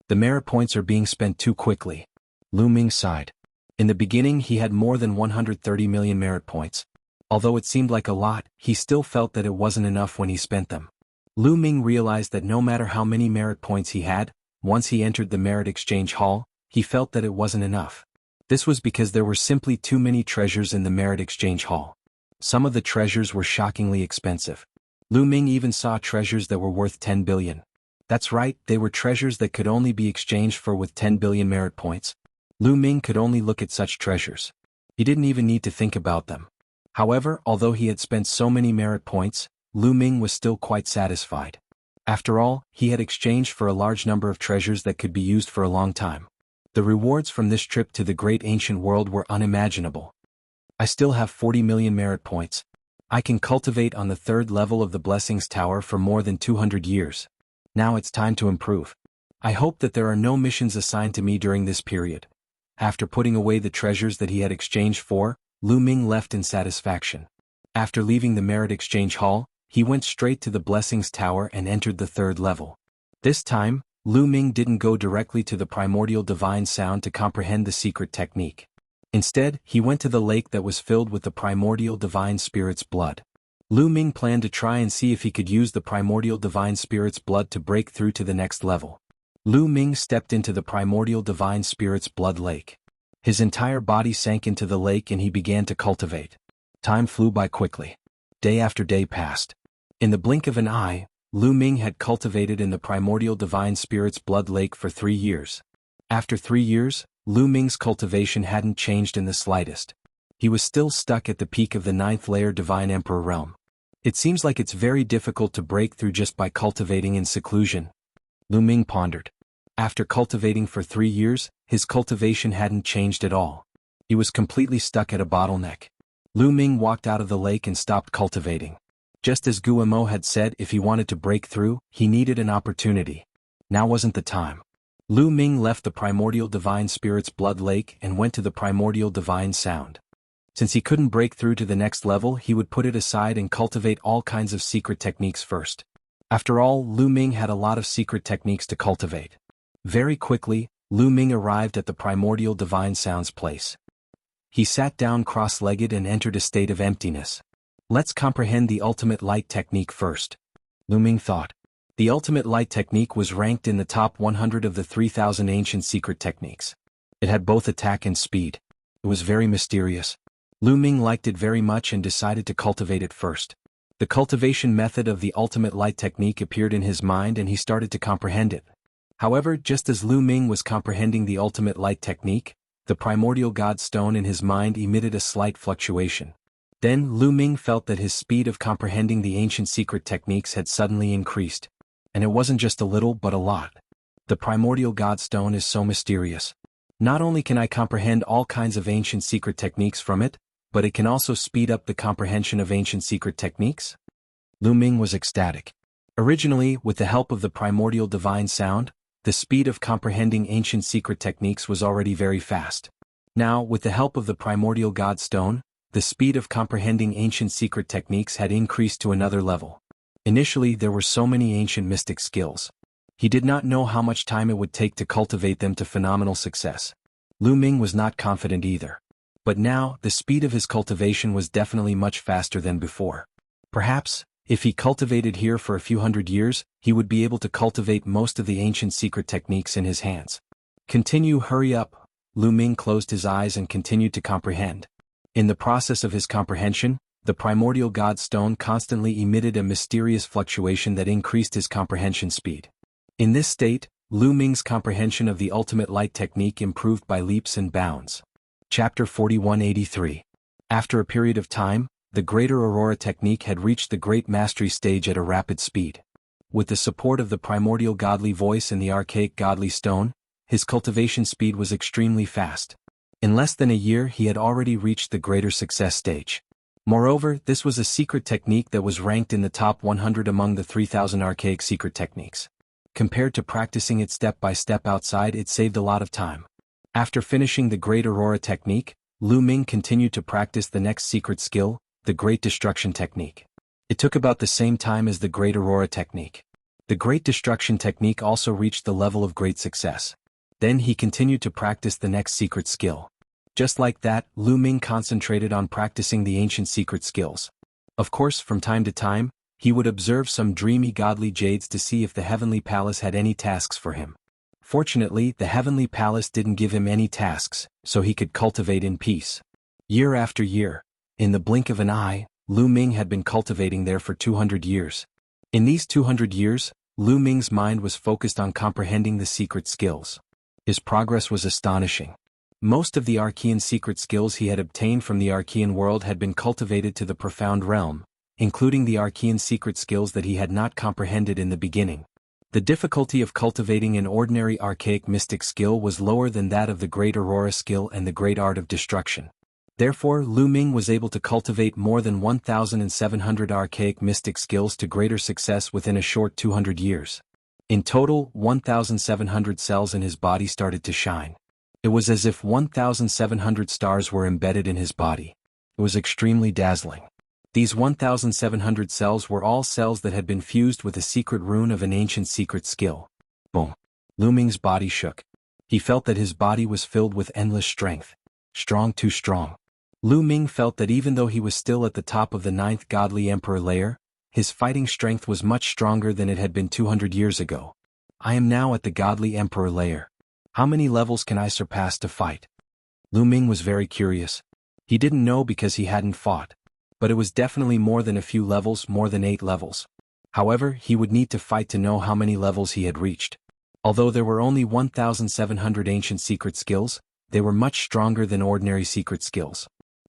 The merit points are being spent too quickly. Lu Ming sighed. In the beginning he had more than 130 million merit points. Although it seemed like a lot, he still felt that it wasn't enough when he spent them. Lu Ming realized that no matter how many merit points he had, once he entered the merit exchange hall, he felt that it wasn't enough. This was because there were simply too many treasures in the merit exchange hall. Some of the treasures were shockingly expensive. Lu Ming even saw treasures that were worth 10 billion. That's right, they were treasures that could only be exchanged for with 10 billion merit points. Lu Ming could only look at such treasures. He didn't even need to think about them. However, although he had spent so many merit points, Lu Ming was still quite satisfied. After all, he had exchanged for a large number of treasures that could be used for a long time. The rewards from this trip to the great ancient world were unimaginable. I still have 40 million merit points. I can cultivate on the 3rd level of the Blessings Tower for more than 200 years. Now it's time to improve. I hope that there are no missions assigned to me during this period. After putting away the treasures that he had exchanged for, Lu Ming left in satisfaction. After leaving the merit exchange hall, he went straight to the Blessings Tower and entered the 3rd level. This time, Lu Ming didn't go directly to the primordial divine sound to comprehend the secret technique. Instead, he went to the lake that was filled with the primordial divine spirit's blood. Lu Ming planned to try and see if he could use the primordial divine spirit's blood to break through to the next level. Lu Ming stepped into the primordial divine spirit's blood lake. His entire body sank into the lake and he began to cultivate. Time flew by quickly. Day after day passed. In the blink of an eye, Lu Ming had cultivated in the primordial divine spirit's blood lake for 3 years. After 3 years, Lu Ming's cultivation hadn't changed in the slightest. He was still stuck at the peak of the 9th layer divine emperor realm. It seems like it's very difficult to break through just by cultivating in seclusion. Lu Ming pondered. After cultivating for 3 years, his cultivation hadn't changed at all. He was completely stuck at a bottleneck. Lu Ming walked out of the lake and stopped cultivating. Just as Guillemot had said, if he wanted to break through, he needed an opportunity. Now wasn't the time. Lu Ming left the Primordial Divine Spirit's blood lake and went to the Primordial Divine Sound. Since he couldn't break through to the next level, he would put it aside and cultivate all kinds of secret techniques first. After all, Lu Ming had a lot of secret techniques to cultivate. Very quickly, Lu Ming arrived at the Primordial Divine Sound's place. He sat down cross-legged and entered a state of emptiness. Let's comprehend the ultimate light technique first, Lu Ming thought. The ultimate light technique was ranked in the top 100 of the 3,000 ancient secret techniques. It had both attack and speed. It was very mysterious. Lu Ming liked it very much and decided to cultivate it first. The cultivation method of the ultimate light technique appeared in his mind and he started to comprehend it. However, just as Lu Ming was comprehending the ultimate light technique, the primordial god stone in his mind emitted a slight fluctuation. Then Lu Ming felt that his speed of comprehending the ancient secret techniques had suddenly increased. And it wasn't just a little but a lot. The primordial god stone is so mysterious. Not only can I comprehend all kinds of ancient secret techniques from it, but it can also speed up the comprehension of ancient secret techniques? Lu Ming was ecstatic. Originally, with the help of the primordial divine sound, the speed of comprehending ancient secret techniques was already very fast. Now, with the help of the primordial god stone, the speed of comprehending ancient secret techniques had increased to another level. Initially, there were so many ancient mystic skills. He did not know how much time it would take to cultivate them to phenomenal success. Lu Ming was not confident either. But now, the speed of his cultivation was definitely much faster than before. Perhaps, if he cultivated here for a few hundred years, he would be able to cultivate most of the ancient secret techniques in his hands. Hurry up. Lu Ming closed his eyes and continued to comprehend. In the process of his comprehension, the primordial god stone constantly emitted a mysterious fluctuation that increased his comprehension speed. In this state, Lu Ming's comprehension of the ultimate light technique improved by leaps and bounds. Chapter 4183. After a period of time, the Greater Aurora technique had reached the great mastery stage at a rapid speed. With the support of the primordial godly voice and the archaic godly stone, his cultivation speed was extremely fast. In less than a year he had already reached the greater success stage. Moreover, this was a secret technique that was ranked in the top 100 among the 3,000 archaic secret techniques. Compared to practicing it step by step outside, it saved a lot of time. After finishing the Great Aurora technique, Lu Ming continued to practice the next secret skill, the Great Destruction technique. It took about the same time as the Great Aurora technique. The Great Destruction technique also reached the level of great success. Then he continued to practice the next secret skill. Just like that, Lu Ming concentrated on practicing the ancient secret skills. Of course, from time to time, he would observe some dreamy godly jades to see if the heavenly palace had any tasks for him. Fortunately, the heavenly palace didn't give him any tasks, so he could cultivate in peace. Year after year, in the blink of an eye, Lu Ming had been cultivating there for 200 years. In these 200 years, Lu Ming's mind was focused on comprehending the secret skills. His progress was astonishing. Most of the Archean secret skills he had obtained from the Archean world had been cultivated to the profound realm, including the Archean secret skills that he had not comprehended in the beginning. The difficulty of cultivating an ordinary archaic mystic skill was lower than that of the Great Aurora skill and the Great Art of Destruction. Therefore, Lu Ming was able to cultivate more than 1,700 archaic mystic skills to greater success within a short 200 years. In total, 1,700 cells in his body started to shine. It was as if 1,700 stars were embedded in his body. It was extremely dazzling. These 1,700 cells were all cells that had been fused with a secret rune of an ancient secret skill. Boom. Lu Ming's body shook. He felt that his body was filled with endless strength. Strong, too strong. Lu Ming felt that even though he was still at the top of the 9th godly emperor layer, his fighting strength was much stronger than it had been 200 years ago. I am now at the godly emperor layer. How many levels can I surpass to fight? Lu Ming was very curious. He didn't know because he hadn't fought. But it was definitely more than a few levels, more than 8 levels. However, he would need to fight to know how many levels he had reached. Although there were only 1,700 ancient secret skills, they were much stronger than ordinary secret skills.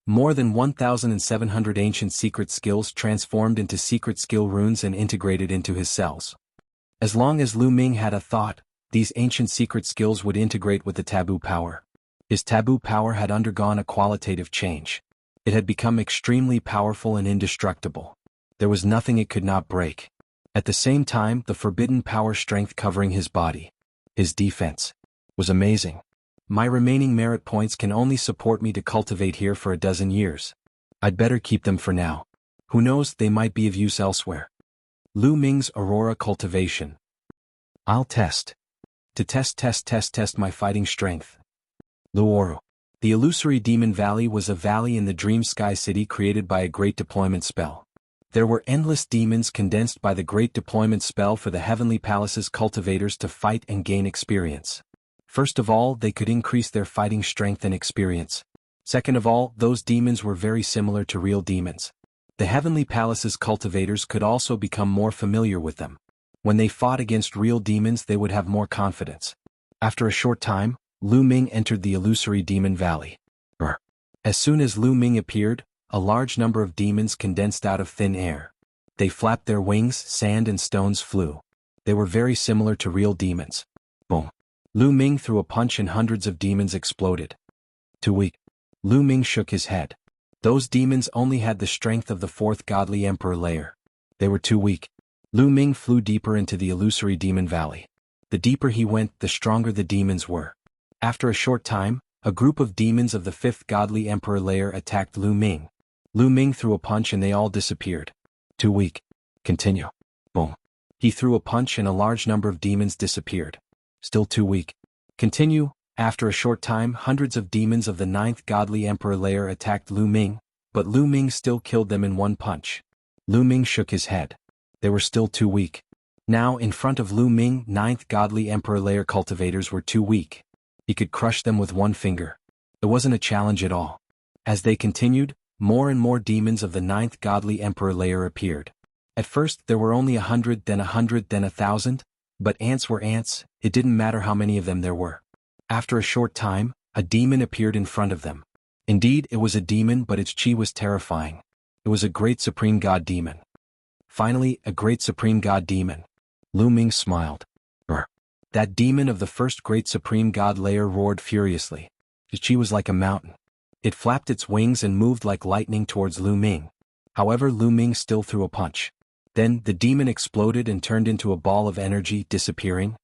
More than 1,700 ancient secret skills transformed into secret skill runes and integrated into his cells. As long as Lu Ming had a thought, these ancient secret skills would integrate with the taboo power. His taboo power had undergone a qualitative change. It had become extremely powerful and indestructible. There was nothing it could not break. At the same time, the forbidden power strength covering his body, his defense, was amazing. My remaining merit points can only support me to cultivate here for a dozen years. I'd better keep them for now. Who knows, they might be of use elsewhere. Lu Ming's Aurora Cultivation. I'll test. To test my fighting strength. Luoru. The illusory Demon Valley was a valley in the Dream Sky City created by a great deployment spell. There were endless demons condensed by the great deployment spell for the Heavenly Palace's cultivators to fight and gain experience. First of all, they could increase their fighting strength and experience. Second of all, those demons were very similar to real demons. The Heavenly Palace's cultivators could also become more familiar with them. When they fought against real demons, they would have more confidence. After a short time, Lu Ming entered the illusory Demon Valley. As soon as Lu Ming appeared, a large number of demons condensed out of thin air. They flapped their wings, sand and stones flew. They were very similar to real demons. Boom. Lu Ming threw a punch and hundreds of demons exploded. Too weak. Lu Ming shook his head. Those demons only had the strength of the fourth godly emperor layer. They were too weak. Lu Ming flew deeper into the illusory Demon Valley. The deeper he went, the stronger the demons were. After a short time, a group of demons of the fifth godly emperor layer attacked Lu Ming. Lu Ming threw a punch and they all disappeared. Too weak. Continue. Boom. He threw a punch and a large number of demons disappeared. Still too weak. Continue. After a short time, hundreds of demons of the ninth godly emperor layer attacked Lu Ming, but Lu Ming still killed them in one punch. Lu Ming shook his head. They were still too weak. Now, in front of Lu Ming, ninth godly emperor layer cultivators were too weak. He could crush them with one finger. It wasn't a challenge at all. As they continued, more and more demons of the ninth godly emperor layer appeared. At first there were only 100, then 100, then 1,000, but ants were ants, it didn't matter how many of them there were. After a short time, a demon appeared in front of them. Indeed, it was a demon, but its chi was terrifying. It was a great supreme god demon. Finally, a great supreme god demon. Lu Ming smiled. That demon of the first great supreme god layer roared furiously. Its chi was like a mountain. It flapped its wings and moved like lightning towards Lu Ming. However, Lu Ming still threw a punch. Then, the demon exploded and turned into a ball of energy, disappearing.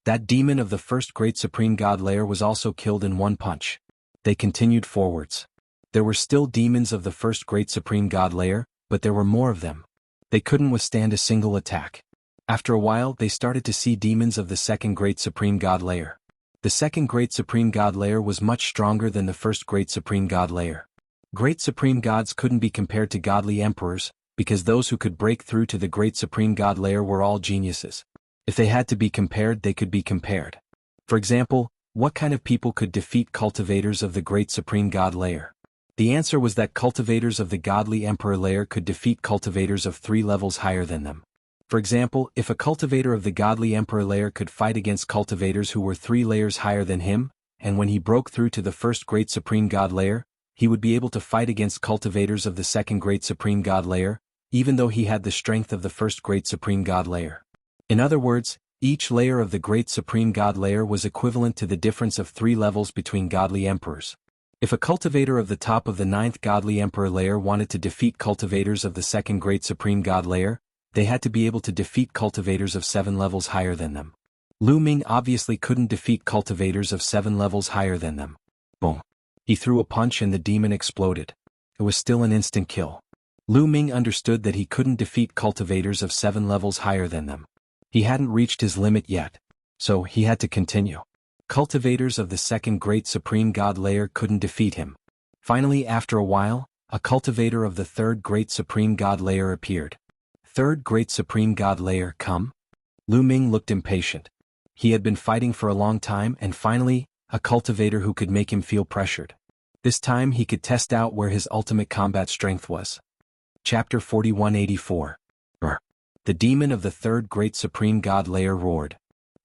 That demon of the first great supreme god layer was also killed in one punch. They continued forwards. There were still demons of the first great supreme god layer, but there were more of them. They couldn't withstand a single attack. After a while, they started to see demons of the second great supreme god layer. The second great supreme god layer was much stronger than the first great supreme god layer. Great supreme gods couldn't be compared to godly emperors, because those who could break through to the great supreme god layer were all geniuses. If they had to be compared, they could be compared. For example, what kind of people could defeat cultivators of the great supreme god layer? The answer was that cultivators of the godly emperor layer could defeat cultivators of 3 levels higher than them. For example, if a cultivator of the godly emperor layer could fight against cultivators who were 3 layers higher than him, and when he broke through to the first great supreme god layer, he would be able to fight against cultivators of the second great supreme god layer, even though he had the strength of the first great supreme god layer. In other words, each layer of the great supreme god layer was equivalent to the difference of 3 levels between godly emperors. If a cultivator of the top of the 9th godly emperor layer wanted to defeat cultivators of the second great supreme god layer, they had to be able to defeat cultivators of 7 levels higher than them. Lu Ming obviously couldn't defeat cultivators of 7 levels higher than them. Boom. He threw a punch and the demon exploded. It was still an instant kill. Lu Ming understood that he couldn't defeat cultivators of 7 levels higher than them. He hadn't reached his limit yet, so he had to continue. Cultivators of the second great supreme god layer couldn't defeat him. Finally, after a while, a cultivator of the third great supreme god layer appeared. Third great supreme god layer, come? Lu Ming looked impatient. He had been fighting for a long time and finally, a cultivator who could make him feel pressured. This time he could test out where his ultimate combat strength was. Chapter 4184. The demon of the third great supreme god layer roared.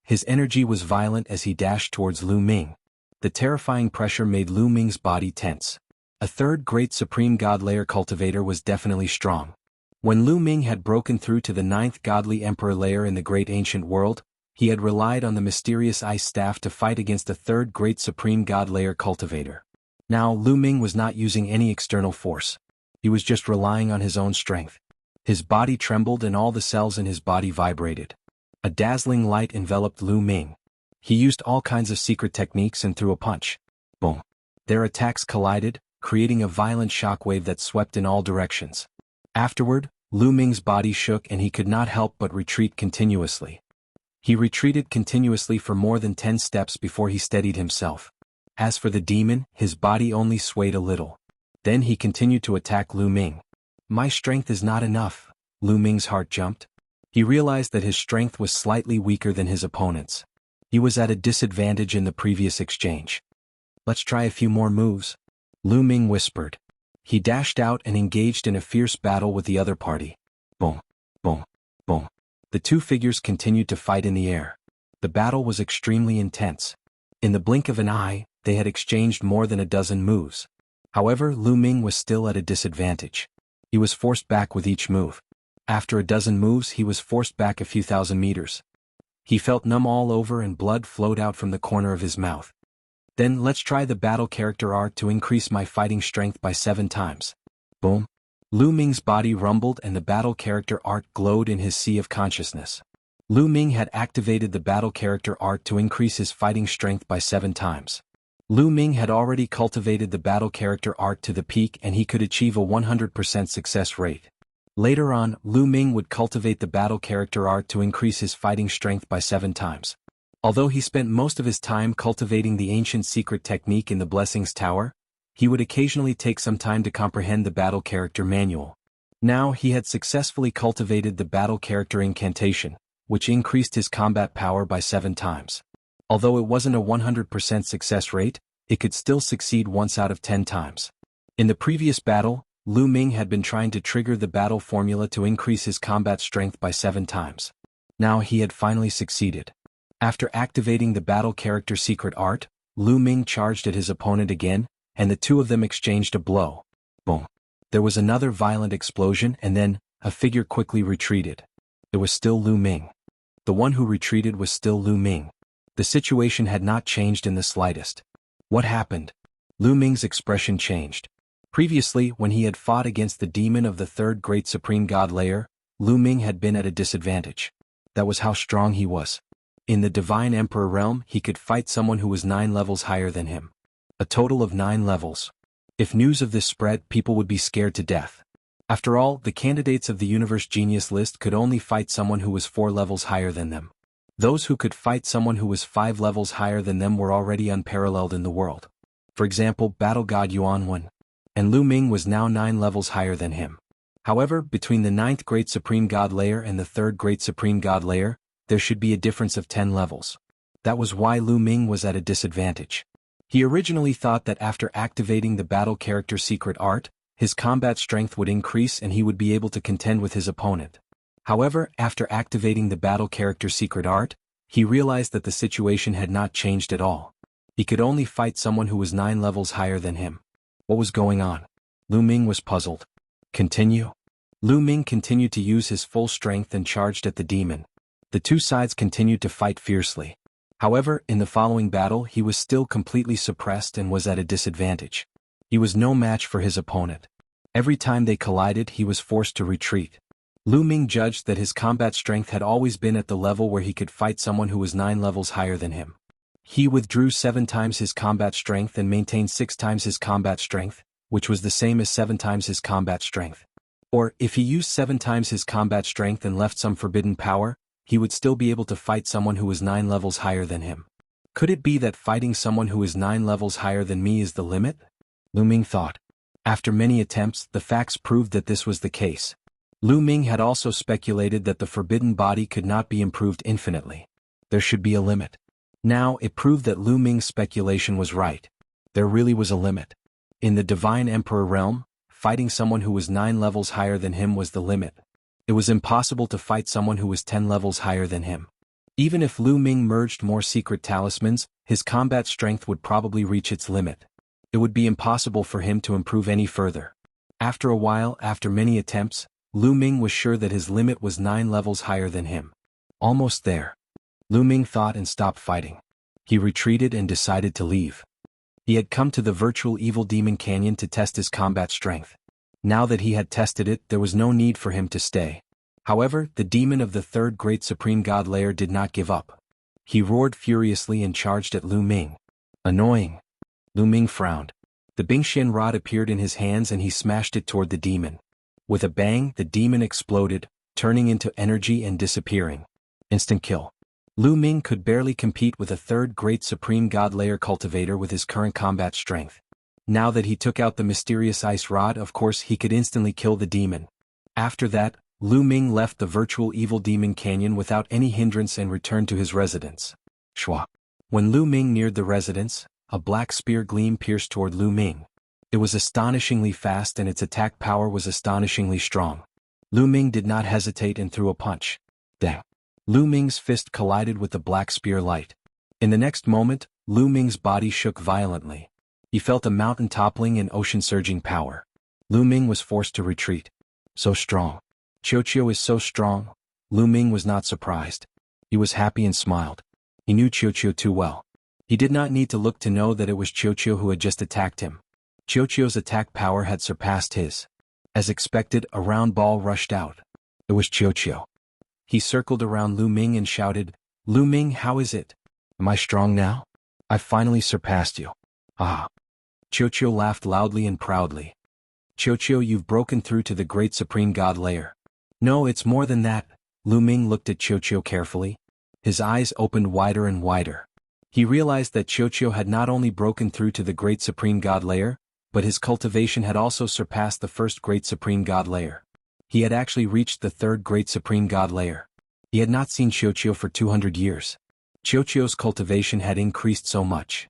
His energy was violent as he dashed towards Lu Ming. The terrifying pressure made Lu Ming's body tense. A third great supreme god layer cultivator was definitely strong. When Lu Ming had broken through to the 9th godly emperor layer in the great ancient world, he had relied on the mysterious ice staff to fight against the third great supreme god layer cultivator. Now Lu Ming was not using any external force. He was just relying on his own strength. His body trembled and all the cells in his body vibrated. A dazzling light enveloped Lu Ming. He used all kinds of secret techniques and threw a punch. Boom. Their attacks collided, creating a violent shockwave that swept in all directions. Afterward, Lu Ming's body shook and he could not help but retreat continuously. He retreated continuously for more than 10 steps before he steadied himself. As for the demon, his body only swayed a little. Then he continued to attack Lu Ming. My strength is not enough. Lu Ming's heart jumped. He realized that his strength was slightly weaker than his opponent's. He was at a disadvantage in the previous exchange. Let's try a few more moves, Lu Ming whispered. He dashed out and engaged in a fierce battle with the other party. Boom, boom, boom. The two figures continued to fight in the air. The battle was extremely intense. In the blink of an eye, they had exchanged more than a dozen moves. However, Lu Ming was still at a disadvantage. He was forced back with each move. After a dozen moves, he was forced back a few thousand meters. He felt numb all over and blood flowed out from the corner of his mouth. Then let's try the battle character art to increase my fighting strength by 7 times. Boom. Lu Ming's body rumbled and the battle character art glowed in his sea of consciousness. Lu Ming had activated the battle character art to increase his fighting strength by 7 times. Lu Ming had already cultivated the battle character art to the peak and he could achieve a 100% success rate. Later on, Lu Ming would cultivate the battle character art to increase his fighting strength by 7 times. Although he spent most of his time cultivating the ancient secret technique in the Blessings Tower, he would occasionally take some time to comprehend the battle character manual. Now he had successfully cultivated the battle character incantation, which increased his combat power by 7 times. Although it wasn't a 100% success rate, it could still succeed once out of 10 times. In the previous battle, Lu Ming had been trying to trigger the battle formula to increase his combat strength by 7 times. Now he had finally succeeded. After activating the battle character secret art, Lu Ming charged at his opponent again, and the two of them exchanged a blow. Boom. There was another violent explosion and then, a figure quickly retreated. It was still Lu Ming. The one who retreated was still Lu Ming. The situation had not changed in the slightest. What happened? Lu Ming's expression changed. Previously, when he had fought against the demon of the third great supreme god layer, Lu Ming had been at a disadvantage. That was how strong he was. In the Divine Emperor realm, he could fight someone who was 9 levels higher than him. A total of 9 levels. If news of this spread, people would be scared to death. After all, the candidates of the Universe Genius list could only fight someone who was 4 levels higher than them. Those who could fight someone who was 5 levels higher than them were already unparalleled in the world. For example, Battle God Yuanwen. And Lu Ming was now 9 levels higher than him. However, between the 9th Great Supreme God layer and the 3rd Great Supreme God layer, there should be a difference of 10 levels. That was why Lu Ming was at a disadvantage. He originally thought that after activating the battle character secret art, his combat strength would increase and he would be able to contend with his opponent. However, after activating the battle character secret art, he realized that the situation had not changed at all. He could only fight someone who was 9 levels higher than him. What was going on? Lu Ming was puzzled. Continue? Lu Ming continued to use his full strength and charged at the demon. The two sides continued to fight fiercely. However, in the following battle he was still completely suppressed and was at a disadvantage. He was no match for his opponent. Every time they collided he was forced to retreat. Lu Ming judged that his combat strength had always been at the level where he could fight someone who was 9 levels higher than him. He withdrew 7 times his combat strength and maintained 6 times his combat strength, which was the same as 7 times his combat strength. Or, if he used 7 times his combat strength and left some forbidden power, he would still be able to fight someone who was 9 levels higher than him. Could it be that fighting someone who is 9 levels higher than me is the limit? Lu Ming thought. After many attempts, the facts proved that this was the case. Lu Ming had also speculated that the forbidden body could not be improved infinitely. There should be a limit. Now, it proved that Lu Ming's speculation was right. There really was a limit. In the Divine Emperor realm, fighting someone who was 9 levels higher than him was the limit. It was impossible to fight someone who was 10 levels higher than him. Even if Lu Ming merged more secret talismans, his combat strength would probably reach its limit. It would be impossible for him to improve any further. After a while, after many attempts, Lu Ming was sure that his limit was 9 levels higher than him. Almost there. Lu Ming thought and stopped fighting. He retreated and decided to leave. He had come to the virtual evil demon canyon to test his combat strength. Now that he had tested it, there was no need for him to stay. However, the demon of the third great supreme god layer did not give up. He roared furiously and charged at Lu Ming. Annoying. Lu Ming frowned. The Bingxian rod appeared in his hands and he smashed it toward the demon. With a bang, the demon exploded, turning into energy and disappearing. Instant kill. Lu Ming could barely compete with a third great supreme god layer cultivator with his current combat strength. Now that he took out the mysterious ice rod, of course he could instantly kill the demon. After that, Lu Ming left the virtual evil demon canyon without any hindrance and returned to his residence. Shwa. When Lu Ming neared the residence, a black spear gleam pierced toward Lu Ming. It was astonishingly fast and its attack power was astonishingly strong. Lu Ming did not hesitate and threw a punch. Dang. Lu Ming's fist collided with the black spear light. In the next moment, Lu Ming's body shook violently. He felt a mountain toppling and ocean surging power. Lu Ming was forced to retreat. So strong. Qiuqiu is so strong. Lu Ming was not surprised. He was happy and smiled. He knew Qiuqiu too well. He did not need to look to know that it was Qiuqiu who had just attacked him. Qiuqiu's attack power had surpassed his. As expected, a round ball rushed out. It was Qiuqiu. He circled around Lu Ming and shouted, "Lu Ming, how is it? Am I strong now? I finally surpassed you." Ah. Qiuqiu laughed loudly and proudly. "Qiuqiu, you've broken through to the great supreme god layer." "No, it's more than that." Lu Ming looked at Qiuqiu carefully. His eyes opened wider and wider. He realized that Qiuqiu had not only broken through to the great supreme god layer, but his cultivation had also surpassed the first great supreme god layer. He had actually reached the third great supreme god layer. He had not seen Qiuqiu for 200 years. Qiuqiu's cultivation had increased so much.